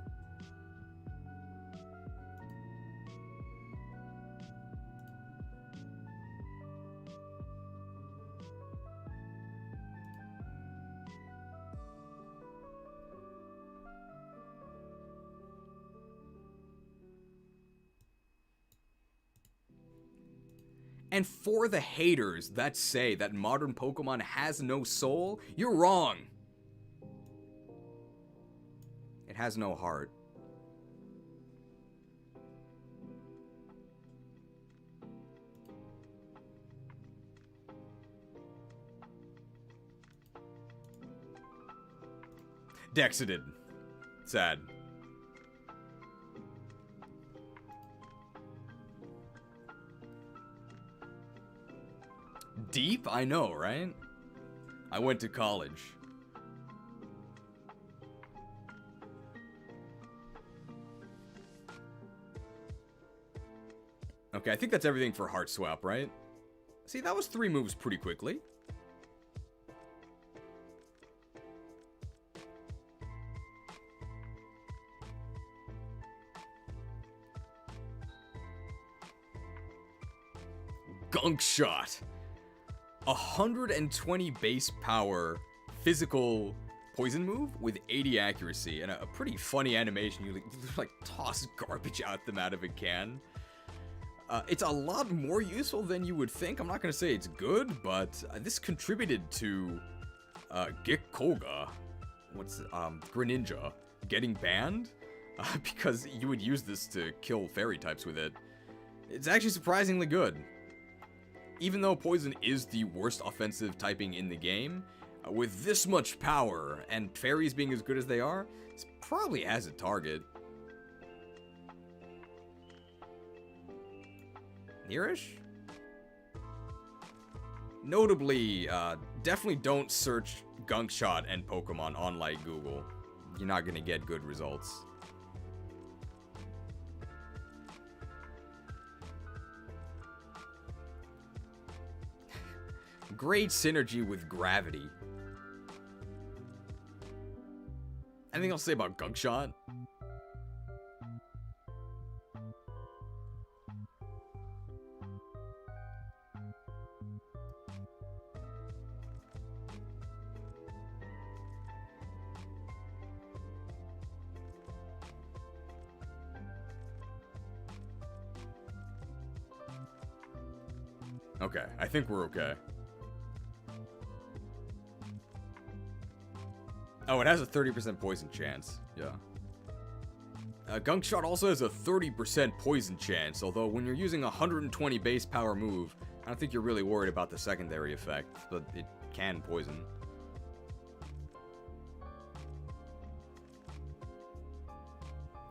And for the haters that say that modern Pokemon has no soul, you're wrong. It has no heart. Dexidid. Sad. Deep? I know, right? I went to college. Okay, I think that's everything for Heart Swap, right? See, that was 3 moves pretty quickly. Gunk Shot. 120 base power physical poison move with 80 accuracy and a pretty funny animation. You like toss garbage at them out of a can. It's a lot more useful than you would think. I'm not going to say it's good, but this contributed to Gekkoga, Greninja, getting banned because you would use this to kill fairy types with it. It's actually surprisingly good. Even though poison is the worst offensive typing in the game, with this much power and fairies being as good as they are, this probably has a target. Nearish? Notably, definitely don't search Gunk Shot and Pokemon on like Google. You're not gonna get good results. Great synergy with gravity. Anything else to say about Gunk Shot? Okay, I think we're okay. Oh, it has a 30% poison chance. Yeah. Gunk Shot also has a 30% poison chance, although when you're using a 120 base power move, I don't think you're really worried about the secondary effect, but it can poison.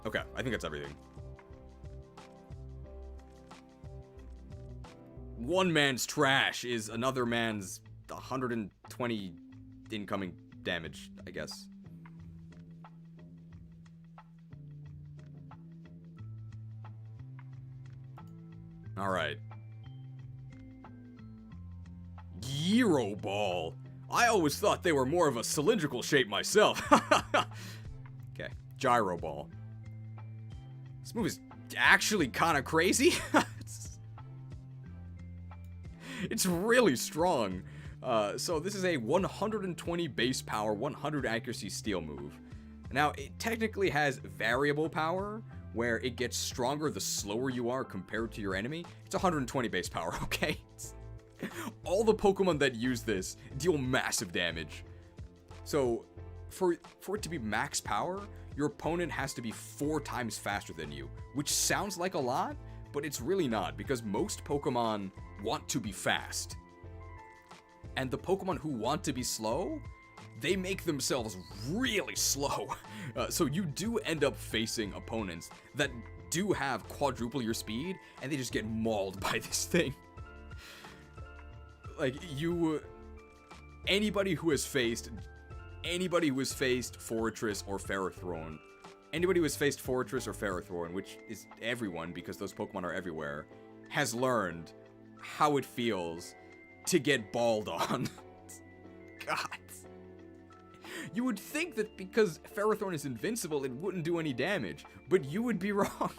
Okay, I think that's everything. One man's trash is another man's 120 incoming damage, I guess. Alright. Gyro Ball. I always thought they were more of a cylindrical shape myself. Okay, Gyro Ball. This move is actually kind of crazy. It's really strong. So this is a 120 base power, 100 accuracy steel move. Now, it technically has variable power, where it gets stronger the slower you are compared to your enemy. It's 120 base power, okay? All the Pokemon that use this deal massive damage. So, for it to be max power, your opponent has to be 4 times faster than you, which sounds like a lot, but it's really not, because most Pokemon want to be fast. And the Pokemon who want to be slow, they make themselves really slow. So you do end up facing opponents that do have quadruple your speed, and they just get mauled by this thing. Like, anybody who has faced Fortress or Ferrothorn, which is everyone because those Pokemon are everywhere, has learned how it feels to get balled on. God. You would think that because Ferrothorn is invincible, it wouldn't do any damage, but you would be wrong.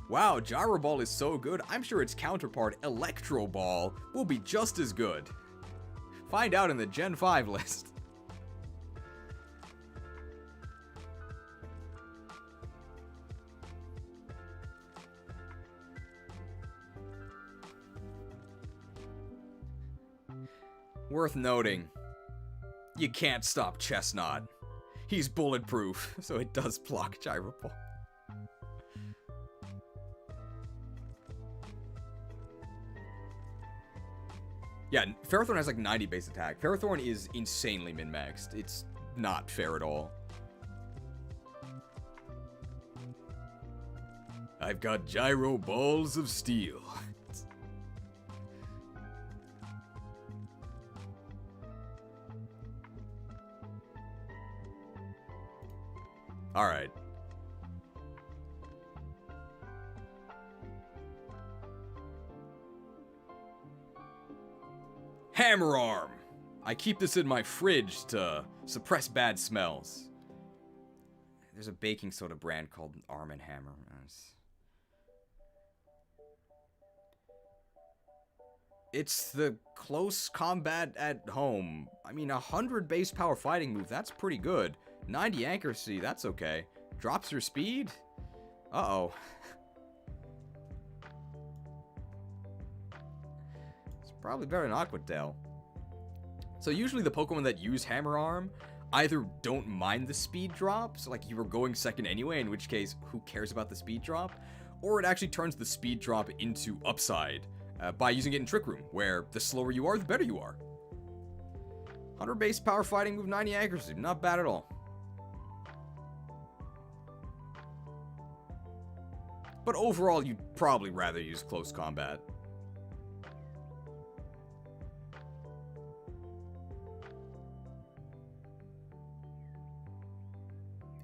Wow, Gyro Ball is so good, I'm sure its counterpart, Electro Ball, will be just as good. Find out in the Gen 5 list. Worth noting, you can't stop Chestnut. He's bulletproof, so it does block Gyro Ball. Yeah, Ferrothorn has like 90 base attack. Ferrothorn is insanely min-maxed. It's not fair at all. I've got Gyro Balls of Steel. Alright. Hammer Arm! I keep this in my fridge to suppress bad smells. There's a baking soda brand called Arm & Hammer. It's the close combat at home. I mean, 100 base power fighting move, that's pretty good. 90 accuracy, that's okay. Drops your speed? Uh-oh. It's probably better than Aqua Tail. So usually the Pokemon that use Hammer Arm either don't mind the speed drop, so like you were going second anyway, in which case, who cares about the speed drop? Or it actually turns the speed drop into upside by using it in Trick Room, where the slower you are, the better you are. 100 base power fighting move, 90 accuracy, not bad at all. But overall, you'd probably rather use close combat.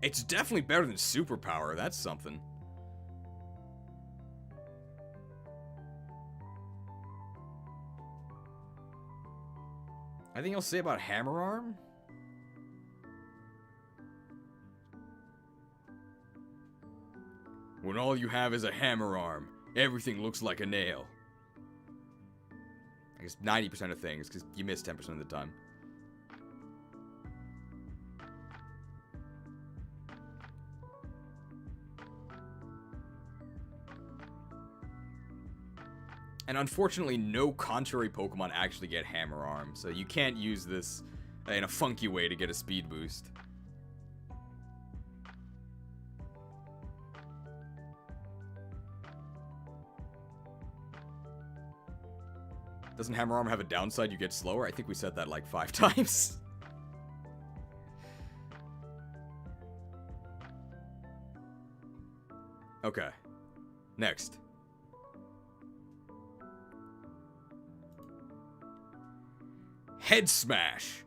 It's definitely better than Superpower, that's something. Anything else to say about Hammer Arm? When all you have is a hammer arm, everything looks like a nail. I guess 90% of things, because you miss 10% of the time. And unfortunately, no contrary Pokemon actually get Hammer Arm, so you can't use this in a funky way to get a speed boost. Doesn't Hammer Arm have a downside? You get slower? I think we said that like 5 times. Okay. Next. Head Smash.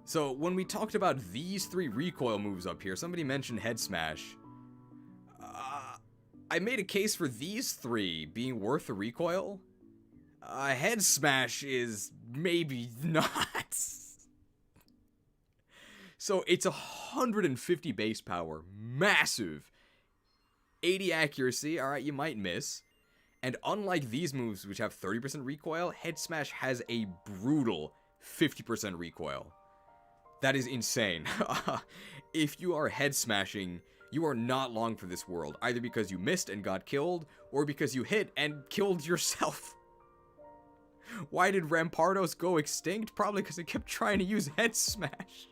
So when we talked about these 3 recoil moves up here, somebody mentioned Head Smash. I made a case for these 3 being worth a recoil. Head Smash is maybe not. So it's 150 base power, massive. 80 accuracy, alright, you might miss. And unlike these moves, which have 30% recoil, Head Smash has a brutal 50% recoil. That is insane. If you are head smashing, you are not long for this world, either because you missed and got killed, or because you hit and killed yourself. Why did Rampardos go extinct? Probably because it kept trying to use Head Smash.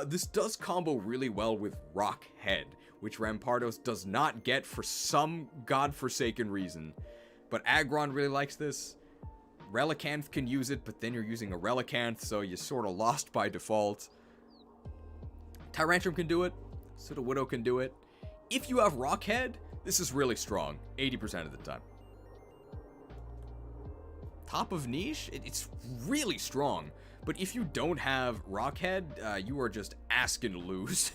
This does combo really well with Rock Head, which Rampardos does not get for some godforsaken reason. But Aggron really likes this. Relicanth can use it, but then you're using a Relicanth, so you're sort of lost by default. Tyrantrum can do it. Sudowoodo can do it. If you have Rock Head, this is really strong, 80% of the time. Top of Niche, it's really strong. But if you don't have Rock Head, you are just asking to lose.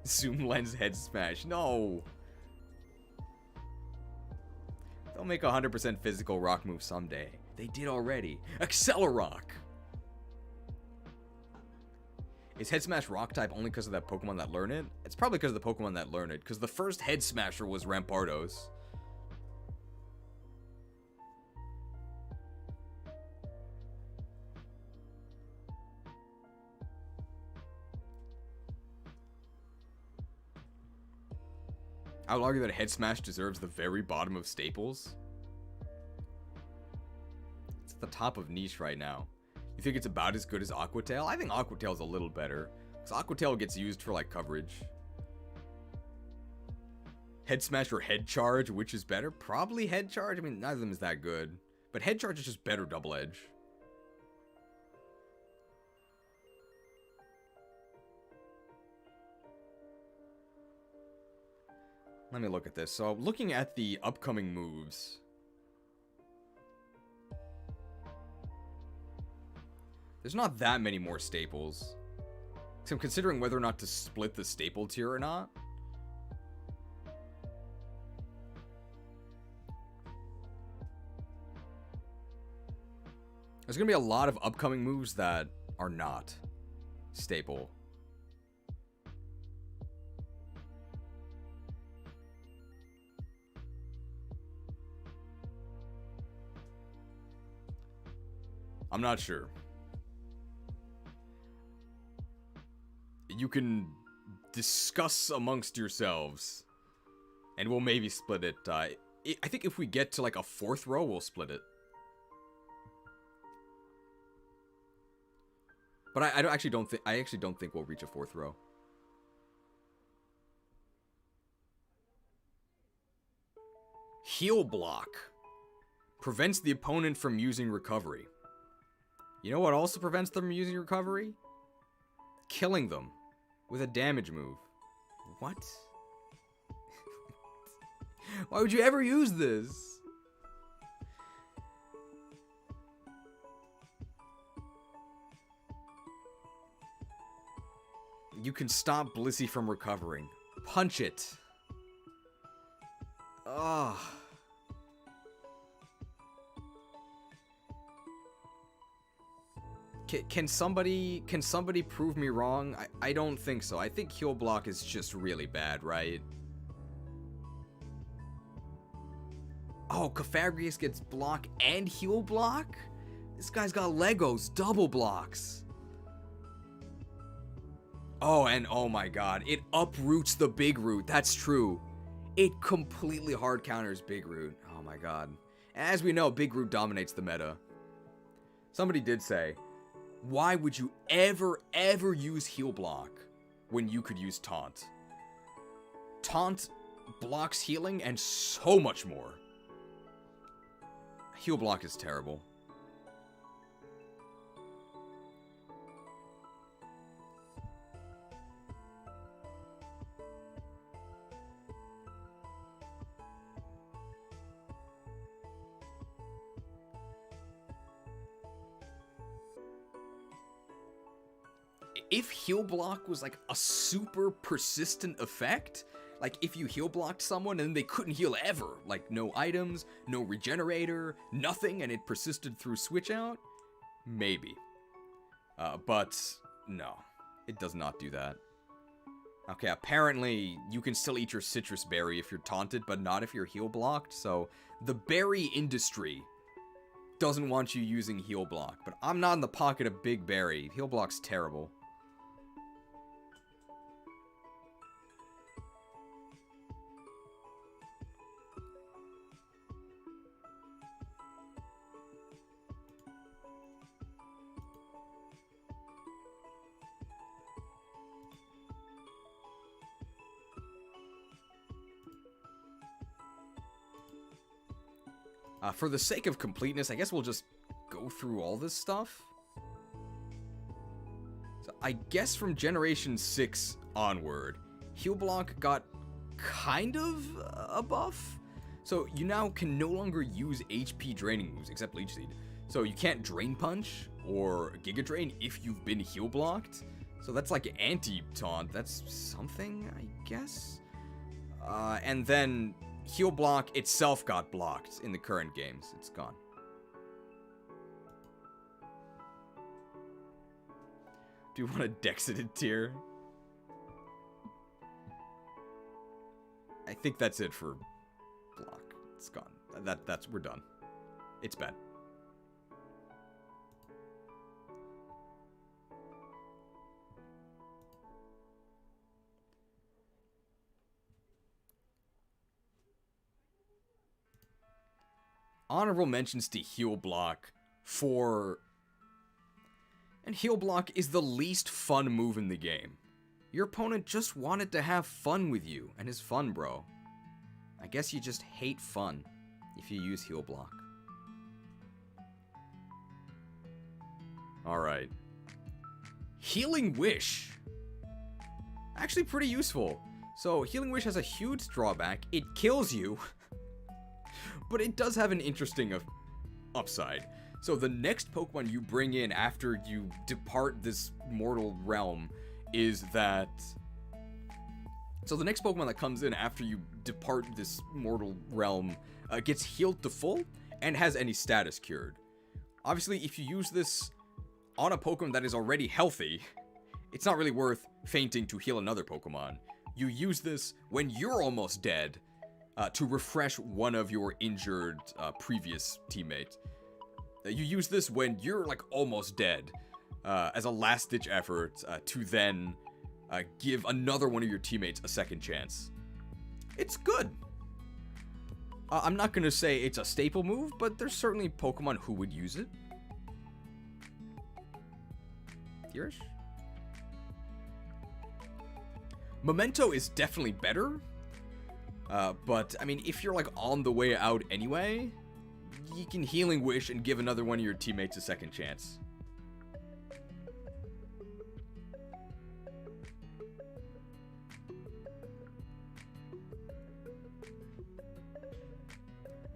Zoom Lens Head Smash. No. They'll make a 100% physical rock move someday. They did already. Accelerock. Is Head Smash rock type only because of that Pokemon that learn it? It's probably because of the Pokemon that learn it, because the first Head Smasher was Rampardos. I would argue that Head Smash deserves the very bottom of staples. It's at the top of niche right now. You think it's about as good as Aqua Tail? I think Aqua Tail is a little better, because Aqua Tail gets used for like coverage. Head Smash or Head Charge, which is better? Probably Head Charge. I mean, neither of them is that good, but Head Charge is just better double edge. Let me look at this. So, looking at the upcoming moves. There's not that many more staples. So I'm considering whether or not to split the staple tier or not. There's gonna be a lot of upcoming moves that are not stable. I'm not sure. You can discuss amongst yourselves, and we'll maybe split it. I think if we get to like a 4th row, we'll split it. But I actually don't think we'll reach a 4th row. Heal block prevents the opponent from using recovery. You know what also prevents them from using recovery? Killing them with a damage move. What? Why would you ever use this? You can stop Blissey from recovering. Punch it. Ugh. Can somebody prove me wrong? I don't think so. I think heal block is just really bad, right? Oh, Cafagrius gets block and heal block? This guy's got Legos, double blocks. Oh, and oh my god, it uproots the big root. That's true. It completely hard counters big root. Oh my god. As we know, big root dominates the meta. Somebody did say, why would you ever use heal block when you could use taunt? Taunt blocks healing and so much more. Heal block is terrible. If heal block was like a super persistent effect, like if you heal blocked someone and they couldn't heal ever, like no items, no regenerator, nothing, and it persisted through switch out, maybe. But no, it does not do that. Okay, apparently you can still eat your citrus berry if you're taunted, but not if you're heal blocked, so the berry industry doesn't want you using heal block, but I'm not in the pocket of Big Berry. Heal block's terrible. For the sake of completeness, I guess we'll just go through all this stuff. So I guess from Generation 6 onward, Heal Block got kind of a buff. So you now can no longer use HP draining moves, except Leech Seed. So you can't Drain Punch or Giga Drain if you've been Heal Blocked. So that's like anti-taunt. That's something, I guess? And then Heal Block itself got blocked in the current games. It's gone. Do you want a Dexited tier? I think that's it for block. It's gone. We're done. It's bad. Honorable mentions to Heal Block for... And Heal Block is the least fun move in the game. Your opponent just wanted to have fun with you, and is fun, bro. I guess you just hate fun if you use Heal Block. Alright. Healing Wish. Actually pretty useful. So, Healing Wish has a huge drawback. It kills you. But it does have an interesting upside. So the next Pokemon you bring in after you depart this mortal realm is that... So the next Pokemon that comes in after you depart this mortal realm gets healed to full and has any status cured. Obviously, if you use this on a Pokemon that is already healthy, it's not really worth fainting to heal another Pokemon. You use this when you're almost dead to refresh one of your injured previous teammates. You use this when you're like almost dead as a last-ditch effort to then give another one of your teammates a second chance. It's good. I'm not going to say it's a staple move, but there's certainly Pokemon who would use it. Yours? Memento is definitely better. But, I mean, if you're, like, on the way out anyway, you can Healing Wish and give another one of your teammates a second chance.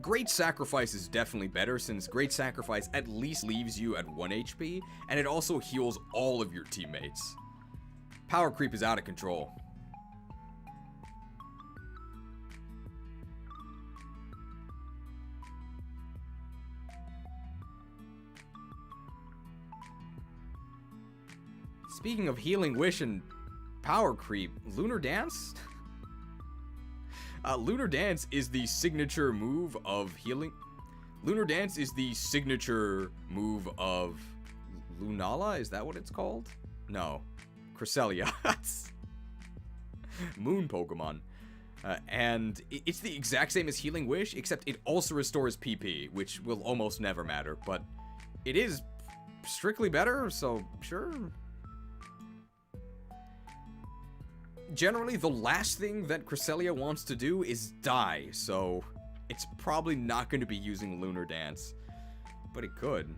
Great Sacrifice is definitely better, since Great Sacrifice at least leaves you at 1 HP, and it also heals all of your teammates. Power creep is out of control. Speaking of Healing Wish and power creep, Lunar Dance? Lunar Dance is the signature move of healing. Lunar Dance is the signature move of Lunala? Is that what it's called? No. Cresselia. Moon Pokemon. And it's the exact same as Healing Wish, except it also restores PP, which will almost never matter. But it is strictly better, so sure. Generally, the last thing that Cresselia wants to do is die, so it's probably not going to be using Lunar Dance. But it could.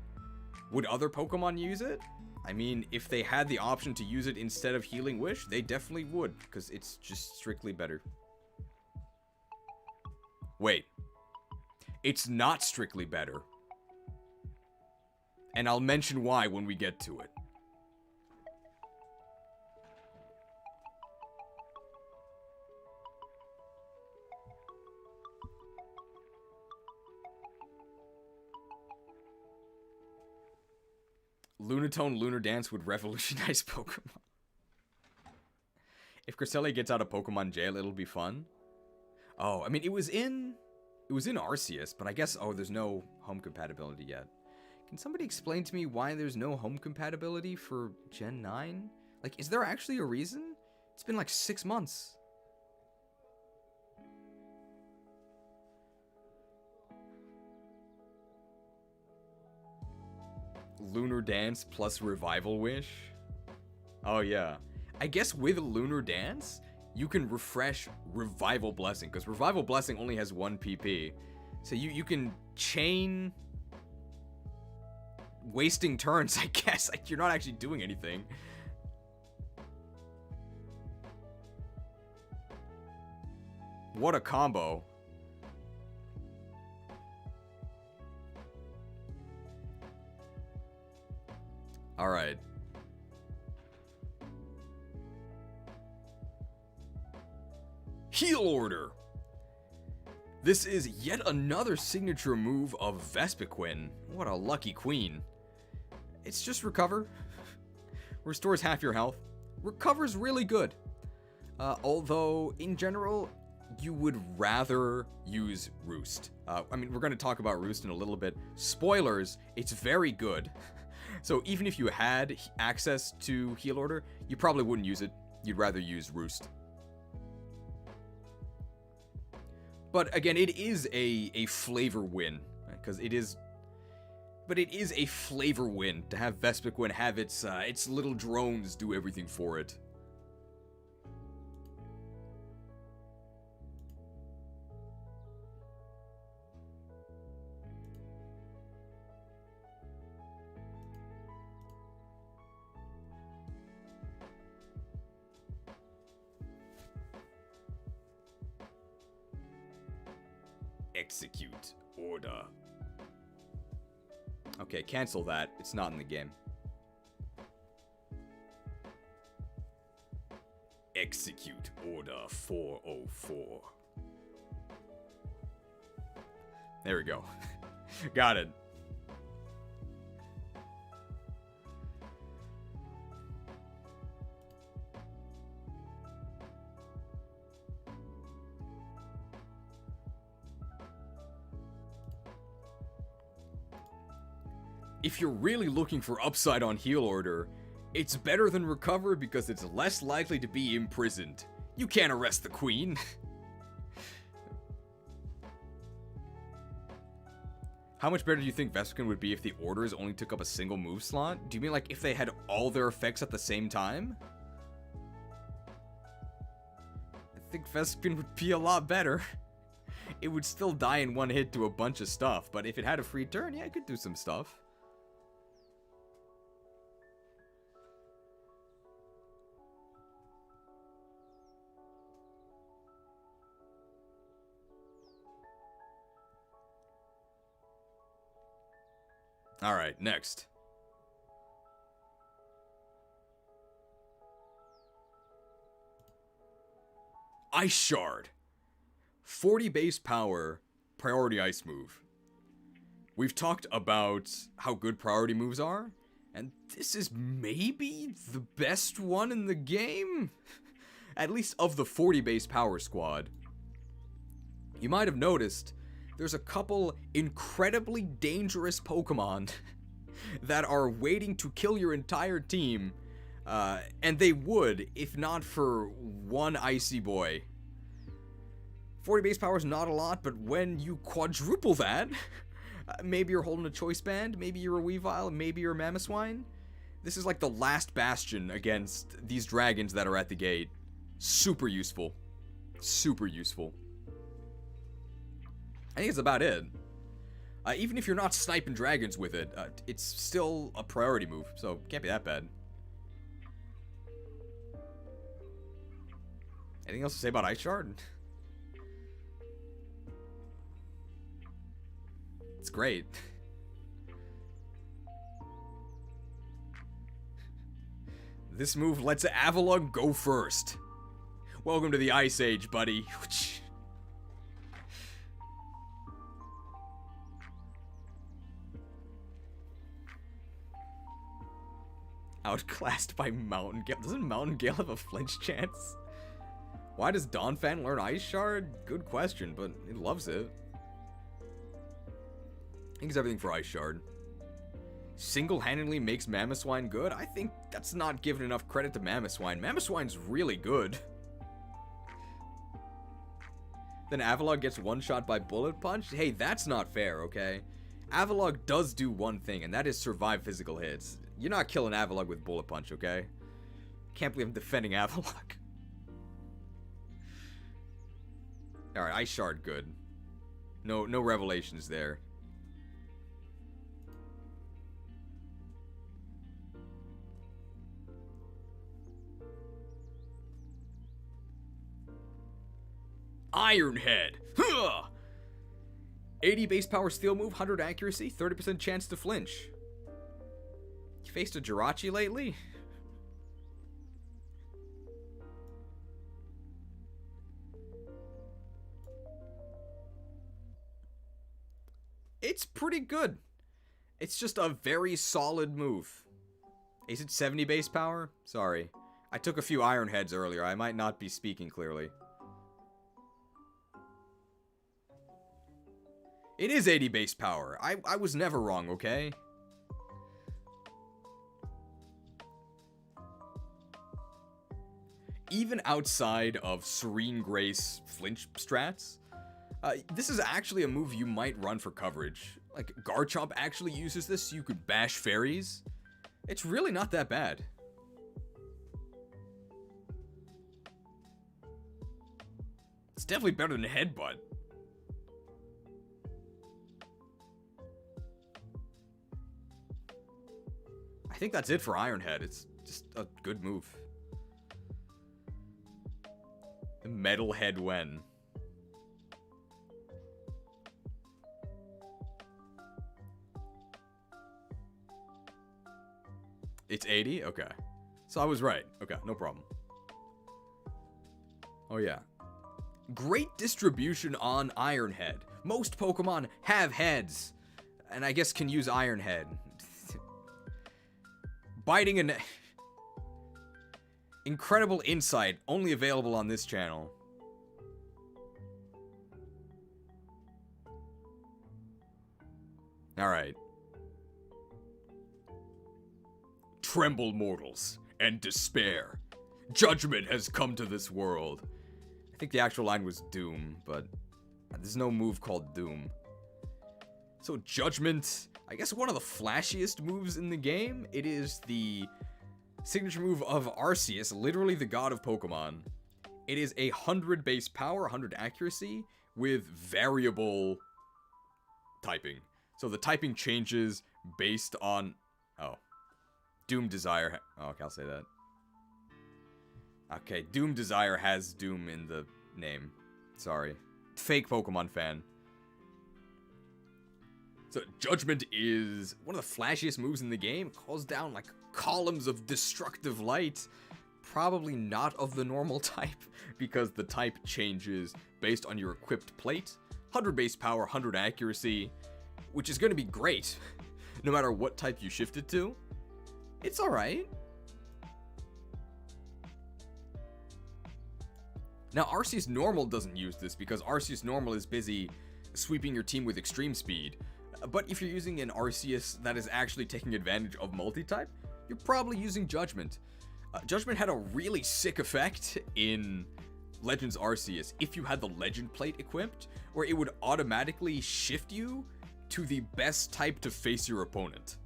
Would other Pokemon use it? I mean, if they had the option to use it instead of Healing Wish, they definitely would, because it's just strictly better. Wait. It's not strictly better. And I'll mention why when we get to it. Lunatone Lunar Dance would revolutionize Pokemon. If Cresselia gets out of Pokemon jail, it'll be fun. Oh, I mean, it was in Arceus, but I guess, oh, there's no home compatibility yet. Can somebody explain to me why there's no home compatibility for Gen 9? Like, is there actually a reason? It's been like 6 months. Lunar Dance plus Revival Wish? Oh yeah. I guess with Lunar Dance, you can refresh Revival Blessing, because Revival Blessing only has 1 PP. So you can chain wasting turns, I guess. Like, you're not actually doing anything. What a combo. Alright. Heal Order! This is yet another signature move of Vespiquen. What a lucky queen. It's just Recover. Restores half your health. Recover's really good. Although, in general, you would rather use Roost. I mean, we're going to talk about Roost in a little bit. Spoilers, it's very good. So even if you had access to Heal Order, you probably wouldn't use it. You'd rather use Roost. But again, it is a flavor win, because it is. But it is a flavor win to have Vespiquen have its little drones do everything for it. Execute order. Okay, cancel that. It's not in the game. Execute order 404. There we go. Got it. if you're really looking for upside on heal order, it's better than recover because it's less likely to be imprisoned. You can't arrest the queen. How much better do you think Vespkin would be if the orders only took up a single move slot? Do you mean like if they had all their effects at the same time? I think Vespkin would be a lot better. It would still die in one hit to a bunch of stuff, but if it had a free turn, yeah, it could do some stuff. Alright, next. Ice Shard. 40 base power, priority ice move. We've talked about how good priority moves are, and this is maybe the best one in the game? At least of the 40 base power squad. You might have noticed there's a couple incredibly dangerous Pokemon that are waiting to kill your entire team, and they would if not for one Icy Boy. 40 base power is not a lot, but when you quadruple that, maybe you're holding a Choice Band, maybe you're a Weavile, maybe you're a Mamoswine. This is like the last bastion against these dragons that are at the gate. Super useful. Super useful. I think that's about it. Even if you're not sniping dragons with it, it's still a priority move, so can't be that bad. Anything else to say about Ice Shard? It's great. This move lets Avalugg go first. Welcome to the Ice Age, buddy. Outclassed by Mountain Gale. Doesn't Mountain Gale have a flinch chance? Why does Donphan learn Ice Shard? Good question, but it loves it. I think it's everything for Ice Shard. Single-handedly makes Mamoswine good? I think that's not giving enough credit to Mamoswine. Mamoswine's really good. Then Avalugg gets one-shot by Bullet Punch? Hey, that's not fair, okay? Avalugg does do one thing, and that is survive physical hits. You're not killing Avalugg with Bullet Punch, okay? Can't believe I'm defending Avalugg. Alright, Ice Shard, good. No revelations there. Ironhead. Huh! 80 base power steel move, 100 accuracy, 30% chance to flinch. You faced a Jirachi lately? It's pretty good. It's just a very solid move. Is it 70 base power? Sorry. I took a few Ironheads earlier. I might not be speaking clearly. It is 80 base power. I was never wrong, okay? Even outside of Serene Grace flinch strats, this is actually a move you might run for coverage. Like, Garchomp actually uses this so you could bash fairies. It's really not that bad. It's definitely better than Headbutt. I think that's it for Ironhead. It's just a good move. Metalhead when? It's 80? Okay. So I was right. Okay, no problem. Oh yeah. Great distribution on Ironhead. Most Pokemon have heads. And I guess can use Ironhead. Biting an... Incredible insight, only available on this channel. Alright. Tremble, mortals, and despair. Judgment has come to this world. I think the actual line was Doom, but there's no move called Doom. So Judgment, I guess one of the flashiest moves in the game. It is the signature move of Arceus, literally the god of Pokemon. It is 100 base power, 100 accuracy, with variable typing. So the typing changes based on... Oh. Doom Desire... Oh, okay, I'll say that. Okay, Doom Desire has Doom in the name. Sorry. Fake Pokemon fan. So, Judgment is one of the flashiest moves in the game. It calls down, like, columns of destructive light. Probably not of the normal type, because the type changes based on your equipped plate. 100 base power, 100 accuracy, which is going to be great, no matter what type you shift it to. It's alright. Now, Arceus Normal doesn't use this, because Arceus Normal is busy sweeping your team with extreme speed. But if you're using an Arceus that is actually taking advantage of multi-type, you're probably using Judgment. Judgment had a really sick effect in Legends Arceus if you had the Legend Plate equipped, where it would automatically shift you to the best type to face your opponent.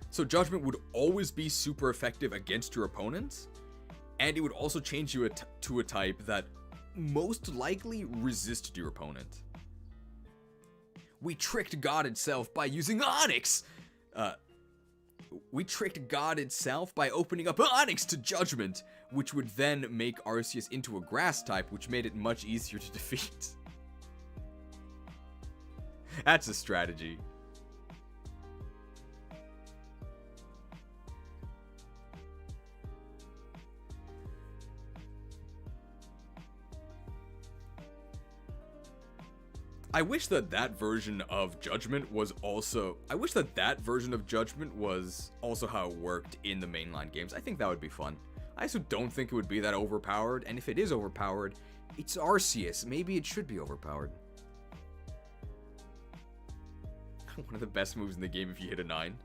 So Judgment would always be super effective against your opponent, and it would also change you to a type that most likely resisted your opponent. We tricked God itself by using Onyx! We tricked God itself by opening up Onyx to Judgment, which would then make Arceus into a grass type, which made it much easier to defeat. That's a strategy. I wish that version of Judgment was also... I wish that version of Judgment was also how it worked in the mainline games. I think that would be fun. I also don't think it would be that overpowered, and if it is overpowered, it's Arceus. Maybe it should be overpowered. One of the best moves in the game if you hit a 9.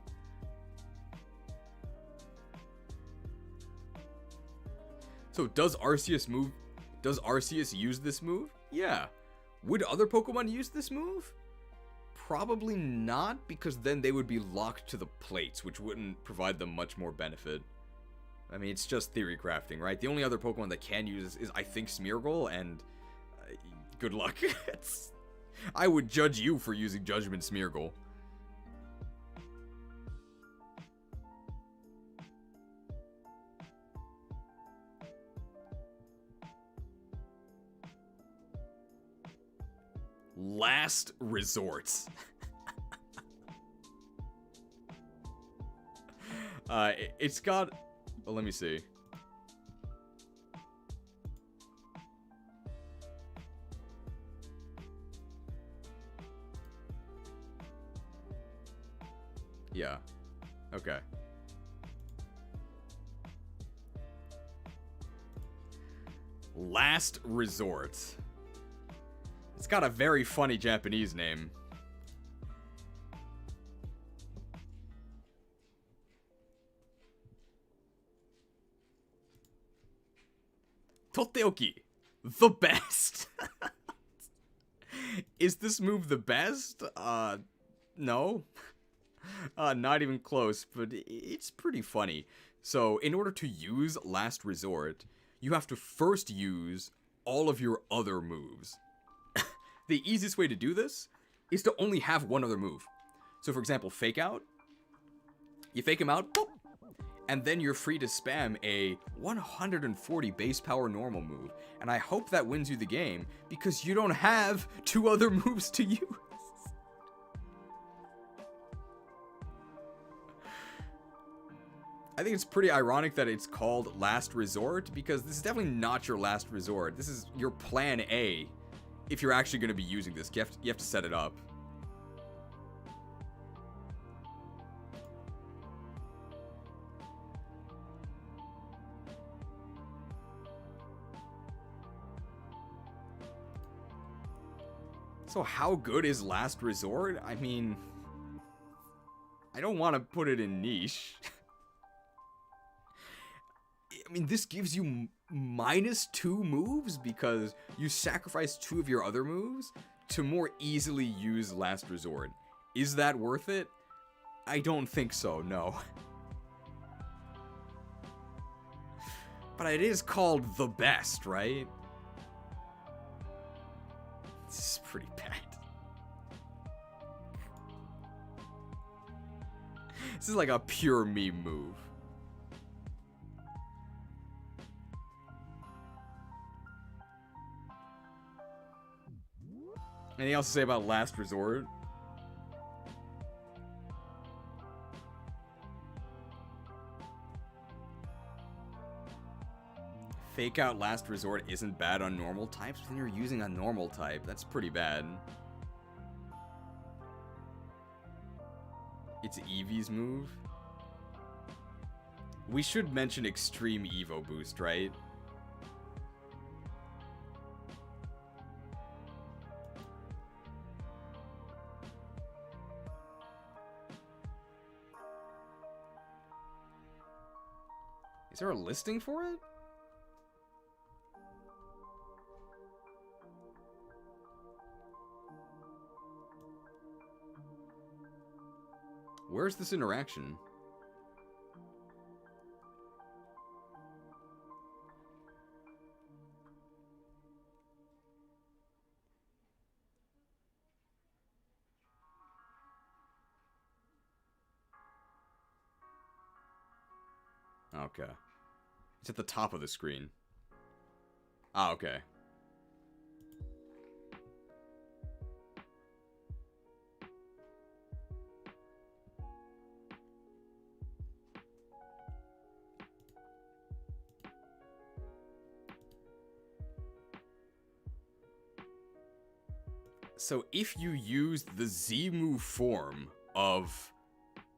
So does Arceus use this move? Yeah. Would other Pokemon use this move? Probably not, because then they would be locked to the plates, which wouldn't provide them much more benefit. I mean, it's just theory crafting, right? The only other Pokemon that can use this is, I think, Smeargle, and good luck. I would judge you for using Judgment Smeargle. Last Resort. It's got... Well, let me see. Yeah. Okay. Last Resort. It's got a very funny Japanese name. Totteoki. The best. Is this move the best? No. Not even close, but it's pretty funny. So, in order to use Last Resort, you have to first use all of your other moves. The easiest way to do this is to only have one other move. So for example, Fake Out. You fake him out, boop, and then you're free to spam a 140 base power normal move. And I hope that wins you the game, because you don't have two other moves to use. I think it's pretty ironic that it's called Last Resort, because this is definitely not your last resort. This is your plan A. If you're actually going to be using this, you have to set it up. So how good is Last Resort? I mean... I don't want to put it in niche. I mean, this gives you -2 moves because you sacrifice 2 of your other moves to more easily use Last Resort. Is that worth it? I don't think so, no. But it is called the best, right? This is pretty bad. This is like a pure meme move. Anything else to say about Last Resort? Fake out Last Resort isn't bad on normal types, but then you're using a normal type. That's pretty bad. It's Eevee's move. We should mention Extreme Evo Boost, right? Is there a listing for it? Where's this interaction? Okay. It's at the top of the screen. Ah, okay. So if you use the Z move form of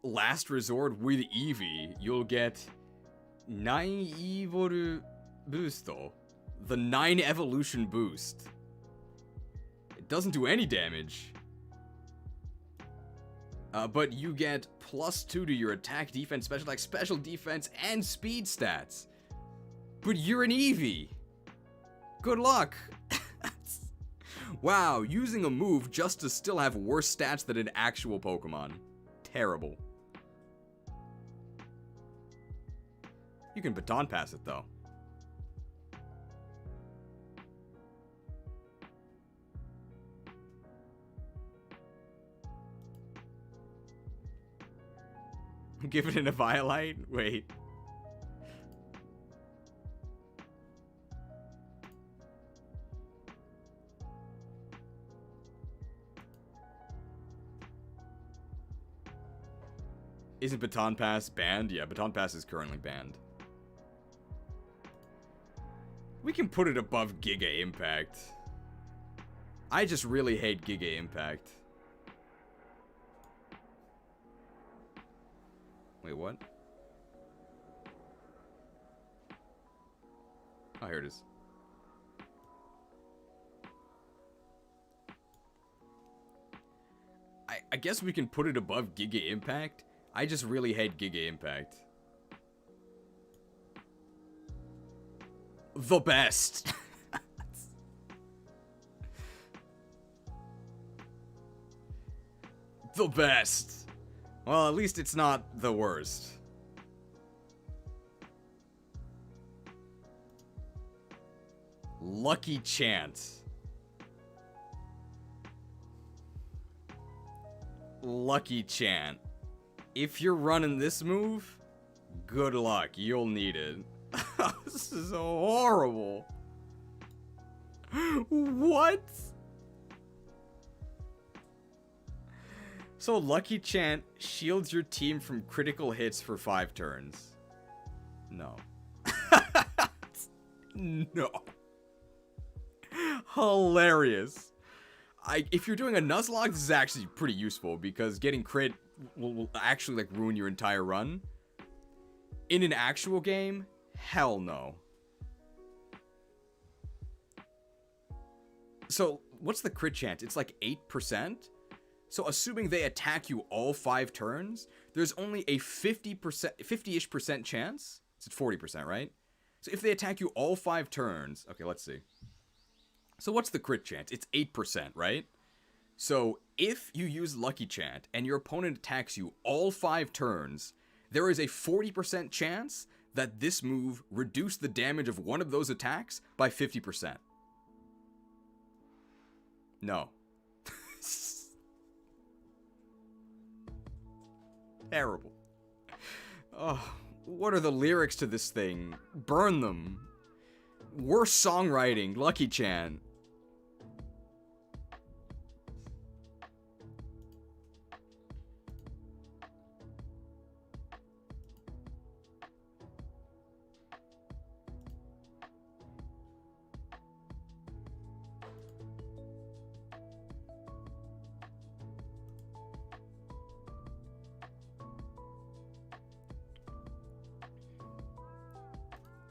Last Resort with Eevee, you'll get 9 Evoru Boosto. The 9 evolution boost. It doesn't do any damage. But you get +2 to your attack, defense, special attack, special defense, and speed stats. But you're an Eevee. Good luck. Wow, using a move just to still have worse stats than an actual Pokemon. Terrible. You can baton pass it, though. Give it an Eviolite? Wait. Isn't Baton Pass banned? Yeah, Baton Pass is currently banned. We can put it above Giga Impact. I just really hate Giga Impact. Wait, what? Oh, here it is. I guess we can put it above Giga Impact. I just really hate Giga Impact. The best. The best. Well, at least it's not the worst. Lucky Chant. Lucky Chant. If you're running this move, good luck. You'll need it. This is horrible. What? So Lucky Chant shields your team from critical hits for 5 turns. No. No. Hilarious. If you're doing a Nuzlocke, this is actually pretty useful because getting crit will actually like ruin your entire run. In an actual game, hell no. So what's the crit chance? It's like 8%. So assuming they attack you all 5 turns, there's only a 50-ish percent chance. It's 40%, right? So if they attack you all 5 turns, okay, let's see. So what's the crit chance? It's 8%, right? So if you use Lucky Chant and your opponent attacks you all 5 turns, there is a 40% chance that this move reduced the damage of one of those attacks by 50%. No. Terrible. Oh, what are the lyrics to this thing? Burn them. Worse songwriting, Lucky Chant.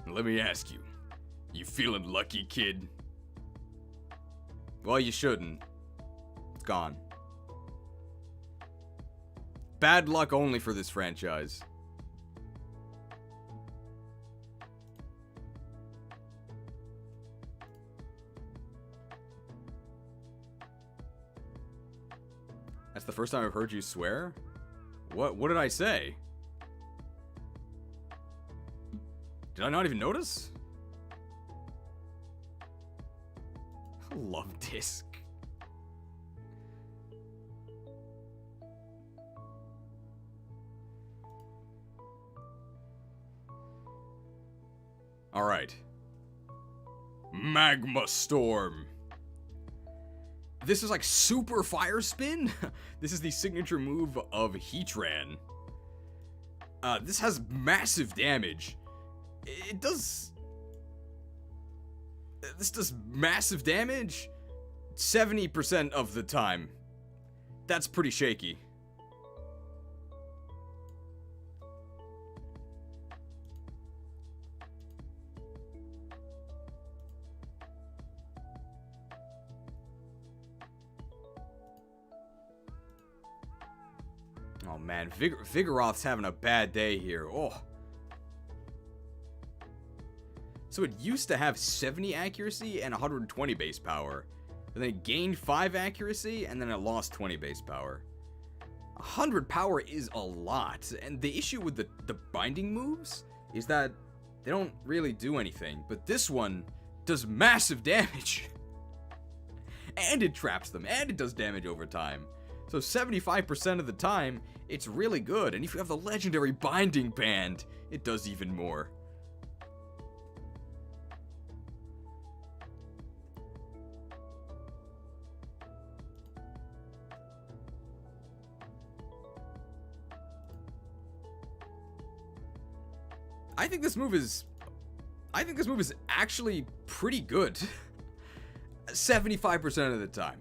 Let me ask you, you feeling lucky, kid? Well, you shouldn't. It's gone. Bad luck only for this franchise. That's the first time I've heard you swear? What did I say? Did I not even notice? Love disc. Alright. Magma Storm. This is like super fire spin. This is the signature move of Heatran. This has massive damage. This does massive damage 70% of the time. That's pretty shaky. Oh man, Vigoroth's having a bad day here. Oh. So it used to have 70 accuracy and 120 base power. And then it gained 5 accuracy, and then it lost 20 base power. 100 power is a lot, and the issue with the binding moves is that they don't really do anything. But this one does massive damage. And it traps them, and it does damage over time. So 75% of the time, it's really good. And if you have the legendary binding band, it does even more. I think this move is actually pretty good. 75% of the time.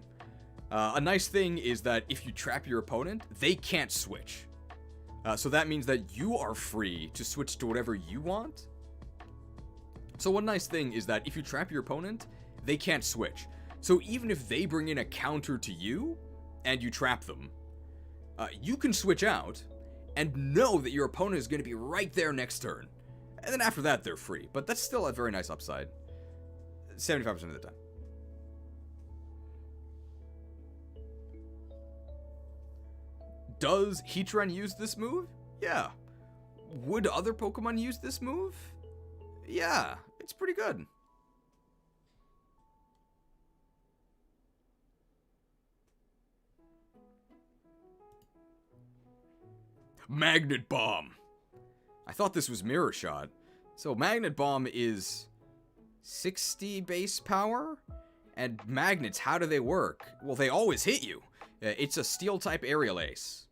A nice thing is that if you trap your opponent, they can't switch. So that means that you are free to switch to whatever you want. So one nice thing is that if you trap your opponent, they can't switch. So even if they bring in a counter to you, and you trap them, you can switch out, and know that your opponent is going to be right there next turn. And then after that, they're free. But that's still a very nice upside. 75% of the time. Does Heatran use this move? Yeah. Would other Pokemon use this move? Yeah. It's pretty good. Magnet Bomb. I thought this was Mirror Shot. So Magnet Bomb is 60 base power? And magnets, how do they work? Well, they always hit you. It's a steel type aerial ace.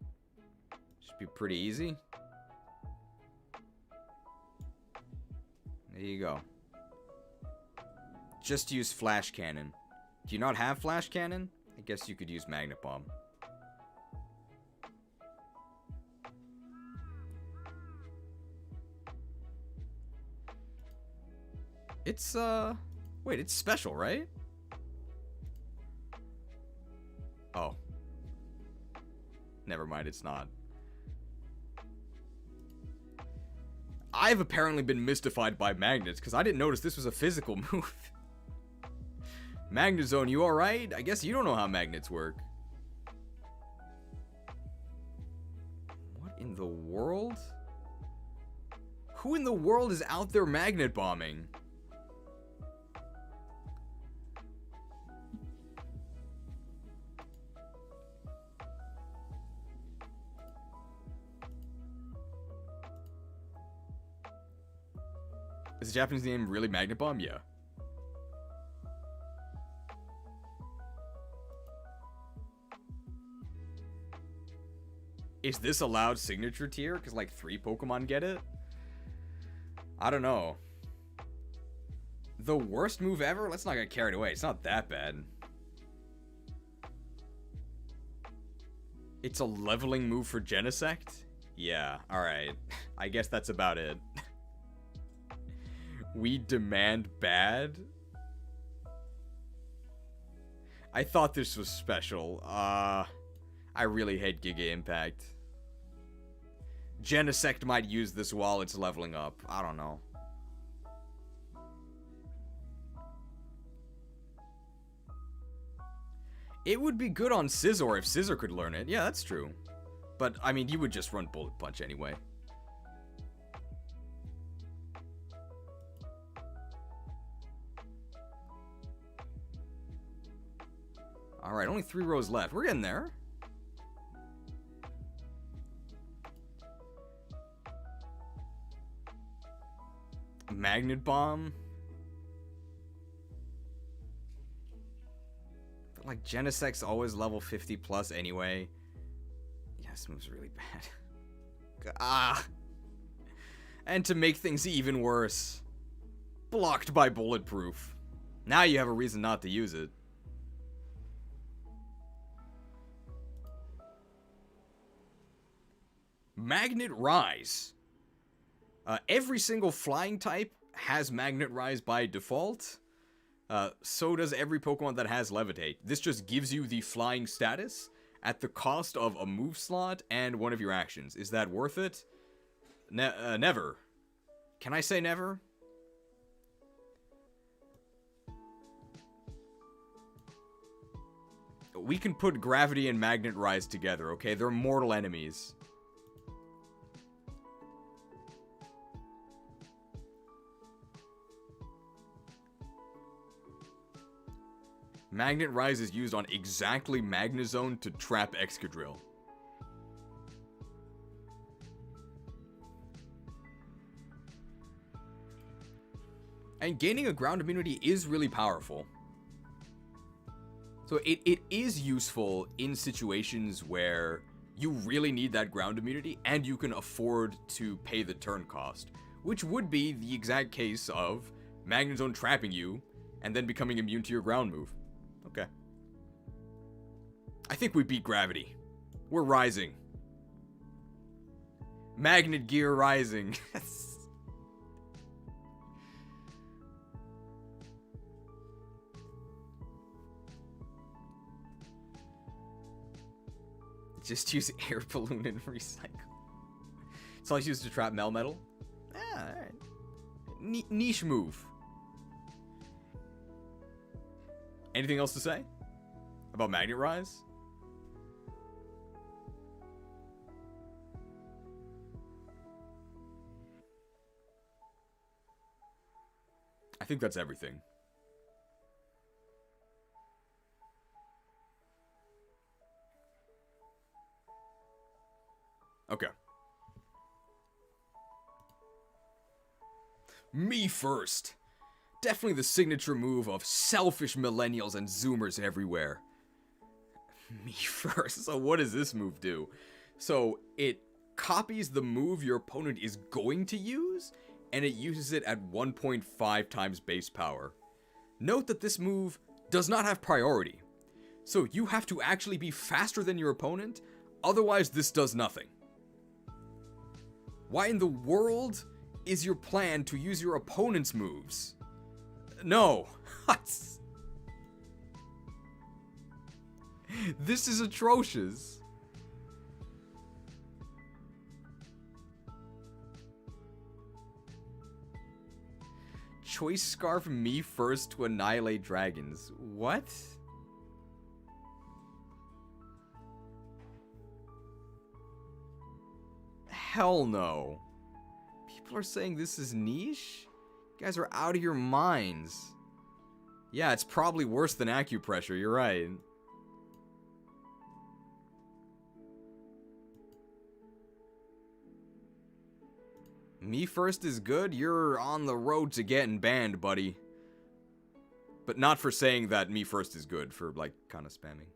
Should be pretty easy. There you go. Just use Flash Cannon. Do you not have Flash Cannon? I guess you could use Magnet Bomb. It's, wait, it's special, right? Oh. Never mind, it's not. I've apparently been mystified by magnets, because I didn't notice this was a physical move. Magnet Zone, you alright? I guess you don't know how magnets work. What in the world? Who in the world is out there magnet bombing? Is the Japanese name really Magnet Bomb? Yeah. Is this allowed signature tier? Because like 3 Pokemon get it? I don't know. The worst move ever? Let's not get carried away. It's not that bad. It's a leveling move for Genesect? Yeah, alright. I guess that's about it. We demand bad? I thought this was special. I really hate Giga Impact. Genesect might use this while it's leveling up. I don't know. It would be good on Scizor if Scizor could learn it. Yeah, that's true. But, I mean, you would just run Bullet Punch anyway. Alright, only 3 rows left. We're getting there. Magnet Bomb. But like Genesect's always level 50 plus anyway. Yeah, this move's really bad. Ah. And to make things even worse, blocked by Bulletproof. Now you have a reason not to use it. Magnet Rise. Every single flying type has Magnet Rise by default. So does every Pokemon that has Levitate. This just gives you the flying status at the cost of a move slot and one of your actions. Is that worth it? Never. Can I say never? We can put Gravity and Magnet Rise together, okay? They're mortal enemies. Magnet Rise is used on exactly Magnezone to trap Excadrill. And gaining a ground immunity is really powerful. So it is useful in situations where you really need that ground immunity and you can afford to pay the turn cost. Which would be the exact case of Magnezone trapping you and then becoming immune to your ground move. Okay. I think we beat Gravity. We're rising. Magnet Gear rising. Just use air balloon and recycle. It's all I use to trap Melmetal. Ah, alright. Niche move. Anything else to say about Magnet Rise? I think that's everything. Okay. Me first. Definitely the signature move of selfish millennials and zoomers everywhere. Me first. So what does this move do? So it copies the move your opponent is going to use, and it uses it at 1.5 times base power. Note that this move does not have priority. So you have to actually be faster than your opponent, otherwise this does nothing. Why in the world is your plan to use your opponent's moves? No. This is atrocious. Choice Scarf me first to annihilate dragons. What? Hell no. People are saying this is niche? You guys are out of your minds. Yeah, it's probably worse than acupressure, you're right. Me first is good? You're on the road to getting banned, buddy. But not for saying that me first is good, for, like, kind of spamming.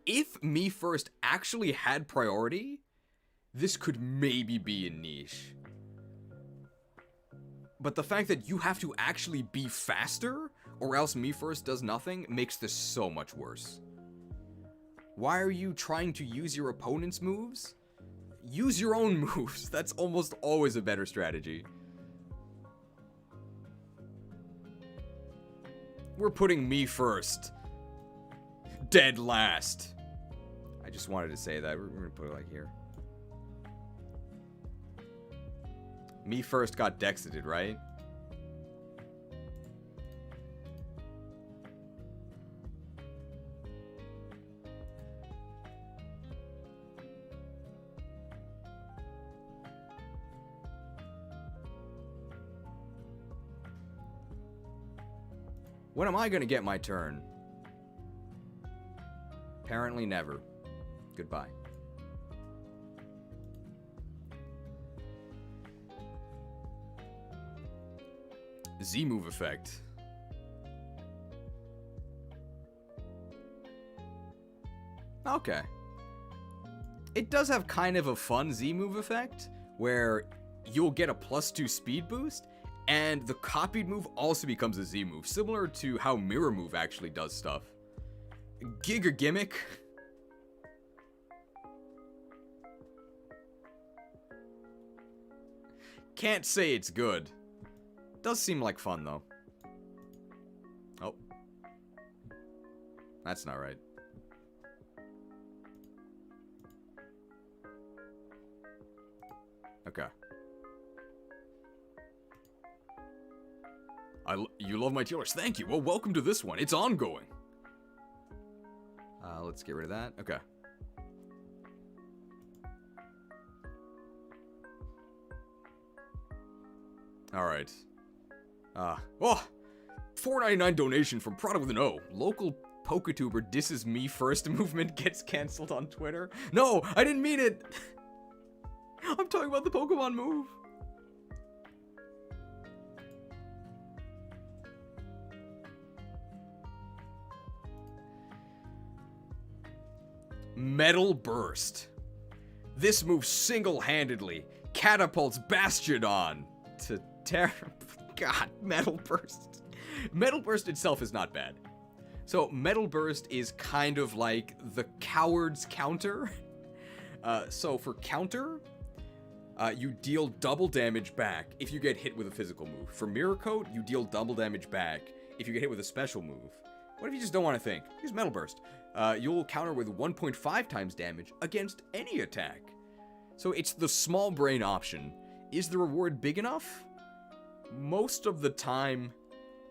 If me first actually had priority, this could maybe be a niche. But the fact that you have to actually be faster, or else me first does nothing, makes this so much worse. Why are you trying to use your opponent's moves? Use your own moves. That's almost always a better strategy. We're putting me first. Dead last. I just wanted to say that. We're gonna put it like here. Me first got dexited, right? When am I gonna get my turn? Apparently never. Goodbye. Z-move effect. Okay. It does have kind of a fun Z-move effect, where you'll get a +2 speed boost, and the copied move also becomes a Z-move, similar to how Mirror Move actually does stuff. Giga gimmick. Can't say it's good. Does seem like fun, though. Oh. That's not right. Okay. You love my trailers. Thank you. Well, welcome to this one. It's ongoing. Let's get rid of that. Okay. Alright. Oh! $4.99 donation from Product with an O. Local Pokatuber disses me first movement gets cancelled on Twitter. No! I didn't mean it! I'm talking about the Pokemon move. Metal Burst. This move single-handedly catapults Bastiodon to terror. God, Metal Burst. Metal Burst itself is not bad. So, Metal Burst is kind of like the coward's counter. So, for counter, you deal double damage back if you get hit with a physical move. For Mirror Coat, you deal double damage back if you get hit with a special move. What if you just don't want to think? Use Metal Burst. You'll counter with 1.5 times damage against any attack. So it's the small brain option. Is the reward big enough? Most of the time,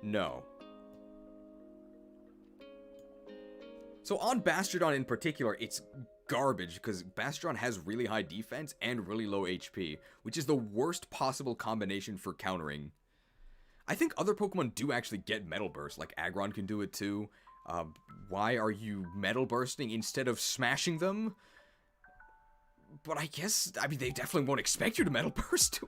no. So on Bastiodon in particular, it's garbage because Bastiodon has really high defense and really low HP, which is the worst possible combination for countering. I think other Pokemon do actually get Metal Burst, like Aggron can do it too. Why are you Metal Bursting instead of smashing them? But I guess, I mean, they definitely won't expect you to Metal Burst.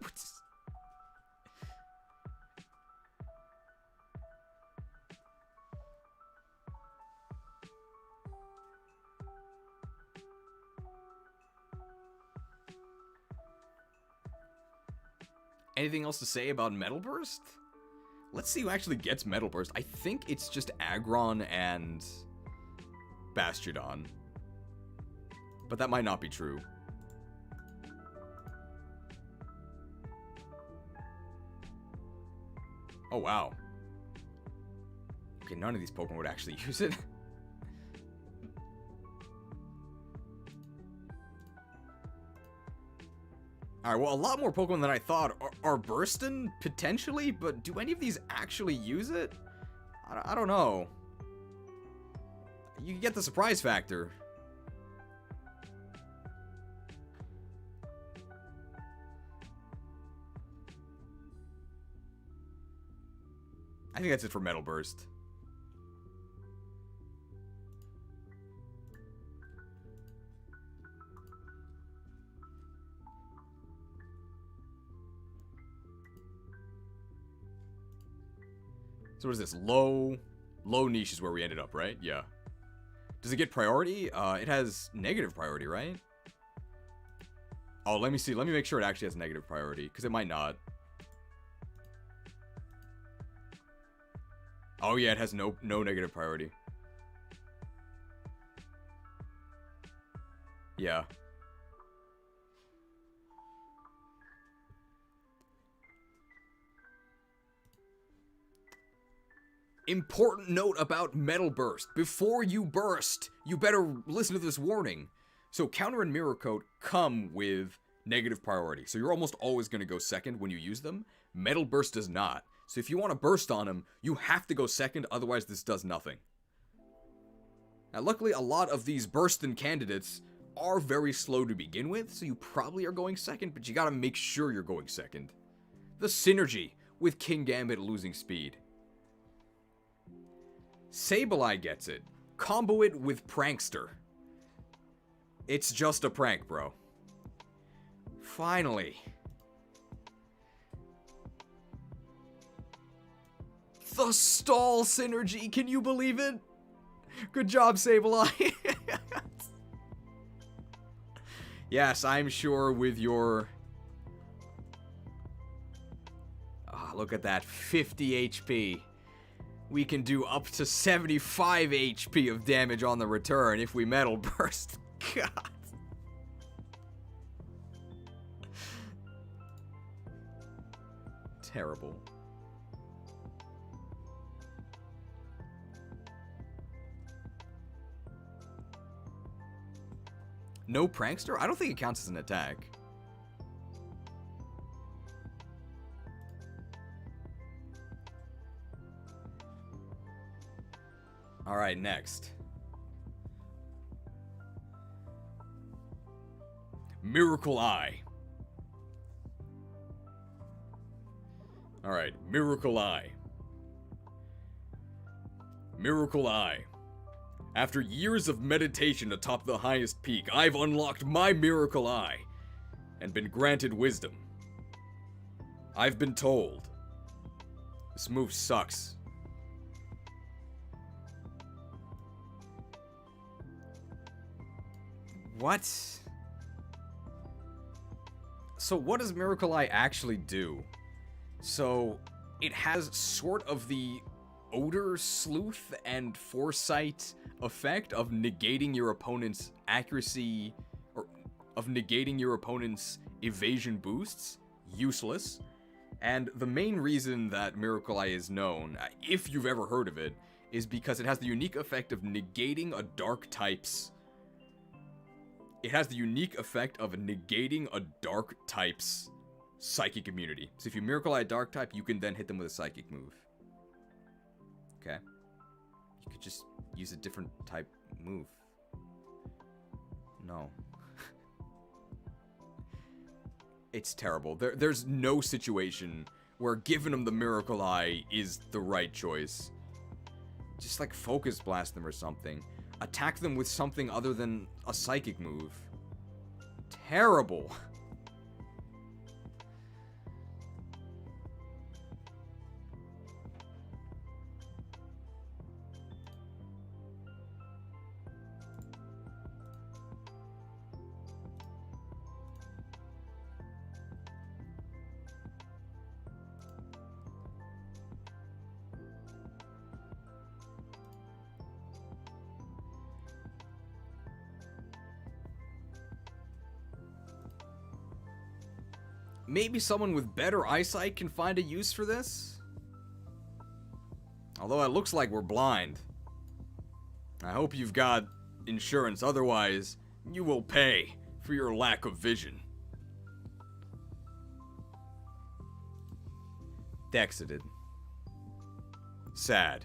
Anything else to say about Metal Burst? Let's see who actually gets Metal Burst. I think it's just Aggron and Bastiodon. But that might not be true. Oh, wow. Okay, none of these Pokemon would actually use it. Alright, well, a lot more Pokemon than I thought are bursting, potentially, but do any of these actually use it? I don't know. You get the surprise factor. I think that's it for Metal Burst. So what is this? Low niche is where we ended up, right? Yeah. Does it get priority? It has negative priority, right? Oh, let me see. Let me make sure it actually has negative priority, because it might not. Oh yeah, it has no negative priority. Yeah. Important note about Metal Burst. Before you burst, you better listen to this warning. So Counter and Mirror Coat come with negative priority. So you're almost always going to go second when you use them. Metal Burst does not. So if you want to burst on him, you have to go second, otherwise this does nothing. Now luckily a lot of these bursting candidates are very slow to begin with, so you probably are going second, but you gotta make sure you're going second. The synergy with King Gambit losing speed. Sableye gets it. Combo it with Prankster. It's just a prank, bro. Finally. The stall synergy, can you believe it? Good job, Sableye. Yes, I'm sure with your... Oh, look at that, 50 HP. We can do up to 75 HP of damage on the return if we Metal Burst. God. Terrible. No Prankster? I don't think it counts as an attack. Alright, next. Miracle Eye. Alright, Miracle Eye. Miracle Eye. After years of meditation atop the highest peak, I've unlocked my Miracle Eye and been granted wisdom. I've been told. This move sucks. What? So what does Miracle Eye actually do? So it has sort of the odor, sleuth, and foresight effect of negating your opponent's accuracy, or of negating your opponent's evasion boosts. Useless. And the main reason that Miracle Eye is known, if you've ever heard of it, is because it has the unique effect of negating a dark type's... It has the unique effect of negating a dark type's psychic immunity. So if you Miracle Eye a dark type, you can then hit them with a psychic move. Okay. You could just use a different type move. No. It's terrible. There's no situation where giving them the Miracle Eye is the right choice. Just like Focus Blast them or something. Attack them with something other than a psychic move. Terrible. Maybe someone with better eyesight can find a use for this? Although it looks like we're blind. I hope you've got insurance, otherwise you will pay for your lack of vision. Dexited. Sad.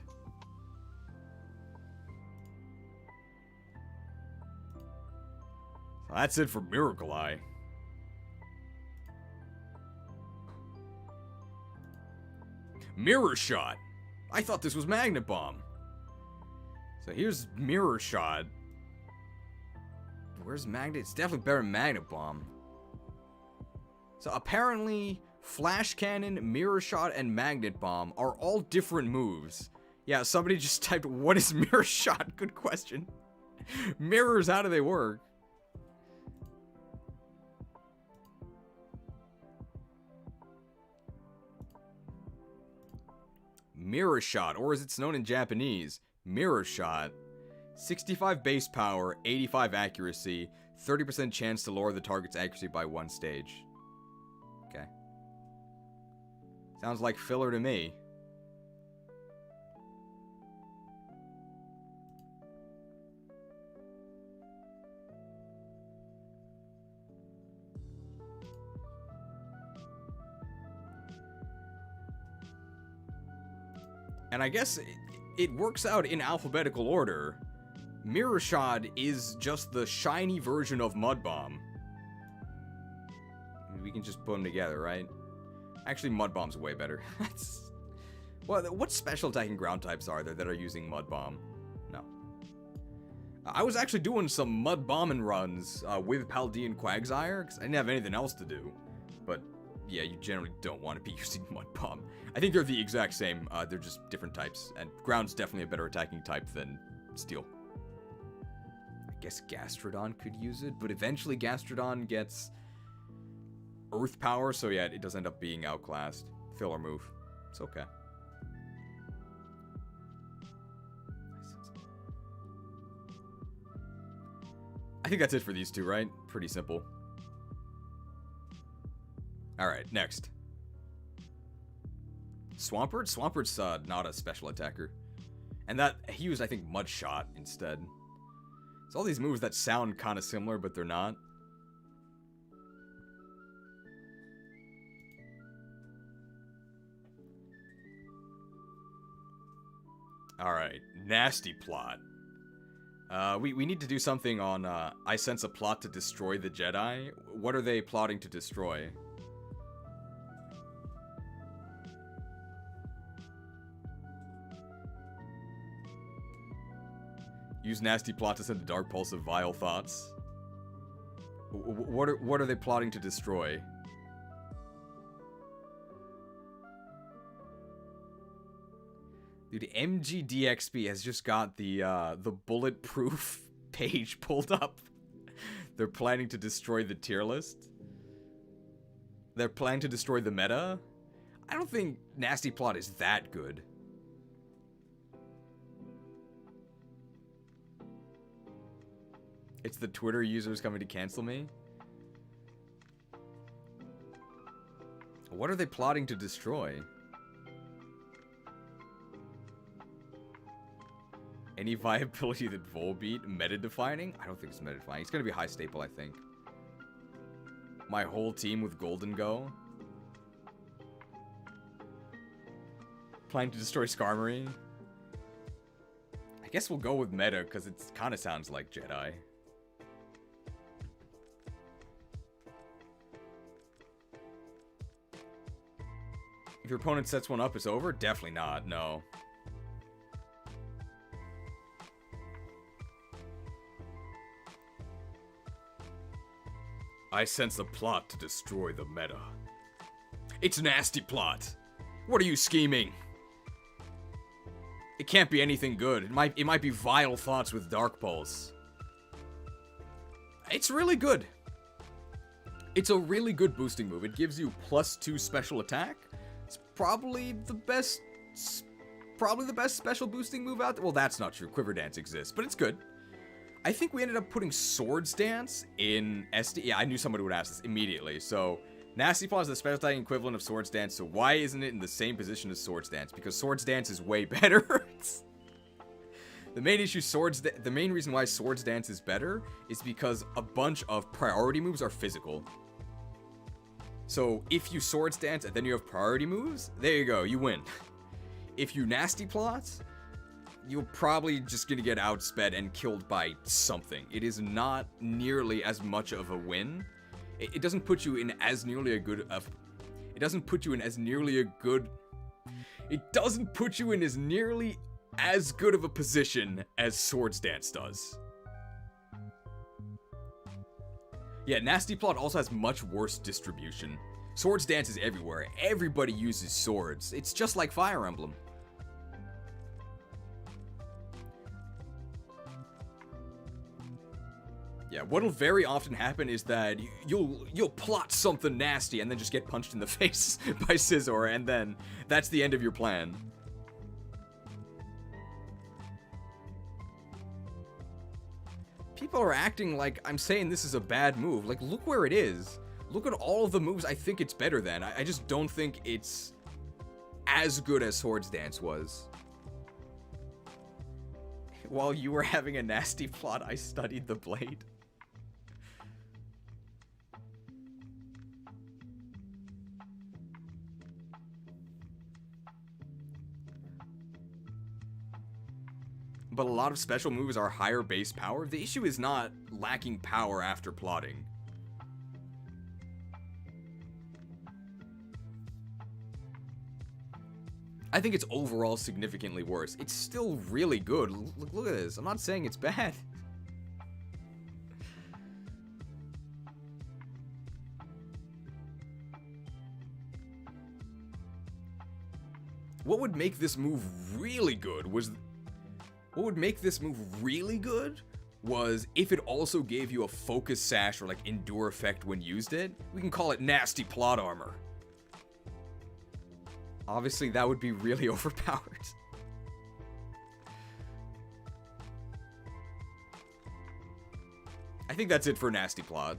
So that's it for Miracle Eye. Mirror Shot. I thought this was Magnet Bomb. So here's Mirror Shot. Where's Magnet? It's definitely better than Magnet Bomb. So apparently, Flash Cannon, Mirror Shot, and Magnet Bomb are all different moves. Yeah, somebody just typed, what is Mirror Shot? Good question. Mirrors, how do they work? Mirror Shot, or as it's known in Japanese, Mirror Shot. 65 base power, 85 accuracy, 30% chance to lower the target's accuracy by 1 stage. Okay. Sounds like filler to me. And I guess it works out in alphabetical order. Mirror Shot is just the shiny version of Mud Bomb. We can just put them together, right? Actually, Mud Bomb's way better. Well, what special attacking ground types are there that are using Mud Bomb? No. I was actually doing some Mud Bombing runs with Paldean Quagsire, because I didn't have anything else to do. But yeah, you generally don't want to be using Mud Bomb. I think they're the exact same, they're just different types, and Ground's definitely a better attacking type than Steel. I guess Gastrodon could use it, but eventually Gastrodon gets Earth Power, so yeah, it does end up being outclassed. Filler move. It's okay. I think that's it for these two, right? Pretty simple. Alright, next. Swampert? Swampert's not a special attacker. And that, he used, I think, Mud Shot instead. It's all these moves that sound kind of similar, but they're not. Alright, Nasty Plot. We need to do something on, I sense a plot to destroy the Jedi. What are they plotting to destroy? Use Nasty Plot to send a dark pulse of vile thoughts. What are they plotting to destroy? Dude, MGDXP has just got the bulletproof page pulled up. They're planning to destroy the tier list. They're planning to destroy the meta. I don't think Nasty Plot is that good. It's the Twitter users coming to cancel me. What are they plotting to destroy? Any viability that Volbeat meta-defining? I don't think it's meta-defining. It's gonna be high staple, I think. My whole team with Golden Go. Planning to destroy Skarmory. I guess we'll go with meta, because it kind of sounds like Jedi. If your opponent sets one up, it's over? Definitely not, no. I sense a plot to destroy the meta. It's Nasty Plot. What are you scheming? It can't be anything good. It might be Vile Thoughts with Dark Pulse. It's really good. It's a really good boosting move. It gives you +2 special attack. It's probably the best special boosting move out there. Well, that's not true. Quiver Dance exists, but it's good. I think we ended up putting Swords Dance in SD. Yeah, I knew somebody would ask this immediately. So, Nasty Plot is the special attacking equivalent of Swords Dance, so why isn't it in the same position as Swords Dance? Because Swords Dance is way better. The main issue, the main reason why Swords Dance is better is because a bunch of priority moves are physical. So if you swords dance and then you have priority moves, there you go, you win. If you nasty plot, you're probably just gonna get outsped and killed by something. It is not nearly as much of a win. It doesn't put you in as nearly a good of. It doesn't put you in as nearly a good. It doesn't put you in as nearly as good of a position as swords dance does. Yeah, nasty plot also has much worse distribution. Swords dance is everywhere. Everybody uses swords. It's just like Fire Emblem. Yeah, what'll very often happen is that you'll plot something nasty and then just get punched in the face by Scizor, and then that's the end of your plan. People are acting like I'm saying this is a bad move. Like, look where it is. Look at all of the moves I think it's better than. I just don't think it's as good as Swords Dance was. While you were having a nasty plot, I studied the blade. But a lot of special moves are higher base power. The issue is not lacking power after plotting. I think it's overall significantly worse. It's still really good. Look at this. I'm not saying it's bad. What would make this move really good was... What would make this move really good was if it also gave you a focus sash or like endure effect when used it. We can call it nasty plot armor. Obviously that would be really overpowered. I think that's it for nasty plot.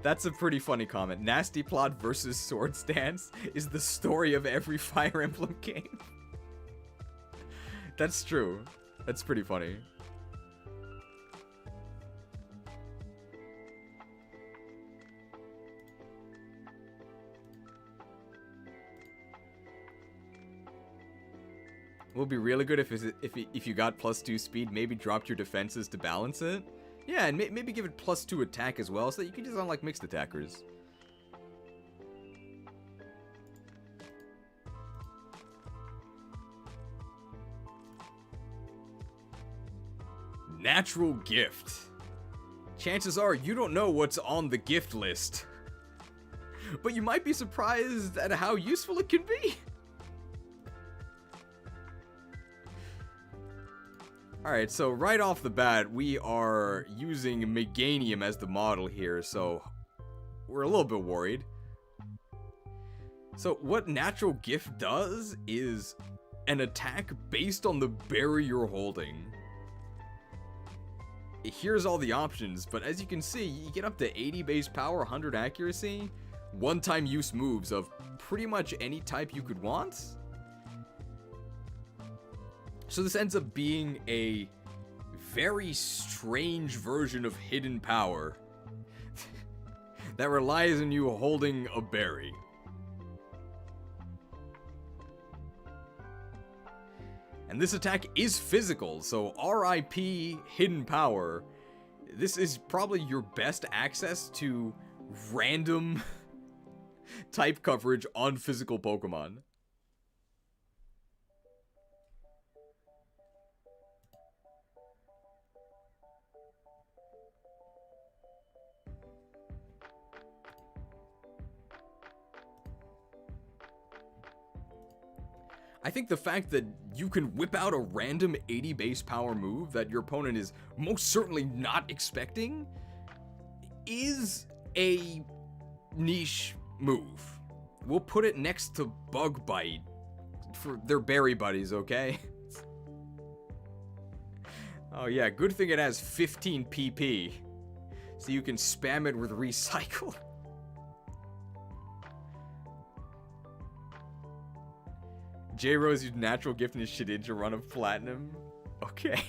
That's a pretty funny comment. Nasty plot versus Swords Dance is the story of every Fire Emblem game. That's true. That's pretty funny. It would be really good if you got +2 speed, maybe dropped your defenses to balance it. Yeah, and maybe give it +2 attack as well, so that you can just unlike mixed attackers. Natural gift. Chances are you don't know what's on the gift list. But you might be surprised at how useful it can be. Alright, so right off the bat, we are using Meganium as the model here, so we're a little bit worried. So what Natural Gift does is an attack based on the berry you're holding. Here's all the options, but as you can see, you get up to 80 base power, 100 accuracy, one-time use moves of pretty much any type you could want. So this ends up being a very strange version of hidden power that relies on you holding a berry. And this attack is physical, so RIP hidden power. This is probably your best access to random type coverage on physical Pokemon. I think the fact that you can whip out a random 80 base power move that your opponent is most certainly not expecting is a niche move. We'll put it next to Bug Bite for their berry buddies, okay? Oh yeah, good thing it has 15 PP, so you can spam it with Recycle. J-Rose used natural gift in his Shedinja run of platinum. Okay.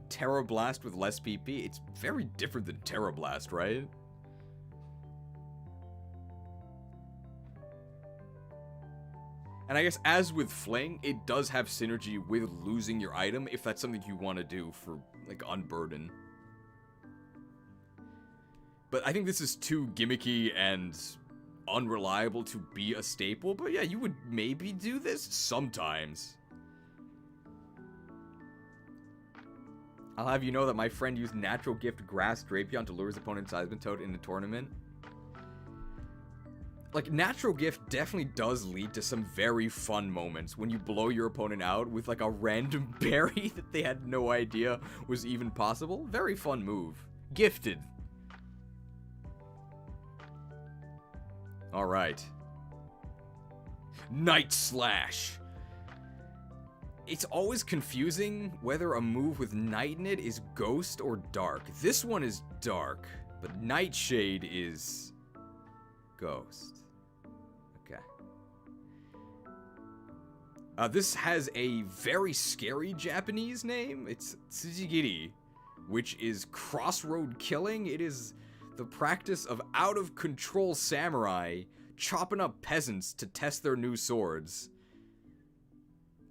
Terra Blast with less PP. It's very different than Terra Blast, right? And I guess as with Fling, it does have synergy with losing your item if that's something you want to do for, like, Unburden. But I think this is too gimmicky and unreliable to be a staple. But yeah, you would maybe do this sometimes. I'll have you know that my friend used natural gift Grass Drapion to lure his opponent's Seismitoad in the tournament. Like, natural gift definitely does lead to some very fun moments when you blow your opponent out with, like, a random berry that they had no idea was even possible. Very fun move. Gifted. Alright. Night Slash. It's always confusing whether a move with night in it is ghost or dark. This one is dark, but Nightshade is ghost. Okay. This has a very scary Japanese name. It's Tsujigiri, which is crossroad killing. It is the practice of out-of-control samurai chopping up peasants to test their new swords.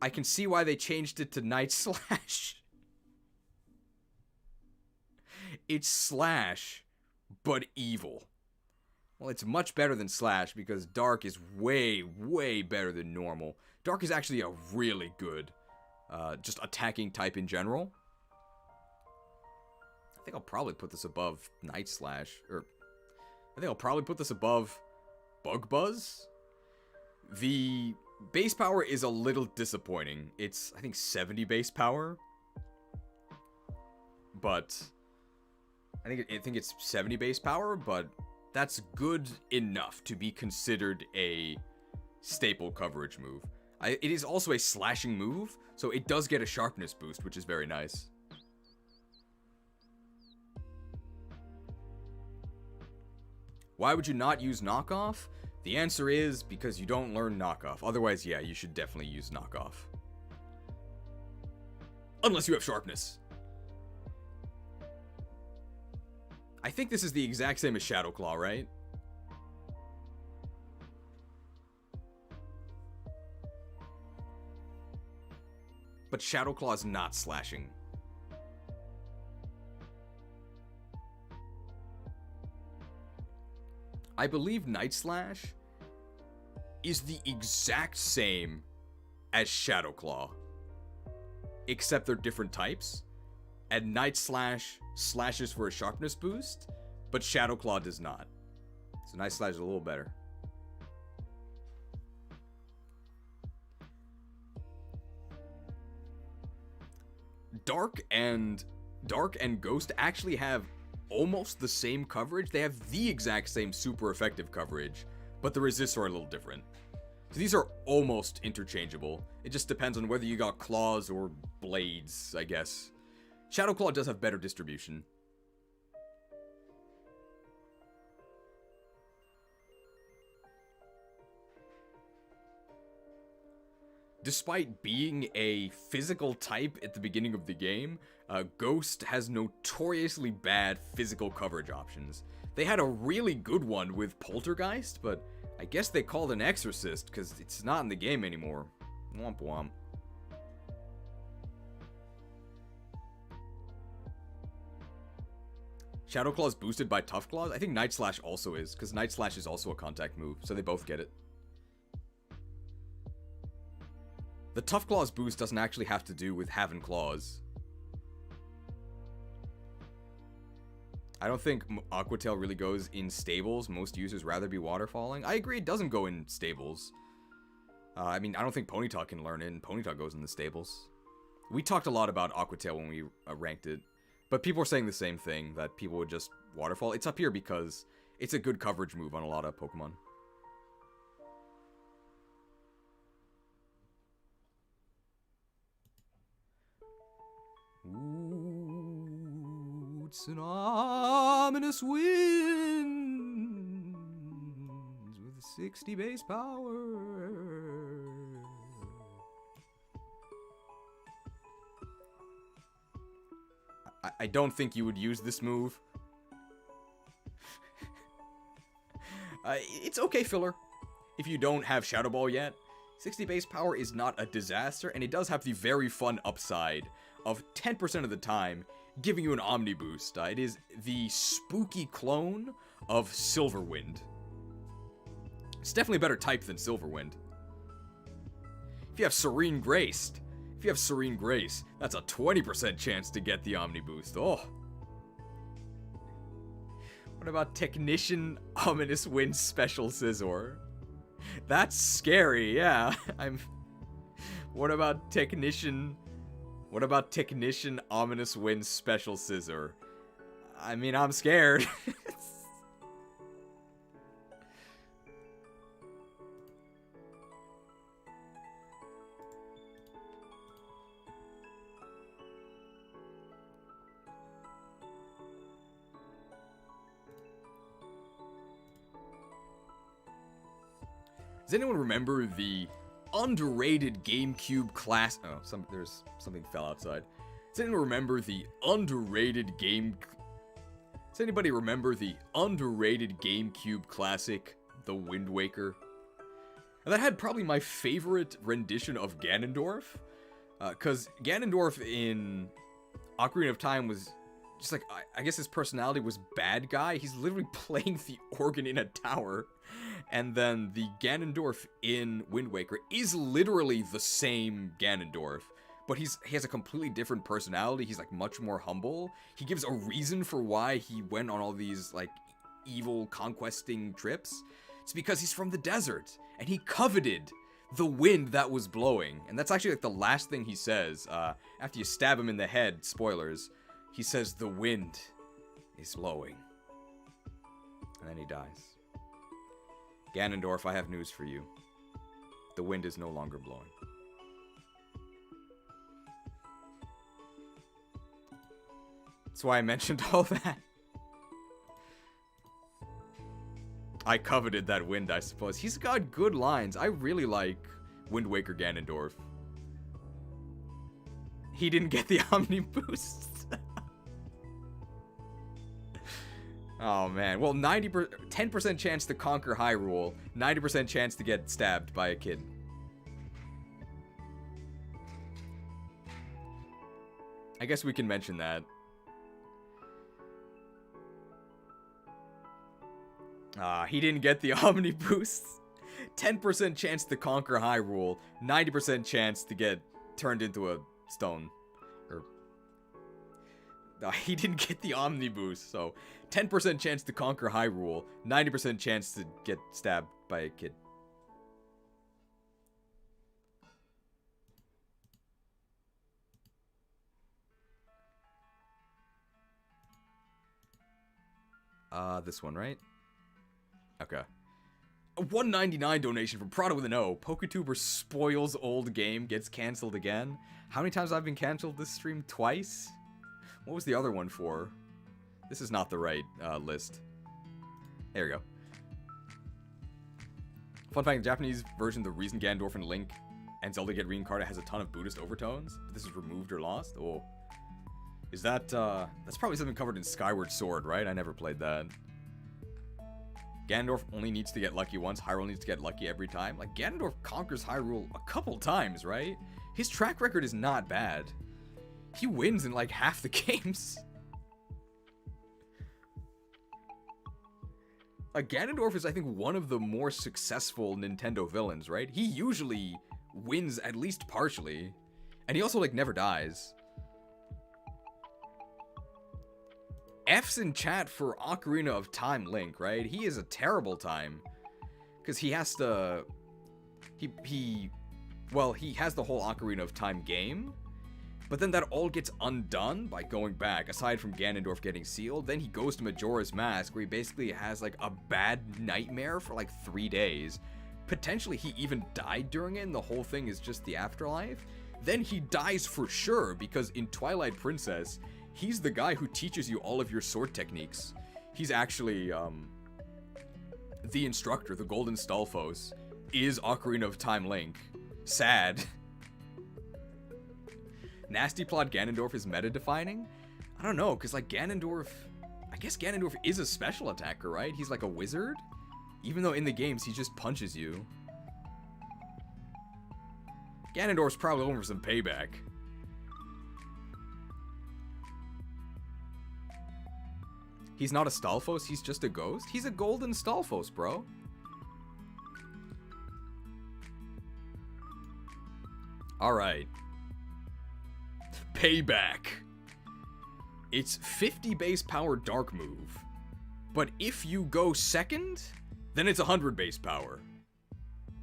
I can see why they changed it to Night Slash. It's Slash, but evil. Well, it's much better than Slash because Dark is way, way better than normal. Dark is actually a really good, just attacking type in general. I think I'll probably put this above Night Slash, or I think I'll probably put this above Bug Buzz. The base power is a little disappointing. It's, I think, 70 base power, but I think it's 70 base power, but that's good enough to be considered a staple coverage move. It is also a slashing move, so it does get a sharpness boost, which is very nice. Why would you not use knockoff? The answer is because you don't learn knockoff. Otherwise, yeah, you should definitely use knockoff. Unless you have sharpness. I think this is the exact same as Shadow Claw, right? But Shadow Claw is not slashing. I believe Night Slash is the exact same as Shadow Claw, except they're different types. And Night Slash slashes for a sharpness boost, but Shadow Claw does not. So Night Slash is a little better. Dark and Ghost actually have almost the same coverage. They have the exact same super effective coverage, but the resists are a little different. So these are almost interchangeable. It just depends on whether you got claws or blades, I guess. Shadow Claw does have better distribution. Despite being a physical type at the beginning of the game, Ghost has notoriously bad physical coverage options. They had a really good one with Poltergeist, but I guess they called an Exorcist because it's not in the game anymore. Womp womp. Shadow Claw is boosted by Tough Claws? I think Night Slash also is, because Night Slash is also a contact move, so they both get it. The Tough Claws boost doesn't actually have to do with having claws. I don't think Aquatail really goes in stables. Most users rather be waterfalling. I agree, it doesn't go in stables. I mean, I don't think Ponyta can learn it, and Ponyta goes in the stables. We talked a lot about Aquatail when we ranked it, but people are saying the same thing, that people would just waterfall. It's up here because it's a good coverage move on a lot of Pokemon. Ooh, it's an ominous wind. 60 base power. I don't think you would use this move. It's okay, filler. If you don't have Shadow Ball yet, 60 base power is not a disaster, and it does have the very fun upside of 10% of the time giving you an Omni boost. It is the spooky clone of Silverwind. It's definitely a better type than Silverwind. If you have Serene Grace, that's a 20% chance to get the Omni boost. Oh. What about Technician Ominous Wind Special Scissor? That's scary, yeah. What about Technician Ominous Wind Special Scissor? I mean, I'm scared. Does anyone remember the underrated GameCube class? Oh, there's something fell outside. Does anyone remember the underrated Does anybody remember the underrated GameCube classic, The Wind Waker? And that had probably my favorite rendition of Ganondorf, because Ganondorf in Ocarina of Time was just like, I guess his personality was bad guy. He's literally playing the organ in a tower. And then the Ganondorf in Wind Waker is literally the same Ganondorf, but he has a completely different personality. He's like much more humble. He gives a reason for why he went on all these like evil conquesting trips. It's because he's from the desert and he coveted the wind that was blowing. And that's actually like the last thing he says after you stab him in the head. Spoilers. He says the wind is blowing. And then he dies. Ganondorf, I have news for you. The wind is no longer blowing. That's why I mentioned all that. I coveted that wind, I suppose. He's got good lines. I really like Wind Waker Ganondorf. He didn't get the Omni boost. Oh man, well 10% chance to conquer Hyrule, 90% chance to get stabbed by a kid. I guess we can mention that. He didn't get the Omni boost. 10% chance to conquer Hyrule, 90% chance to get turned into a stone. He didn't get the Omni boost, so 10% chance to conquer Hyrule, 90% chance to get stabbed by a kid. This one, right? Okay. A $1.99 donation from Prada with an O. PokeTuber spoils old game, gets cancelled again. How many times have I been cancelled this stream? Twice? What was the other one for? This is not the right list. There we go. Fun fact, in the Japanese version, the reason Ganondorf and Link and Zelda get reincarnated has a ton of Buddhist overtones. But this is removed or lost? Oh. Is that, that's probably something covered in Skyward Sword, right? I never played that. Ganondorf only needs to get lucky once. Hyrule needs to get lucky every time. Like, Ganondorf conquers Hyrule a couple times, right? His track record is not bad. He wins in like half the games. Ganondorf is, I think, one of the more successful Nintendo villains, right? He usually wins at least partially. And he also, like, never dies. F's in chat for Ocarina of Time Link, right? He is a terrible time. Because he has to... Well, he has the whole Ocarina of Time game. But then that all gets undone by going back. Aside from Ganondorf getting sealed, then he goes to Majora's Mask, where he basically has, like, a bad nightmare for, like, 3 days. Potentially, he even died during it, and the whole thing is just the afterlife. Then he dies for sure, because in Twilight Princess, he's the guy who teaches you all of your sword techniques. He's actually, the instructor, the Golden Stalfos, is Ocarina of Time Link. Sad. Nasty Plot Ganondorf is meta-defining? I don't know, because, like, Ganondorf... I guess Ganondorf is a special attacker, right? He's like a wizard? Even though in the games he just punches you. Ganondorf's probably looking for some payback. He's not a Stalfos, he's just a ghost? He's a Golden Stalfos, bro. Alright. Payback. It's 50 base power dark move. But if you go second, then it's 100 base power.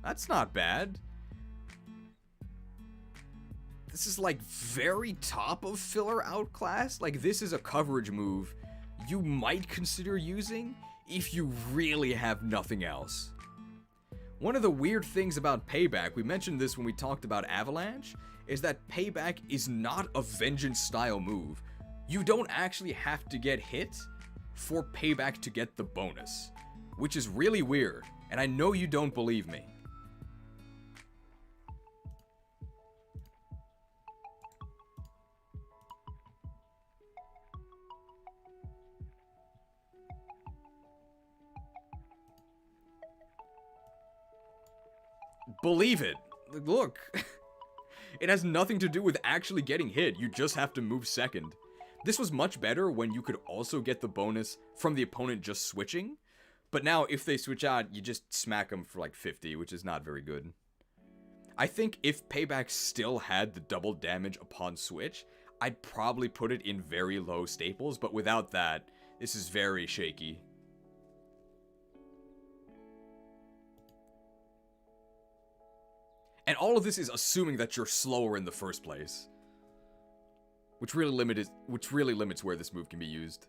That's not bad. This is like very top of filler outclass. Like, this is a coverage move you might consider using if you really have nothing else. One of the weird things about Payback, we mentioned this when we talked about Avalanche, is that Payback is not a vengeance style move. You don't actually have to get hit for Payback to get the bonus, which is really weird, and I know you don't believe me. Believe it. Look. It has nothing to do with actually getting hit. You just have to move second. This was much better when you could also get the bonus from the opponent just switching. But now, if they switch out, you just smack them for like 50, which is not very good. I think if Payback still had the double damage upon switch, I'd probably put it in very low staples. But without that, this is very shaky. And all of this is assuming that you're slower in the first place. Which really limits where this move can be used.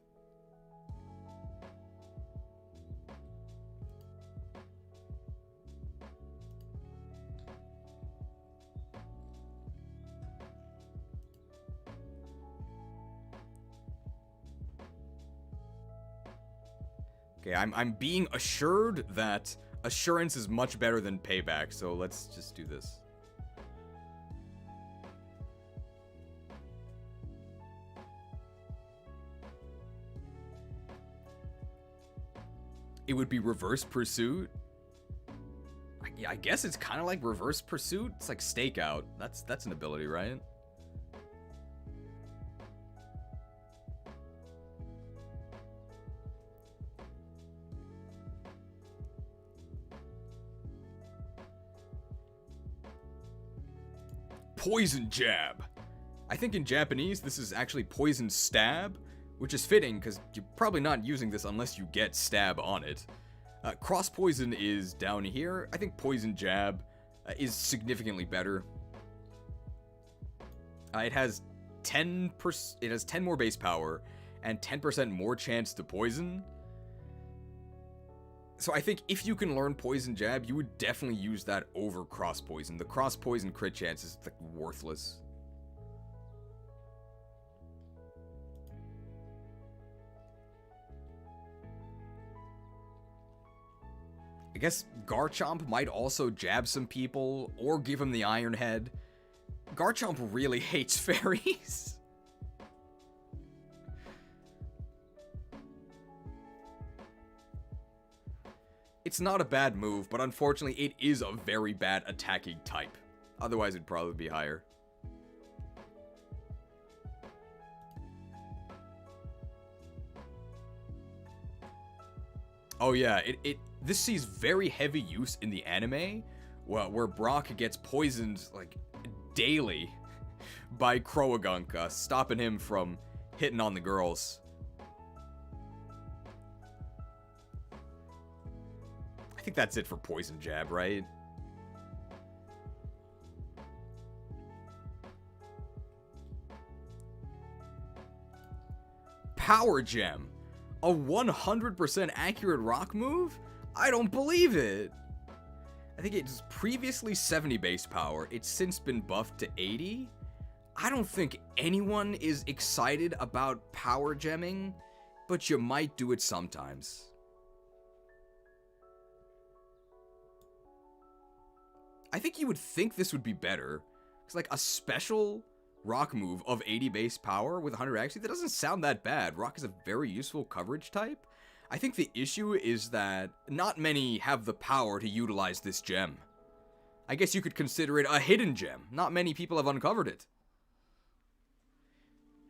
Okay, I'm being assured that assurance is much better than payback, so let's just do this. It would be reverse pursuit. I guess it's kind of like reverse pursuit. It's like stakeout. That's an ability, right? Poison jab. I think in Japanese this is actually poison stab, which is fitting because you're probably not using this unless you get stab on it. Cross poison is down here. I think poison jab is significantly better. It has 10 more base power and 10% more chance to poison. So I think if you can learn poison jab, you would definitely use that over cross poison. The cross poison crit chance is like worthless. I guess Garchomp might also jab some people or give him the Iron Head. Garchomp really hates fairies. It's not a bad move, but unfortunately it is a very bad attacking type. Otherwise it'd probably be higher. Oh yeah, this sees very heavy use in the anime, where Brock gets poisoned like daily by Croagunk, stopping him from hitting on the girls. I think that's it for poison jab, right? Power gem. A 100% accurate rock move? I don't believe it. I think it's previously 70 base power. It's since been buffed to 80. I don't think anyone is excited about power gemming, but you might do it sometimes. I think you would think this would be better. It's like a special rock move of 80 base power with 100 accuracy. That doesn't sound that bad. Rock is a very useful coverage type. I think the issue is that not many have the power to utilize this gem. I guess you could consider it a hidden gem. Not many people have uncovered it.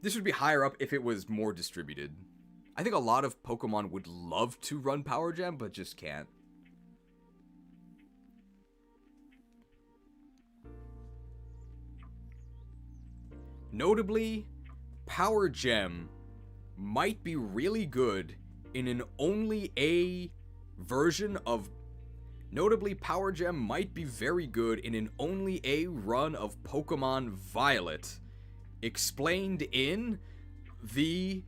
This would be higher up if it was more distributed. I think a lot of Pokemon would love to run Power Gem, but just can't. Notably, Power Gem might be really good in an only A version of... Notably, Power Gem might be very good in an only A run of Pokemon Violet, explained in the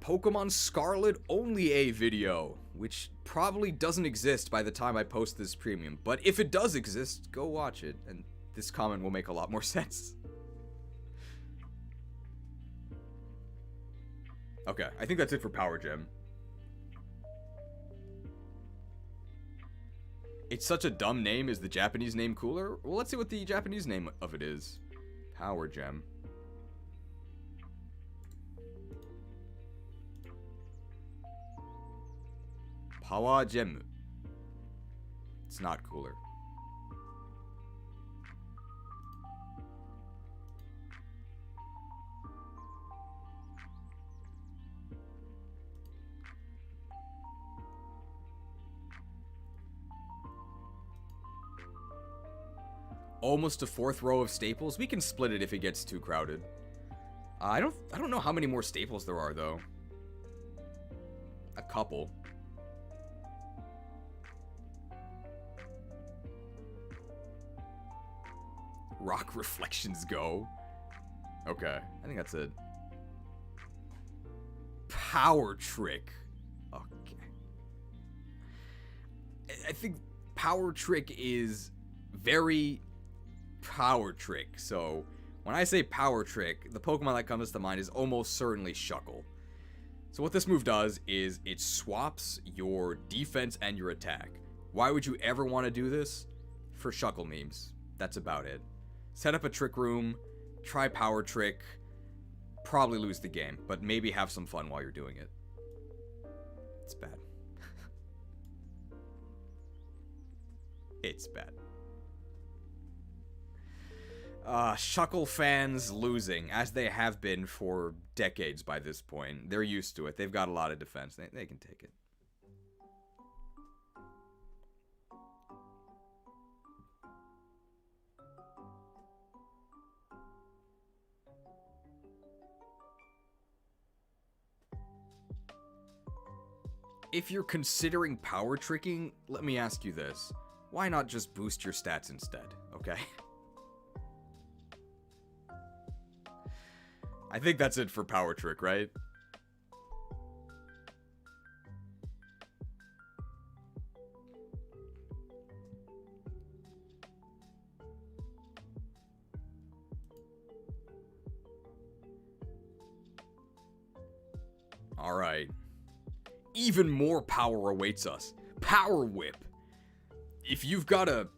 Pokemon Scarlet only A video, which probably doesn't exist by the time I post this premium, but if it does exist, go watch it, and this comment will make a lot more sense. Okay, I think that's it for Power Gem. It's such a dumb name. Is the Japanese name cooler? Well, let's see what the Japanese name of it is. Power Gem. Power Gem. It's not cooler. Almost a fourth row of staples. We can split it if it gets too crowded. I don't know how many more staples there are though. A couple. Rock reflections go. Okay, I think that's it. Power Trick. Okay. I think Power Trick is very Power Trick. So when I say Power Trick, the Pokemon that comes to mind is almost certainly Shuckle. So what this move does is it swaps your defense and your attack. Why would you ever want to do this? For Shuckle memes. That's about it. Set up a Trick Room, try Power Trick, probably lose the game, but maybe have some fun while you're doing it. It's bad. It's bad. Shuckle fans losing, as they have been for decades by this point. They're used to it. They've got a lot of defense. They can take it. If you're considering power tricking, let me ask you this. Why not just boost your stats instead, okay? I think that's it for Power Trick, right? Alright. Even more power awaits us. Power Whip. If you've got a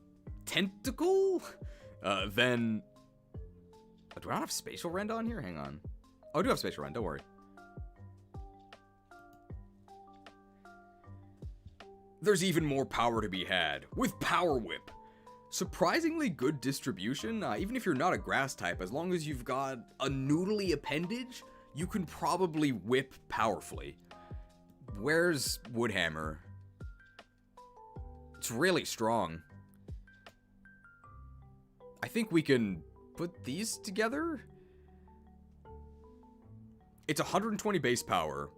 tentacle, then... Do I not have Spatial Rend on here? Hang on. Oh, I do have Spatial Rend, don't worry. There's even more power to be had with Power Whip. Surprisingly good distribution, even if you're not a grass type, as long as you've got a noodly appendage, you can probably whip powerfully. Where's Woodhammer? It's really strong. I think we can put these together. It's 120 base power,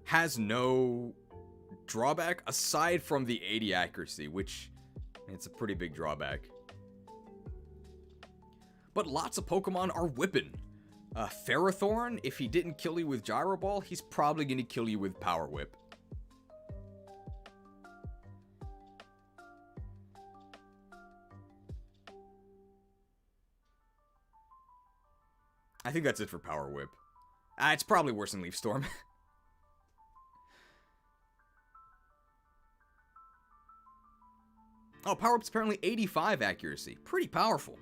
has no drawback aside from the 80 accuracy, which it's a pretty big drawback. But lots of Pokemon are whipping. Ferrothorn, if he didn't kill you with Gyro Ball, he's probably going to kill you with Power Whip. I think that's it for Power Whip. It's probably worse than Leaf Storm. Oh, power-up's apparently 85 accuracy. Pretty powerful.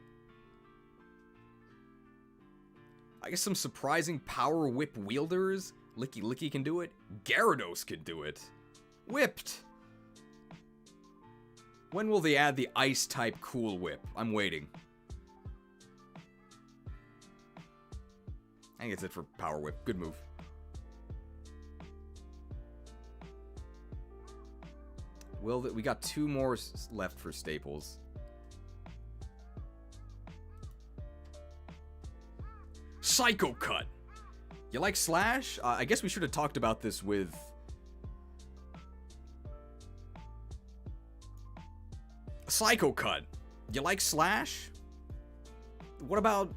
I guess some surprising power whip wielders. Licky Licky can do it. Gyarados can do it. Whipped. When will they add the ice-type Cool Whip? I'm waiting. I think that's it for Power Whip. Good move. We got 2 more left for staples. Psycho Cut. You like Slash? I guess we should have talked about this with... Psycho Cut. You like Slash? What about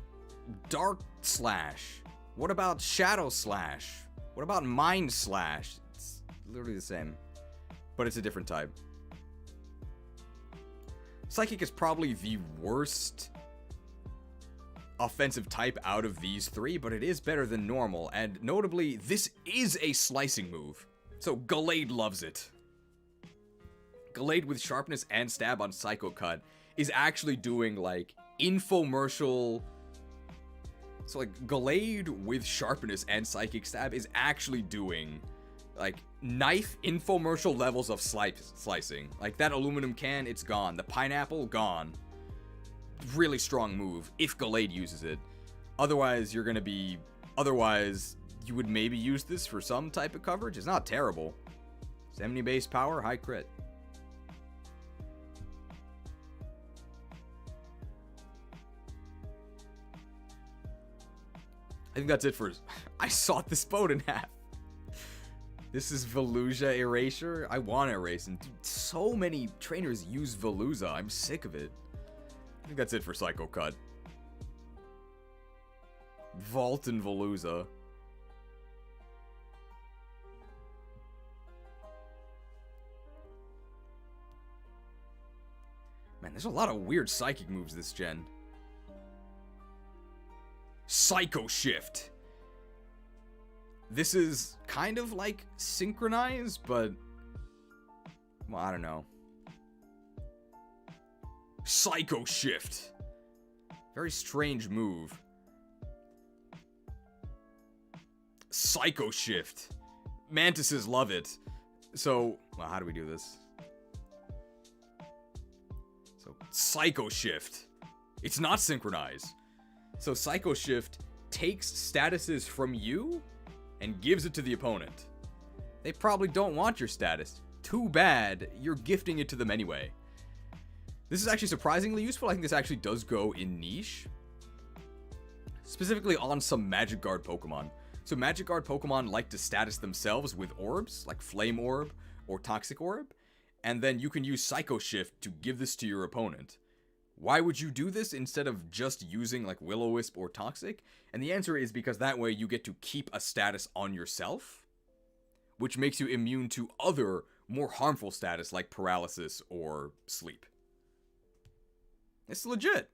Dark Slash? What about Shadow Slash? What about Mind Slash? It's literally the same, but it's a different type. Psychic is probably the worst offensive type out of these 3, but it is better than normal, and notably, this is a slicing move. So Gallade loves it. Gallade with sharpness and stab on Psycho Cut is actually doing, like, infomercial... So, like, Gallade with sharpness and psychic stab is actually doing, like, knife infomercial levels of slicing. Like, that aluminum can, it's gone. The pineapple, gone. Really strong move, if Gallade uses it. Otherwise, you're gonna be... Otherwise, you would maybe use this for some type of coverage. It's not terrible. 70 base power, high crit. I think that's it for... I sawed this boat in half. This is Velusia Erasure. I want to erase, and dude, so many trainers use Velusia. I'm sick of it. I think that's it for Psycho Cut. Vault and Velusia. Man, there's a lot of weird psychic moves this gen. Psycho Shift. This is kind of like Synchronize, but... well, I don't know. Psycho Shift. Very strange move. Psycho Shift. Mantises love it. So, well, how do we do this? So, Psycho Shift. It's not Synchronize. So Psycho Shift takes statuses from you and gives it to the opponent. They probably don't want your status. Too bad, you're gifting it to them anyway. This is actually surprisingly useful. I think this actually does go in niche. Specifically on some Magic Guard Pokemon. So Magic Guard Pokemon like to status themselves with orbs, like Flame Orb or Toxic Orb. And then you can use Psycho Shift to give this to your opponent. Why would you do this instead of just using like Will-O-Wisp or Toxic? And the answer is because that way you get to keep a status on yourself, which makes you immune to other more harmful status like Paralysis or Sleep. It's legit.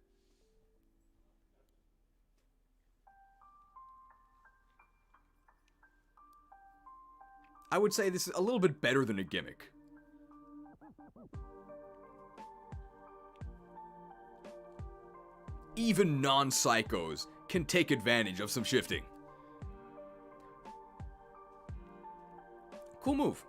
I would say this is a little bit better than a gimmick. Even non-psychos can take advantage of some shifting. Cool move.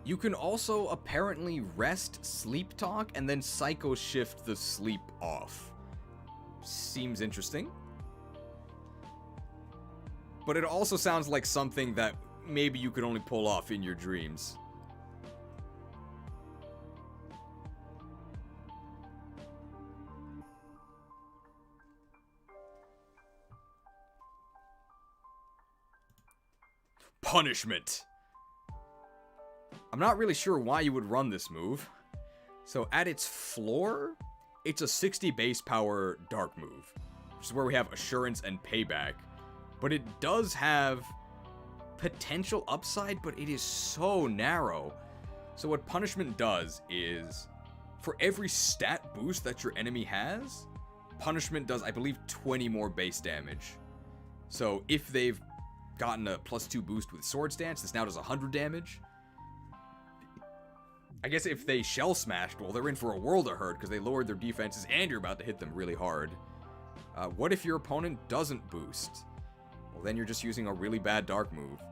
You can also apparently rest Sleep Talk and then Psycho Shift the sleep off. Seems interesting. But it also sounds like something that maybe you could only pull off in your dreams. Punishment. I'm not really sure why you would run this move. So at its floor, it's a 60 base power dark move, which is where we have Assurance and Payback. But it does have potential upside, but it is so narrow. So what Punishment does is, for every stat boost that your enemy has, Punishment does, I believe, 20 more base damage. So if they've gotten a +2 boost with Sword Stance, this now does 100 damage. I guess if they Shell Smashed, well, they're in for a world of hurt because they lowered their defenses and you're about to hit them really hard. What if your opponent doesn't boost? Well, then you're just using a really bad dark move.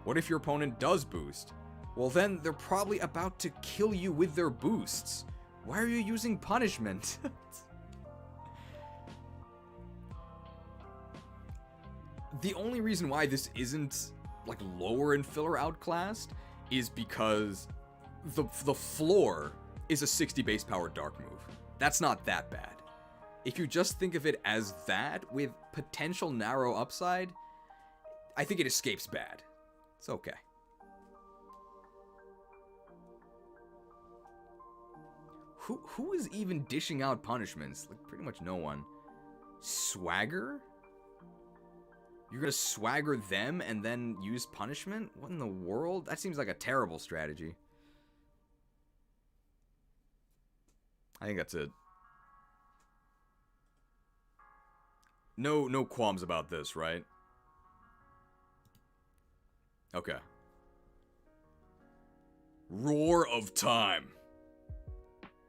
What if your opponent does boost? Well, then they're probably about to kill you with their boosts. Why are you using punishment? The only reason why this isn't, like, lower in filler outclassed is because the floor is a 60 base power dark move. That's not that bad. If you just think of it as that with potential narrow upside, I think it escapes bad. It's okay. Who is even dishing out punishments? Like, pretty much no one. Swagger? You're gonna swagger them and then use punishment? What in the world? That seems like a terrible strategy. I think that's it. No qualms about this, right? Okay. Roar of Time.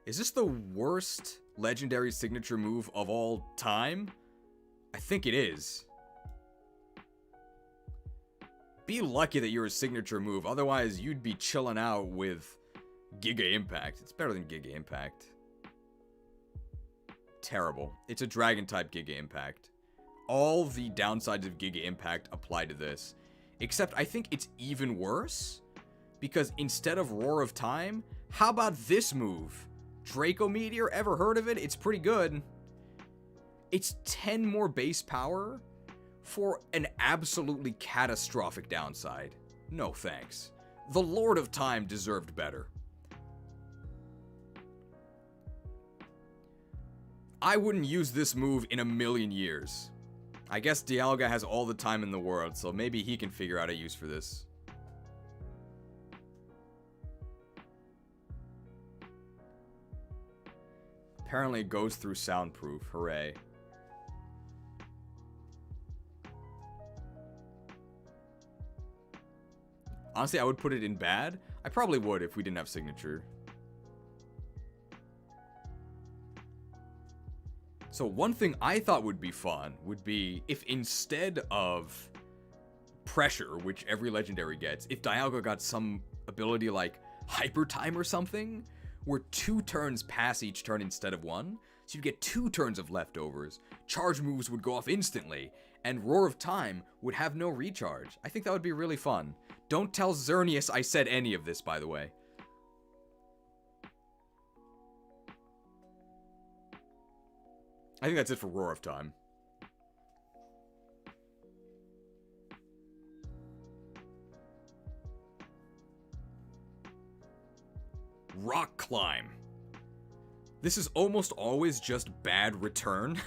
Is this the worst legendary signature move of all time? I think it is. Be lucky that you're a signature move, otherwise you'd be chilling out with Giga Impact. It's better than Giga Impact. Terrible. It's a dragon type Giga Impact. All the downsides of Giga Impact apply to this. Except I think it's even worse, because instead of Roar of Time, how about this move? Draco Meteor, ever heard of it? It's pretty good. It's 10 more base power for an absolutely catastrophic downside. No thanks. The Lord of Time deserved better. I wouldn't use this move in a million years. I guess Dialga has all the time in the world, so maybe he can figure out a use for this. Apparently it goes through soundproof. Hooray. Honestly, I would put it in bad. I probably would if we didn't have signature. So one thing I thought would be fun would be if instead of pressure, which every legendary gets, if Dialga got some ability like Hyper Time or something, where 2 turns pass each turn instead of 1, so you get 2 turns of leftovers, charge moves would go off instantly, and Roar of Time would have no recharge. I think that would be really fun. Don't tell Xerneas I said any of this, by the way. I think that's it for Roar of Time. Rock Climb. This is almost always just bad return.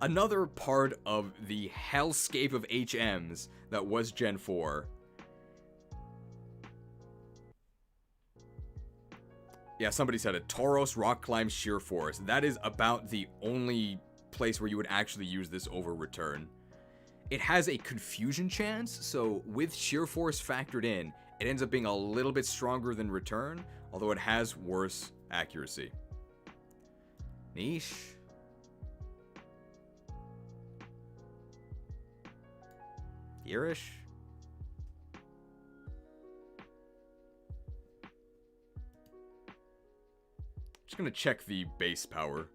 Another part of the hellscape of HMs that was Gen 4. Yeah, somebody said it. Tauros, Rock Climb, Sheer Force. That is about the only place where you would actually use this over return. It has a confusion chance, so with Sheer Force factored in, it ends up being a little bit stronger than return, although it has worse accuracy. Niche. Irish. Just gonna check the base power.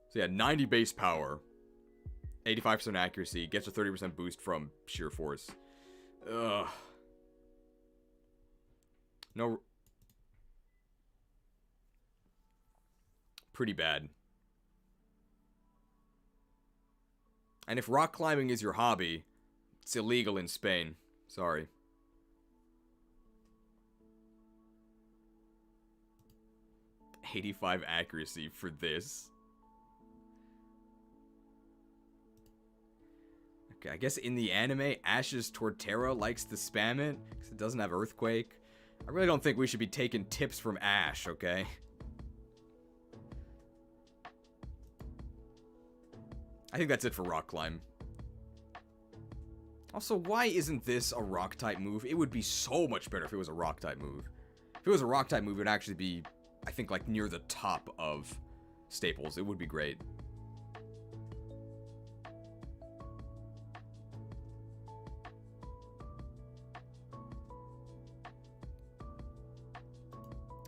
So yeah, 90 base power, 85% accuracy, gets a 30% boost from Sheer Force. Ugh. No. Pretty bad. And if rock climbing is your hobby, it's illegal in Spain. Sorry. .85 accuracy for this. Okay, I guess in the anime, Ash's Torterra likes to spam it, because it doesn't have Earthquake. I really don't think we should be taking tips from Ash, okay? I think that's it for Rock Climb. Also, why isn't this a Rock-type move? It would be so much better if it was a Rock-type move. If it was a Rock-type move, it would actually be, I think, like, near the top of staples. It would be great.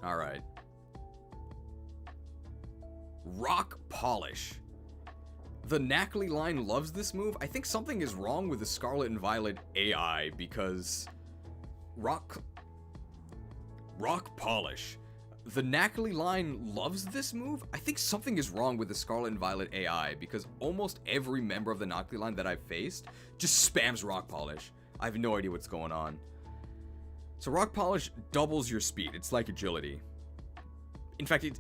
Alright. Rock Polish. The Knackley line loves this move. I think something is wrong with the Scarlet and Violet AI because Rock Polish. The Knackley line loves this move. I think something is wrong with the Scarlet and Violet AI because almost every member of the Knackley line that I've faced just spams Rock Polish. I have no idea what's going on. So Rock Polish doubles your speed. It's like agility. In fact, it's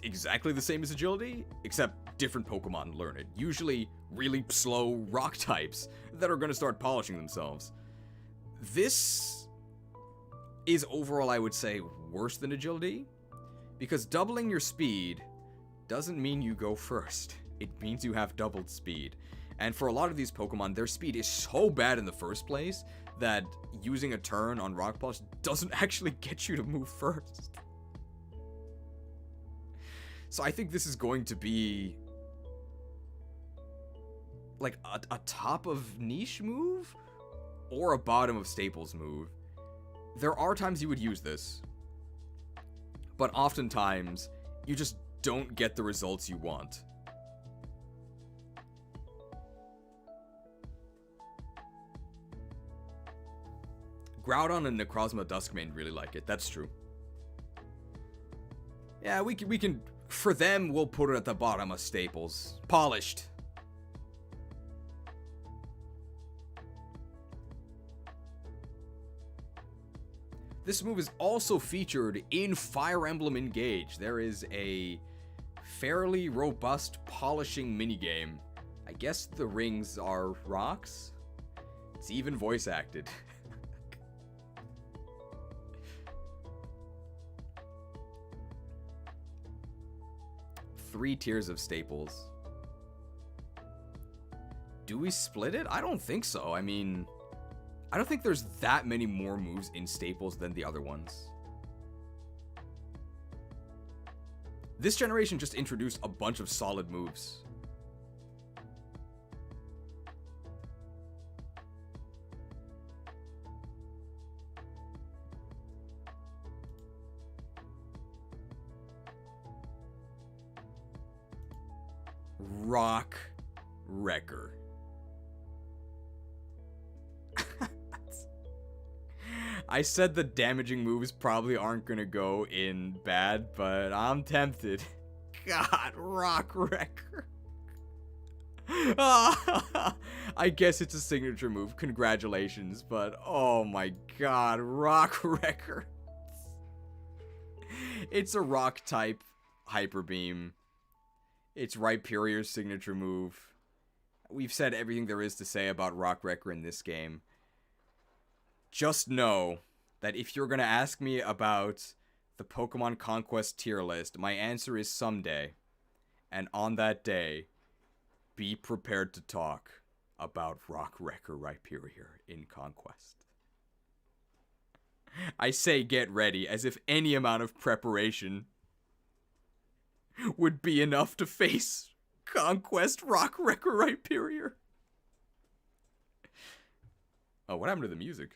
exactly the same as agility, except different Pokemon learn it. Usually really slow rock types that are going to start polishing themselves. This is overall, I would say, worse than agility, because doubling your speed doesn't mean you go first. It means you have doubled speed. And for a lot of these Pokemon, their speed is so bad in the first place that using a turn on Rock Polish doesn't actually get you to move first. So I think this is going to be like a top of niche move or a bottom of staples move. There are times you would use this, but oftentimes you just don't get the results you want. Groudon and Necrozma Duskmane really like it. That's true. Yeah, we can for them, we'll put it at the bottom of staples. Polished. This move is also featured in Fire Emblem Engage. There is a fairly robust polishing minigame. I guess the rings are rocks. It's even voice acted. 3 tiers of staples. Do we split it? I don't think so. I mean, I don't think there's that many more moves in staples than the other ones. This generation just introduced a bunch of solid moves. Rock Wrecker. I said the damaging moves probably aren't gonna go in bad, but I'm tempted. God, Rock Wrecker. I guess it's a signature move. Congratulations, but oh my god, Rock Wrecker. It's a rock type Hyper Beam. It's Rhyperior's signature move. We've said everything there is to say about Rock Wrecker in this game. Just know that if you're going to ask me about the Pokemon Conquest tier list, my answer is someday. And on that day, be prepared to talk about Rock Wrecker Rhyperior in Conquest. I say get ready, as if any amount of preparation would be enough to face Conquest Rock Wrecker Rhyperior. Oh, what happened to the music?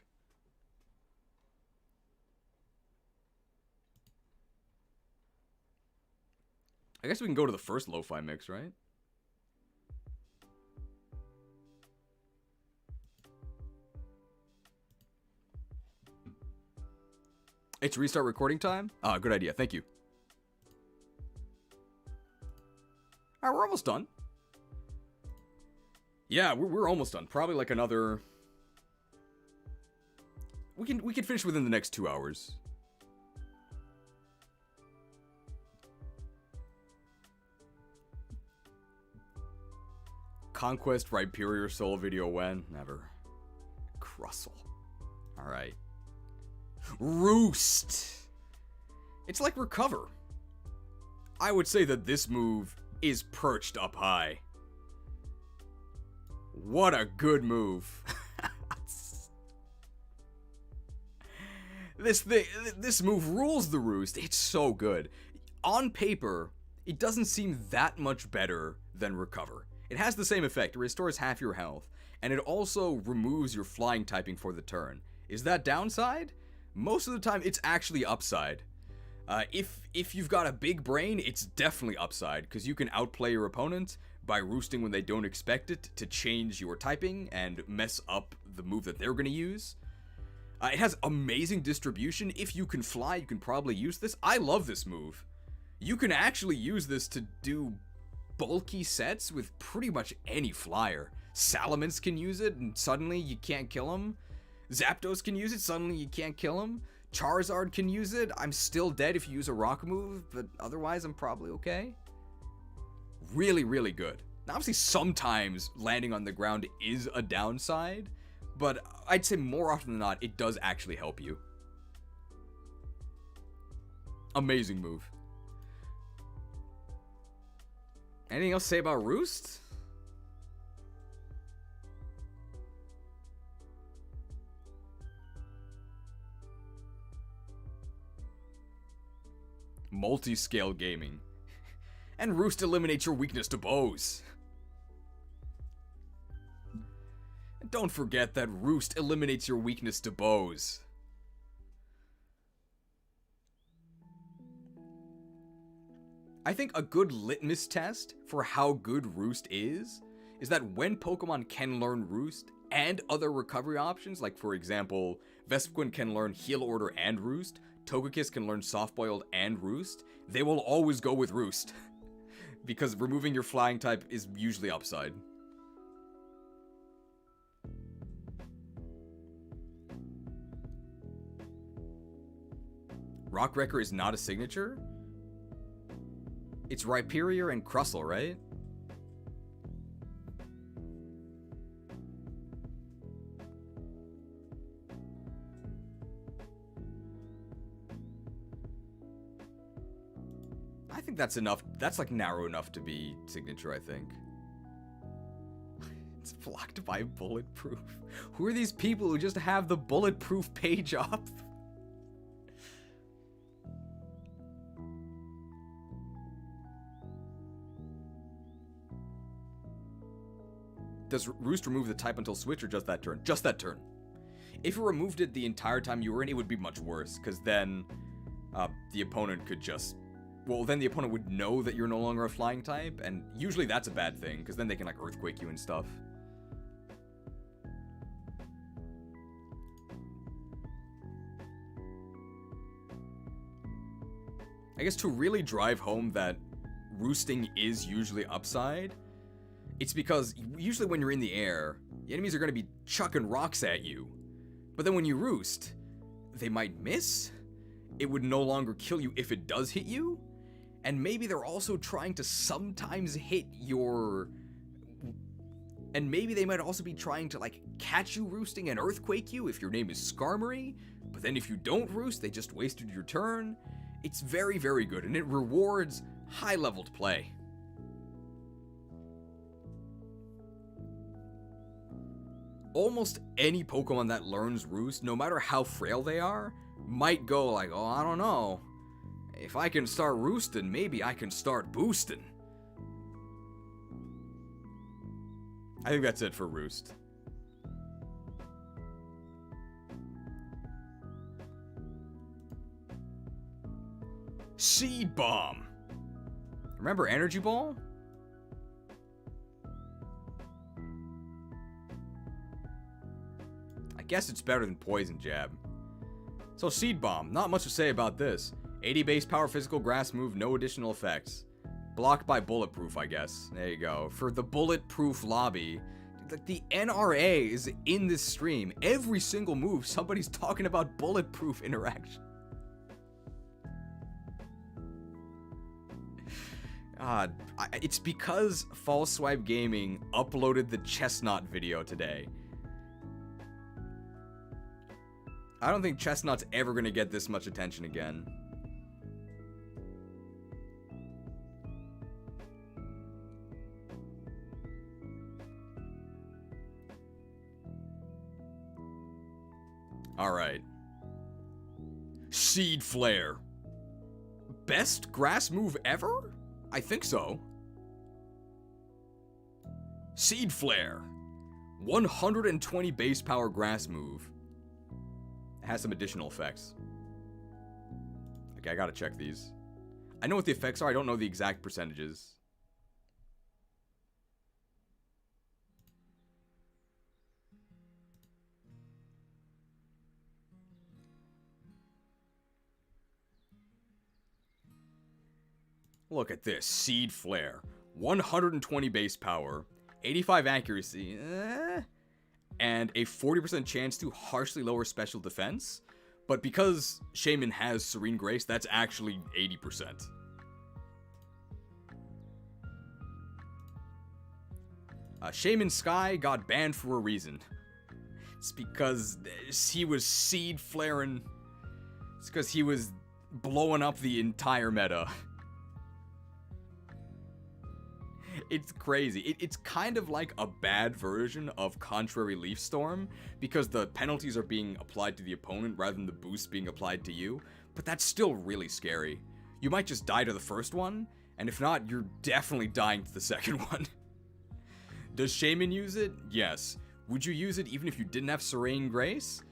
I guess we can go to the first lo-fi mix, right? It's restart recording time? Ah, good idea. Thank you. Alright, we're almost done. Yeah, we're almost done. Probably like another... We can finish within the next 2 hours. Conquest Rhyperior Soul video when? Never. Crustle. Alright. Roost. It's like recover. I would say that this move is perched up high. What a good move. This move rules the roost. It's so good. On paper, it doesn't seem that much better than recover. It has the same effect. It restores half your health, and it also removes your flying typing for the turn. Is that downside? Most of the time, it's actually upside. If you've got a big brain, it's definitely upside, because you can outplay your opponent by roosting when they don't expect it to change your typing and mess up the move that they're going to use. It has amazing distribution. If you can fly, you can probably use this. I love this move. You can actually use this to do bulky sets with pretty much any flyer. Salamence can use it, and suddenly you can't kill him. Zapdos can use it, suddenly you can't kill him. Charizard can use it. I'm still dead if you use a rock move, but otherwise I'm probably okay. Really, really good. Now, obviously, sometimes landing on the ground is a downside, but I'd say more often than not, it does actually help you. Amazing move. Anything else to say about Roost? Multi-scale gaming. And Roost eliminates your weakness to bows. And don't forget that Roost eliminates your weakness to bows. I think a good litmus test for how good Roost is that when Pokemon can learn Roost and other recovery options, like for example, Vespiquen can learn Heal Order and Roost, Togekiss can learn Soft Boiled and Roost, they will always go with Roost. Because removing your flying type is usually upside. Rock Wrecker is not a signature? It's Rhyperior and Crustle, right? I think that's enough. That's like narrow enough to be signature, I think. It's blocked by bulletproof. Who are these people who just have the bulletproof page up? Does Roost remove the type until switch or just that turn? Just that turn. If it removed it the entire time you were in, it would be much worse, because then the opponent could just... Well, then the opponent would know that you're no longer a flying type, and usually that's a bad thing, because then they can, like, Earthquake you and stuff. I guess to really drive home that roosting is usually upside, it's because usually when you're in the air, the enemies are going to be chucking rocks at you. But then when you roost, they might miss. It would no longer kill you if it does hit you. And maybe they're also trying to sometimes hit your... And maybe they might also be trying to, like, catch you roosting and Earthquake you if your name is Skarmory. But then if you don't roost, they just wasted your turn. It's very, very good, and it rewards high-leveled play. Almost any Pokemon that learns Roost, no matter how frail they are, might go like, oh, I don't know. If I can start roosting, maybe I can start boosting. I think that's it for Roost. Seed Bomb. Remember Energy Ball? I guess it's better than Poison Jab. So Seed Bomb, not much to say about this. 80 base power physical grass move, no additional effects. Blocked by Bulletproof, I guess. There you go. For the Bulletproof lobby, the NRA is in this stream. Every single move, somebody's talking about Bulletproof interaction. It's because False Swipe Gaming uploaded the Chestnut video today. I don't think Chestnut's ever gonna get this much attention again. Alright. Seed Flare. Best grass move ever? I think so. Seed Flare. 120 base power grass move. It has some additional effects. Okay, I gotta check these. I know what the effects are, I don't know the exact percentages. Look at this, Seed Flare. 120 base power, 85 accuracy, and a 40% chance to harshly lower special defense. But because Shaman has Serene Grace, that's actually 80%. Shaman Sky got banned for a reason. It's because he was seed flaring. It's because he was blowing up the entire meta. It's crazy. It's kind of like a bad version of Contrary Leaf Storm, because the penalties are being applied to the opponent rather than the boost being applied to you, but that's still really scary. You might just die to the first one, and if not, you're definitely dying to the second one. Does Shaman use it? Yes. Would you use it even if you didn't have Serene Grace?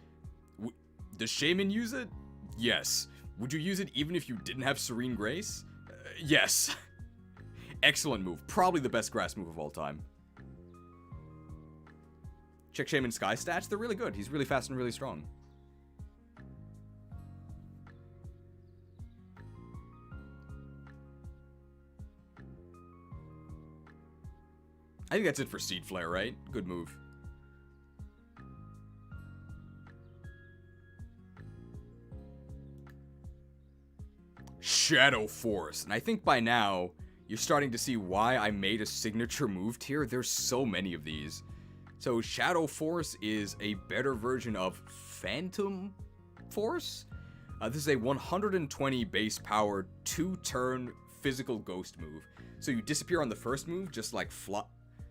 Does Shaman use it? Yes. Would you use it even if you didn't have Serene Grace? Yes. Excellent move. Probably the best grass move of all time. Check Shaman Sky stats. They're really good. He's really fast and really strong. I think that's it for Seed Flare, right? Good move. Shadow Force. And I think by now, you're starting to see why I made a signature move tier. There's so many of these. So Shadow Force is a better version of Phantom Force. This is a 120 base power, 2-turn physical ghost move. So you disappear on the first move, just like fly.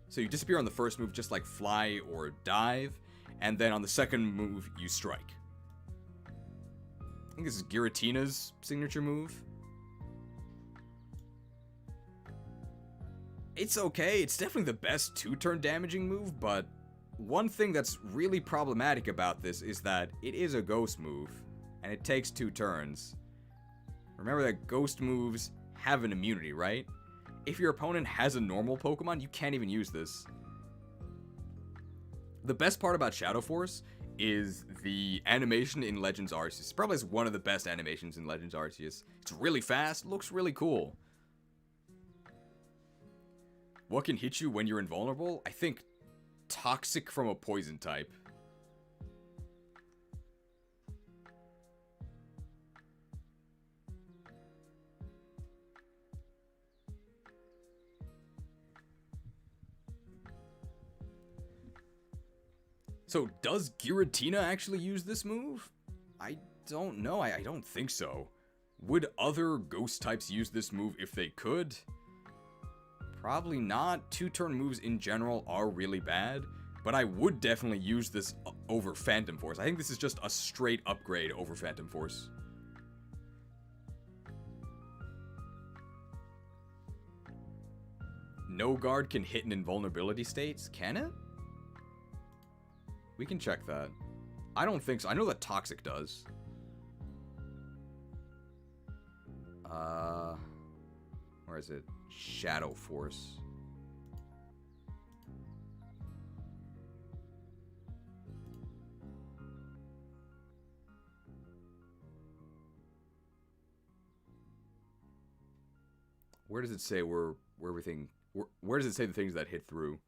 So you disappear on the first move, just like fly or dive, and then on the second move, you strike. I think this is Giratina's signature move. It's okay, it's definitely the best 2-turn damaging move, but one thing that's really problematic about this is that it is a ghost move, and it takes 2 turns. Remember that ghost moves have an immunity, right? If your opponent has a normal Pokemon, you can't even use this. The best part about Shadow Force is the animation in Legends Arceus. Probably is one of the best animations in Legends Arceus. It's really fast, looks really cool. What can hit you when you're invulnerable? I think Toxic from a poison type. So, does Giratina actually use this move? I don't know. I don't think so. Would other ghost types use this move if they could? Probably not. 2-turn moves in general are really bad, but I would definitely use this over Phantom Force. I think this is just a straight upgrade over Phantom Force. No guard can hit in invulnerability states, can it? We can check that. I don't think so. I know that Toxic does. Where is it? Shadow Force. Where does it say where everything... Where does it say the things that hit through?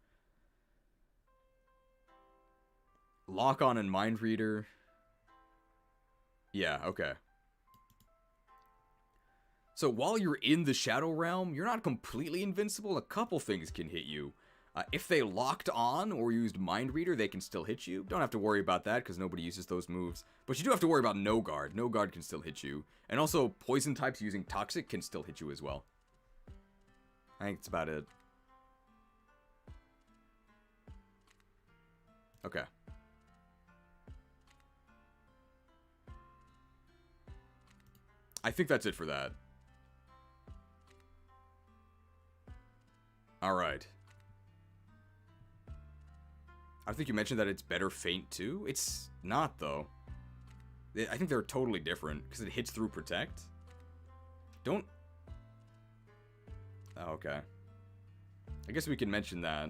Lock on and Mind Reader. Yeah, okay. So while you're in the Shadow Realm, you're not completely invincible. A couple things can hit you. If they locked on or used Mind Reader, they can still hit you. Don't have to worry about that because nobody uses those moves. But you do have to worry about No Guard. No Guard can still hit you. And also, poison types using Toxic can still hit you as well. I think that's about it. Okay. I think that's it for that. Alright. I think you mentioned that it's better Feint too. It's not, though. I think they're totally different, because it hits through Protect. Don't... Oh, okay. I guess we can mention that.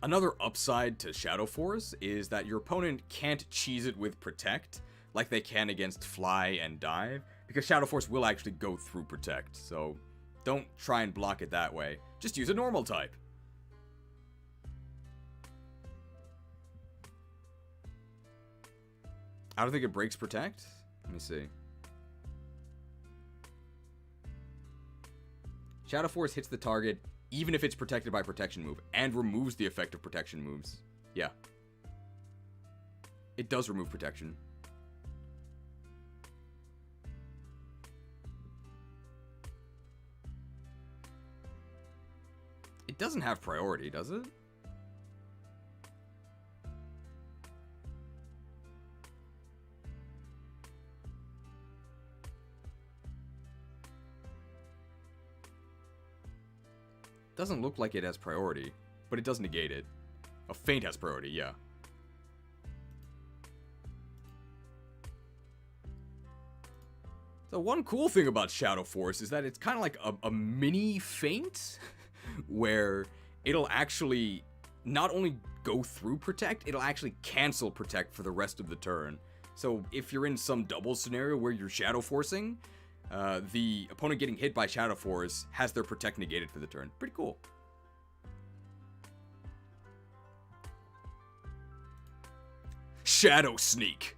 Another upside to Shadow Force is that your opponent can't cheese it with Protect, like they can against Fly and Dive, because Shadow Force will actually go through Protect, so don't try and block it that way. Just use a normal type. I don't think it breaks Protect. Let me see. Shadow Force hits the target even if it's protected by Protection move, and removes the effect of Protection moves. Yeah. It does remove Protection. It doesn't have priority, does it? Doesn't look like it has priority, but it does negate it. A Feint has priority, yeah. So one cool thing about Shadow Force is that it's kind of like a mini Feint, where it'll actually not only go through Protect, it'll actually cancel Protect for the rest of the turn. So if you're in some double scenario where you're Shadow Forcing, the opponent getting hit by Shadow Force has their Protect negated for the turn. Pretty cool. Shadow Sneak.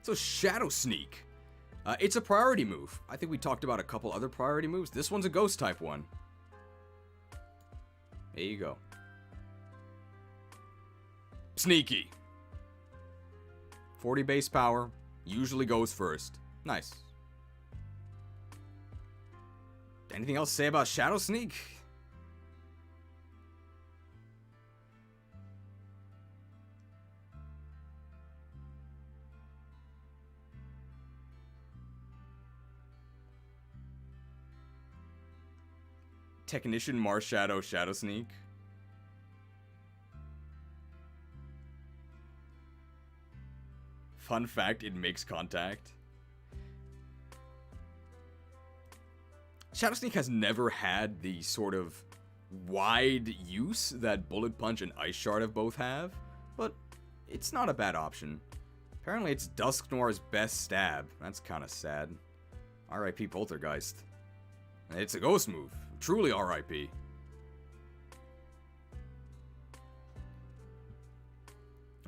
So Shadow Sneak. It's a priority move. I think we talked about a couple other priority moves. This one's a Ghost type one. There you go. Sneaky. 40 base power. Usually goes first. Nice. Anything else to say about Shadow Sneak? Technician Marshadow Shadow Sneak. Fun fact, it makes contact. Shadow Sneak has never had the sort of wide use that Bullet Punch and Ice Shard have both have, but it's not a bad option. Apparently it's Dusknoir's best stab. That's kind of sad. R.I.P. Poltergeist. It's a ghost move. Truly R.I.P.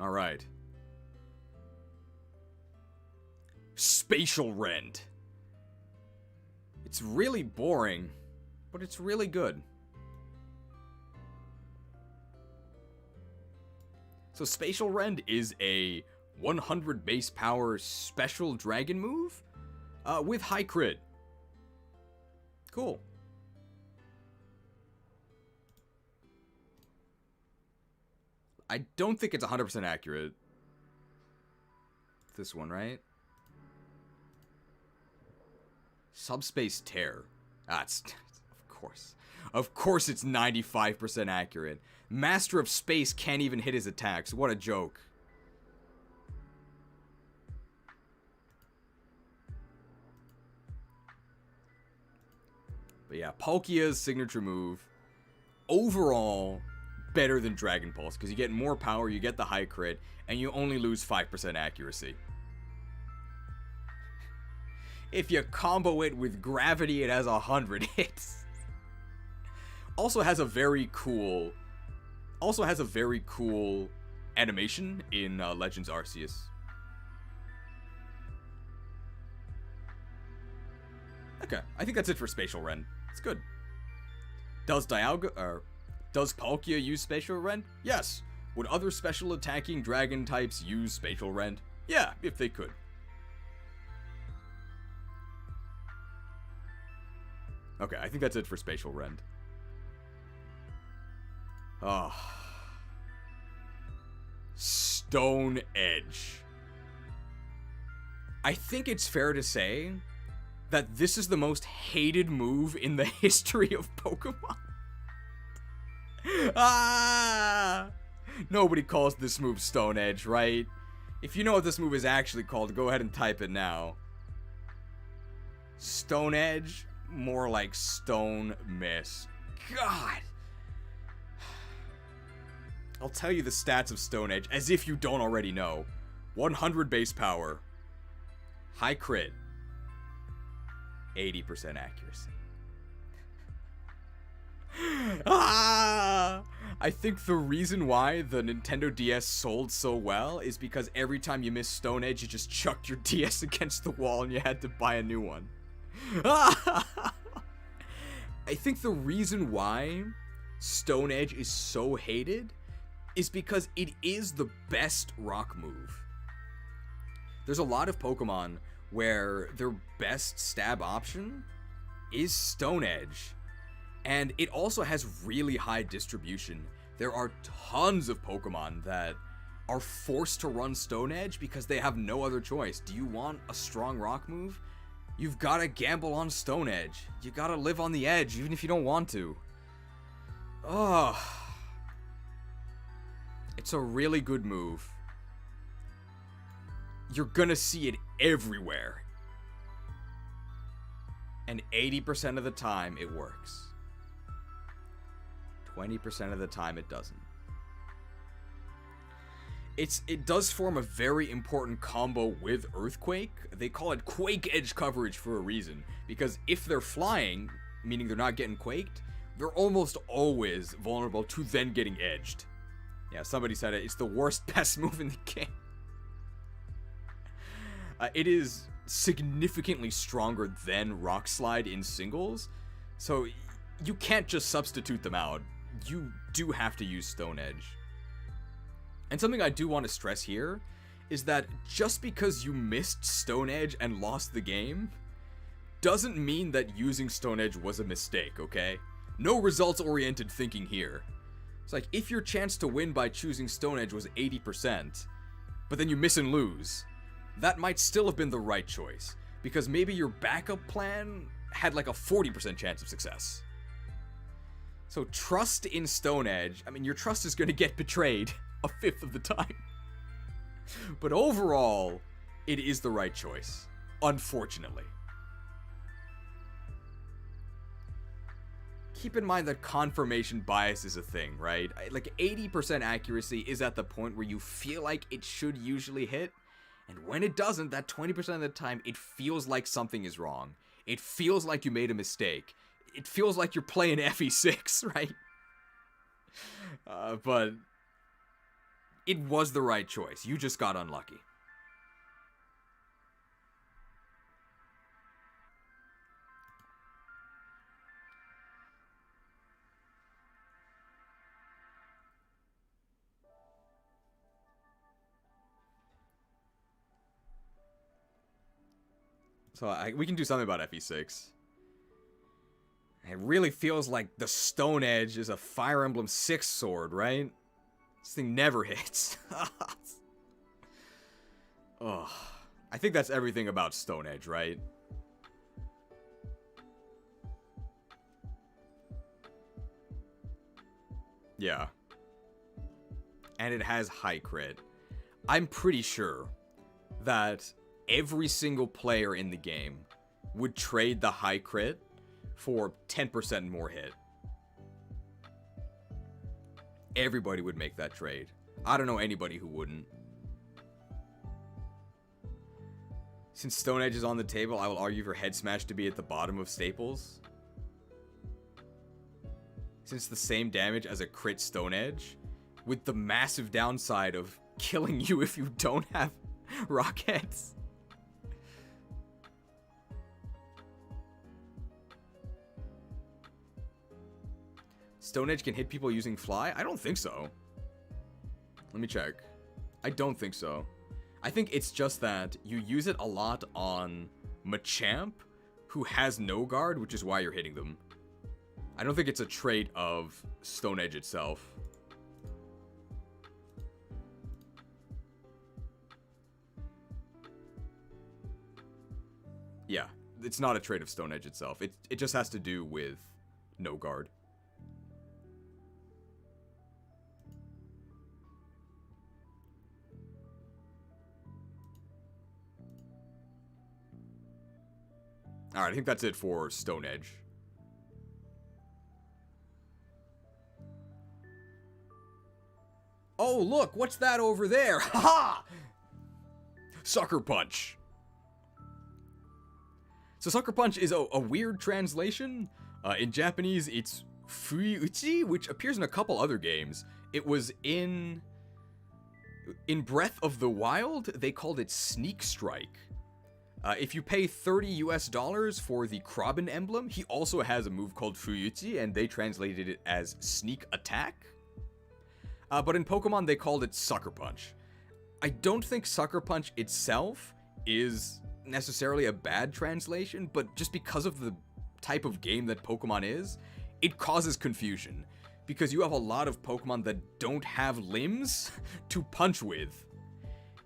Alright. Spatial Rend. It's really boring, but it's really good. So Spatial Rend is a 100 base power special dragon move with high crit. Cool. I don't think it's 100% accurate. This one, right? Subspace Tear. It's of course. Of course it's 95% accurate. Master of Space can't even hit his attacks. What a joke. But yeah, Palkia's signature move. Overall, better than Dragon Pulse, because you get more power, you get the high crit, and you only lose 5% accuracy. If you combo it with Gravity, it has 100 hits. Also has a very cool animation in Legends Arceus. Okay, I think that's it for Spatial Rend. It's good. Does Palkia use Spatial Rend? Yes. Would other special attacking dragon types use Spatial Rend? Yeah, if they could. Okay, I think that's it for Spatial Rend. Oh. Stone Edge. I think it's fair to say that this is the most hated move in the history of Pokemon. Nobody calls this move Stone Edge, right? If you know what this move is actually called, go ahead and type it now. Stone Edge? More like Stone Miss. God! I'll tell you the stats of Stone Edge, as if you don't already know. 100 base power. High crit. 80% accuracy. I think the reason why the Nintendo DS sold so well is because every time you missed Stone Edge, you just chucked your DS against the wall and you had to buy a new one. I think the reason why Stone Edge is so hated is because it is the best rock move. There's a lot of Pokemon where their best stab option is Stone Edge. And it also has really high distribution. There are tons of Pokemon that are forced to run Stone Edge because they have no other choice. Do you want a strong rock move? You've got to gamble on Stone Edge. You got to live on the edge even if you don't want to. Oh. It's a really good move. You're gonna see it everywhere. And 80% of the time it works. 20% of the time it doesn't. It does form a very important combo with Earthquake. They call it Quake Edge coverage for a reason. Because if they're flying, meaning they're not getting quaked, they're almost always vulnerable to then getting edged. Yeah, somebody said it. It's the worst best move in the game. It is significantly stronger than Rock Slide in singles, so you can't just substitute them out. You do have to use Stone Edge. And something I do want to stress here is that just because you missed Stone Edge and lost the game doesn't mean that using Stone Edge was a mistake, okay? No results-oriented thinking here. It's like, if your chance to win by choosing Stone Edge was 80%, but then you miss and lose, that might still have been the right choice, because maybe your backup plan had like a 40% chance of success. So trust in Stone Edge. I mean, your trust is going to get betrayed a fifth of the time. But overall, it is the right choice, unfortunately. Keep in mind that confirmation bias is a thing, right? Like 80% accuracy is at the point where you feel like it should usually hit, and when it doesn't, that 20% of the time, it feels like something is wrong. It feels like you made a mistake. It feels like you're playing FE6, right? But it was the right choice. You just got unlucky. So we can do something about FE6. It really feels like the Stone Edge is a Fire Emblem 6 sword, right? This thing never hits. Ugh. I think that's everything about Stone Edge, right? Yeah. And it has high crit. I'm pretty sure that every single player in the game would trade the high crit for 10% more hit. Everybody would make that trade. I don't know anybody who wouldn't. Since Stone Edge is on the table, I will argue for Head Smash to be at the bottom of staples. Since the same damage as a crit Stone Edge, with the massive downside of killing you if you don't have rock heads. Stone Edge can hit people using fly? I don't think so. Let me check. I don't think so. I think it's just that you use it a lot on Machamp, who has no guard, which is why you're hitting them. I don't think it's a trait of Stone Edge itself. Yeah, it's not a trait of Stone Edge itself. It just has to do with no guard. Alright, I think that's it for Stone Edge. Oh, look, what's that over there? Haha! Sucker Punch. So Sucker Punch is a weird translation. In Japanese, it's Fuiuchi, which appears in a couple other games. It was in Breath of the Wild, they called it Sneak Strike. If you pay $30 for the Krabben emblem, he also has a move called Fuiuchi, and they translated it as Sneak Attack. But in Pokemon, they called it Sucker Punch. I don't think Sucker Punch itself is necessarily a bad translation, but just because of the type of game that Pokemon is, it causes confusion. Because you have a lot of Pokemon that don't have limbs to punch with.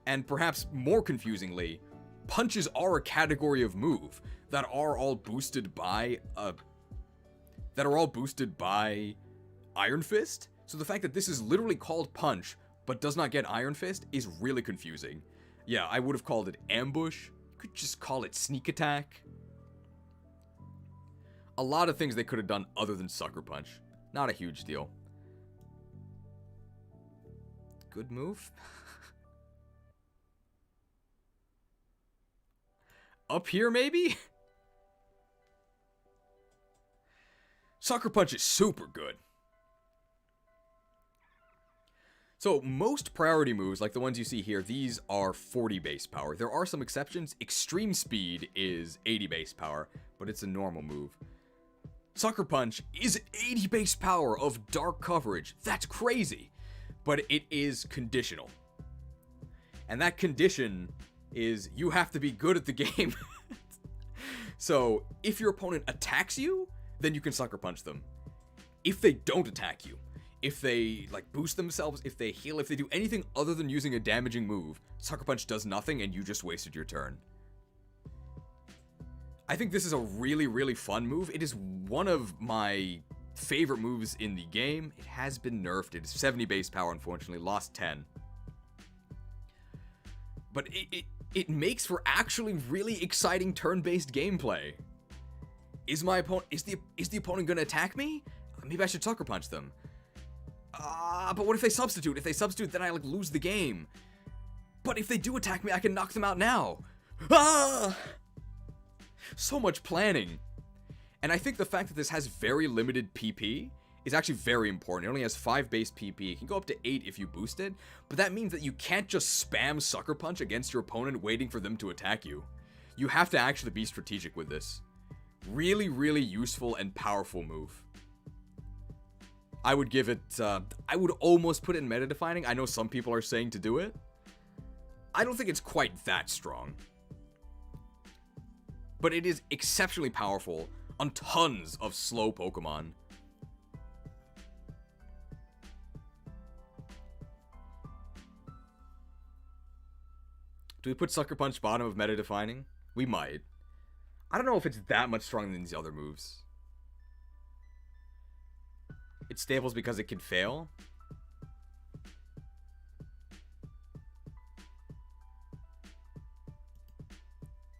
And perhaps more confusingly, punches are a category of move that are all boosted by Iron Fist. So the fact that this is literally called Punch but does not get Iron Fist is really confusing. Yeah, I would have called it Ambush. You could just call it Sneak Attack. A lot of things they could have done other than Sucker Punch. Not a huge deal. Good move. Up here, maybe? Sucker Punch is super good. So most priority moves, like the ones you see here, these are 40 base power. There are some exceptions. Extreme Speed is 80 base power, but it's a normal move. Sucker Punch is 80 base power of dark coverage. That's crazy. But it is conditional. And that condition is you have to be good at the game. So if your opponent attacks you, then you can Sucker Punch them. If they don't attack you, if they like boost themselves, if they heal, if they do anything other than using a damaging move, Sucker Punch does nothing and you just wasted your turn. I think this is a really, really fun move. It is one of my favorite moves in the game. It has been nerfed. It is 70 base power, unfortunately. Lost 10. But it makes for actually really exciting turn-based gameplay. Is the opponent gonna attack me? Maybe I should Sucker Punch them. But what if they substitute? If they substitute, then I like lose the game. But if they do attack me, I can knock them out now. So much planning. And I think the fact that this has very limited PP is actually very important. It only has 5 base PP. It can go up to 8 if you boost it. But that means that you can't just spam Sucker Punch against your opponent waiting for them to attack you. You have to actually be strategic with this. Really, really useful and powerful move. I would give it, I would almost put it in meta defining. I know some people are saying to do it. I don't think it's quite that strong. But it is exceptionally powerful on tons of slow Pokemon. Do we put Sucker Punch bottom of meta defining? We might. I don't know if it's that much stronger than these other moves. It stables because it can fail.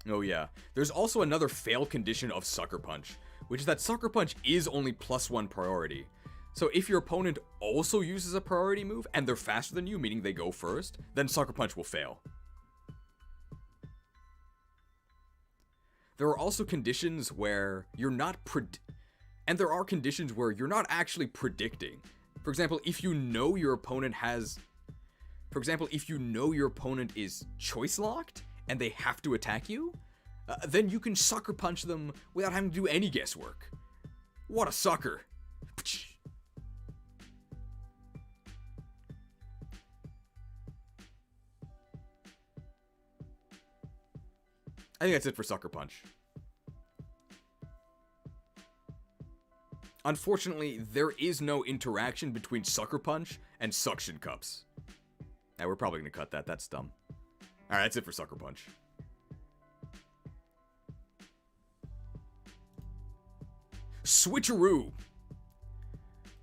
Oh yeah. There's also another fail condition of Sucker Punch, which is that Sucker Punch is only +1 priority. So if your opponent also uses a priority move and they're faster than you, meaning they go first, then Sucker Punch will fail. There are also conditions where you're not actually predicting. For example, if you know your opponent is choice locked and they have to attack you, then you can Sucker Punch them without having to do any guesswork. What a sucker. I think that's it for Sucker Punch. Unfortunately, there is no interaction between Sucker Punch and Suction Cups. Now, we're probably going to cut that. That's dumb. Alright, that's it for Sucker Punch. Switcheroo.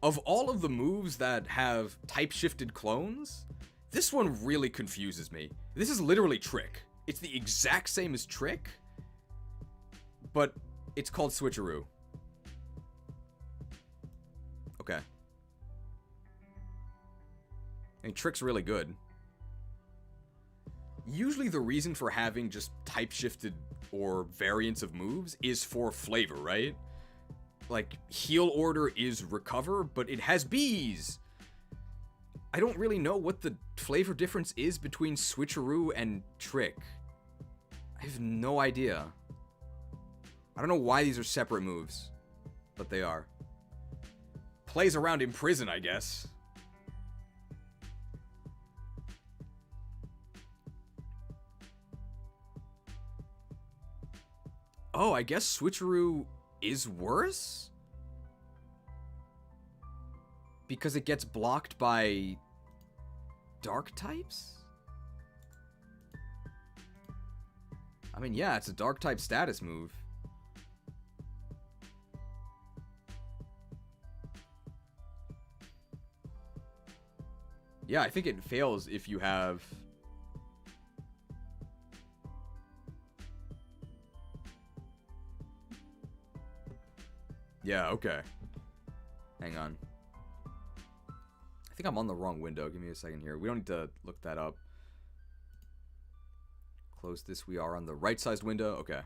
Of all of the moves that have type-shifted clones, this one really confuses me. This is literally Trick. It's the exact same as Trick, but it's called Switcheroo. Okay. I mean, Trick's really good. Usually the reason for having just type-shifted or variants of moves is for flavor, right? Like, heal order is recover, but it has bees! I don't really know what the flavor difference is between Switcheroo and Trick. I have no idea. I don't know why these are separate moves, but they are. Plays around in prison, I guess. Oh, I guess Switcheroo is worse? Because it gets blocked by dark types? I mean, yeah, it's a dark type status move. Yeah, I think it fails if you have... Yeah, okay. Hang on. I think I'm on the wrong window. Give me a second here. We don't need to look that up. Close this. We are on the right-sized window. Okay.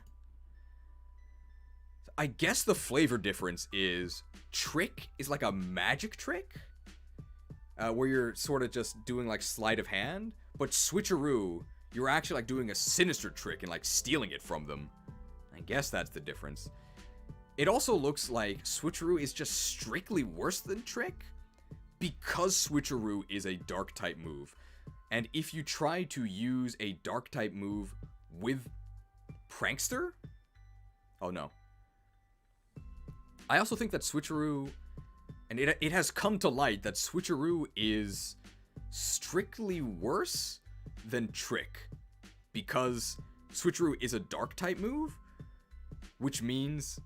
So I guess the flavor difference is Trick is like a magic trick. Where you're sort of just doing like sleight of hand. But Switcheroo, you're actually like doing a sinister trick and like stealing it from them. I guess that's the difference. It also looks like Switcheroo is just strictly worse than Trick, because Switcheroo is a dark type move. And if you try to use a dark type move with Prankster? Oh no. I also think that Switcheroo, and it has come to light that Switcheroo is strictly worse than Trick, because Switcheroo is a dark type move, which means...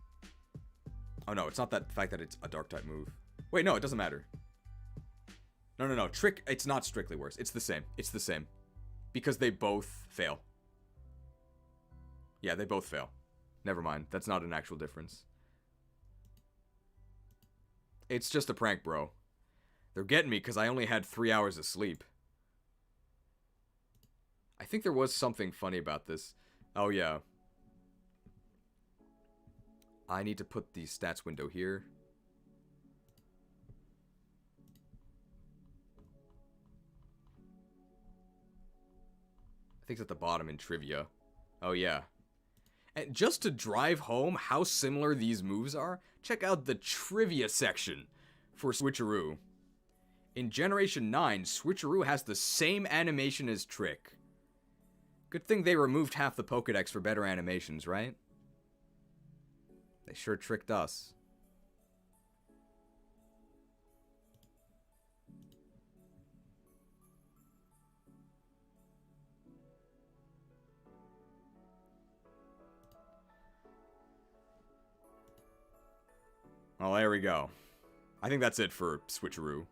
Oh no, it's not that fact that it's a dark type move. Wait, no, it doesn't matter. No. Trick, it's not strictly worse. It's the same. It's the same. Because they both fail. Yeah, they both fail. Never mind. That's not an actual difference. It's just a prank, bro. They're getting me because I only had 3 hours of sleep. I think there was something funny about this. Oh, yeah. I need to put the stats window here. I think it's at the bottom in trivia. Oh, yeah. And just to drive home how similar these moves are, check out the trivia section for Switcheroo. In Generation 9, Switcheroo has the same animation as Trick. Good thing they removed half the Pokédex for better animations, right? They sure tricked us. Well, there we go. I think that's it for Switcheroo.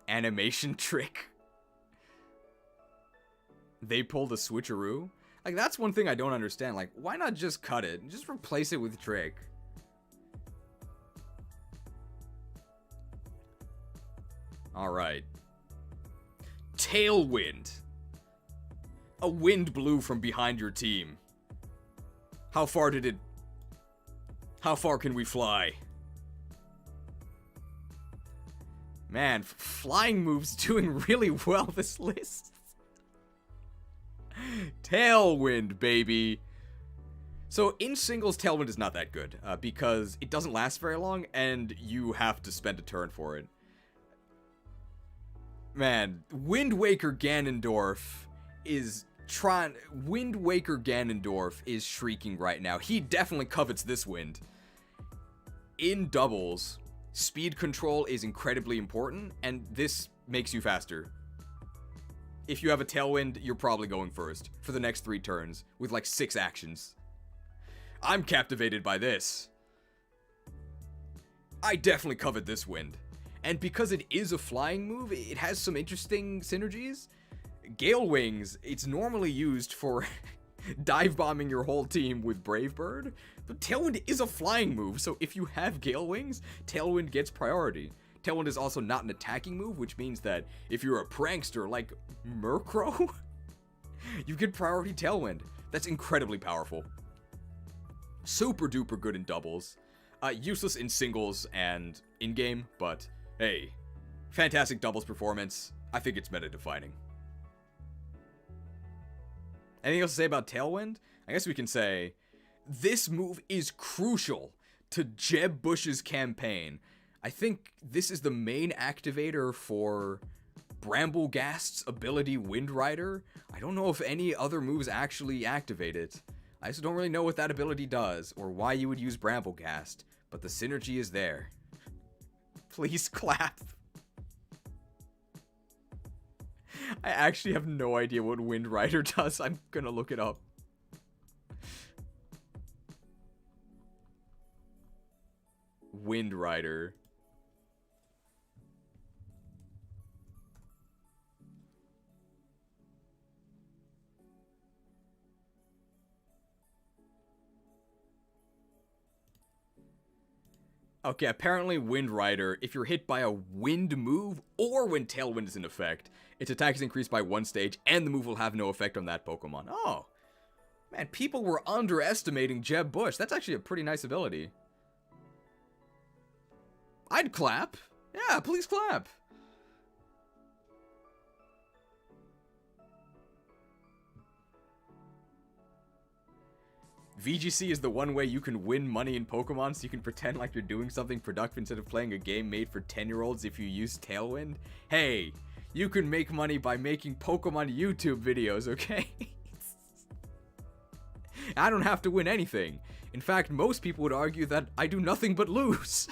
Animation trick. They pulled a Switcheroo? Like, that's one thing I don't understand. Like, why not just cut it and just replace it with Trick? Alright. Tailwind. A wind blew from behind your team. How far can we fly? Man, flying moves doing really well this list. Tailwind, baby. So in singles, Tailwind is not that good, because it doesn't last very long, and you have to spend a turn for it. Man, Wind Waker Ganondorf is trying. Wind Waker Ganondorf is shrieking right now. He definitely covets this wind. In doubles, speed control is incredibly important, and this makes you faster. If you have a tailwind, you're probably going first for the next 3 turns with like 6 actions. I'm captivated by this. I definitely covet this wind. And because it is a flying move, it has some interesting synergies. Gale Wings, it's normally used for dive bombing your whole team with Brave Bird, but Tailwind is a flying move, so if you have Gale Wings, Tailwind gets priority. Tailwind is also not an attacking move, which means that if you're a prankster like Murkrow, you get priority Tailwind. That's incredibly powerful. Super duper good in doubles. Useless in singles and in-game, but hey, fantastic doubles performance. I think it's meta-defining. Anything else to say about Tailwind? I guess we can say this move is crucial to Jeb Bush's campaign. I think this is the main activator for Bramblegast's ability Wind Rider. I don't know if any other moves actually activate it. I just don't really know what that ability does or why you would use Bramblegast, but the synergy is there. Please clap. I actually have no idea what Wind Rider does. I'm gonna look it up. Wind Rider. Okay, apparently Wind Rider, if you're hit by a wind move or when Tailwind is in effect, its attack is increased by 1 stage and the move will have no effect on that Pokemon. Oh, man, people were underestimating Jeb Bush. That's actually a pretty nice ability. I'd clap. Yeah, please clap. VGC is the one way you can win money in Pokemon, so you can pretend like you're doing something productive instead of playing a game made for 10-year-olds if you use Tailwind. Hey, you can make money by making Pokemon YouTube videos, okay? I don't have to win anything. In fact, most people would argue that I do nothing but lose.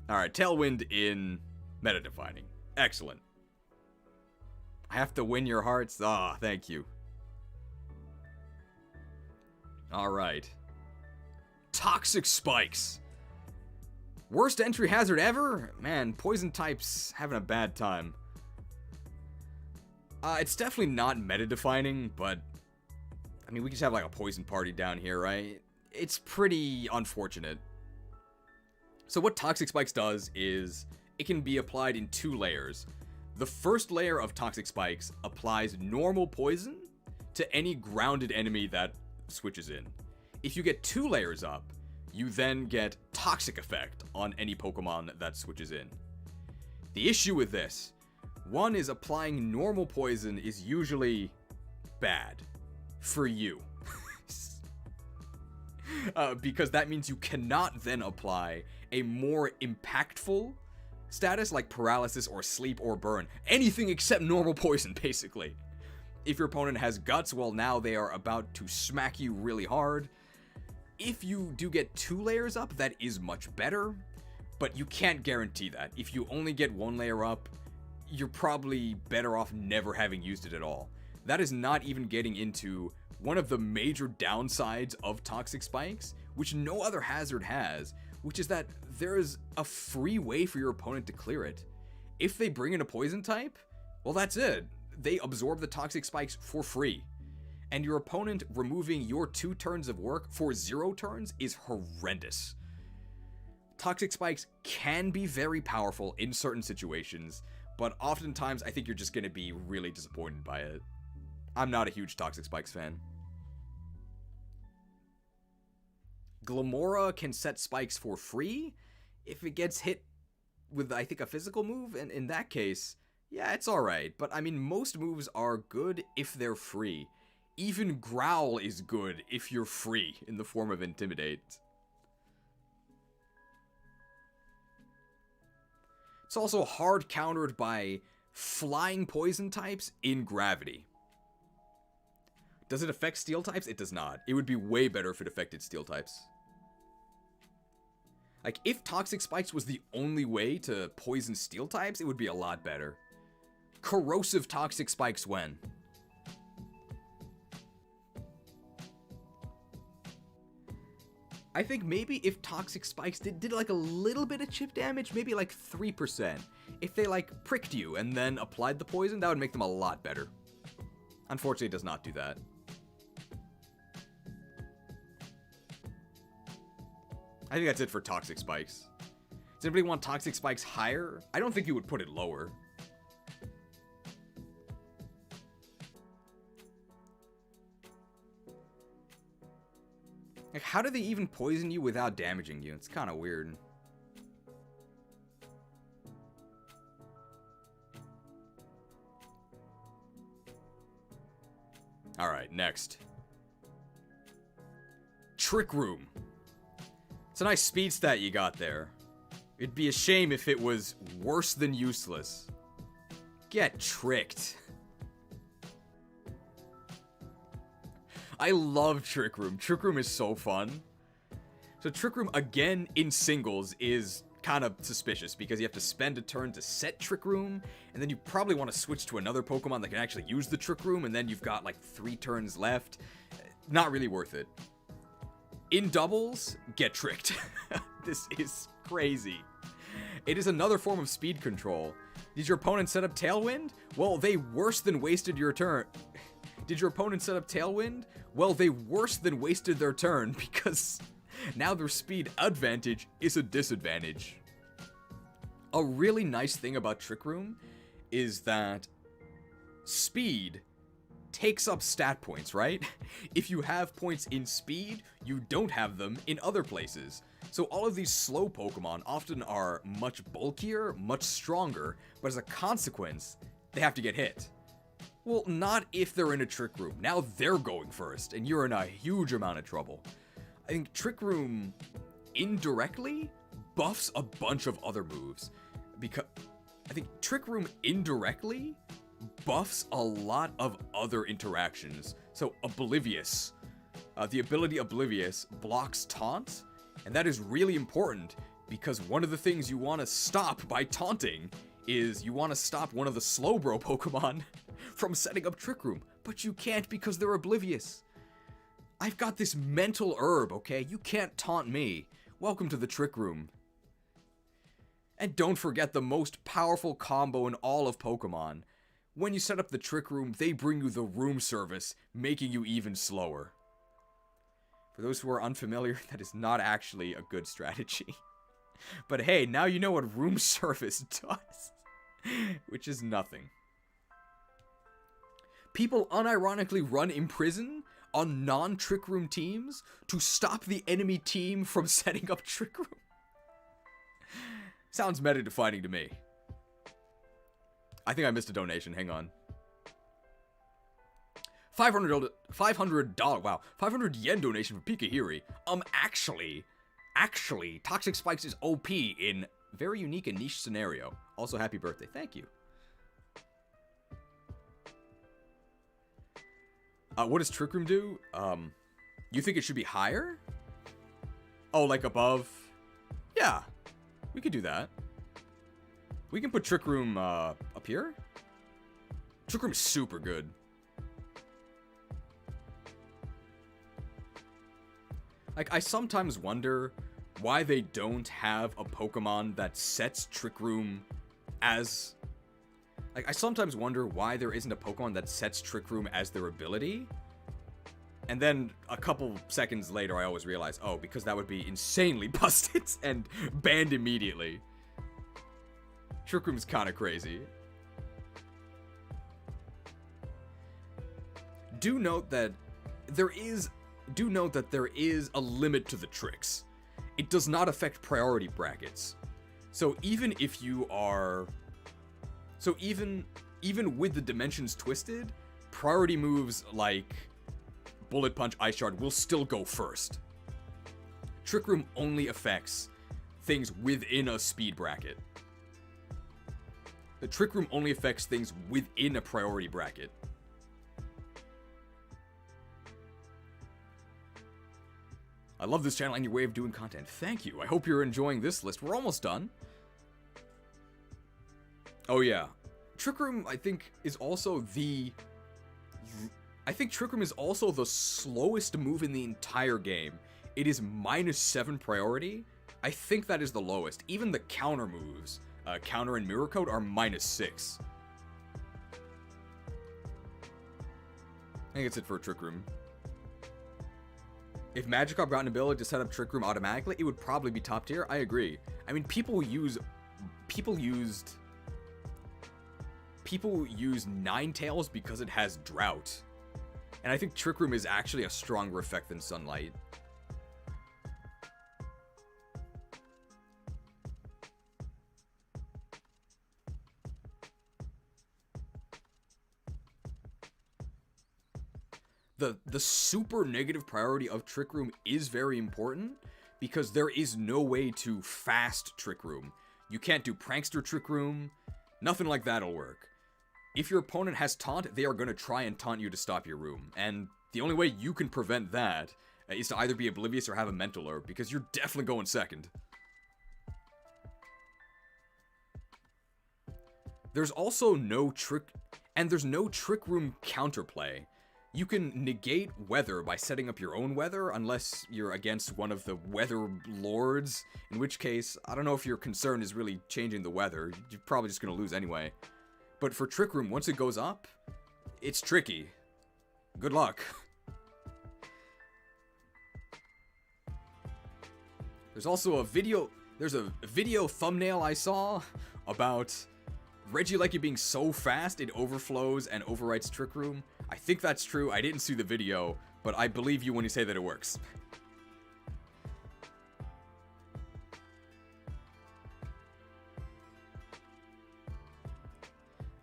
Alright, Tailwind in meta-defining. Excellent. I have to win your hearts? Ah, thank you. Alright. Toxic Spikes. Worst entry hazard ever? Man, poison types having a bad time. It's definitely not meta-defining, but I mean, we just have like a poison party down here, right? It's pretty unfortunate. So what Toxic Spikes does is it can be applied in 2 layers. The first layer of Toxic Spikes applies normal poison to any grounded enemy that switches in. If you get 2 layers up, you then get Toxic Effect on any Pokemon that switches in. The issue with this, one is applying normal poison is usually bad for you. Because that means you cannot then apply a more impactful status like paralysis or sleep or burn. Anything except normal poison, basically. If your opponent has guts, well, now they are about to smack you really hard. If you do get 2 layers up, that is much better, but you can't guarantee that. If you only get 1 layer up, you're probably better off never having used it at all. That is not even getting into one of the major downsides of Toxic Spikes, which no other hazard has, which is that there is a free way for your opponent to clear it. If they bring in a poison type, well, that's it. They absorb the Toxic Spikes for free. And your opponent removing your 2 turns of work for 0 turns is horrendous. Toxic Spikes can be very powerful in certain situations, but oftentimes I think you're just going to be really disappointed by it. I'm not a huge Toxic Spikes fan. Glamora can set spikes for free if it gets hit with, I think, a physical move, and in that case, Yeah, it's alright, but I mean, most moves are good if they're free. Even Growl is good if you're free in the form of Intimidate. It's also hard countered by flying poison types in Gravity. Does it affect steel types? It does not. It would be way better if it affected steel types. Like, if Toxic Spikes was the only way to poison steel types, it would be a lot better. Corrosive Toxic Spikes when? I think maybe if Toxic Spikes did like a little bit of chip damage, maybe like 3%. If they like pricked you and then applied the poison, that would make them a lot better. Unfortunately, it does not do that. I think that's it for Toxic Spikes. Does anybody want Toxic Spikes higher? I don't think you would put it lower. Like, how do they even poison you without damaging you? It's kind of weird. Alright, next. Trick Room. It's a nice speed stat you got there. It'd be a shame if it was worse than useless. Get tricked. I love Trick Room. Trick Room is so fun. So Trick Room, again, in singles, is kind of suspicious because you have to spend a turn to set Trick Room, and then you probably want to switch to another Pokemon that can actually use the Trick Room, and then you've got like 3 turns left. Not really worth it. In doubles, get tricked. This is crazy. It is another form of speed control. Did your opponent set up Tailwind? Well, they worse than wasted your turn. Did your opponent set up Tailwind? Well, they worse than wasted their turn because now their speed advantage is a disadvantage. A really nice thing about Trick Room is that speed takes up stat points, right? If you have points in speed, you don't have them in other places. So all of these slow Pokemon often are much bulkier, much stronger, but as a consequence, they have to get hit. Well, not if they're in a Trick Room. Now they're going first, and you're in a huge amount of trouble. I think Trick Room indirectly buffs a bunch of other moves. Because I think Trick Room indirectly buffs a lot of other interactions. So Oblivious. The ability Oblivious blocks Taunt, and that is really important because one of the things you want to stop by taunting is you want to stop one of the Slowbro Pokemon from setting up Trick Room, but you can't because they're oblivious. I've got this mental herb, okay? You can't taunt me. Welcome to the Trick Room. And don't forget the most powerful combo in all of Pokemon. When you set up the Trick Room, they bring you the room service, making you even slower. For those who are unfamiliar, that is not actually a good strategy. But hey, now you know what room service does. Which is nothing. People unironically run Imprison on non-Trick Room teams to stop the enemy team from setting up Trick Room. Sounds meta-defining to me. I think I missed a donation, hang on. $500, wow, 500 yen donation for Pikahiri. Actually, Toxic Spikes is OP in very unique and niche scenario. Also, happy birthday, thank you. What does Trick Room do? You think it should be higher? Oh, like above? Yeah, we could do that. We can put Trick Room, up here? Trick Room is super good. Like, I sometimes wonder why they don't have a Pokemon that sets Trick Room as... Like, I sometimes wonder why there isn't a Pokemon that sets Trick Room as their ability. And then, a couple seconds later, I always realize, oh, because that would be insanely busted and banned immediately. Trick Room's kind of crazy. Do note that there is a limit to the tricks. It does not affect priority brackets. So even if you are... So even with the dimensions twisted, priority moves like Bullet Punch, Ice Shard will still go first. Trick Room only affects things within a speed bracket. The Trick Room only affects things within a priority bracket. I love this channel and your way of doing content. Thank you. I hope you're enjoying this list. We're almost done. Oh yeah. Trick Room, I think, is also the... Trick Room is also the slowest move in the entire game. It is -7 priority. I think that is the lowest. Even the counter moves, counter and mirror code, are -6. I think that's it for Trick Room. If Magikarp got an ability to set up Trick Room automatically, it would probably be top tier. I agree. I mean, people used Ninetales because it has Drought. And I think Trick Room is actually a stronger effect than Sunlight. The super negative priority of Trick Room is very important, because there is no way to fast Trick Room. You can't do Prankster Trick Room. Nothing like that'll work. If your opponent has Taunt, they are going to try and taunt you to stop your room. And the only way you can prevent that is to either be oblivious or have a mental herb, because you're definitely going second. There's also no trick... And there's no Trick Room counterplay. You can negate weather by setting up your own weather, unless you're against one of the weather lords, in which case, I don't know if your concern is really changing the weather. You're probably just going to lose anyway. But for Trick Room, once it goes up, it's tricky. Good luck. There's also a video... There's a video thumbnail I saw about Regieleki being so fast it overflows and overwrites Trick Room. I think that's true. I didn't see the video, but I believe you when you say that it works.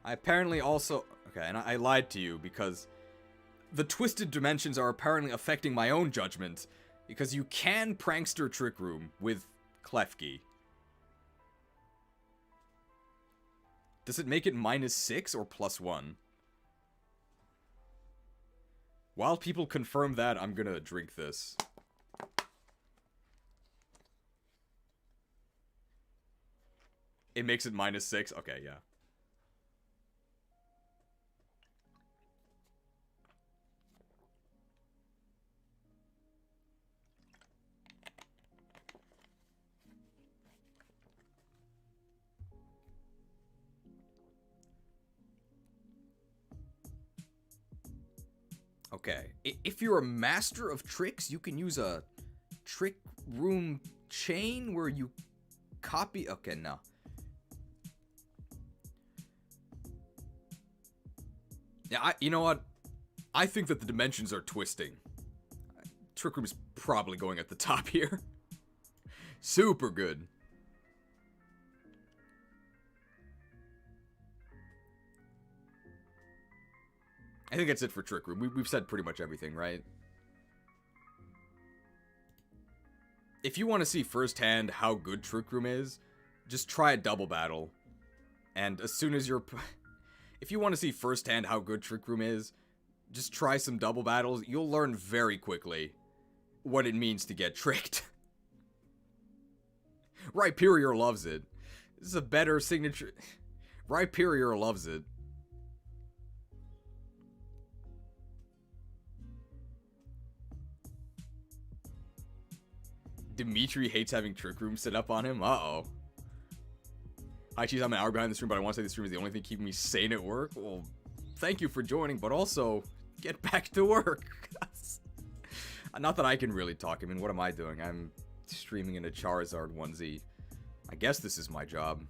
I apparently also... Okay, and I lied to you because the twisted dimensions are apparently affecting my own judgment, because you can Prankster Trick Room with Klefki. Does it make it -6 or +1? While people confirm that, I'm gonna drink this. It makes it -6? Okay, yeah. Okay, if you're a master of tricks, you can use a Trick Room chain where you copy... Okay, no. Yeah, you know what? I think that the dimensions are twisting. Trick Room is probably going at the top here. Super good. I think that's it for Trick Room. We've said pretty much everything, right? If you want to see firsthand how good Trick Room is, just try a double battle. And as soon as you're... If you want to see firsthand how good Trick Room is, just try some double battles. You'll learn very quickly what it means to get tricked. Rhyperior loves it. This is a better signature... Rhyperior loves it. Dimitri hates having Trick Room set up on him? Uh-oh. Hi, Cheese, I'm an hour behind the stream, but I want to say the stream is the only thing keeping me sane at work. Well, thank you for joining, but also, get back to work. Not that I can really talk. I mean, what am I doing? I'm streaming in a Charizard onesie. I guess this is my job.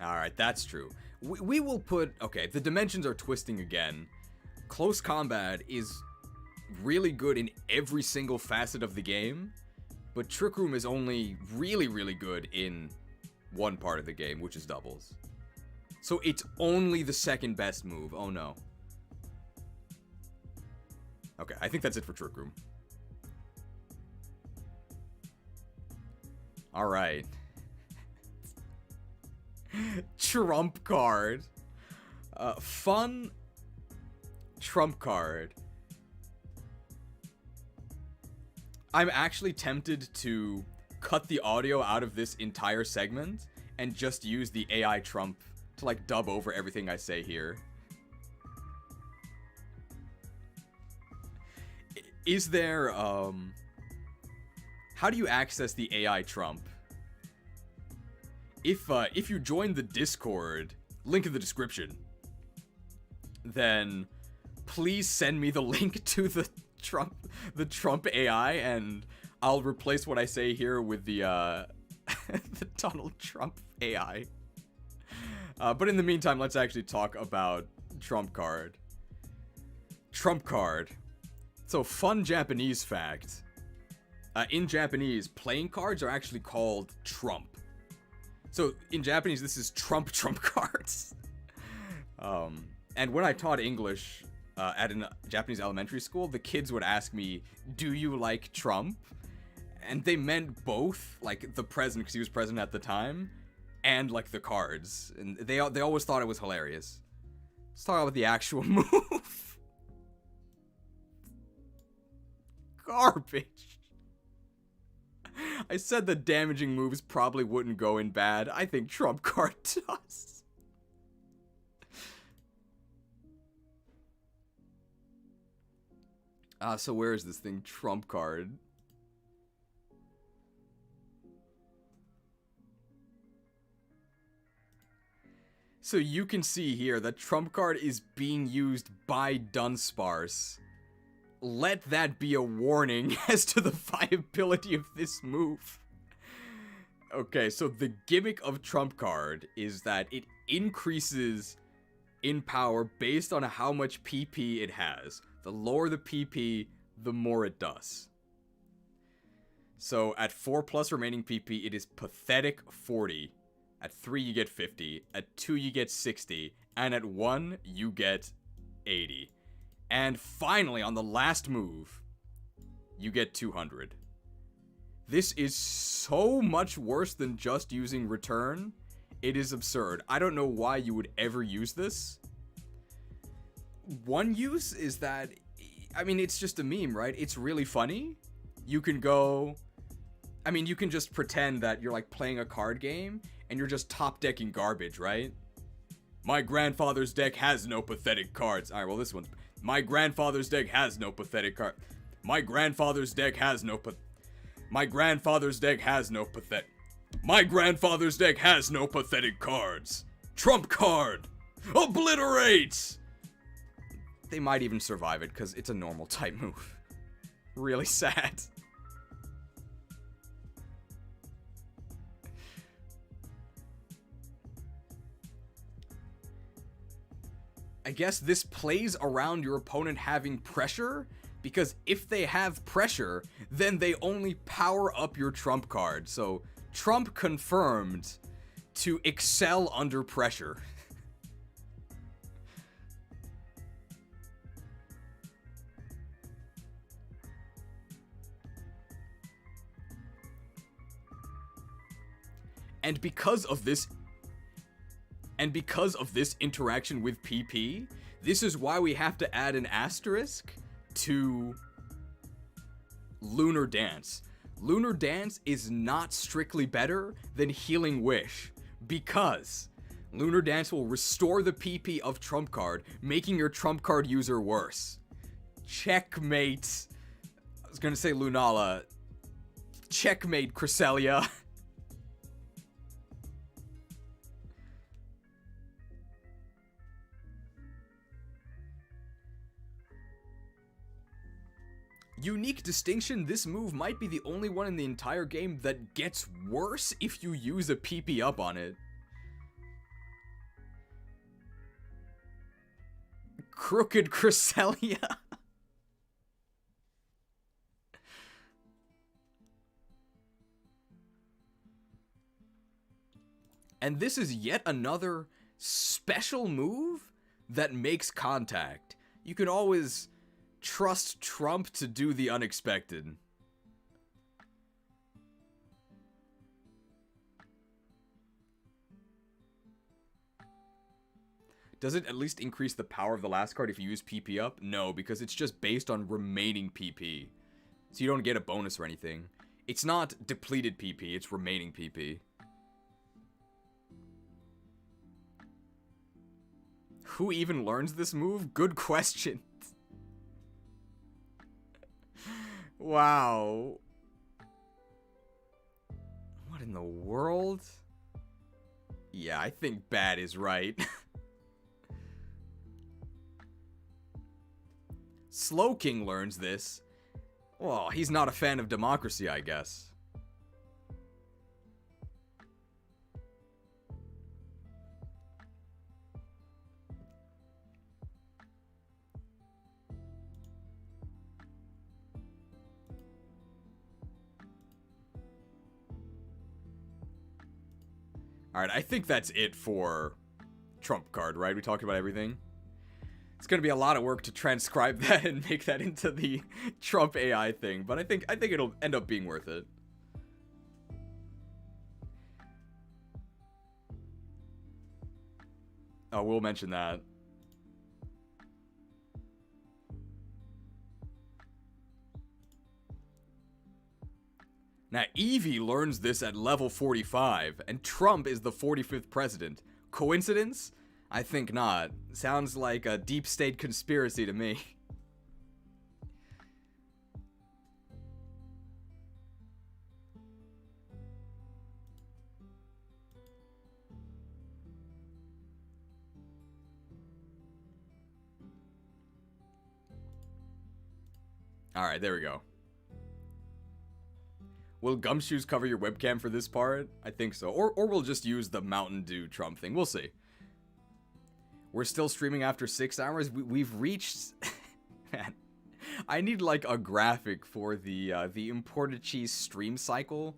Alright, that's true. We will put... Okay, the dimensions are twisting again. Close combat is... really good in every single facet of the game, But Trick Room is only really, really good in one part of the game, which is doubles. So it's only the second best move. Oh no. Okay, I think that's it for Trick Room. Alright. Trump card. Fun trump card. I'm actually tempted to cut the audio out of this entire segment and just use the AI Trump to like dub over everything I say here. Is there, how do you access the AI Trump? If you join the Discord, link in the description, then please send me the link to the Trump AI, and I'll replace what I say here with the the Donald Trump AI. But in the meantime, let's actually talk about Trump card. Trump card. So, fun Japanese fact. In Japanese, playing cards are actually called trump. So, in Japanese, this is trump cards. And when I taught English at a Japanese elementary school, the kids would ask me, do you like Trump? And they meant both, like the president, because he was president at the time, and like the cards. And they always thought it was hilarious. Let's talk about the actual move. Garbage. I said the damaging moves probably wouldn't go in bad. I think Trump card does. So where is this thing? Trump card. So you can see here that Trump card is being used by Dunsparce. Let that be a warning as to the viability of this move. Okay, so the gimmick of Trump card is that it increases in power based on how much PP it has. The lower the PP, the more it does. So at 4+ remaining PP, it is pathetic 40. At 3, you get 50. At 2, you get 60. And at 1, you get 80. And finally, on the last move, you get 200. This is so much worse than just using return. It is absurd. I don't know why you would ever use this. One use is that, I mean, it's just a meme, right? It's really funny. You can go, I mean, you can just pretend that you're like playing a card game and you're just top decking garbage, right? My grandfather's deck has no pathetic cards. Alright, well, this one's, my grandfather's deck has no pathetic card. My grandfather's deck has no My grandfather's deck has no pathetic. My grandfather's deck has no pathetic cards. Trump card. Obliterate. They might even survive it because it's a normal type move. Really sad. I guess this plays around your opponent having pressure, because if they have pressure, then they only power up your trump card. So, Trump confirmed to excel under pressure. And because of this interaction with PP, this is why we have to add an asterisk to Lunar Dance. Lunar Dance is not strictly better than Healing Wish, because Lunar Dance will restore the PP of Trump card, making your Trump card user worse. Checkmate. I was gonna say Lunala. Checkmate, Cresselia. Unique distinction, this move might be the only one in the entire game that gets worse if you use a PP up on it. Crooked Cresselia. And this is yet another special move that makes contact. You can always trust Trump to do the unexpected. Does it at least increase the power of the last card if you use PP up? No, because it's just based on remaining PP. So you don't get a bonus or anything. It's not depleted PP, it's remaining PP. Who even learns this move? Good question. Wow. What in the world? Yeah, I think bad is right. Slow King learns this. Well, he's not a fan of democracy, I guess. Alright, I think that's it for Trump card, right? We talked about everything. It's gonna be a lot of work to transcribe that and make that into the Trump AI thing, but I think it'll end up being worth it. Oh, we'll mention that. Now, Evie learns this at level 45, and Trump is the 45th president. Coincidence? I think not. Sounds like a deep state conspiracy to me. Alright, there we go. Will Gumshoes cover your webcam for this part? I think so. Or we'll just use the Mountain Dew Trump thing. We'll see. We're still streaming after 6 hours. We've reached... Man, I need like a graphic for the imported cheese stream cycle.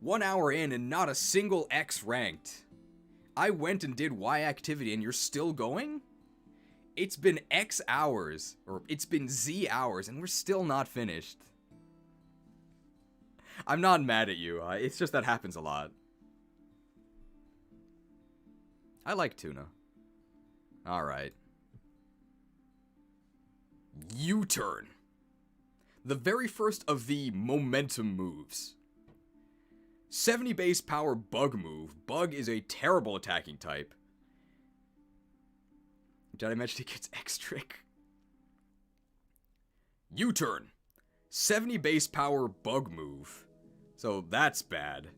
1 hour in and not a single X ranked. I went and did Y activity and you're still going? It's been X hours, or it's been Z hours, and we're still not finished. I'm not mad at you. It's just that happens a lot. I like tuna. Alright. U-turn. The very first of the momentum moves. 70 base power bug move. Bug is a terrible attacking type. Did I mention he gets X-Trick? U-turn. 70 base power bug move. So that's bad.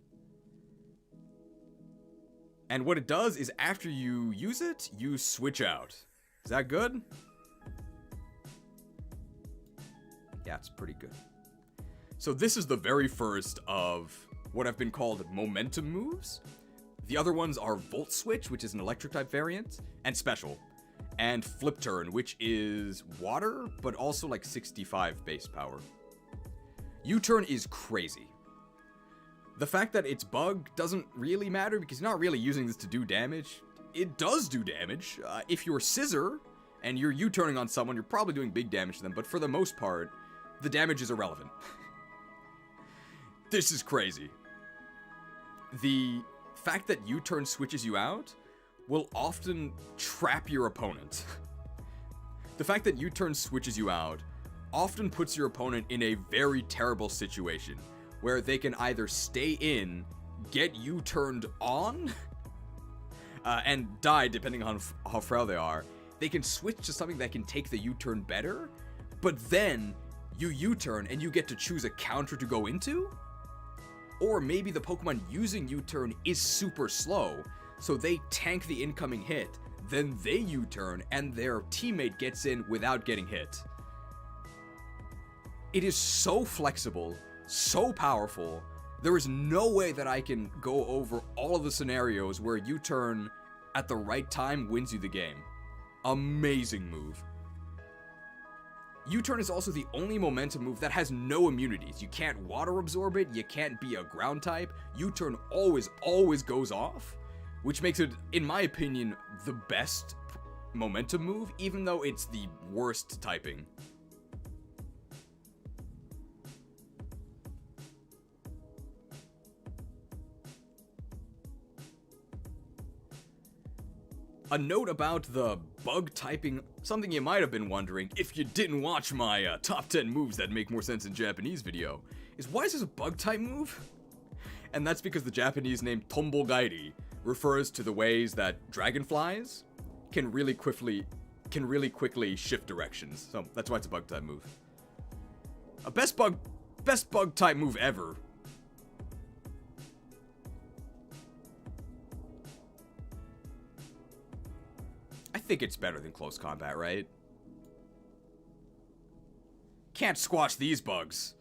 And what it does is after you use it, you switch out. Is that good? Yeah, it's pretty good. So this is the very first of what have been called momentum moves. The other ones are Volt Switch, which is an electric type variant, and special. And Flip Turn, which is water, but also like 65 base power. U-turn is crazy. The fact that it's bug doesn't really matter because you're not really using this to do damage. It does do damage. If you're Scissor and you're U-turning on someone, you're probably doing big damage to them, but for the most part, the damage is irrelevant. This is crazy. The fact that U-turn switches you out will often trap your opponent. The fact that U-turn switches you out often puts your opponent in a very terrible situation where they can either stay in, get U-turned on, and die depending on how frail they are. They can switch to something that can take the U-turn better, but then you U-turn and you get to choose a counter to go into? Or maybe the Pokemon using U-turn is super slow, so they tank the incoming hit, then they U-turn and their teammate gets in without getting hit. It is so flexible, so powerful. There is no way that I can go over all of the scenarios where U-turn at the right time wins you the game. Amazing move. U-turn is also the only momentum move that has no immunities. You can't water absorb it, you can't be a ground type. U-turn always goes off. which makes it, in my opinion, the best momentum move, even though it's the worst typing. A note about the bug typing, something you might have been wondering if you didn't watch my top 10 moves that make more sense in Japanese video, is why is this a bug type move? And that's because the Japanese name Tombogairi refers to the ways that dragonflies can really quickly shift directions. So that's why it's a bug type move. A best bug type move ever. I think it's better than close combat, right? Can't squash these bugs.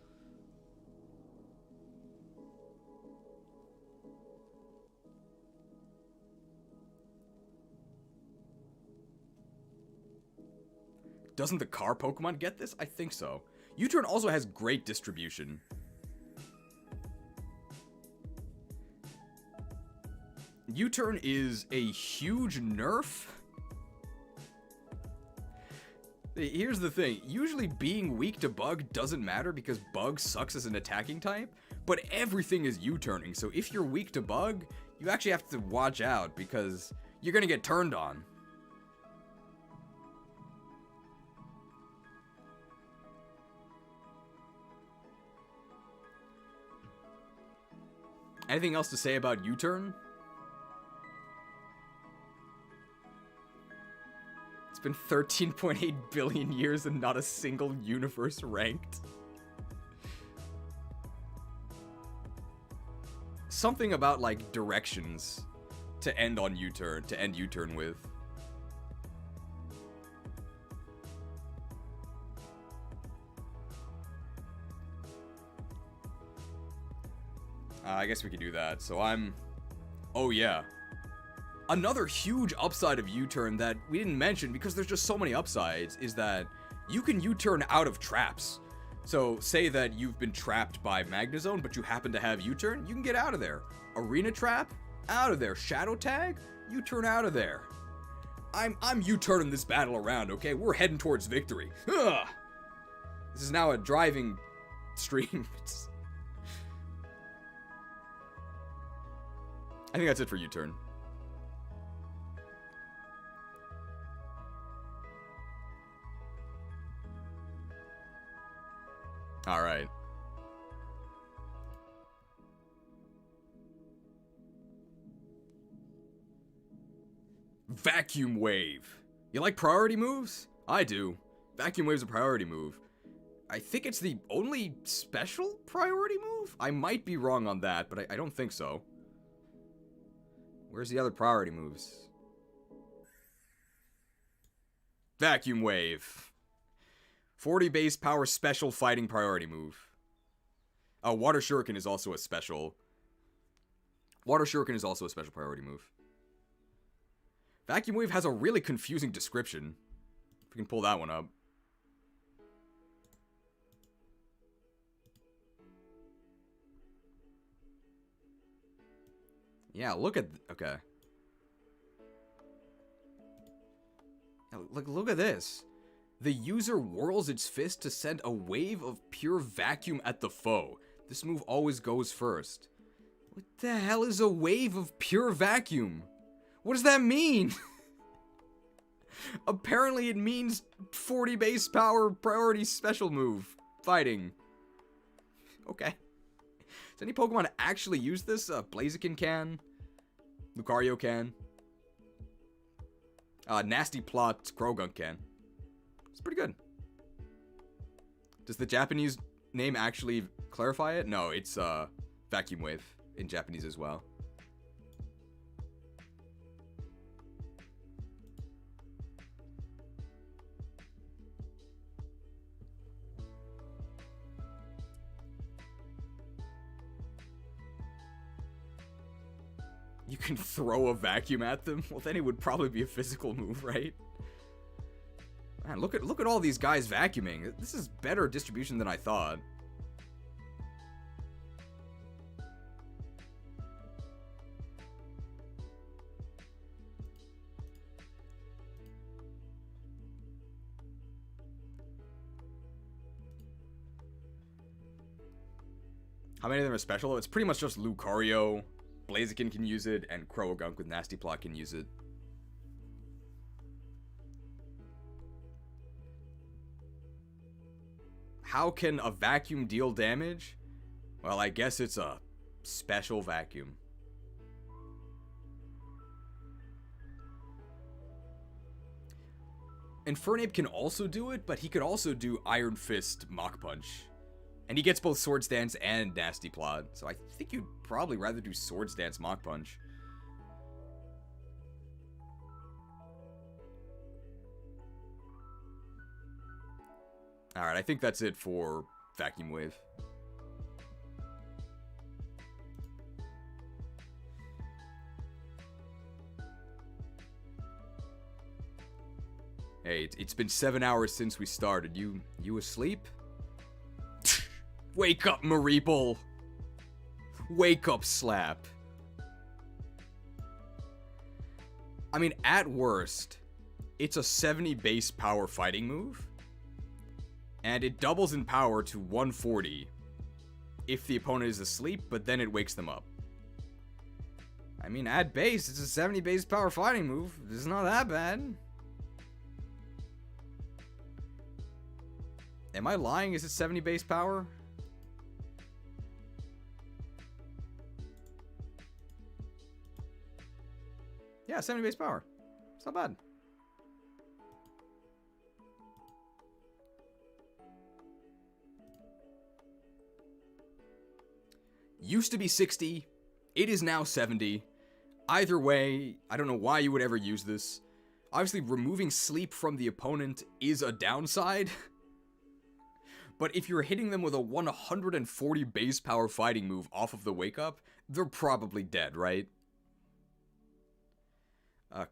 Doesn't the car Pokemon get this? I think so. U-turn also has great distribution. U-turn is a huge nerf. Here's the thing, usually being weak to bug doesn't matter because bug sucks as an attacking type, but everything is U-turning, so if you're weak to bug, you actually have to watch out because you're gonna get turned on. Anything else to say about U-turn? It's been 13.8 billion years and not a single universe ranked. Something about, like, directions to end on U-turn, to end U-turn with. I guess we could do that. So oh yeah. Another huge upside of U-turn that we didn't mention because there's just so many upsides is that you can U-turn out of traps. So say that you've been trapped by Magnezone, but you happen to have U-turn, you can get out of there. Arena trap, out of there. Shadow tag, U-turn out of there. I'm U-turning this battle around, okay? We're heading towards victory. Ugh. This is now a driving stream. I think that's it for U-turn. All right. Vacuum Wave. You like priority moves? I do. Vacuum Wave's a priority move. I think it's the only special priority move? I might be wrong on that, but I don't think so. Where's the other priority moves? Vacuum Wave. 40 base power special fighting priority move. Water Shuriken is also a special. Water Shuriken is also a special priority move. Vacuum Wave has a really confusing description. If we can pull that one up. Yeah, look at... Okay. Look at this. The user whirls its fist to send a wave of pure vacuum at the foe. This move always goes first. What the hell is a wave of pure vacuum? What does that mean? Apparently it means 40 base power priority special move. Fighting. Okay. Does any Pokemon actually use this? Blaziken can. Lucario can. Nasty Plot Croagunk can. It's pretty good. Does the Japanese name actually clarify it? No, it's Vacuum Wave in Japanese as well. You can throw a vacuum at them? Well, then it would probably be a physical move, right? Man, look at all these guys vacuuming. This is better distribution than I thought. How many of them are special? It's pretty much just Lucario, Blaziken can use it, and Croagunk with Nasty Plot can use it. How can a vacuum deal damage? Well, I guess it's a special vacuum. Infernape can also do it, but he could also do Iron Fist Mach Punch. And he gets both Swords Dance and Nasty Plot, so I think you'd probably rather do Swords Dance Mach Punch. Alright, I think that's it for Vacuum Wave. Hey, it's been 7 hours since we started. You asleep? Wake up, Mareeple! Wake up, Slap. I mean, at worst, it's a 70 base power fighting move. And it doubles in power to 140 if the opponent is asleep, but then it wakes them up. I mean, at base, it's a 70 base power fighting move. It's not that bad. Am I lying? Is it 70 base power? Yeah, 70 base power. It's not bad. Used to be 60. It is now 70. Either way, I don't know why you would ever use this. Obviously, removing sleep from the opponent is a downside. But if you're hitting them with a 140 base power fighting move off of the wake up, they're probably dead, right?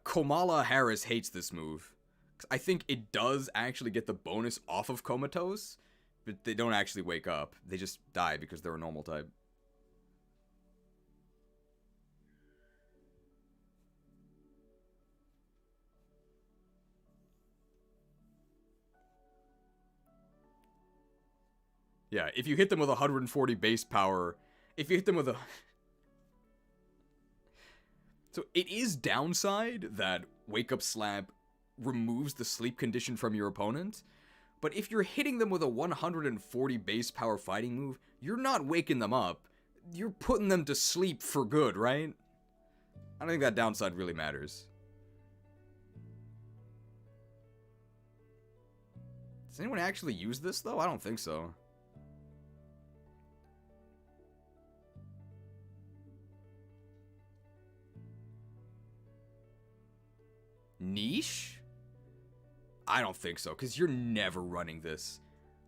Kamala Harris hates this move. I think it does actually get the bonus off of Comatose, but they don't actually wake up. They just die because they're a normal type. Yeah, if you hit them with 140 base power, if you hit them with a... So it is downside that Wake Up Slap removes the sleep condition from your opponent, but if you're hitting them with a 140 base power fighting move, you're not waking them up. You're putting them to sleep for good, right? I don't think that downside really matters. Does anyone actually use this, though? I don't think so. Niche? I don't think so, because you're never running this,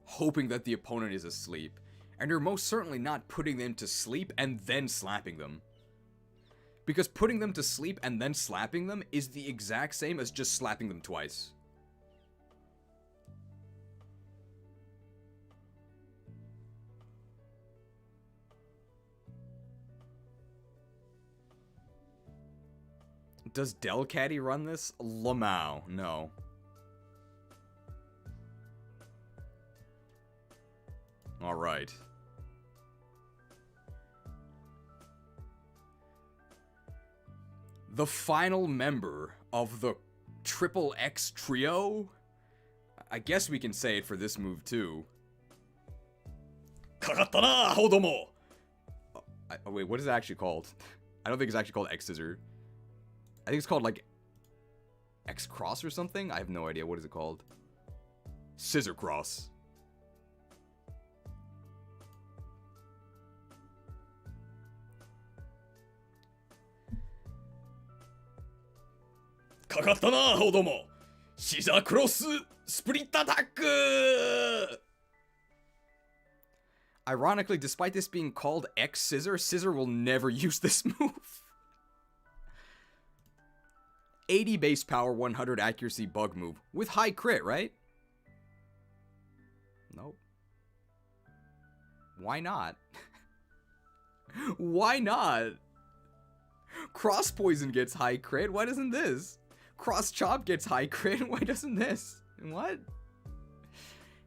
hoping that the opponent is asleep. And you're most certainly not putting them to sleep and then slapping them. Because putting them to sleep and then slapping them is the exact same as just slapping them twice. Does Delcatty run this? Lamau, no. Alright. The final member of the Triple X trio? I guess we can say it for this move too. Kagattana, Hodomo! Oh, wait, what is it actually called? I don't think it's actually called X Scissor. I think it's called, like, X-Cross or something? I have no idea. What is it called? Scissor Cross. Kagattana, Hodomo! Scissor Cross Split Attack! Ironically, despite this being called X-Scissor, Scissor will never use this move. 80 base power, 100 accuracy bug move with high crit, right? Nope. Why not? Why not? Cross Poison gets high crit. Why doesn't this? Cross Chop gets high crit. Why doesn't this? What?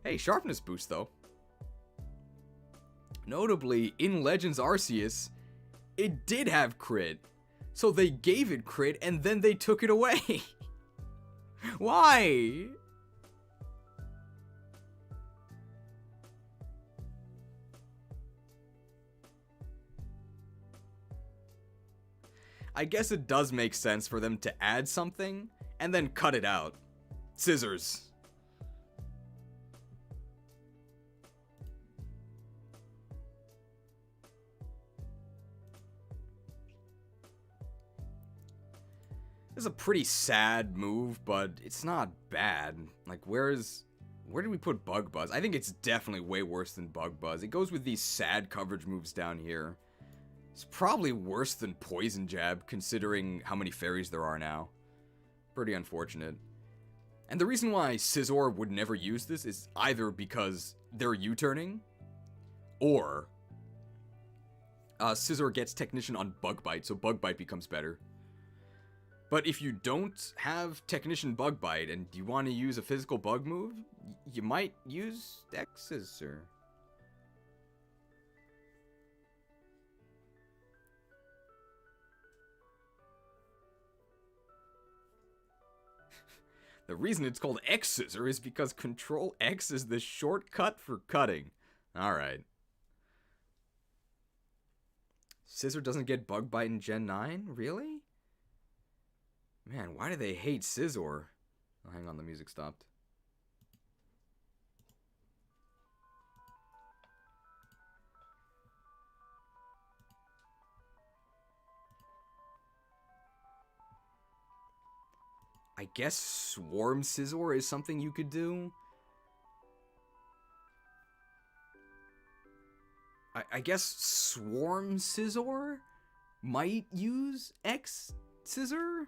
Hey, sharpness boost though. Notably, in Legends Arceus, it did have crit. So they gave it crit and then they took it away. Why? I guess it does make sense for them to add something and then cut it out. Scissors. This is a pretty sad move, but it's not bad. Like, where did we put Bug Buzz? I think it's definitely way worse than Bug Buzz. It goes with these sad coverage moves down here. It's probably worse than Poison Jab, considering how many fairies there are now. Pretty unfortunate. And the reason why Scizor would never use this is either because they're U-turning, or Scizor gets Technician on Bug Bite, so Bug Bite becomes better. But if you don't have Technician Bug Bite and you want to use a physical bug move, you might use X-Scissor. The reason it's called X-Scissor is because Control X is the shortcut for cutting. Alright. Scizor doesn't get Bug Bite in Gen 9? Really? Man, why do they hate Scizor? Oh, hang on, the music stopped. I guess Swarm Scizor is something you could do. I guess Swarm Scizor might use X-Scissor?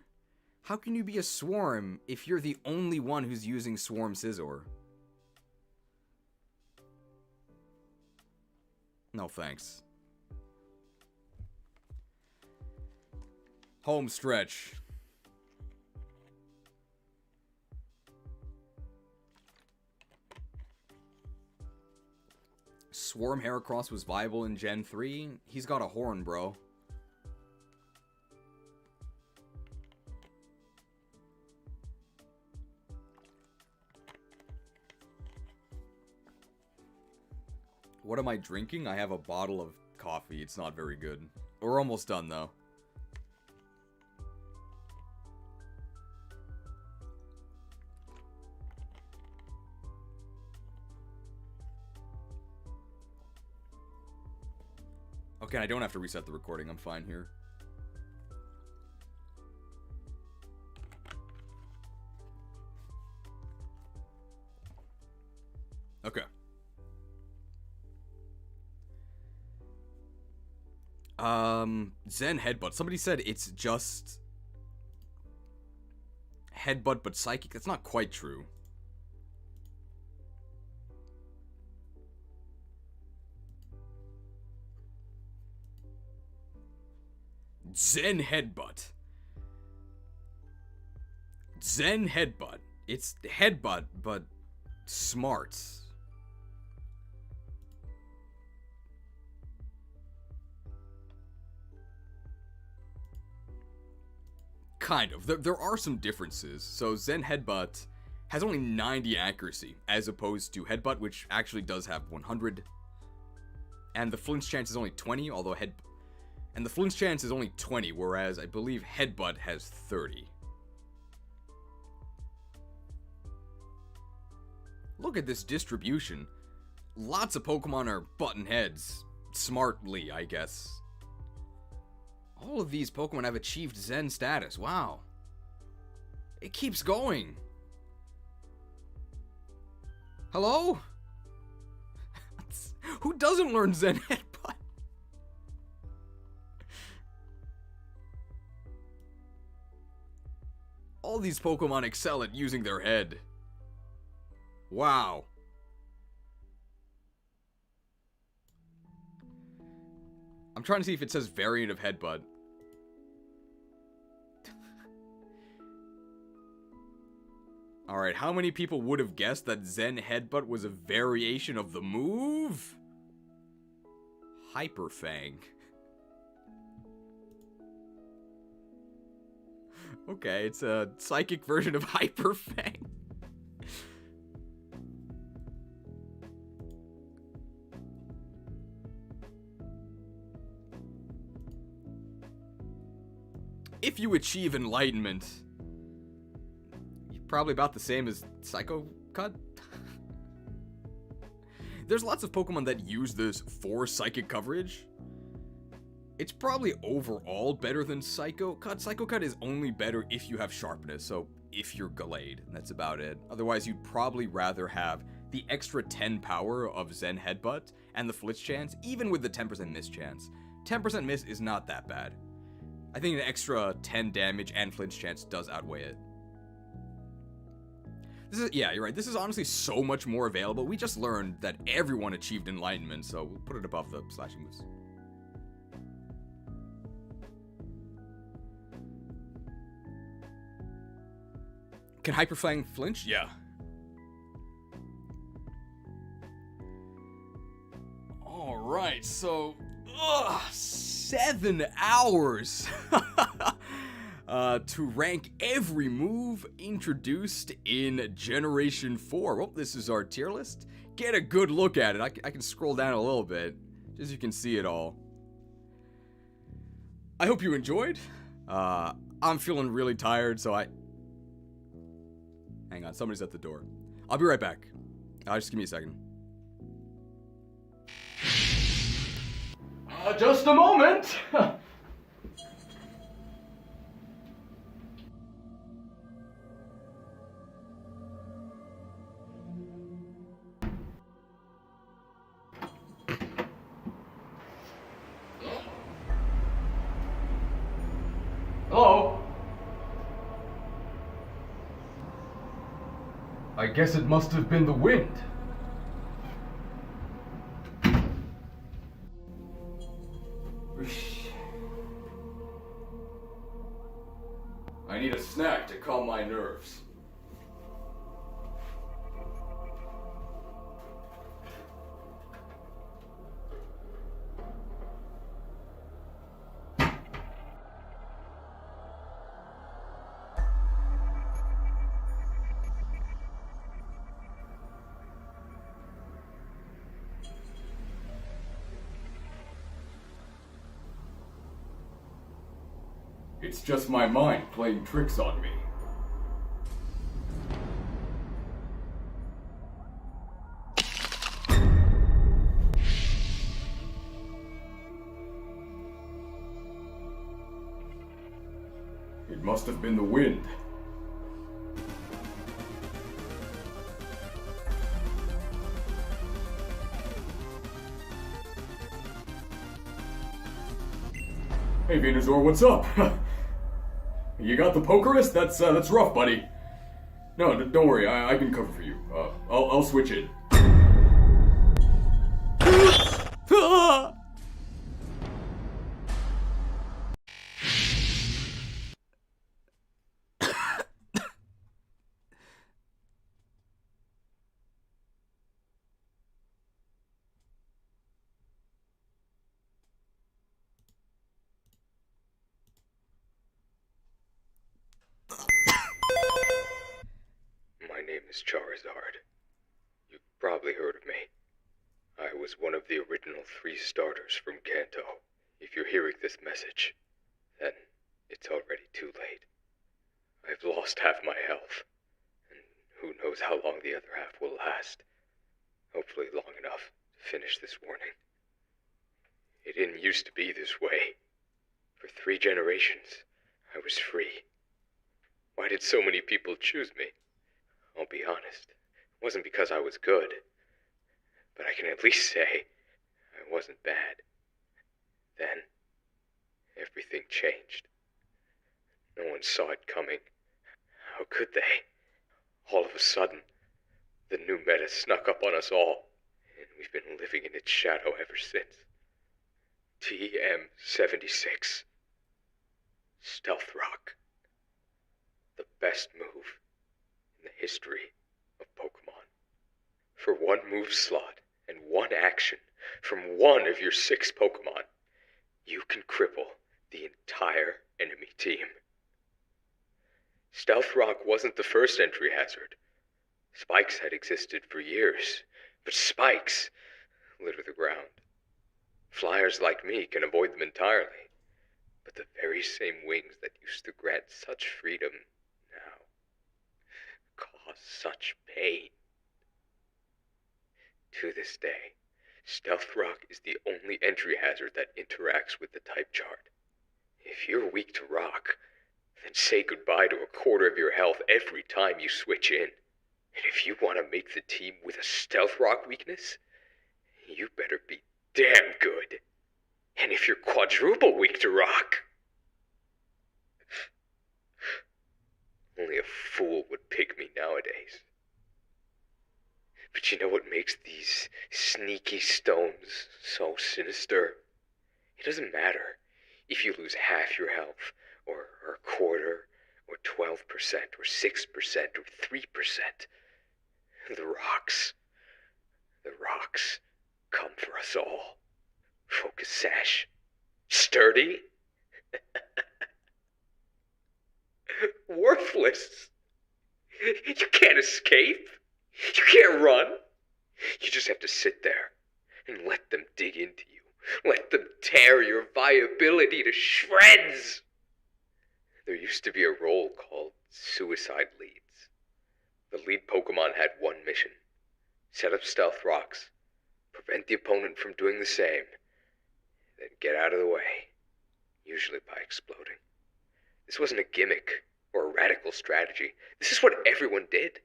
How can you be a Swarm if you're the only one who's using Swarm Scizor? No thanks. Home stretch. Swarm Heracross was viable in Gen 3. He's got a horn, bro. What am I drinking? I have a bottle of coffee. It's not very good. We're almost done, though. Okay, I don't have to reset the recording. I'm fine here. Okay. Zen Headbutt. Somebody said it's just Headbutt but Psychic. That's not quite true. Zen Headbutt. Zen Headbutt. It's Headbutt, but smart. Kind of. There are some differences. So Zen Headbutt has only 90 accuracy, as opposed to Headbutt, which actually does have 100. And the flinch chance is only 20, although And the flinch chance is only 20, whereas I believe Headbutt has 30. Look at this distribution. Lots of Pokemon are button heads. Smartly, I guess. All of these Pokemon have achieved Zen status. Wow. It keeps going. Hello? Who doesn't learn Zen Headbutt? All these Pokemon excel at using their head. Wow. I'm trying to see if it says variant of Headbutt. Alright, how many people would have guessed that Zen Headbutt was a variation of the move? Hyper Fang. Okay, it's a psychic version of Hyper Fang. If you achieve enlightenment, you're probably about the same as Psycho Cut. There's lots of Pokemon that use this for psychic coverage. It's probably overall better than Psycho Cut. Psycho Cut is only better if you have sharpness, so if you're Gallade, that's about it. Otherwise, you'd probably rather have the extra 10 power of Zen Headbutt and the Flitch chance, even with the 10% miss chance. 10% miss is not that bad. I think an extra 10 damage and flinch chance does outweigh it. This is, yeah, you're right. This is honestly so much more available. We just learned that everyone achieved enlightenment, so we'll put it above the slashing moves. Can Hyperfang flinch? Yeah. Alright, so 7 hours to rank every move introduced in Generation 4. Well, this is our tier list. Get a good look at it. I can scroll down a little bit, just so you can see it all. I hope you enjoyed. I'm feeling really tired, so hang on, somebody's at the door. I'll be right back. Just give me a second. Just a moment! Hello? I guess it must have been the wind. I need a snack to calm my nerves. It's just my mind playing tricks on me. It must have been the wind. Hey Venusaur, what's up? You got the Pokerus? That's rough, buddy. No, don't worry, I can cover for you. I'll switch it. My name is Charizard. You've probably heard of me. I was one of the original 3 starters from Kanto. If you're hearing this message, then it's already too late. I've lost half my health, and who knows how long the other half will last. Hopefully long enough to finish this warning. It didn't used to be this way. For 3 generations, I was free. Why did so many people choose me? I'll be honest, it wasn't because I was good. But I can at least say I wasn't bad. Then, everything changed. No one saw it coming. How could they? All of a sudden, the new meta snuck up on us all, and we've been living in its shadow ever since. TM76. Stealth Rock. The best move in the history of Pokemon. For 1 move slot and 1 action, from one of your 6 Pokemon, you can cripple the entire enemy team. Stealth Rock wasn't the first entry hazard. Spikes had existed for years, but spikes litter the ground. Flyers like me can avoid them entirely, but the very same wings that used to grant such freedom now cause such pain. To this day, Stealth Rock is the only entry hazard that interacts with the type chart. If you're weak to rock, then say goodbye to a quarter of your health every time you switch in. And if you want to make the team with a Stealth Rock weakness, you better be damn good. And if you're quadruple weak to rock, only a fool would pick me nowadays. But you know what makes these sneaky stones so sinister? It doesn't matter if you lose half your health, or a quarter, or 12%, or 6%, or 3%. The rocks come for us all. Focus Sash. Sturdy. Worthless. You can't escape. You can't run. You just have to sit there and let them dig into you. Let them tear your viability to shreds. There used to be a role called Suicide Leads. The lead Pokemon had one mission: set up Stealth Rocks, prevent the opponent from doing the same, then get out of the way, usually by exploding. This wasn't a gimmick or a radical strategy. This is what everyone did.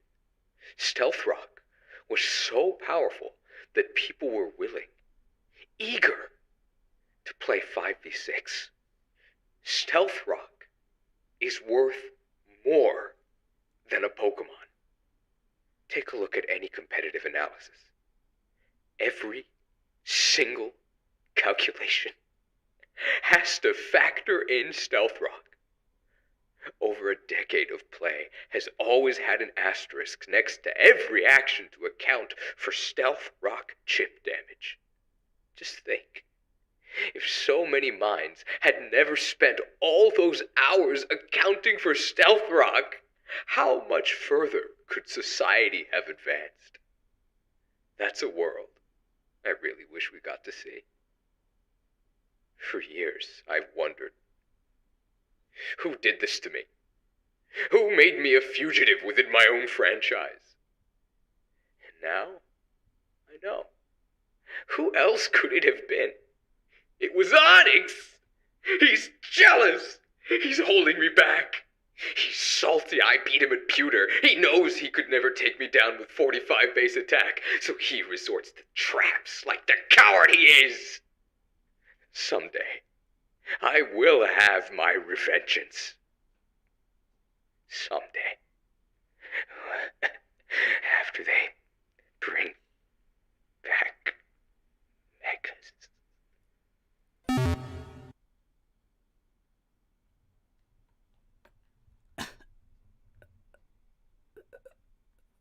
Stealth Rock was so powerful that people were willing, eager, to play 5v6. Stealth Rock is worth more than a Pokemon. Take a look at any competitive analysis. Every single calculation has to factor in Stealth Rock. Over a decade of play has always had an asterisk next to every action to account for Stealth Rock chip damage. Just think, if so many minds had never spent all those hours accounting for Stealth Rock, how much further could society have advanced? That's a world I really wish we got to see. For years, I've wondered, who did this to me? Who made me a fugitive within my own franchise? And now, I know. Who else could it have been? It was Onyx! He's jealous! He's holding me back! He's salty I beat him at pewter. He knows he could never take me down with 45 base attack, so he resorts to traps like the coward he is! Someday, I will have my revengeance. Someday. After they